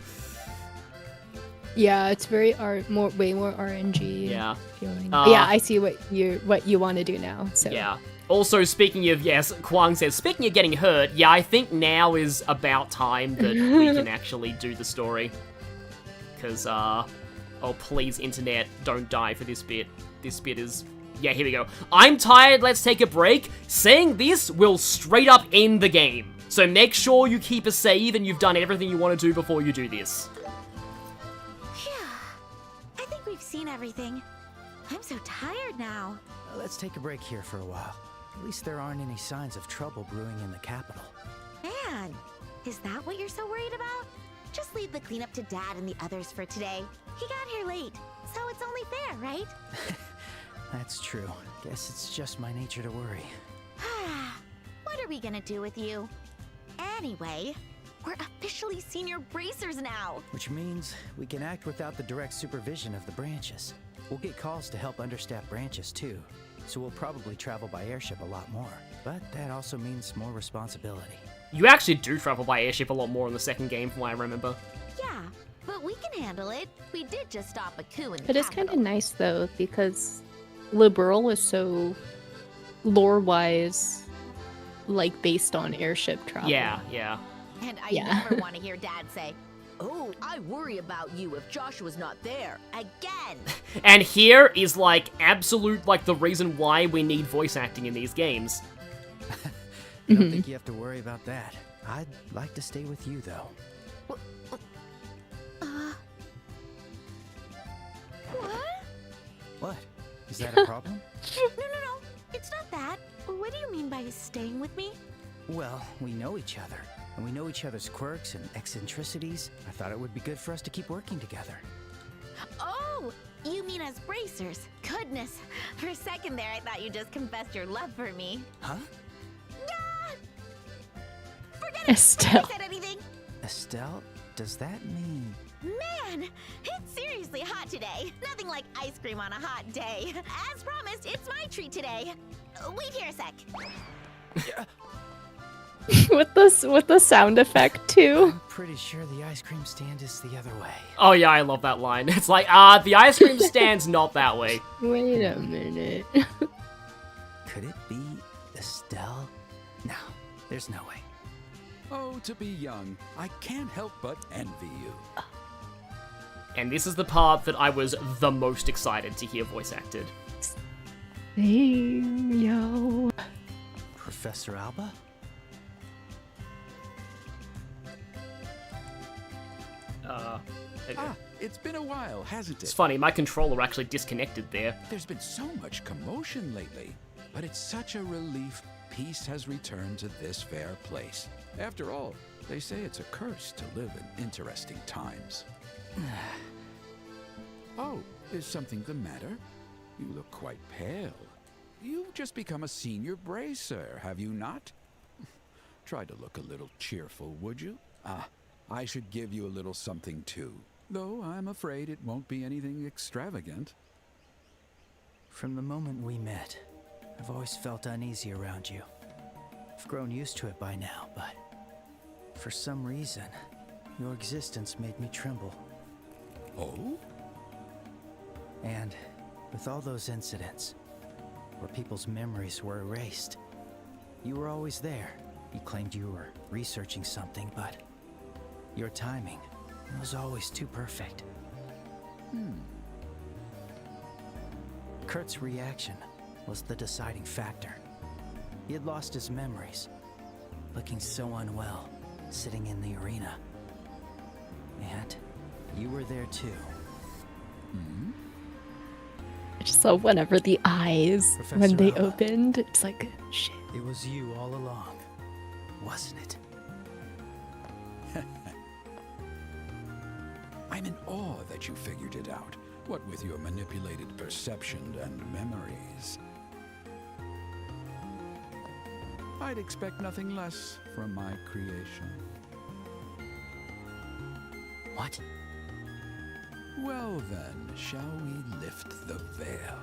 F: Yeah, it's very way more RNG.
A: Yeah.
F: Feeling. Yeah, I see what you want to do now. So.
A: Yeah. Also, speaking of, yes, Kwang says, speaking of getting hurt, yeah, I think now is about time that we can actually do the story. Because, oh, please, internet, don't die for this bit. This bit is... yeah, here we go. I'm tired, let's take a break. Saying this will straight up end the game. So make sure you keep a save and you've done everything you want to do before you do this.
C: I think we've seen everything. I'm so tired now.
D: Let's take a break here for a while. At least there aren't any signs of trouble brewing in the capital.
C: Man, is that what you're so worried about? Just leave the cleanup to Dad and the others for today. He got here late, so it's only fair, right?
D: That's true. Guess it's just my nature to worry.
C: What are we gonna do with you? Anyway, we're officially senior bracers now.
D: Which means we can act without the direct supervision of the branches. We'll get calls to help understaffed branches too, so we'll probably travel by airship a lot more. But that also means more responsibility.
A: You actually do travel by airship a lot more in the second game from what I remember.
C: Yeah, but we can handle it. We did just stop a coup in the
F: It is kind of nice though, because Liberal is so lore-wise, like, based on airship travel.
A: Yeah, yeah.
C: And I never want to hear Dad say, oh, I worry about you if Joshua's not there. Again!
A: And here is, like, absolute, like, the reason why we need voice acting in these games.
D: I don't think you have to worry about that. I'd like to stay with you, though. What? Is that a problem?
C: No. It's not that. What do you mean by staying with me?
D: Well, we know each other, and we know each other's quirks and eccentricities. I thought it would be good for us to keep working together.
C: Oh, you mean as bracers? Goodness. For a second there, I thought you just confessed your love for me.
D: Huh?
C: Forget it.
F: Estelle.
C: I said anything.
D: Estelle? Does that mean...
C: Man, it's seriously hot today. Nothing like ice cream on a hot day. As promised, it's my treat today. Wait here a sec.
F: with the sound effect too.
D: I'm pretty sure the ice cream stand is the other way.
A: Oh yeah, I love that line. It's like, the ice cream stand's not that way.
F: Wait a minute.
D: Could it be Estelle? No, there's no way.
K: Oh, to be young, I can't help but envy you.
A: And this is the part that I was the most excited to hear voice acted.
F: Same, yo.
D: Professor Alba?
A: Okay.
K: It's been a while, hasn't it?
A: It's funny, my controller actually disconnected there.
K: There's been so much commotion lately, but it's such a relief peace has returned to this fair place. After all, they say it's a curse to live in interesting times. Oh, is something the matter? You look quite pale. You've just become a senior bracer, have you not? Try to look a little cheerful, would you? I should give you a little something too, though I'm afraid it won't be anything extravagant.
D: From the moment we met, I've always felt uneasy around you. I've grown used to it by now, but for some reason, your existence made me tremble.
K: Oh?
D: And with all those incidents, where people's memories were erased, you were always there. You claimed you were researching something, but your timing was always too perfect. Kurt's reaction was the deciding factor. He had lost his memories, looking so unwell, sitting in the arena. And you were there too.
F: I just love whenever the eyes,
D: Professor
F: when they
D: Alba.
F: opened, it's like, shit.
D: It was you all along, wasn't it?
K: I'm in awe that you figured it out, what with your manipulated perception and memories. I'd expect nothing less from my creation.
D: What?
K: Well then, shall we lift the veil?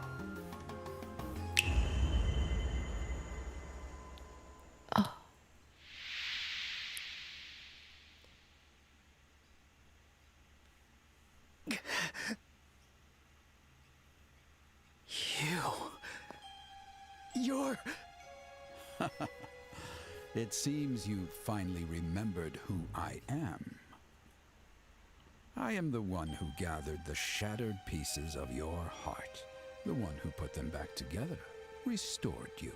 D: You're...
K: It seems you've finally remembered who I am. I am the one who gathered the shattered pieces of your heart, the one who put them back together, restored you,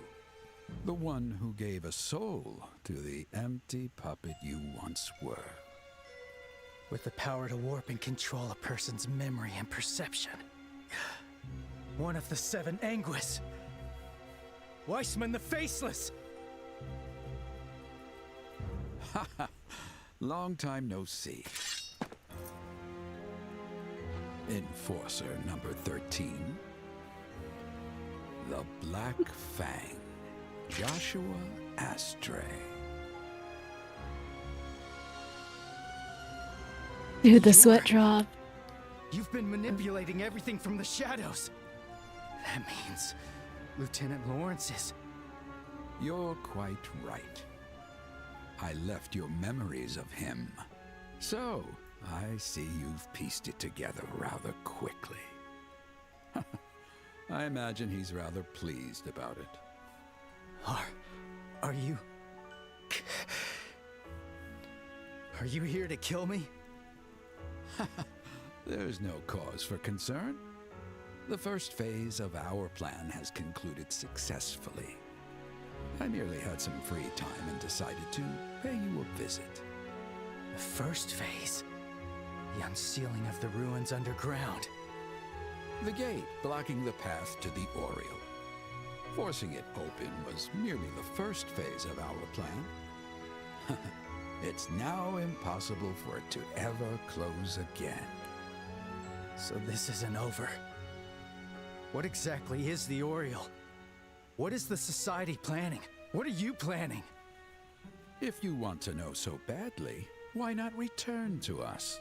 K: the one who gave a soul to the empty puppet you once were.
D: With the power to warp and control a person's memory and perception. One of the 7 Anguis. Weissman the Faceless!
K: Haha, long time no see. Enforcer number 13. The Black Fang. Joshua Astray.
F: Dude, the sweat drop.
D: You've been manipulating everything from the shadows. That means Lieutenant Lawrence is...
K: You're quite right. I left your memories of him. So, I see you've pieced it together rather quickly. I imagine he's rather pleased about it.
D: Are you... Are you here to kill me?
K: There's no cause for concern. The first phase of our plan has concluded successfully. I merely had some free time and decided to pay you a visit.
D: The first phase? The unsealing of the ruins underground.
K: The gate blocking the path to the Oriole. Forcing it open was merely the first phase of our plan. It's now impossible for it to ever close again.
D: So this isn't over. What exactly is the Oriole? What is the Society planning? What are you planning?
K: If you want to know so badly, why not return to us?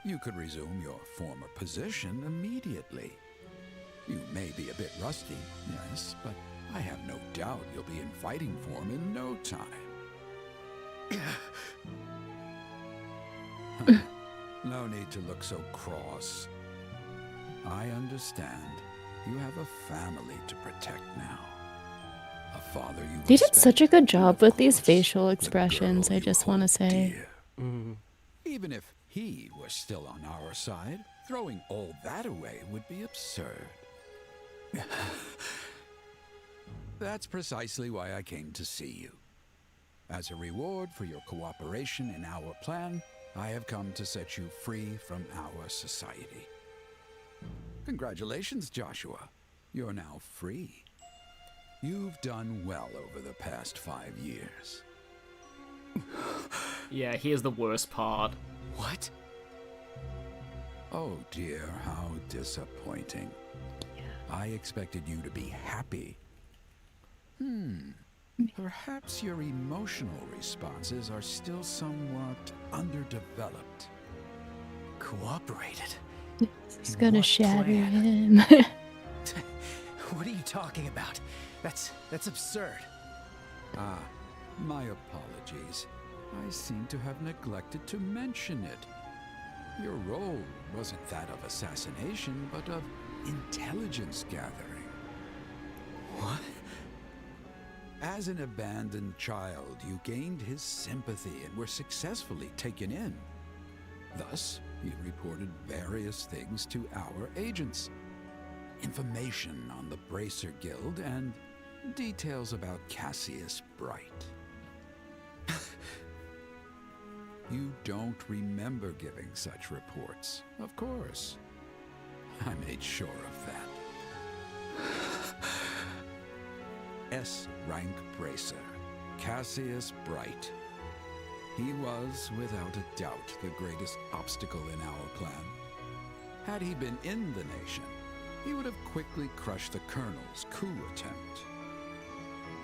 K: You could resume your former position immediately. You may be a bit rusty, yes, but I have no doubt you'll be in fighting form in no time. No need to look so cross. I understand. You have a family to protect now. A father you
F: They did
K: respect,
F: such a good job with these facial expressions, I just want to say.
K: Even if he was still on our side, throwing all that away would be absurd. That's precisely why I came to see you. As a reward for your cooperation in our plan, I have come to set you free from our society. Congratulations, Joshua. You're now free. You've done well over the past 5 years.
A: Yeah, here's the worst part.
D: What?
K: Oh dear, how disappointing. I expected you to be happy. Perhaps your emotional responses are still somewhat underdeveloped.
D: Cooperated?
F: He's gonna shatter him.
D: What are you talking about? That's absurd.
K: Ah, my apologies. I seem to have neglected to mention it. Your role wasn't that of assassination, but of intelligence gathering.
D: What?
K: As an abandoned child, you gained his sympathy and were successfully taken in. Thus, you reported various things to our agents. Information on the Bracer Guild and details about Cassius Bright. You don't remember giving such reports, of course. I made sure of that. S-rank Bracer, Cassius Bright. He was, without a doubt, the greatest obstacle in our plan. Had he been in the nation, he would have quickly crushed the Colonel's coup attempt.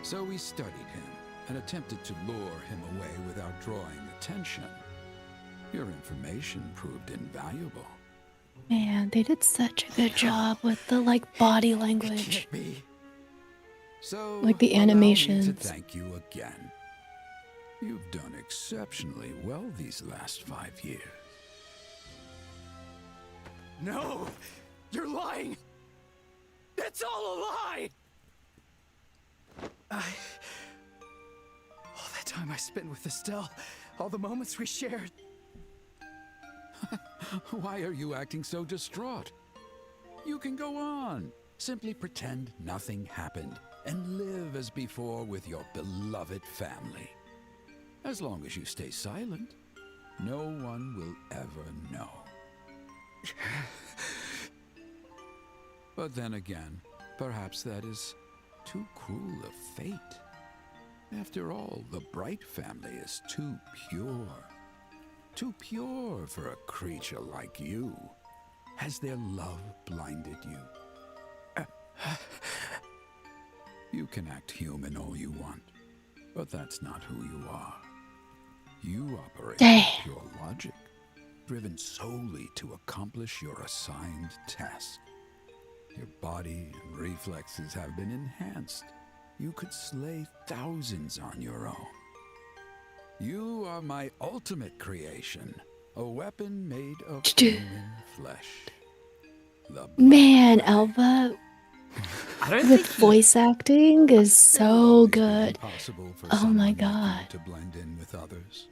K: So we studied him and attempted to lure him away without drawing attention. Your information proved invaluable.
F: Man, they did such a good job with the body language.
K: So,
F: Like the
K: allow me
F: animations.
K: to thank you again. You've done exceptionally well these last 5 years.
D: No! You're lying! It's all a lie! All that time I spent with Estelle, all the moments we shared.
K: Why are you acting so distraught? You can go on. Simply pretend nothing happened and live as before with your beloved family. As long as you stay silent, no one will ever know. But then again, perhaps that is too cruel a fate. After all, the Bright family is too pure. Too pure for a creature like you. Has their love blinded you? You can act human all you want, but that's not who you are. You operate with pure logic, driven solely to accomplish your assigned task. Your body and reflexes have been enhanced. You could slay thousands on your own. You are my ultimate creation, a weapon made of human flesh.
F: Man, Alva with voice acting is so good. Oh my god.
K: To blend in with others.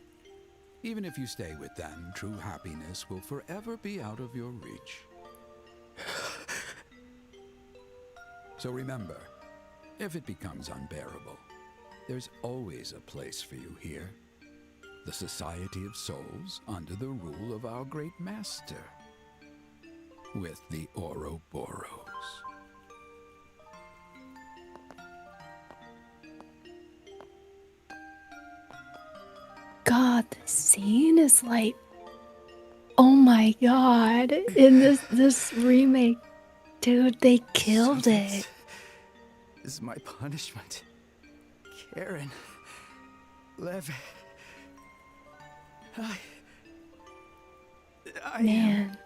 K: Even if you stay with them, true happiness will forever be out of your reach. So remember, if it becomes unbearable, there's always a place for you here. The Society of Souls under the rule of our great master. with the Ouroboros.
F: God, the scene is like, oh my god! In this remake, dude, they killed it.
L: This is my punishment. Karen. Lev. I
F: Man.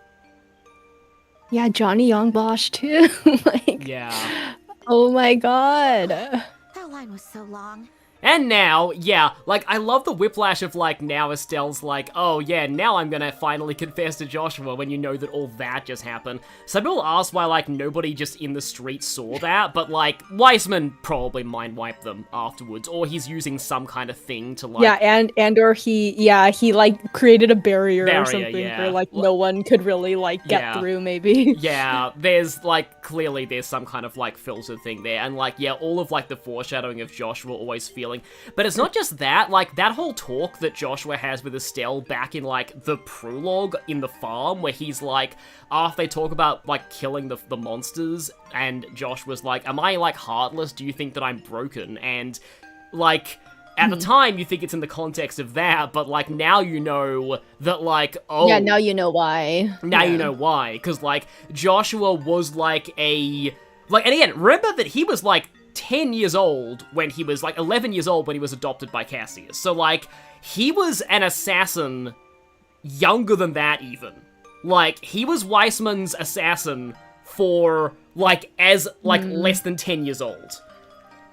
F: Yeah, Johnny Young Bosch too. Like,
A: Yeah.
F: oh my god.
C: That line was so long.
A: And now, yeah, like, I love the whiplash of, like, now Estelle's like, oh, yeah, now I'm gonna finally confess to Joshua when you know that all that just happened. Some people ask why, like, nobody just in the street saw that, but, like, Weissman probably mind-wiped them afterwards, or he's using some kind of thing to, like...
F: Yeah, or he, like, created a barrier or something
A: yeah.
F: where, like, no one could really, like, get through, maybe.
A: Yeah, there's, like, clearly there's some kind of, like, filter thing there, and, like, yeah, all of, like, the foreshadowing of Joshua always feeling. But it's not just that, like, that whole talk that Joshua has with Estelle back in, like, the prologue in the farm, where he's like, after they talk about, like, killing the monsters, and Josh was like, am I, like, heartless? Do you think that I'm broken? And, like... At the time, you think it's in the context of that, but, like, now you know that, like, oh...
F: Yeah, now you know why.
A: Now you know why, because, like, Joshua was, like, a... Like, and again, remember that he was, like, 10 years old when he was, like, 11 years old when he was adopted by Cassius. So, like, he was an assassin younger than that, even. Like, he was Weissman's assassin for, like, as, like, less than 10 years old.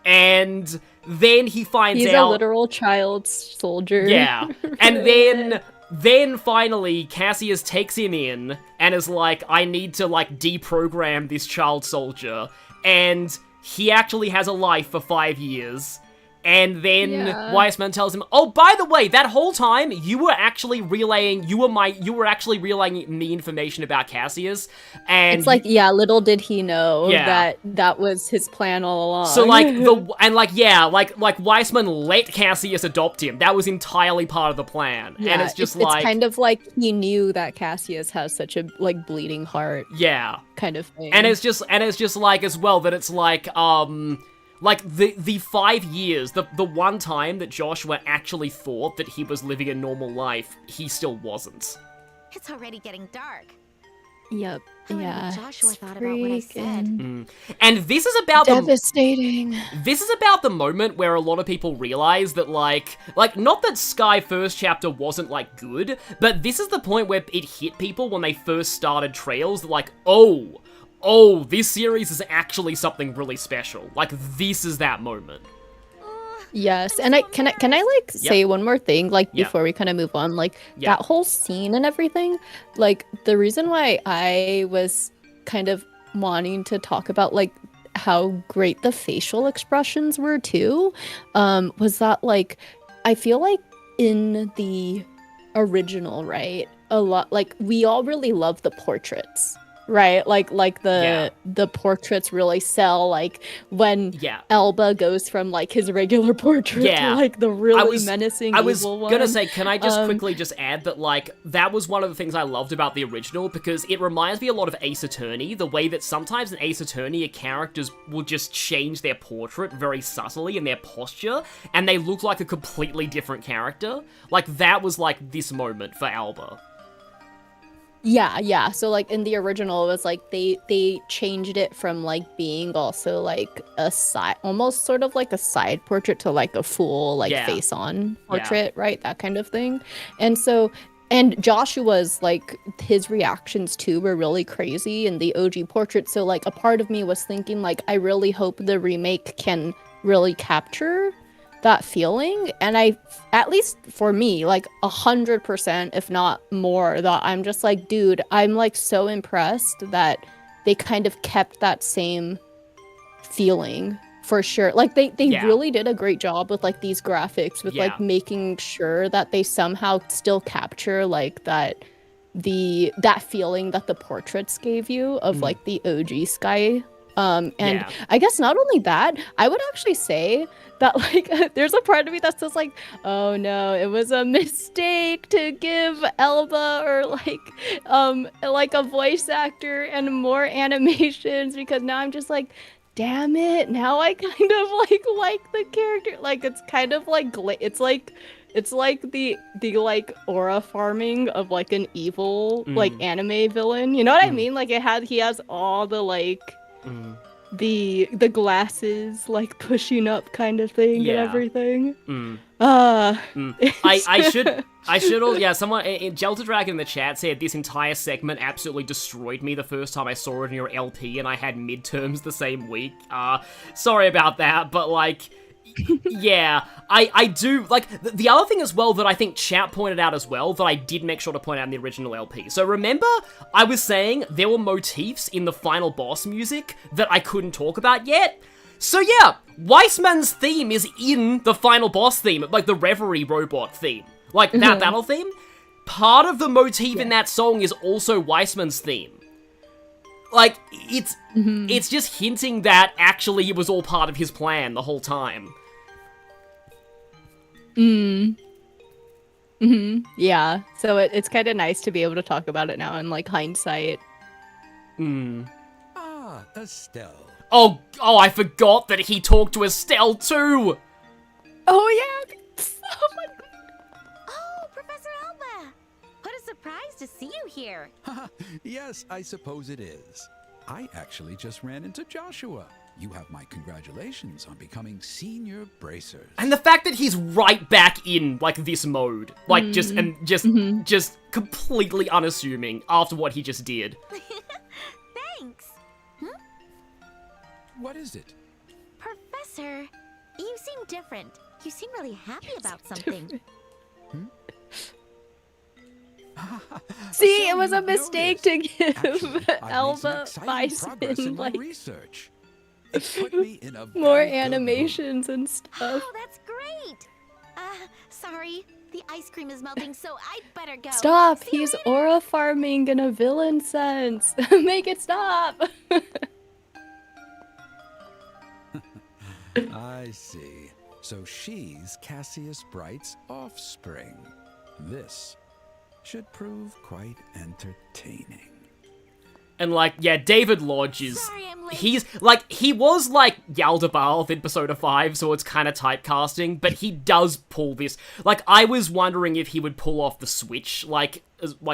A: And then he finds out...
F: He's a literal child soldier.
A: Yeah. And then finally, Cassius takes him in and is like, I need to, like, deprogram this child soldier. And he actually has a life for 5 years. And then Weissman tells him, oh, by the way, that whole time, you were actually relaying me information about Cassius. And
F: it's like, yeah, little did he know that was his plan all along.
A: So, like, like Weissman let Cassius adopt him. That was entirely part of the plan.
F: Yeah,
A: and it's just
F: it's kind of like he knew that Cassius has such a, like, bleeding heart.
A: Yeah.
F: Kind of thing.
A: And it's just like, as well, that it's like, like, the 5 years, the one time that Joshua actually thought that he was living a normal life, he still wasn't.
C: It's already getting dark.
F: Yep. Yeah.
C: Joshua thought about what I said.
A: And this is about
F: devastating.
A: This is about the moment where a lot of people realize that, like, not that Sky first chapter wasn't, like, good, but this is the point where it hit people when they first started Trails, that, like, oh, this series is actually something really special. Like, this is that moment.
F: Yes, and can I like say one more thing, like, before we kind of move on, like, that whole scene and everything, like, the reason why I was kind of wanting to talk about, like, how great the facial expressions were too, was that, like, I feel like in the original, right, a lot, like, we all really love the portraits. Right, like the portraits really sell, like, when Elba goes from, like, his regular portrait to, like, the really menacing evil one.
A: I was gonna say, can I just quickly just add that, like, that was one of the things I loved about the original, because it reminds me a lot of Ace Attorney, the way that sometimes in Ace Attorney, characters will just change their portrait very subtly in their posture, and they look like a completely different character. Like, that was, like, this moment for Elba.
F: Yeah. So, like, in the original, it was like they changed it from, like, being also, like, a side, almost sort of like a side portrait to, like, a full, like, face-on portrait, right? That kind of thing. And so, and Joshua's, like, his reactions too were really crazy in the OG portrait. So, like, a part of me was thinking, like, I really hope the remake can really capture that feeling, and at least for me, like, 100%, if not more, that I'm just like, dude, I'm, like, so impressed that they kind of kept that same feeling, for sure. Like, they really did a great job with, like, these graphics, with like making sure that they somehow still capture, like, that feeling that the portraits gave you of like the OG Sky And
A: Yeah.
F: I guess not only that, I would actually say that like there's a part of me that says like, oh no, it was a mistake to give Elba or like a voice actor and more animations, because now I'm just like, damn it, now I kind of like the character. Like it's kind of like it's like the like aura farming of like an evil like anime villain. You know what I mean? Like he has all the like the glasses like pushing up kind of thing and everything.
A: I should all, yeah, someone, Jelta Dragon in the chat said this entire segment absolutely destroyed me the first time I saw it in your LP and I had midterms the same week. Sorry about that, but like, yeah, I do, like, the other thing as well that I think chat pointed out as well, that I did make sure to point out in the original LP. So remember, I was saying there were motifs in the final boss music that I couldn't talk about yet? So yeah, Weissman's theme is in the final boss theme, like the Reverie robot theme. Like, that battle theme. Part of the motif in that song is also Weissman's theme. Like, it's just hinting that actually it was all part of his plan the whole time.
F: Yeah, so it's kind of nice to be able to talk about it now in like hindsight.
K: Ah, Estelle.
A: Oh, I forgot that he talked to Estelle too!
F: Oh yeah! Oh my god!
C: Oh, Professor Elba! What a surprise to see you here!
K: Yes, I suppose it is. I actually just ran into Joshua. You have my congratulations on becoming senior bracers.
A: And the fact that he's right back in, like, this mode. Like, just completely unassuming after what he just did.
C: Thanks!
K: What is it?
C: Professor, you seem different. You seem really happy about something.
F: See, it was a mistake to give Elba
K: Weissman
F: like
K: research. It put me in a
F: more
K: very good
F: animations and stuff.
C: Oh, that's great! Sorry. The ice cream is melting, so I'd better go.
F: Stop! He's aura farming in a villain sense. Make it stop!
K: I see. So she's Cassius Bright's offspring. This should prove quite entertaining.
A: And, like, yeah, David Lodge is...
C: Sorry, I'm late.
A: He's, like, he was, like, Yaldabaoth in Persona 5, so it's kind of typecasting, but he does pull this. Like, I was wondering if he would pull off the switch, like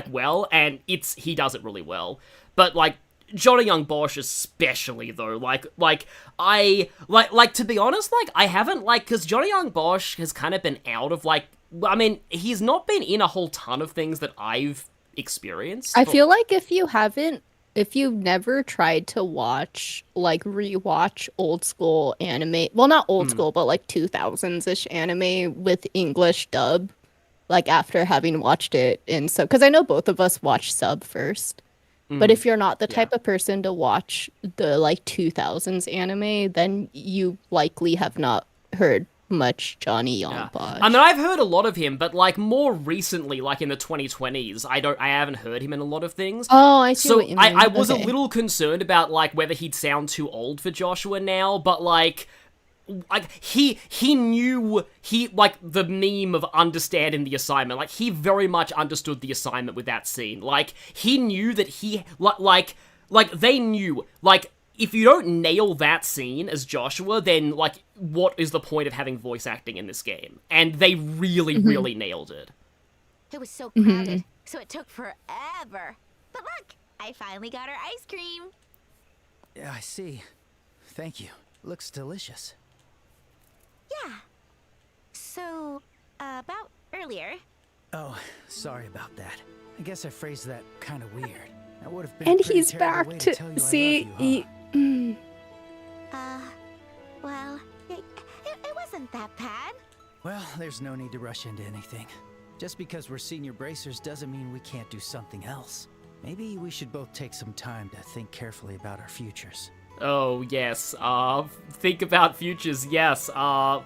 A: well, and he does it really well. But, like, Johnny Young Bosch especially, though, to be honest, like, I haven't, like, because Johnny Young Bosch has kind of been out of, like, I mean, he's not been in a whole ton of things that I've experienced.
F: I feel like if you've never tried to rewatch old school anime, well, not old school, but like 2000s-ish anime with English dub, like after having watched it in sub, because I know both of us watched sub first. But if you're not the type of person to watch the like 2000s anime, then you likely have not heard much Johnny Young Bosch.
A: I mean, I've heard a lot of him, but like more recently, like in the 2020s, I haven't heard him in a lot of things.
F: Oh, I see what you mean.
A: I was a little concerned about like whether he'd sound too old for Joshua now, but like he knew the meme of understanding the assignment. Like he very much understood the assignment with that scene. Like he knew that they knew like. If you don't nail that scene as Joshua, then, like, what is the point of having voice acting in this game? And they really, really nailed it.
C: It was so crowded, so it took forever. But look, I finally got our ice cream.
D: Yeah, I see. Thank you. Looks delicious.
C: Yeah. So, about earlier.
D: Oh, sorry about that. I guess I phrased that kind of weird. That would have been
F: And
D: a pretty
F: he's
D: terrible
F: back
D: way
F: to
D: tell you I
F: see.
D: love you,
C: Well, it wasn't that bad.
D: Well, there's no need to rush into anything. Just because we're senior bracers doesn't mean we can't do something else. Maybe we should both take some time to think carefully about our futures.
A: Oh, yes. Think about futures, yes.
C: Yeah,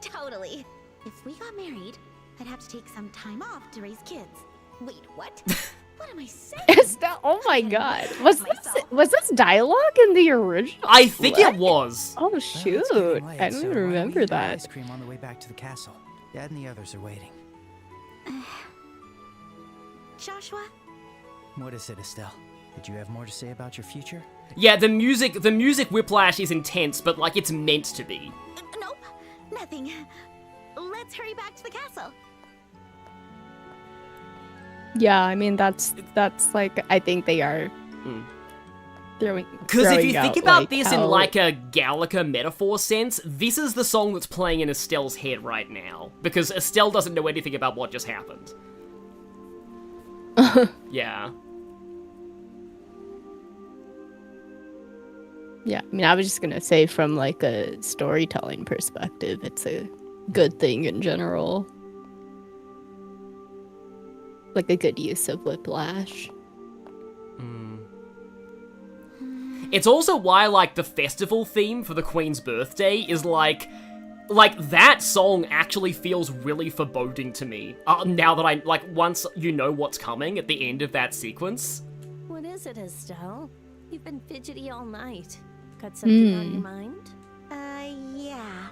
C: totally. If we got married, I'd have to take some time off to raise kids. Wait, what? What am I saying?
F: Estelle, oh my god. Was this dialogue in the original?
A: I think
F: What?
A: it was.
F: Oh
D: Well,
F: shoot.
D: it's getting late,
F: I
D: so
F: don't
D: why don't
F: remember
D: we eat our
F: that.
D: Ice cream on the way back to the castle. Dad and the others are waiting.
C: Joshua?
D: What is it, Estelle? Did you have more to say about your future?
A: Yeah, the music whiplash is intense, but like it's meant to be.
C: Nope, nothing. Let's hurry back to the castle.
F: Yeah, I mean that's like I think they are throwing.
A: Because if you think
F: out,
A: about
F: like,
A: this in
F: how-
A: like a Gallica metaphor sense, this is the song that's playing in Estelle's head right now. Because Estelle doesn't know anything about what just happened. Yeah.
F: Yeah, I mean, I was just gonna say from like a storytelling perspective, it's a good thing in general. Like a good use of whiplash.
A: It's also why, like, the festival theme for the Queen's birthday is, like, that song actually feels really foreboding to me. Now that I, like, once you know what's coming at the end of that sequence.
N: What is it, Estelle? You've been fidgety all night. Got something on your mind?
C: Yeah.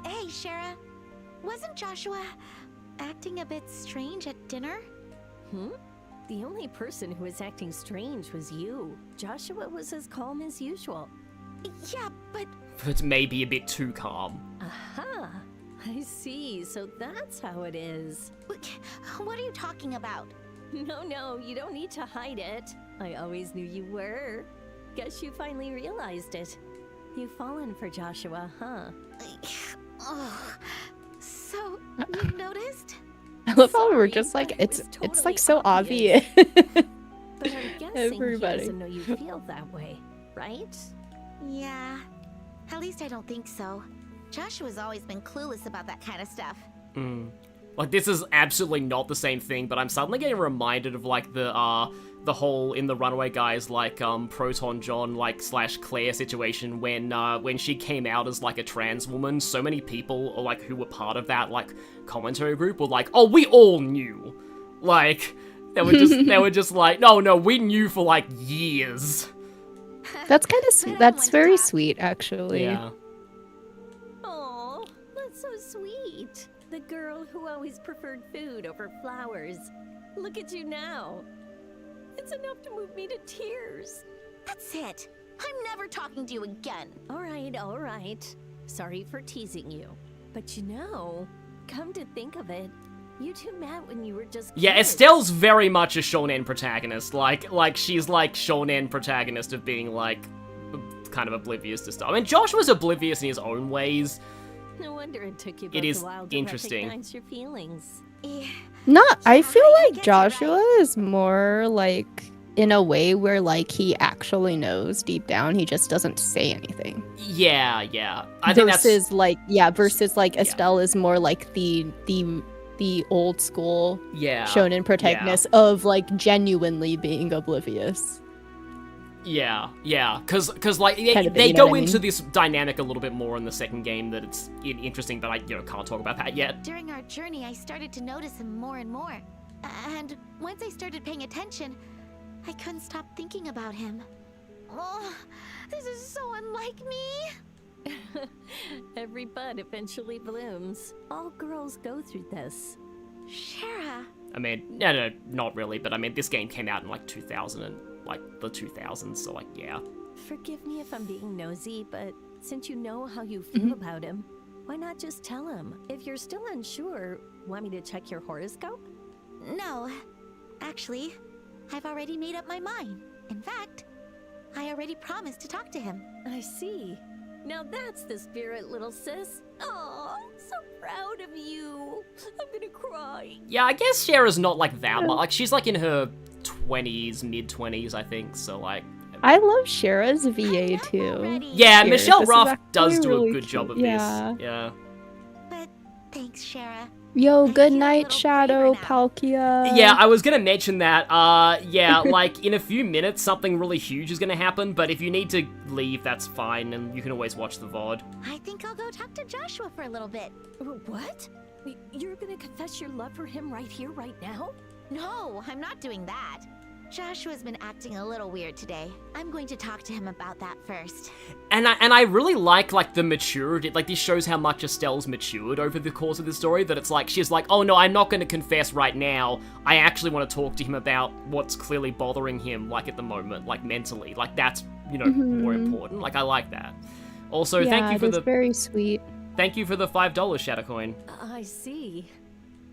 C: Hey, Shara. Wasn't Joshua acting a bit strange at dinner?
N: The only person who was acting strange was you. Joshua was as calm as usual.
C: Yeah, but...
A: But maybe a bit too calm.
N: Aha! I see, so that's how it is.
C: What are you talking about?
N: No, you don't need to hide it. I always knew you were. Guess you finally realized it. You've fallen for Joshua, huh?
C: Oh, so, you noticed?
F: I love how we're just like it's like so obvious.
N: But I'm guessing
F: Everybody.
N: he doesn't know you feel that way, right?
C: Yeah. At least I don't think so. Joshua's always been clueless about that kind of stuff.
A: Like, this is absolutely not the same thing, but I'm suddenly getting reminded of, like, the whole in the Runaway Guys, like, Proton John, like, / Claire situation when she came out as, like, a trans woman. So many people, like, who were part of that, like, commentary group were like, oh, we all knew. Like, they were just like, no, we knew for, like, years.
F: That's kind of sweet. That's very sweet, actually.
A: Yeah.
N: Aw, that's so sweet. The girl who always preferred food over flowers. Look at you now. It's enough to move me to tears.
C: That's it. I'm never talking to you again.
N: All right. Sorry for teasing you. But you know, come to think of it, you two met when you were just
A: Yeah,
N: kids.
A: Estelle's very much a shonen protagonist. Like she's like shonen protagonist of being like kind of oblivious to stuff. I mean, Joshua's oblivious in his own ways.
N: No wonder it took you
A: It
N: both
A: is
N: a while to
A: interesting.
N: recognize your feelings.
F: I feel like Joshua is more like in a way where like he actually knows deep down, he just doesn't say anything.
A: Yeah. I think that's
F: Versus like Estelle is more like the old school shonen protagonist of like genuinely being oblivious.
A: Yeah, because like
F: Kind of,
A: they
F: you know
A: go
F: what I
A: into
F: mean?
A: this dynamic a little bit more in the second game that it's interesting, but I can't talk about that yet.
C: During our journey, I started to notice him more and more. And once I started paying attention, I couldn't stop thinking about him. Oh, this is so unlike me.
N: Every bud eventually blooms. All girls go through this.
C: Shara.
A: I mean, no, not really, but I mean, this game came out in like 2000 and like the 2000s, so like, yeah.
N: Forgive me if I'm being nosy, but since you know how you feel about him, why not just tell him? If you're still unsure, want me to check your horoscope?
C: No. Actually, I've already made up my mind. In fact, I already promised to talk to him.
N: I see. Now that's the spirit, little sis. Aw, so proud of you. I'm gonna cry.
A: Yeah, I guess Shara's not like that much. Like, she's like in her 20s, mid-20s, I think, so like...
F: I love Shara's VA too.
A: Yeah,
F: Here,
A: Michelle
F: this is
A: Ruff
F: actually
A: does do
F: really
A: a good job of
F: cute.
A: this. Yeah.
C: But thanks, Shara.
F: Yo, good night, Shadow Palkia.
A: Yeah, I was gonna mention that. Yeah, like, in a few minutes, something really huge is gonna happen, but if you need to leave, that's fine, and you can always watch the VOD.
C: I think I'll go talk to Joshua for a little bit.
N: What? You're gonna confess your love for him right here, right now?
C: No, I'm not doing that. Joshua's been acting a little weird today. I'm going to talk to him about that first.
A: And I really like the maturity. Like, this shows how much Estelle's matured over the course of the story. That it's like, she's like, oh no, I'm not going to confess right now. I actually want to talk to him about what's clearly bothering him, like, at the moment, like, mentally. Like, that's, you know, more important. Like, I like that. Also, thank you for the...
F: very sweet.
A: Thank you for the $5 Shattercoin.
N: I see.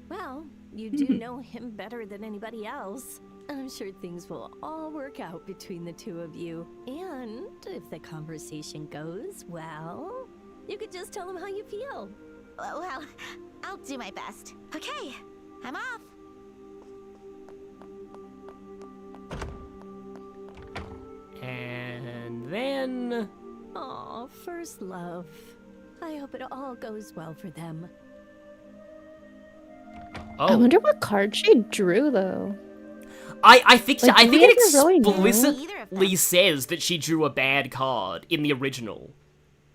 N: Well, you do know him better than anybody else. I'm sure things will all work out between the two of you. And if the conversation goes well, you could just tell him how you feel.
C: Well, I'll do my best. Okay, I'm off.
A: And then...
N: Aw, first love. I hope it all goes well for them.
A: Oh.
F: I wonder what card she drew, though.
A: I think
F: Like,
A: I
F: do
A: think
F: we
A: it
F: ever really know?
A: explicitly says that she drew a bad card in the original.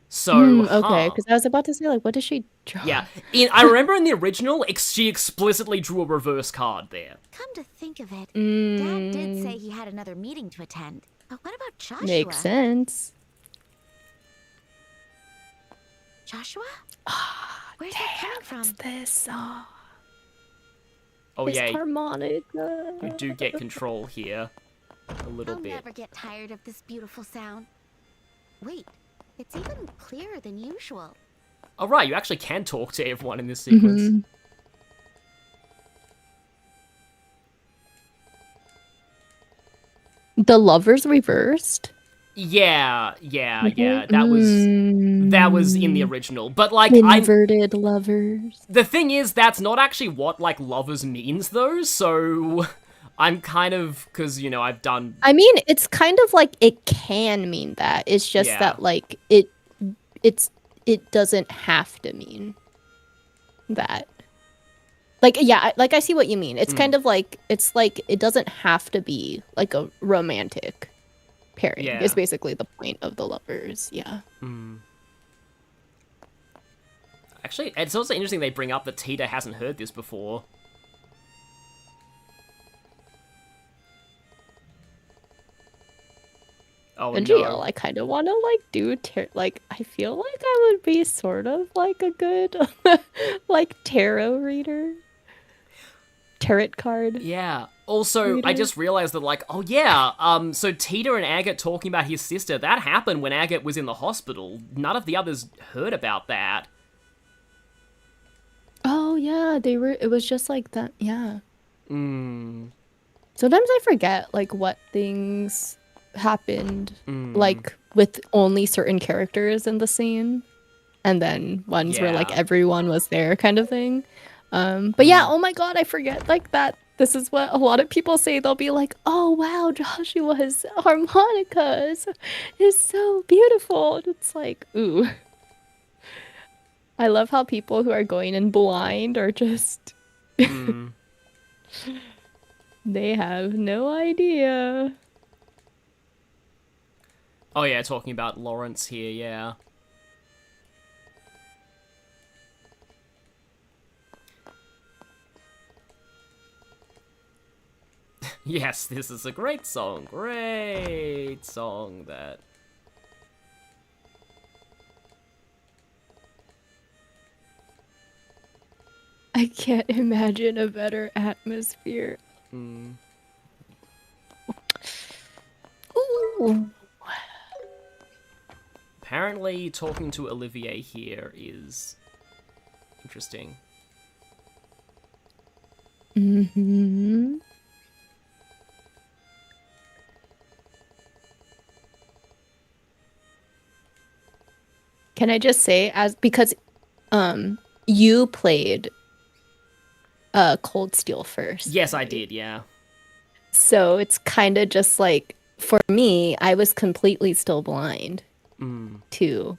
A: So,
F: okay, because I was about to say, like, what did she draw?
A: Yeah, I remember in the original, she explicitly drew a reverse card there.
C: Come to think of it, Dad did say he had another meeting to attend. But what about Joshua?
F: Makes sense.
C: Joshua? Where's that coming from?
F: What's this?
A: Oh
F: It's
A: yeah,
F: harmonica.
A: you do get control here a little
C: I'll
A: bit.
C: never get tired of this beautiful sound. Wait, it's even clearer than usual.
A: Oh right, you actually can talk to everyone in this sequence.
F: The lovers reversed?
A: Yeah. That was in the original. But like
F: inverted lovers.
A: The thing is, that's not actually what like lovers means though, so I'm kind of, because, you know, I've done...
F: I mean, it's kind of like it can mean that. It's just that like it doesn't have to mean that. Like, yeah, like I see what you mean. It's kind of like, it's like it doesn't have to be like a romantic pairing.
A: Yeah.
F: Is basically the point of the lovers. Yeah.
A: Actually, it's also interesting they bring up that Tita hasn't heard this before. Oh,
F: And
A: no.
F: I kind of want to like do like I feel like I would be sort of like a good like tarot reader. Tarot card.
A: Yeah. Also, I
F: reader.
A: just realized that, like, oh yeah, so Tita and Agate talking about his sister, that happened when Agate was in the hospital. None of the others heard about that.
F: Oh yeah, it was just like that. Yeah.
A: Mm.
F: Sometimes I forget like what things happened
A: Mm.
F: like with only certain characters in the scene, and then ones where like
A: Yeah.
F: everyone was there kind of thing. But yeah, oh my god, I forget like that. This is what a lot of people say. They'll be like, "Oh wow, Joshua's harmonica is so beautiful." And it's like, ooh. I love how people who are going in blind are just they have no idea.
A: Oh yeah, talking about Lawrence here, yeah. Yes, this is a great song. Great song that...
F: I can't imagine a better atmosphere.
A: Mm.
F: Ooh.
A: Apparently, talking to Olivier here is interesting.
F: Mm-hmm. Can I just say, because you played Cold Steel first.
A: Yes, I did, yeah.
F: So it's kind of just like, for me, I was completely still blind to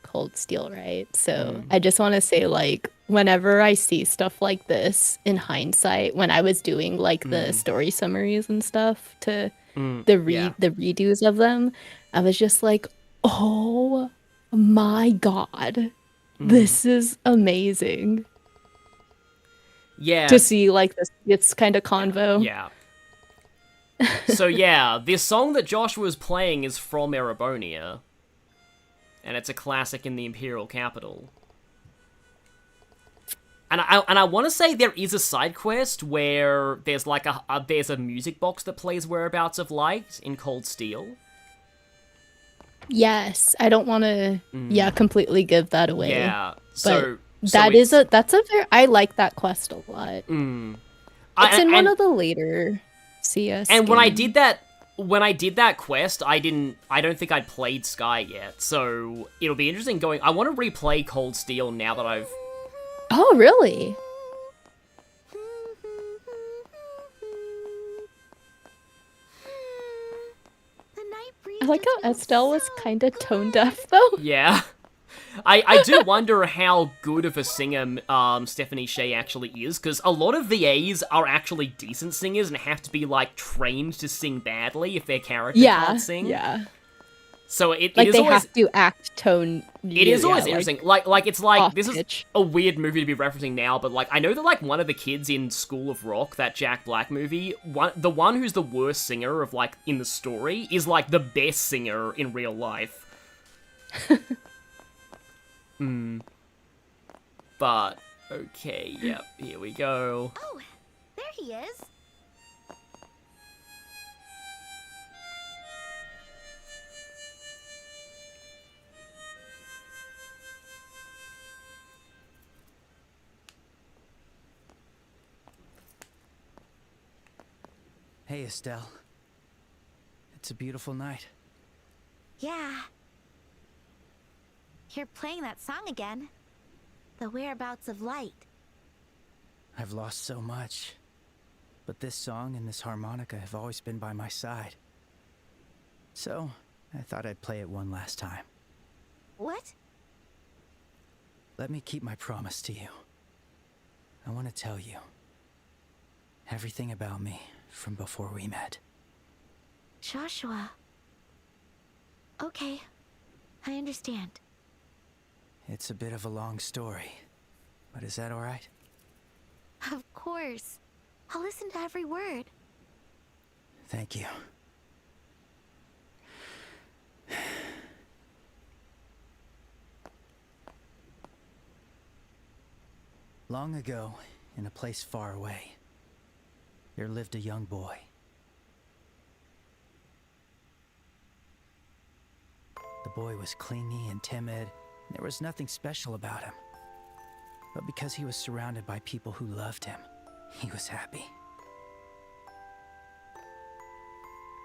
F: Cold Steel, right? So I just want to say, like, whenever I see stuff like this in hindsight, when I was doing like the story summaries and stuff to the redos of them, I was just like, oh my god, this is amazing.
A: Yeah.
F: to see like this kind of convo.
A: Yeah. So yeah, this song that Joshua was playing is from Erebonia. And it's a classic in the Imperial capital. And I want to say there is a side quest where there's like there's a music box that plays Whereabouts of Light in Cold Steel.
F: Yes, I don't want to completely give that away.
A: Yeah.
F: But that's a very, I like that quest a lot. It's in one of the later CS
A: And when I
F: games.
A: did that quest, I don't think I'd played Sky yet. So it'll be interesting going. I want to replay Cold Steel now that I've
F: Oh, really? I like how Estelle was kind of tone deaf, though.
A: Yeah. I do wonder how good of a singer Stephanie Shea actually is, because a lot of VAs are actually decent singers and have to be, like, trained to sing badly if their character can't sing.
F: Yeah.
A: So it
F: like
A: is
F: they
A: always...
F: have to act tone.
A: It is always interesting. Like it's like, this is
F: pitch.
A: a weird movie to be referencing now, but like, I know that like one of the kids in School of Rock, that Jack Black movie, the one who's the worst singer of like, in the story, is like the best singer in real life. But, okay, yep, here we go.
C: Oh, there he is.
D: Hey, Estelle. It's a beautiful night.
C: Yeah. You're playing that song again. The Whereabouts of Light.
D: I've lost so much. But this song and this harmonica have always been by my side. So, I thought I'd play it one last time.
C: What?
D: Let me keep my promise to you. I want to tell you everything about me from before we met.
C: Joshua. Okay, I understand.
D: It's a bit of a long story, but is that all right?
C: Of course. I'll listen to every word.
D: Thank you. Long ago, in a place far away, there lived a young boy. The boy was clingy and timid. There was nothing special about him. But because he was surrounded by people who loved him, he was happy.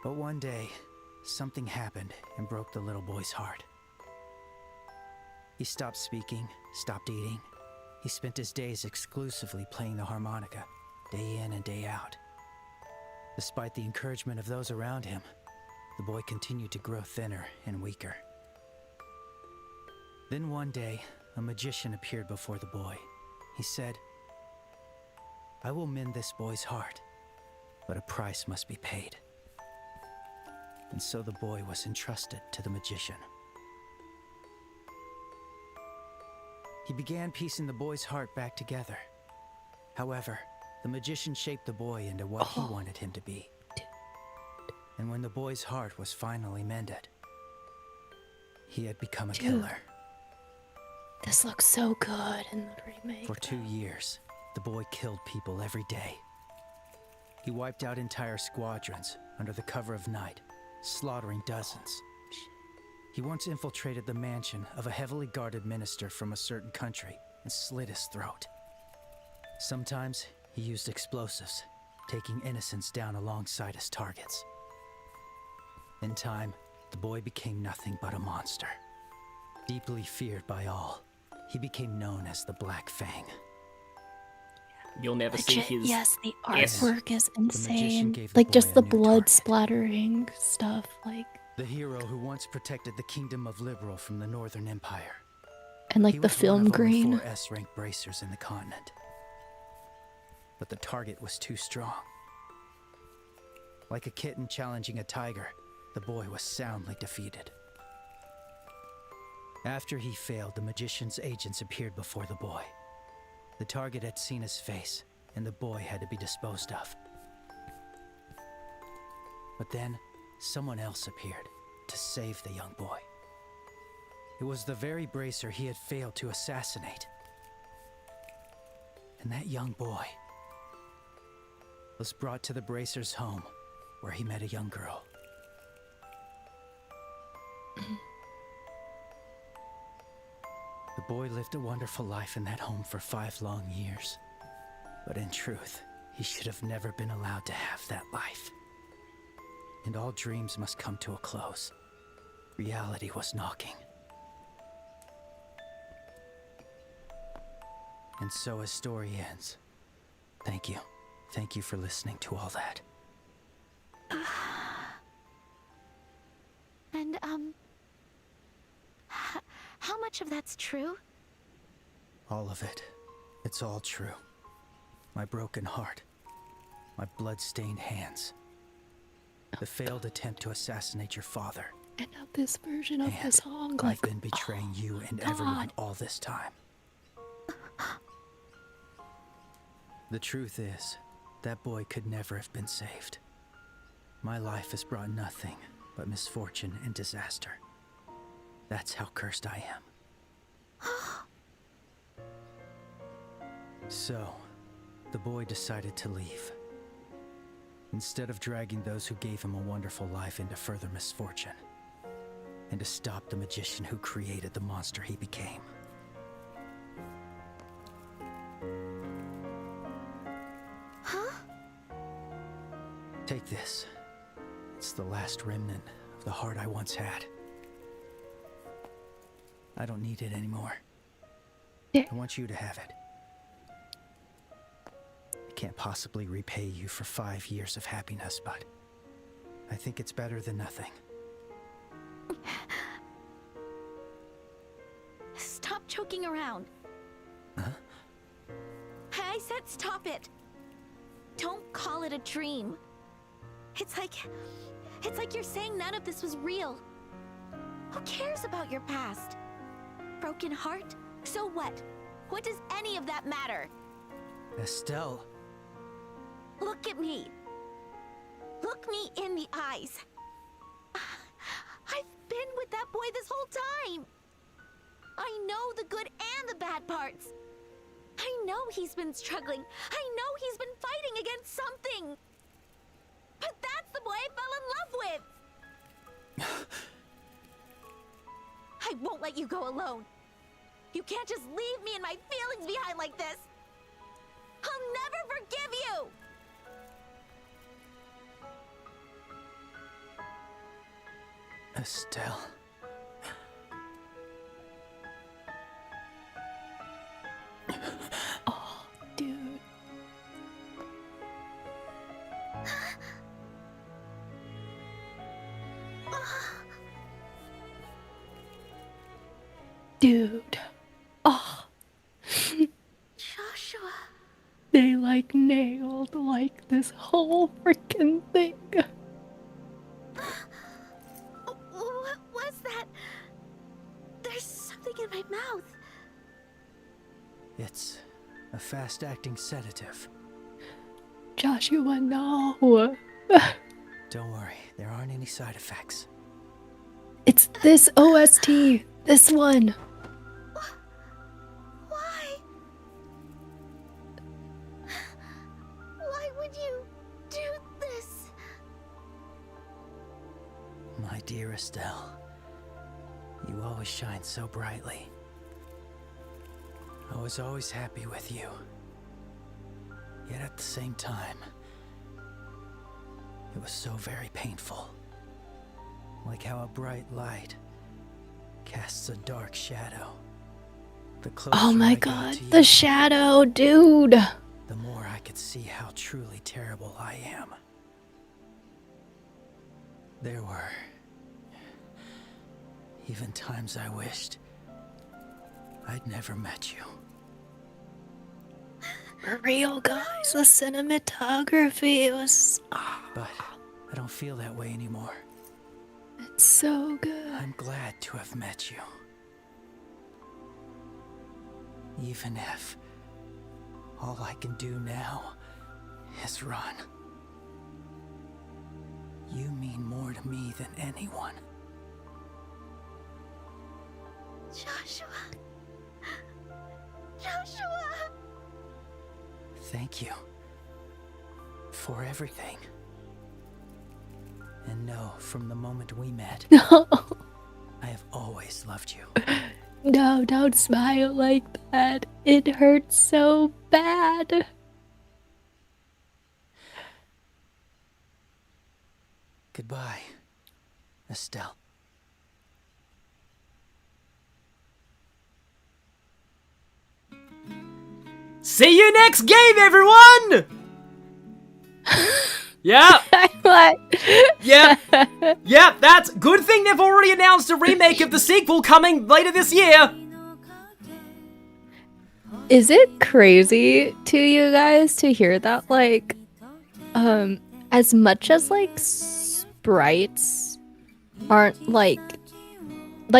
D: But one day, something happened and broke the little boy's heart. He stopped speaking, stopped eating. He spent his days exclusively playing the harmonica, day in and day out. Despite the encouragement of those around him, the boy continued to grow thinner and weaker. Then one day, a magician appeared before the boy. He said, "I will mend this boy's heart, but a price must be paid." And so the boy was entrusted to the magician. He began piecing the boy's heart back together. However, the magician shaped the boy into what he wanted him to be. And when the boy's heart was finally mended, he had become a killer.
F: This looks so good in the remake.
D: For 2 years, the boy killed people every day. He wiped out entire squadrons under the cover of night, slaughtering dozens. He once infiltrated the mansion of a heavily guarded minister from a certain country and slit his throat. Sometimes he used explosives, taking innocents down alongside his targets. In time, the boy became nothing but a monster. Deeply feared by all, he became known as the Black Fang.
A: You'll never see
F: Legit,
A: his...
F: yes, the artwork is insane.
D: gave the
F: Like
D: boy
F: just
D: a
F: the
D: new
F: blood
D: target.
F: splattering stuff, like,
D: The hero who once protected the kingdom of Liberal from the Northern Empire.
F: and like
D: He
F: the
D: was one
F: film
D: of only
F: green.
D: 4 S-rank bracers in the continent. But the target was too strong. Like a kitten challenging a tiger, the boy was soundly defeated. After he failed, the magician's agents appeared before the boy. The target had seen his face and the boy had to be disposed of. But then, someone else appeared to save the young boy. It was the very bracer he had failed to assassinate. And that young boy was brought to the bracer's home, where he met a young girl. The boy lived a wonderful life in that home for 5 long years. But in truth, he should have never been allowed to have that life. And all dreams must come to a close. Reality was knocking. And so his story ends. Thank you. Thank you for listening to all that.
C: And, how much of that's true?
D: All of it. It's all true. My broken heart. My blood-stained hands. The failed attempt to assassinate your father.
F: And now this version of the song,
D: I've been betraying you and everyone all this time. The truth is, that boy could never have been saved. My life has brought nothing but misfortune and disaster. That's how cursed I am. So, the boy decided to leave. Instead of dragging those who gave him a wonderful life into further misfortune, and to stop the magician who created the monster he became.
C: Huh?
D: Take this. It's the last remnant of the heart I once had. I don't need it anymore.
F: Yeah.
D: I want you to have it. I can't possibly repay you for 5 years of happiness, but I think it's better than nothing.
C: Stop joking around.
D: Huh?
C: I said stop it. Don't call it a dream. It's like you're saying none of this was real. Who cares about your past? Broken heart? So what? What does any of that matter?
D: Estelle.
C: Look at me. Look me in the eyes. I've been with that boy this whole time. I know the good and the bad parts. I know he's been struggling. I know he's been fighting against something. But that's the boy I fell in love with. I won't let you go alone. You can't just leave me and my feelings behind like this. I'll never forgive you.
D: Estelle.
F: Oh, dude. Dude. Oh.
C: Joshua.
F: They like nailed like this whole freaking thing.
C: What was that? There's something in my mouth.
D: It's a fast-acting sedative.
F: Joshua, no.
D: Don't worry, there aren't any side effects.
F: It's this OST. This one.
C: Why? Why would you do this?
D: My dear Estelle, you always shine so brightly. I was always happy with you. Yet at the same time, it was so very painful. Like how a bright light casts a dark shadow. The closer
F: Oh my
D: I got
F: god,
D: to you,
F: the shadow, dude.
D: the more I could see how truly terrible I am. There were even times I wished I'd never met you.
F: For real, guys, the cinematography was...
D: But I don't feel that way anymore.
F: It's so good.
D: I'm glad to have met you. Even if All I can do now is run. You mean more to me than anyone.
C: Joshua. Joshua!
D: Thank you. For everything. And no, from the moment we met,
F: No.
D: I have always loved you.
F: No, don't smile like that. It hurts so bad.
D: Goodbye, Estelle.
A: See you next game, everyone! Yeah.
F: What?
A: Yep, that's good thing they've already announced a remake of the sequel coming later this year.
F: Is it crazy to you guys to hear that, like, as much as, like, sprites aren't, like,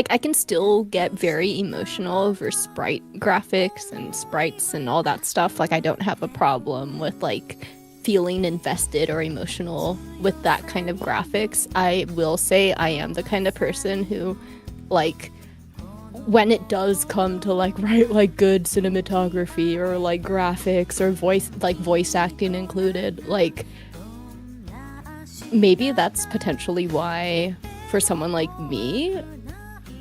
F: I can still get very emotional over sprite graphics and sprites and all that stuff. Like, I don't have a problem with, like, feeling invested or emotional with that kind of graphics. I will say I am the kind of person who, like, when it does come to, like, right, like, good cinematography or, like, graphics or voice acting included, like, maybe that's potentially why, for someone like me,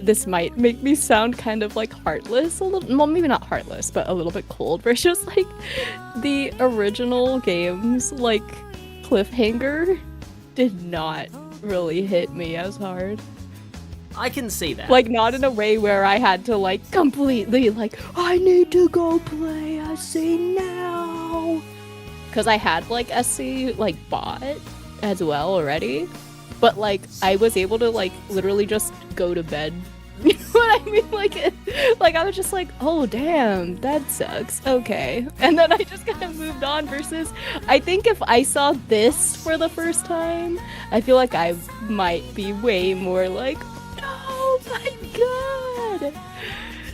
F: this might make me sound kind of, like, heartless a little. Well, maybe not heartless, but a little bit cold. Where it's just, like, the original game's, like, cliffhanger did not really hit me as hard.
A: I can see that.
F: Like, not in a way where I had to, like, completely, like, I need to go play SC now. Because I had, like, SC, like, bought as well already. But, like, I was able to, like, literally just go to bed. You know what I mean? Like, I was just like, oh, damn, that sucks. Okay. And then I just kind of moved on versus, I think if I saw this for the first time, I feel like I might be way more like, oh my god!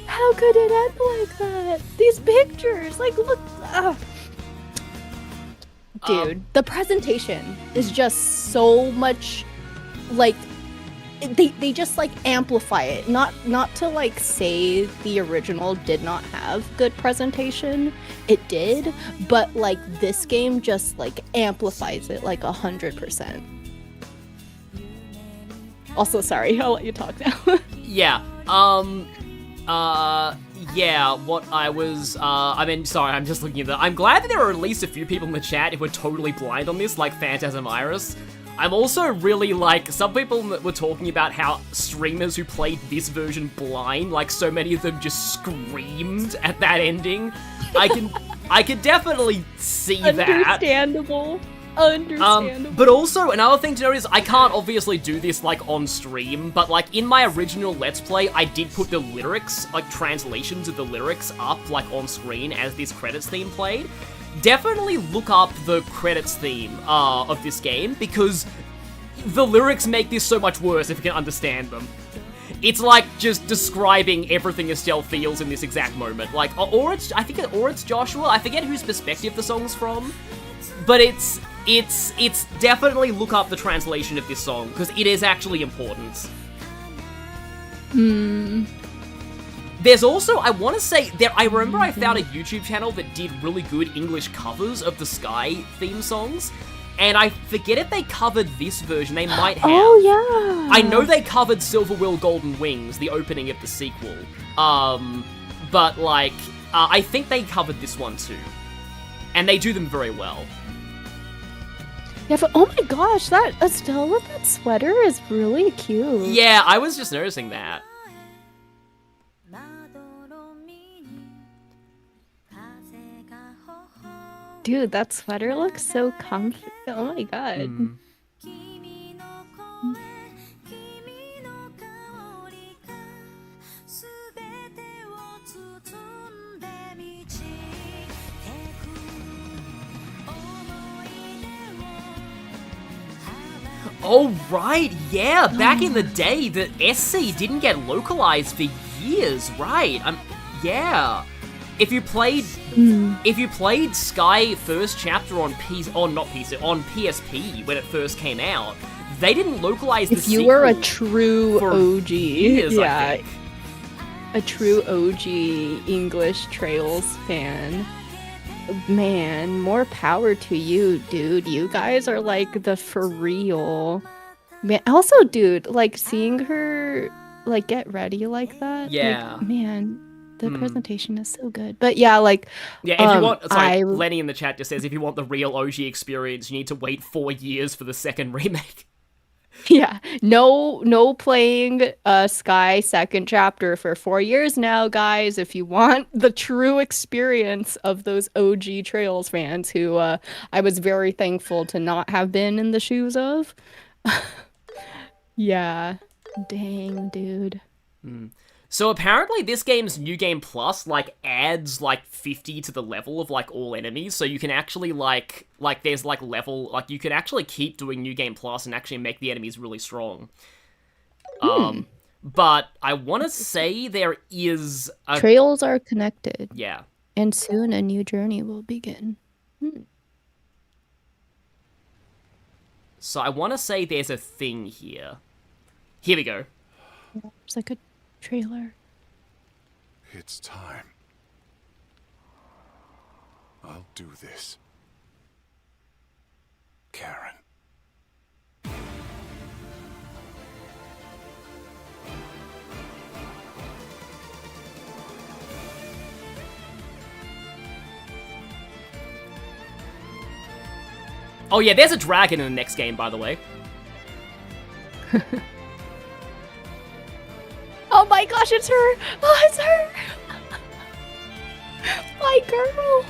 F: How could it end like that? These pictures, like, look, dude, the presentation is just so much, like, they just, like, amplify it. Not to, like, say the original did not have good presentation. It did, but, like, this game just, like, amplifies it, like, 100%. Also, sorry, I'll let you talk now.
A: Yeah, yeah, what I was, sorry, I'm just looking at that. I'm glad that there are at least a few people in the chat who are totally blind on this, like Phantasm Iris. I'm also really, like, some people were talking about how streamers who played this version blind, like, so many of them just screamed at that ending. I can definitely see that.
F: Understandable.
A: But also, another thing to note is I can't obviously do this, like, on stream, but, like, in my original Let's Play, I did put the lyrics, like, translations of the lyrics up, like, on screen as this credits theme played. Definitely look up the credits theme of this game, because the lyrics make this so much worse if you can understand them. It's like just describing everything Estelle feels in this exact moment. Like, or it's Joshua. I forget whose perspective the song's from, but it's definitely look up the translation of this song, because it is actually important. There's also, I want to say, I remember I found a YouTube channel that did really good English covers of the Sky theme songs, and I forget if they covered this version. They might have.
F: Oh, yeah.
A: I know they covered Silver Will Golden Wings, the opening of the sequel. But, like, I think they covered this one too. And they do them very well.
F: Yeah, but oh my gosh, that Estelle with that sweater is really cute.
A: Yeah, I was just noticing that.
F: Dude, that sweater looks so comfy. Oh my god.
A: Oh, right, yeah, back in the day, the SC didn't get localized for years, right? Yeah. if you played Sky first chapter on PSP when it first came out, they didn't localize the
F: If you were a true OG, yeah, a true OG English Trails fan, man, more power to you, dude. You guys are like the for real. Man, also, dude, like seeing her like get ready like that.
A: Yeah.
F: Like, man, the presentation is so good. But yeah, like
A: yeah, if you want, sorry, Lenny in the chat just says if you want the real OG experience, you need to wait 4 years for the second remake.
F: Yeah, no playing Sky second chapter for 4 years now, guys. If you want the true experience of those OG Trails fans who I was very thankful to not have been in the shoes of. Yeah, dang, dude.
A: So apparently this game's New Game Plus, like, adds, like, 50 to the level of, like, all enemies, so you can actually, like, there's, like, level, like, you can actually keep doing New Game Plus and actually make the enemies really strong. But I want to say there is a...
F: Trails are connected.
A: Yeah.
F: And soon a new journey will begin.
A: So I want to say there's a thing here. Here we go.
F: It's like a trailer.
I: It's time. I'll do this. Karen.
A: Oh yeah, there's a dragon in the next game, by the way.
F: Oh my gosh, it's her! Oh, it's her! My girl!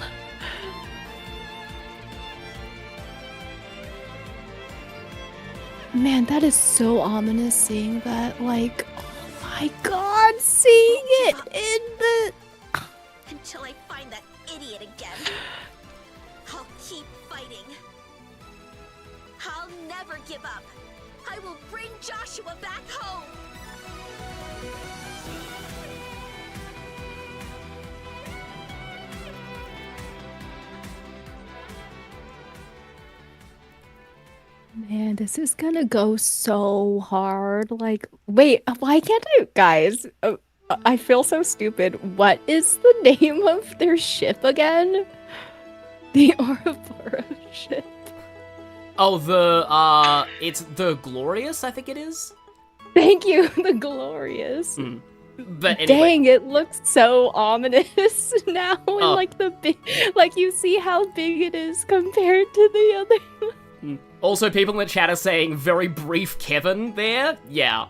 F: Man, that is so ominous seeing that. Like, oh my god, seeing it in the...
C: Until I find that idiot again. I'll keep fighting. I'll never give up. I will bring Joshua back home.
F: Man, this is gonna go so hard. Like, wait, why can't I... Guys, I feel so stupid. What is the name of their ship again? The Ouroboros ship.
A: Oh, it's the Glorious, I think it is?
F: Thank you, the Glorious.
A: But anyway.
F: Dang, it looks so ominous now. And like the big... Like, you see how big it is compared to the other...
A: Also, people in the chat are saying very brief Kevin there. Yeah,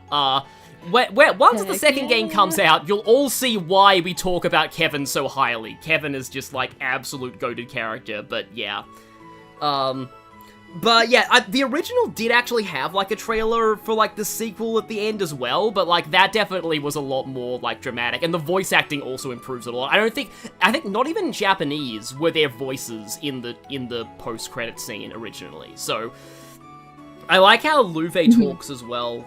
A: once the second game comes out, you'll all see why we talk about Kevin so highly. Kevin is just, like, absolute goated character, but yeah. But yeah, the original did actually have, like, a trailer for, like, the sequel at the end as well, but, like, that definitely was a lot more, like, dramatic, and the voice acting also improves it a lot. I think not even Japanese were their voices in the post-credit scene originally, so... I like how Luve talks as well.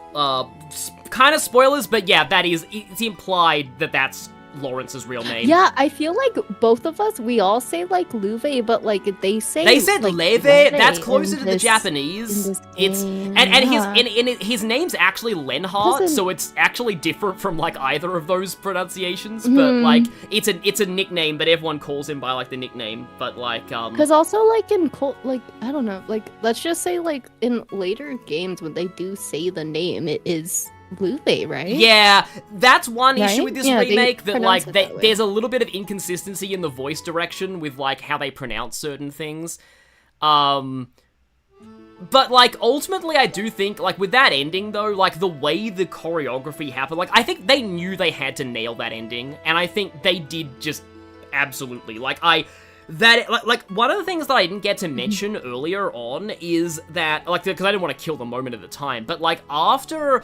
A: Kind of spoilers, but yeah, it's implied that that's Lawrence's real name.
F: Yeah, I feel like both of us, we all say, like, Luve, but, like, they say...
A: They said
F: like,
A: Leve, that's closer to the Japanese. It's... And his name's actually Lenhart, so it's actually different from, like, either of those pronunciations, but, like, it's a nickname, but everyone calls him by, like, the nickname, but, like,
F: Because also, like, in, like, I don't know, like, let's just say, like, in later games, when they do say the name, it is... Luve, right?
A: Yeah, that's one issue with this remake, that, like,
F: that
A: there's a little bit of inconsistency in the voice direction with, like, how they pronounce certain things. But, like, ultimately, I do think, like, with that ending, though, like, the way the choreography happened, like, I think they knew they had to nail that ending, and I think they did just absolutely. Like, one of the things that I didn't get to mention earlier on is that, like, because I didn't want to kill the moment at the time, but, like, after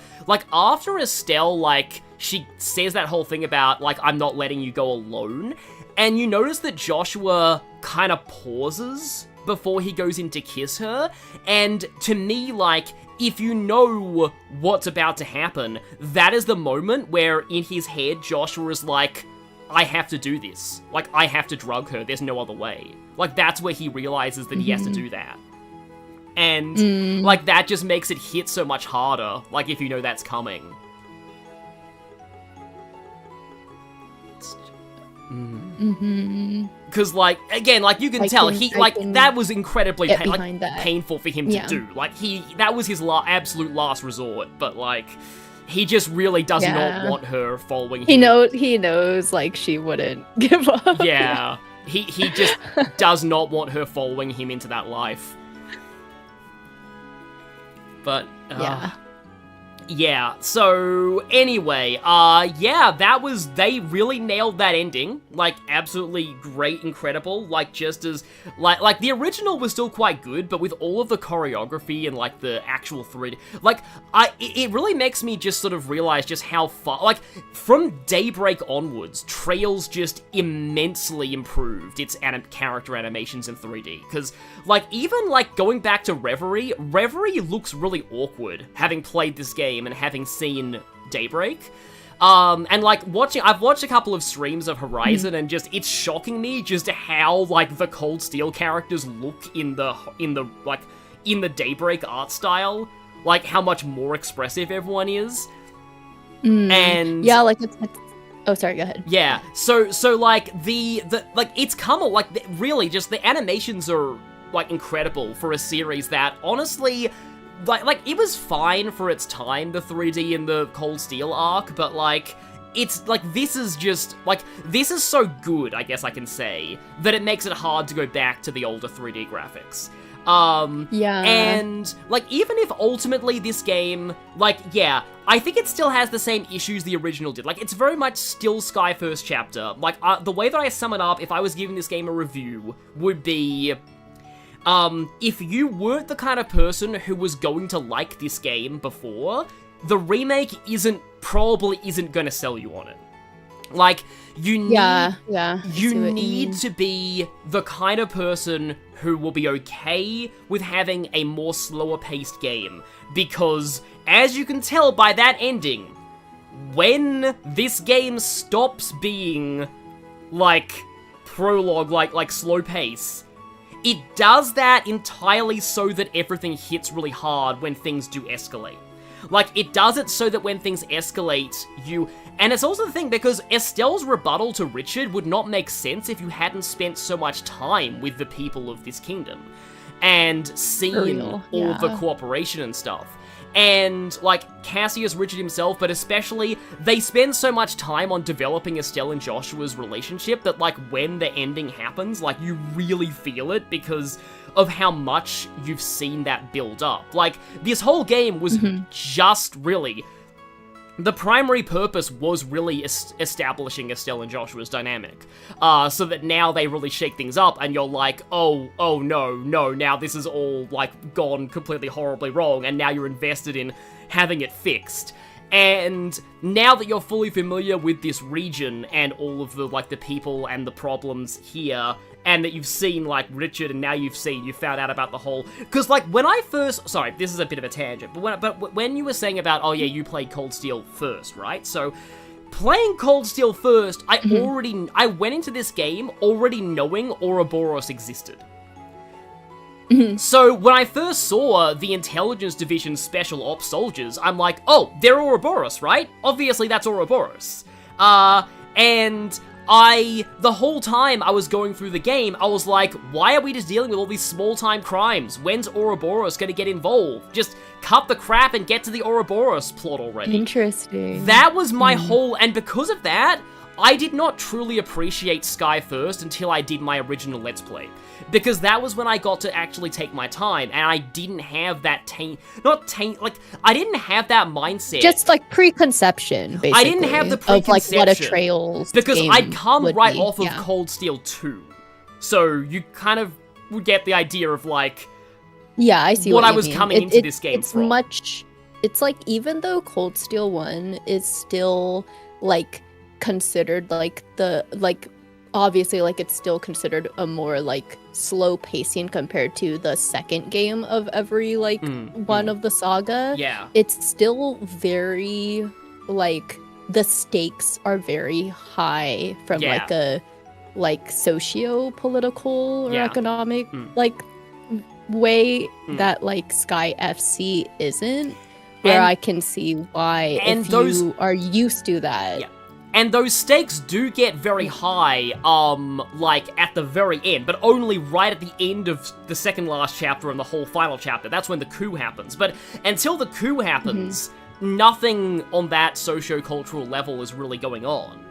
A: Estelle, like, she says that whole thing about, like, I'm not letting you go alone, and you notice that Joshua kind of pauses before he goes in to kiss her, and to me, like, if you know what's about to happen, that is the moment where, in his head, Joshua is like, I have to do this. Like, I have to drug her. There's no other way. Like, that's where he realizes that he has to do that. And, like, that just makes it hit so much harder, like, if you know that's coming. Because, like, again, like, you can tell, that was incredibly painful for him to do. Like, that was his absolute last resort, but, like, he just really does not want her following him.
F: He knows, like, she wouldn't give up.
A: Yeah. He just does not want her following him into that life. But, yeah, so anyway, they really nailed that ending. Like, absolutely great, incredible. Like, just as, like the original was still quite good, but with all of the choreography and, like, the actual 3D, like, it really makes me just sort of realize just how far, like, from Daybreak onwards, Trails just immensely improved its character animations in 3D. Because, like, even, like, going back to Reverie looks really awkward, having played this game and having seen Daybreak. And like I've watched a couple of streams of Horizon and just, it's shocking me just how like the Cold Steel characters look in the Daybreak art style, like how much more expressive everyone is. And
F: yeah, like it's oh, sorry, go ahead.
A: Yeah, so like the like it's come like really just the animations are like incredible for a series that honestly, like it was fine for its time, the 3D and the Cold Steel arc, but like it's like this is so good, I guess I can say, that it makes it hard to go back to the older 3D graphics. And like even if ultimately this game, like, yeah, I think it still has the same issues the original did. Like, it's very much still Sky First Chapter. Like, the way that I sum it up, if I was giving this game a review, would be, if you weren't the kind of person who was going to like this game before, the remake probably isn't gonna sell you on it. Like, you need to be the kind of person who will be okay with having a more slower-paced game, because, as you can tell by that ending, when this game stops being, like, prologue, like slow pace, it does that entirely so that everything hits really hard when things do escalate. Like, it does it so that when things escalate, and it's also the thing, because Estelle's rebuttal to Richard would not make sense if you hadn't spent so much time with the people of this kingdom, and seen all the cooperation and stuff. And, like, Cassius, Richard himself, but especially, they spend so much time on developing Estelle and Joshua's relationship that, like, when the ending happens, like, you really feel it because of how much you've seen that build up. Like, this whole game was just really... The primary purpose was really establishing Estelle and Joshua's dynamic, so that now they really shake things up, and you're like, oh no, now this is all, like, gone completely horribly wrong, and now you're invested in having it fixed. And now that you're fully familiar with this region, and all of the, like, the people and the problems here, and that you've seen, like, Richard, and now you found out about the whole... Because, like, when I first... Sorry, this is a bit of a tangent, but when you were saying about, oh yeah, you played Cold Steel first, right? So, playing Cold Steel first, I went into this game already knowing Ouroboros existed. So, when I first saw the Intelligence Division Special Ops soldiers, I'm like, oh, they're Ouroboros, right? Obviously, that's Ouroboros. And... the whole time I was going through the game, I was like, why are we just dealing with all these small-time crimes? When's Ouroboros gonna get involved? Just cut the crap and get to the Ouroboros plot already.
F: Interesting.
A: That was my whole... And because of that, I did not truly appreciate Sky First until I did my original Let's Play. Because that was when I got to actually take my time, and I didn't have that I didn't have that mindset.
F: Just, like, preconception, basically.
A: I didn't have the preconception.
F: Of, like, what a Trails
A: because
F: game
A: I'd come right
F: be.
A: off of Cold Steel 2. So you kind of would get the idea of, like...
F: Yeah, I see what
A: I
F: you
A: was
F: mean.
A: coming into this game from.
F: It's like, even though Cold Steel 1 is still, like, considered, like, obviously, like, it's still considered a more, like, slow pacing compared to the second game of every, like, one of the saga.
A: Yeah.
F: It's still very, like, the stakes are very high from
A: Yeah.
F: like a like socio-political or
A: Yeah.
F: economic like way
A: Mm.
F: that like Sky FC isn't, where
A: And-
F: I can see why
A: and
F: if
A: those-
F: you are used to that.
A: Yeah. And those stakes do get very high, like, at the very end, but only right at the end of the second last chapter and the whole final chapter. That's when the coup happens. But until the coup happens, nothing on that socio-cultural level is really going on.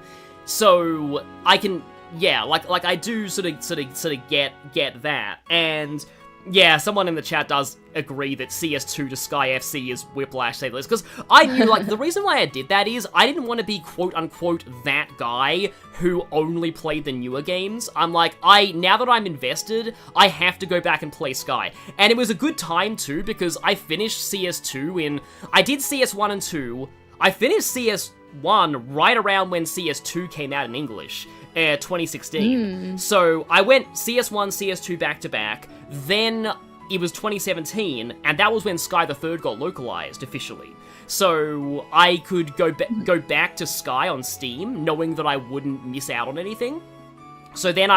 A: So, I can, yeah, like I do sort of get that. And, yeah, someone in the chat does agree that CS2 to Sky FC is Whiplash Sailors, because I knew, like, the reason why I did that is I didn't want to be quote-unquote that guy who only played the newer games. I'm like, now that I'm invested, I have to go back and play Sky. And it was a good time, too, because I finished CS2 I did CS1 and 2, I finished CS1 right around when CS2 came out in English, 2016. So I went CS1, CS2 back-to-back, then it was 2017, and that was when Sky the Third got localized officially. So I could go back to Sky on Steam, knowing that I wouldn't miss out on anything. So then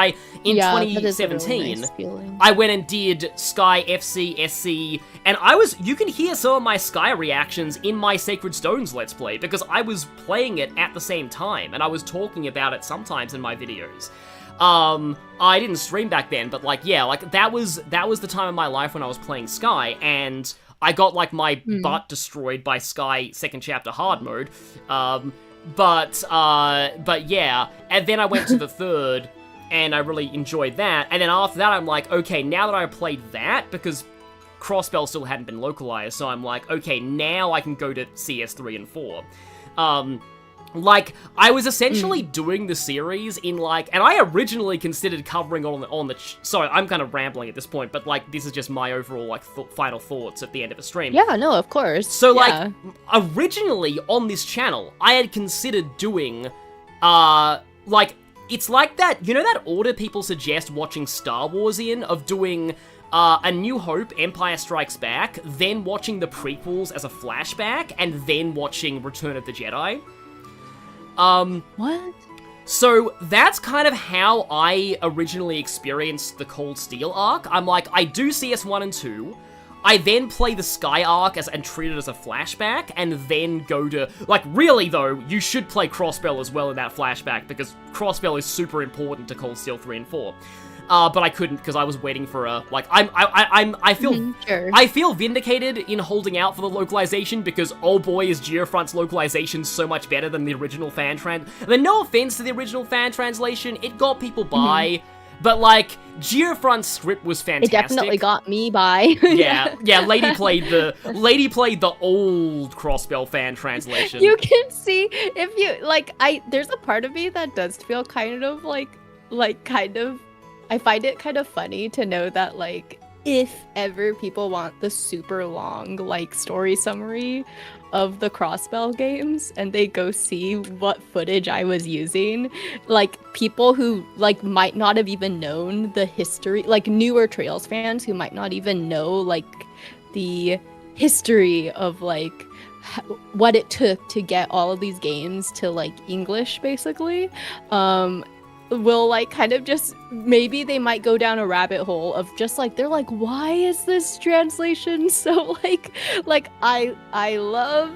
A: in
F: Yeah, that is a really
A: 2017,
F: nice feeling.
A: I went and did Sky FC, SC, and you can hear some of my Sky reactions in my Sacred Stones Let's Play, because I was playing it at the same time, and I was talking about it sometimes in my videos. I didn't stream back then, but like, yeah, like that was the time of my life when I was playing Sky, and I got like my butt destroyed by Sky second chapter hard mode. But yeah, and then I went to the third, and I really enjoyed that, and then after that I'm like, okay, now that I played that, because Crossbell still hadn't been localized, so I'm like, okay, now I can go to CS3 and 4. Like, I was essentially doing the series in, like, and I originally considered covering on the sorry, I'm kind of rambling at this point, but, like, this is just my overall, like, final thoughts at the end of a stream.
F: Yeah, no, of course.
A: So,
F: yeah.
A: like, originally on this channel, I had considered doing, like, it's like that, you know that order people suggest watching Star Wars in, of doing, A New Hope, Empire Strikes Back, then watching the prequels as a flashback, and then watching Return of the Jedi?
F: What?
A: So that's kind of how I originally experienced the Cold Steel arc. I'm like, I do CS1 and 2, I then play the Sky arc and treat it as a flashback, and then go to... Like, really, though, you should play Crossbell as well in that flashback, because Crossbell is super important to Cold Steel 3 and 4. But I couldn't, because I was waiting for a... Like, I feel...
F: Sure.
A: I feel vindicated in holding out for the localization, because, oh boy, is Geofront's localization so much better than the original fan then no offense to the original fan translation, it got people by, but, like, Geofront's script was fantastic.
F: It definitely got me by.
A: Yeah, Lady played the old Crossbell fan translation.
F: You can see, if you, like, there's a part of me that does feel kind of, I find it kind of funny to know that, like, if ever people want the super long, like, story summary of the Crossbell games and they go see what footage I was using, like, people who, like, might not have even known the history, like, newer Trails fans who might not even know, like, the history of, like, what it took to get all of these games to, like, English, basically, will, like, kind of just, maybe they might go down a rabbit hole of just, like, they're like, why is this translation so, like, I love,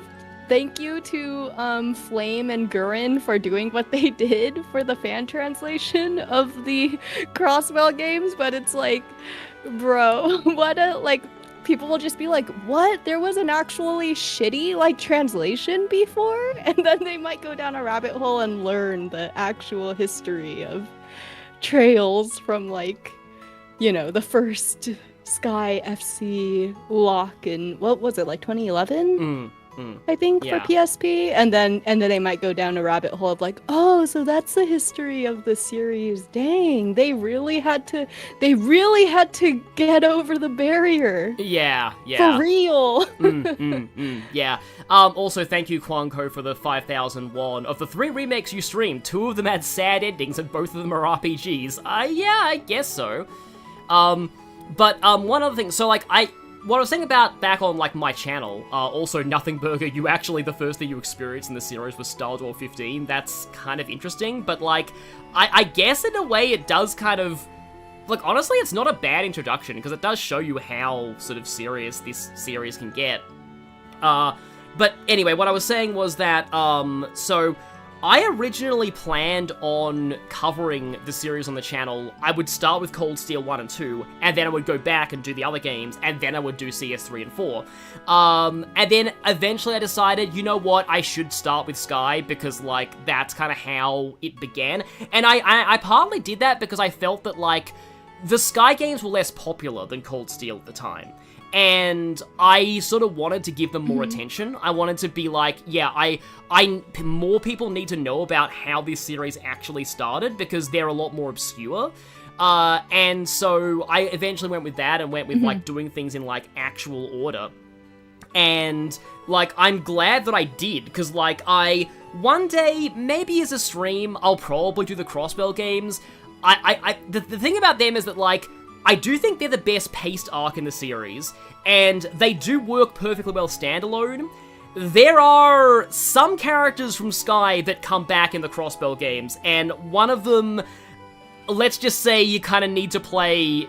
F: thank you to, Flame and Gurren for doing what they did for the fan translation of the Crossbell games, but it's like, bro, what a, like, people will just be like, what? There was an actually shitty, like, translation before? And then they might go down a rabbit hole and learn the actual history of Trails from, like, you know, the first Sky FC lock in, what was it, like 2011? I think,
A: Yeah.
F: for PSP, and then they might go down a rabbit hole of like, oh, so that's the history of the series. Dang, they really had to get over the barrier.
A: Yeah.
F: For real.
A: Yeah. Also, thank you, Kwangko, for the 5,000 won. Of the 3 remakes you streamed, 2 of them had sad endings and both of them are RPGs. Yeah, I guess so. But one other thing, so, like, what I was saying about back on, like, my channel, also Nothing Burger, you actually, the first thing you experienced in the series was Star Dwarf 15, that's kind of interesting, but, like, I guess in a way it does kind of, like, honestly, it's not a bad introduction, because it does show you how sort of serious this series can get. But anyway, what I was saying was that, so I originally planned on covering the series on the channel. I would start with Cold Steel 1 and 2, and then I would go back and do the other games, and then I would do CS3 and 4. And then eventually I decided, you know what, I should start with Sky, because, like, that's kind of how it began. And I partly did that because I felt that, like, the Sky games were less popular than Cold Steel at the time. And I sort of wanted to give them more attention. I wanted to be like, yeah, more people need to know about how this series actually started, because they're a lot more obscure. And so I eventually went with that and went with, like, doing things in, like, actual order. And, like, I'm glad that I did, because, like, one day, maybe as a stream, I'll probably do the Crossbell games. The thing about them is that, like, I do think they're the best paced arc in the series, and they do work perfectly well standalone. There are some characters from Sky that come back in the Crossbell games, and one of them, let's just say you kind of need to play...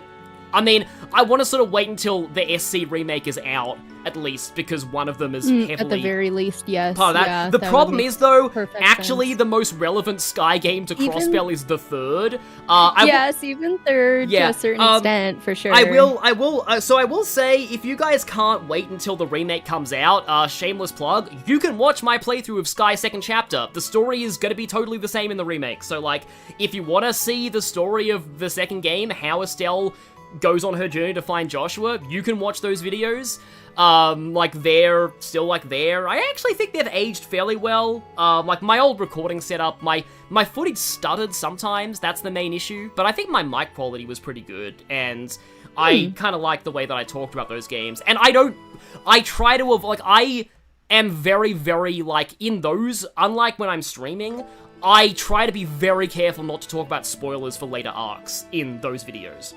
A: I mean, I want to sort of wait until the SC remake is out, at least, because one of them is heavily...
F: At the very least, yes.
A: Part of that.
F: Yeah,
A: the problem is, though, actually
F: sense.
A: The most relevant Sky game to Crossbell is the third.
F: Yes, even third to a certain extent, for sure.
A: I will say, if you guys can't wait until the remake comes out, shameless plug, you can watch my playthrough of Sky Second Chapter. The story is going to be totally the same in the remake. So, like, if you want to see the story of the second game, how Estelle goes on her journey to find Joshua, you can watch those videos. Like, they're still, like, there. I actually think they've aged fairly well. Like, my old recording setup, my footage stuttered sometimes, that's the main issue, but I think my mic quality was pretty good, and I kind of like the way that I talked about those games, and I try to avoid, like, I am very, very, like, in those, unlike when I'm streaming, I try to be very careful not to talk about spoilers for later arcs in those videos.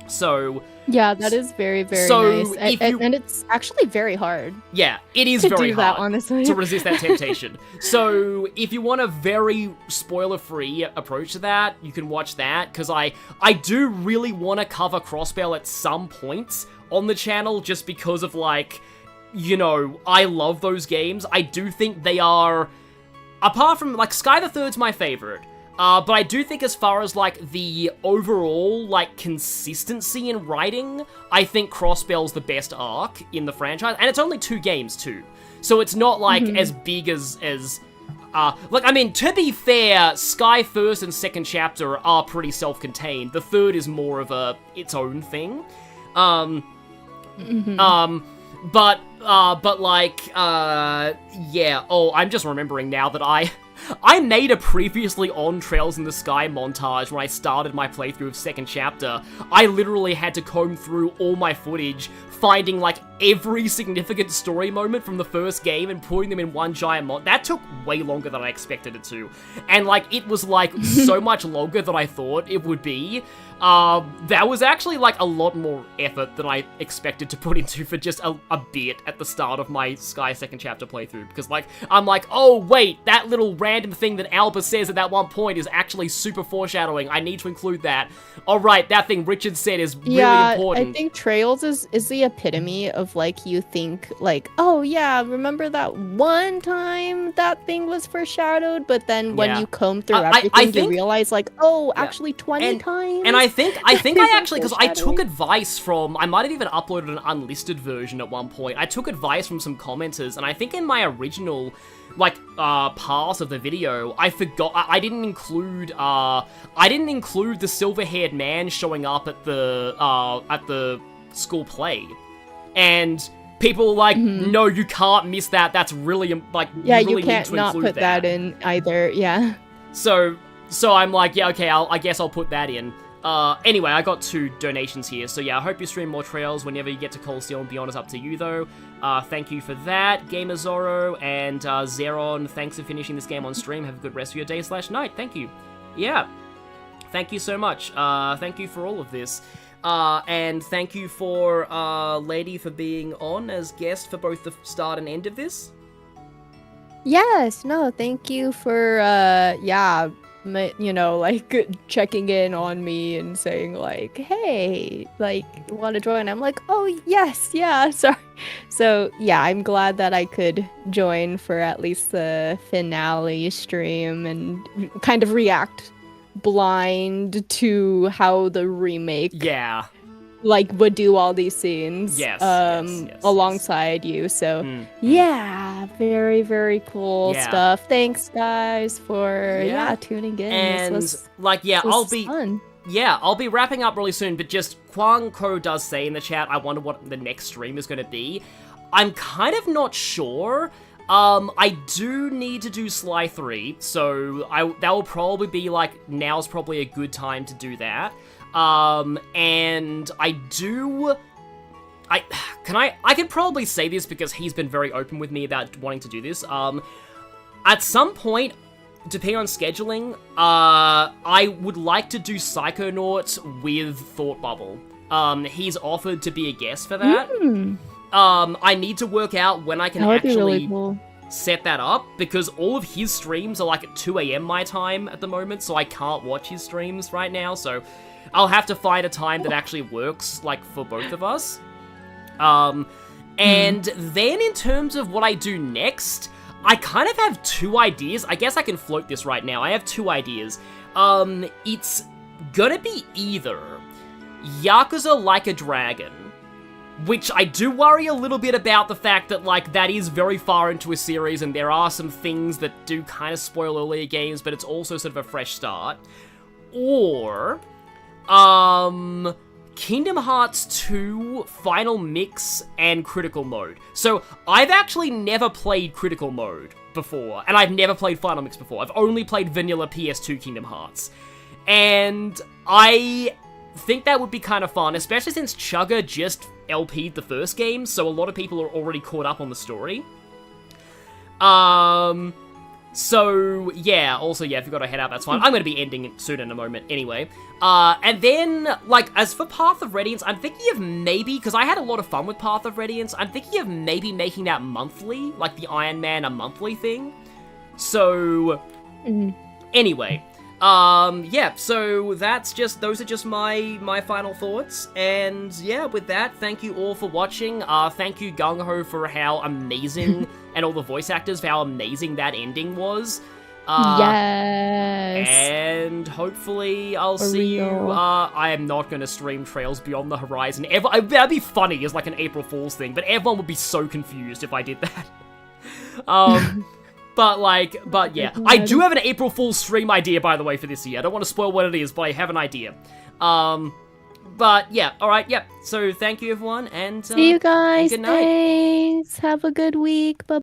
A: So...
F: Yeah, that is very, very nice. And it's actually very hard.
A: Yeah, it is very hard honestly, to resist that temptation. So, if you want a very spoiler-free approach to that, you can watch that, because I do really want to cover Crossbell at some points on the channel, just because of, like, you know, I love those games. I do think they are... Apart from, like, Sky the Third's my favorite. But I do think as far as, like, the overall, like, consistency in writing, I think Crossbell's the best arc in the franchise, and it's only 2 games, too. So it's not, like, as big as, like, I mean, to be fair, Sky First and Second Chapter are pretty self-contained. The third is more of its own thing. But like, yeah, I'm just remembering now that I made a previously on Trails in the Sky montage when I started my playthrough of Second Chapter. I literally had to comb through all my footage, finding, like, every significant story moment from the first game and putting them in one giant mod. That took way longer than I expected it to. And, like, it was, like, so much longer than I thought it would be. That was actually, like, a lot more effort than I expected to put into for just a bit at the start of my Sky Second Chapter playthrough. Because, like, I'm like, oh, wait, that little random thing that Alba says at that one point is actually super foreshadowing. I need to include that. Alright, that thing Richard said is really important.
F: I think Trails is the epitome of, like, you think, like, oh, yeah, remember that one time that thing was foreshadowed? But then when you comb through everything, you realize, like, oh, actually 20 times?
A: And I think I actually, because I took advice from, I might have even uploaded an unlisted version at one point. I took advice from some commenters, and I think in my original, like, pass of the video, I forgot, I didn't include the silver-haired man showing up at the school play. And people were like, no, you can't miss that, that's really, like,
F: yeah,
A: you really
F: you can't
A: need to
F: not
A: include
F: put that in either, yeah.
A: So I'm like, yeah, okay, I guess I'll put that in. Anyway, I got 2 donations here, so yeah, I hope you stream more Trails whenever you get to Cold Steel and Beyond. Is up to you, though. Thank you for that, Gamer Zorro, and Zeron, thanks for finishing this game on stream. Have a good rest of your day/night. Thank you. Yeah, thank you so much. Thank you for all of this. And thank you for, Lady, for being on as guest for both the start and end of this.
F: Yes, no, thank you for, checking in on me and saying, like, hey, like, want to join? I'm like, oh, yes, yeah, sorry. So, yeah, I'm glad that I could join for at least the finale stream and kind of react blind to how the remake would do all these scenes alongside you. So yeah, very, very cool stuff. Thanks guys for tuning in.
A: And
F: this was fun.
A: I'll be wrapping up really soon, but just Kwang Ko does say in the chat, I wonder what the next stream is going to be. I'm kind of not sure. I do need to do Sly 3, so that will probably be, like, now's probably a good time to do that. And I can probably say this because he's been very open with me about wanting to do this. At some point, depending on scheduling, I would like to do Psychonauts with Thought Bubble. He's offered to be a guest for that. I need to work out when I can actually set that up, because all of his streams are like at 2 a.m. my time at the moment, so I can't watch his streams right now, so I'll have to find a time that actually works, like, for both of us. And then in terms of what I do next, I kind of have two ideas. I guess I can float this right now. I have two ideas. It's gonna be either Yakuza Like a Dragon, which I do worry a little bit about the fact that, like, that is very far into a series and there are some things that do kind of spoil earlier games, but it's also sort of a fresh start. Or, Kingdom Hearts 2, Final Mix, and Critical Mode. So, I've actually never played Critical Mode before, and I've never played Final Mix before. I've only played vanilla PS2 Kingdom Hearts. And I think that would be kind of fun, especially since Chugga just LP'd the first game, so a lot of people are already caught up on the story. So, yeah, also, yeah, if you've got to head out, that's fine. I'm going to be ending it soon in a moment anyway. And then, like, as for Path of Radiance, I'm thinking of maybe, because I had a lot of fun with Path of Radiance, I'm thinking of maybe making that monthly, like the Iron Man a monthly thing. So, anyway, yeah, so those are just my final thoughts, and yeah, with that, thank you all for watching. Thank you Gung Ho for how amazing, and all the voice actors for how amazing that ending was.
F: Yes.
A: And hopefully I'll see you. I am not going to stream Trails Beyond the Horizon ever. That'd be funny as like an April Fool's thing, but everyone would be so confused if I did that. But yeah, I do have an April Fool's stream idea, by the way, for this year. I don't want to spoil what it is, but I have an idea. But yeah, alright, yeah. So thank you everyone, and
F: see you guys.
A: good night.
F: Thanks. Have a good week. Bye.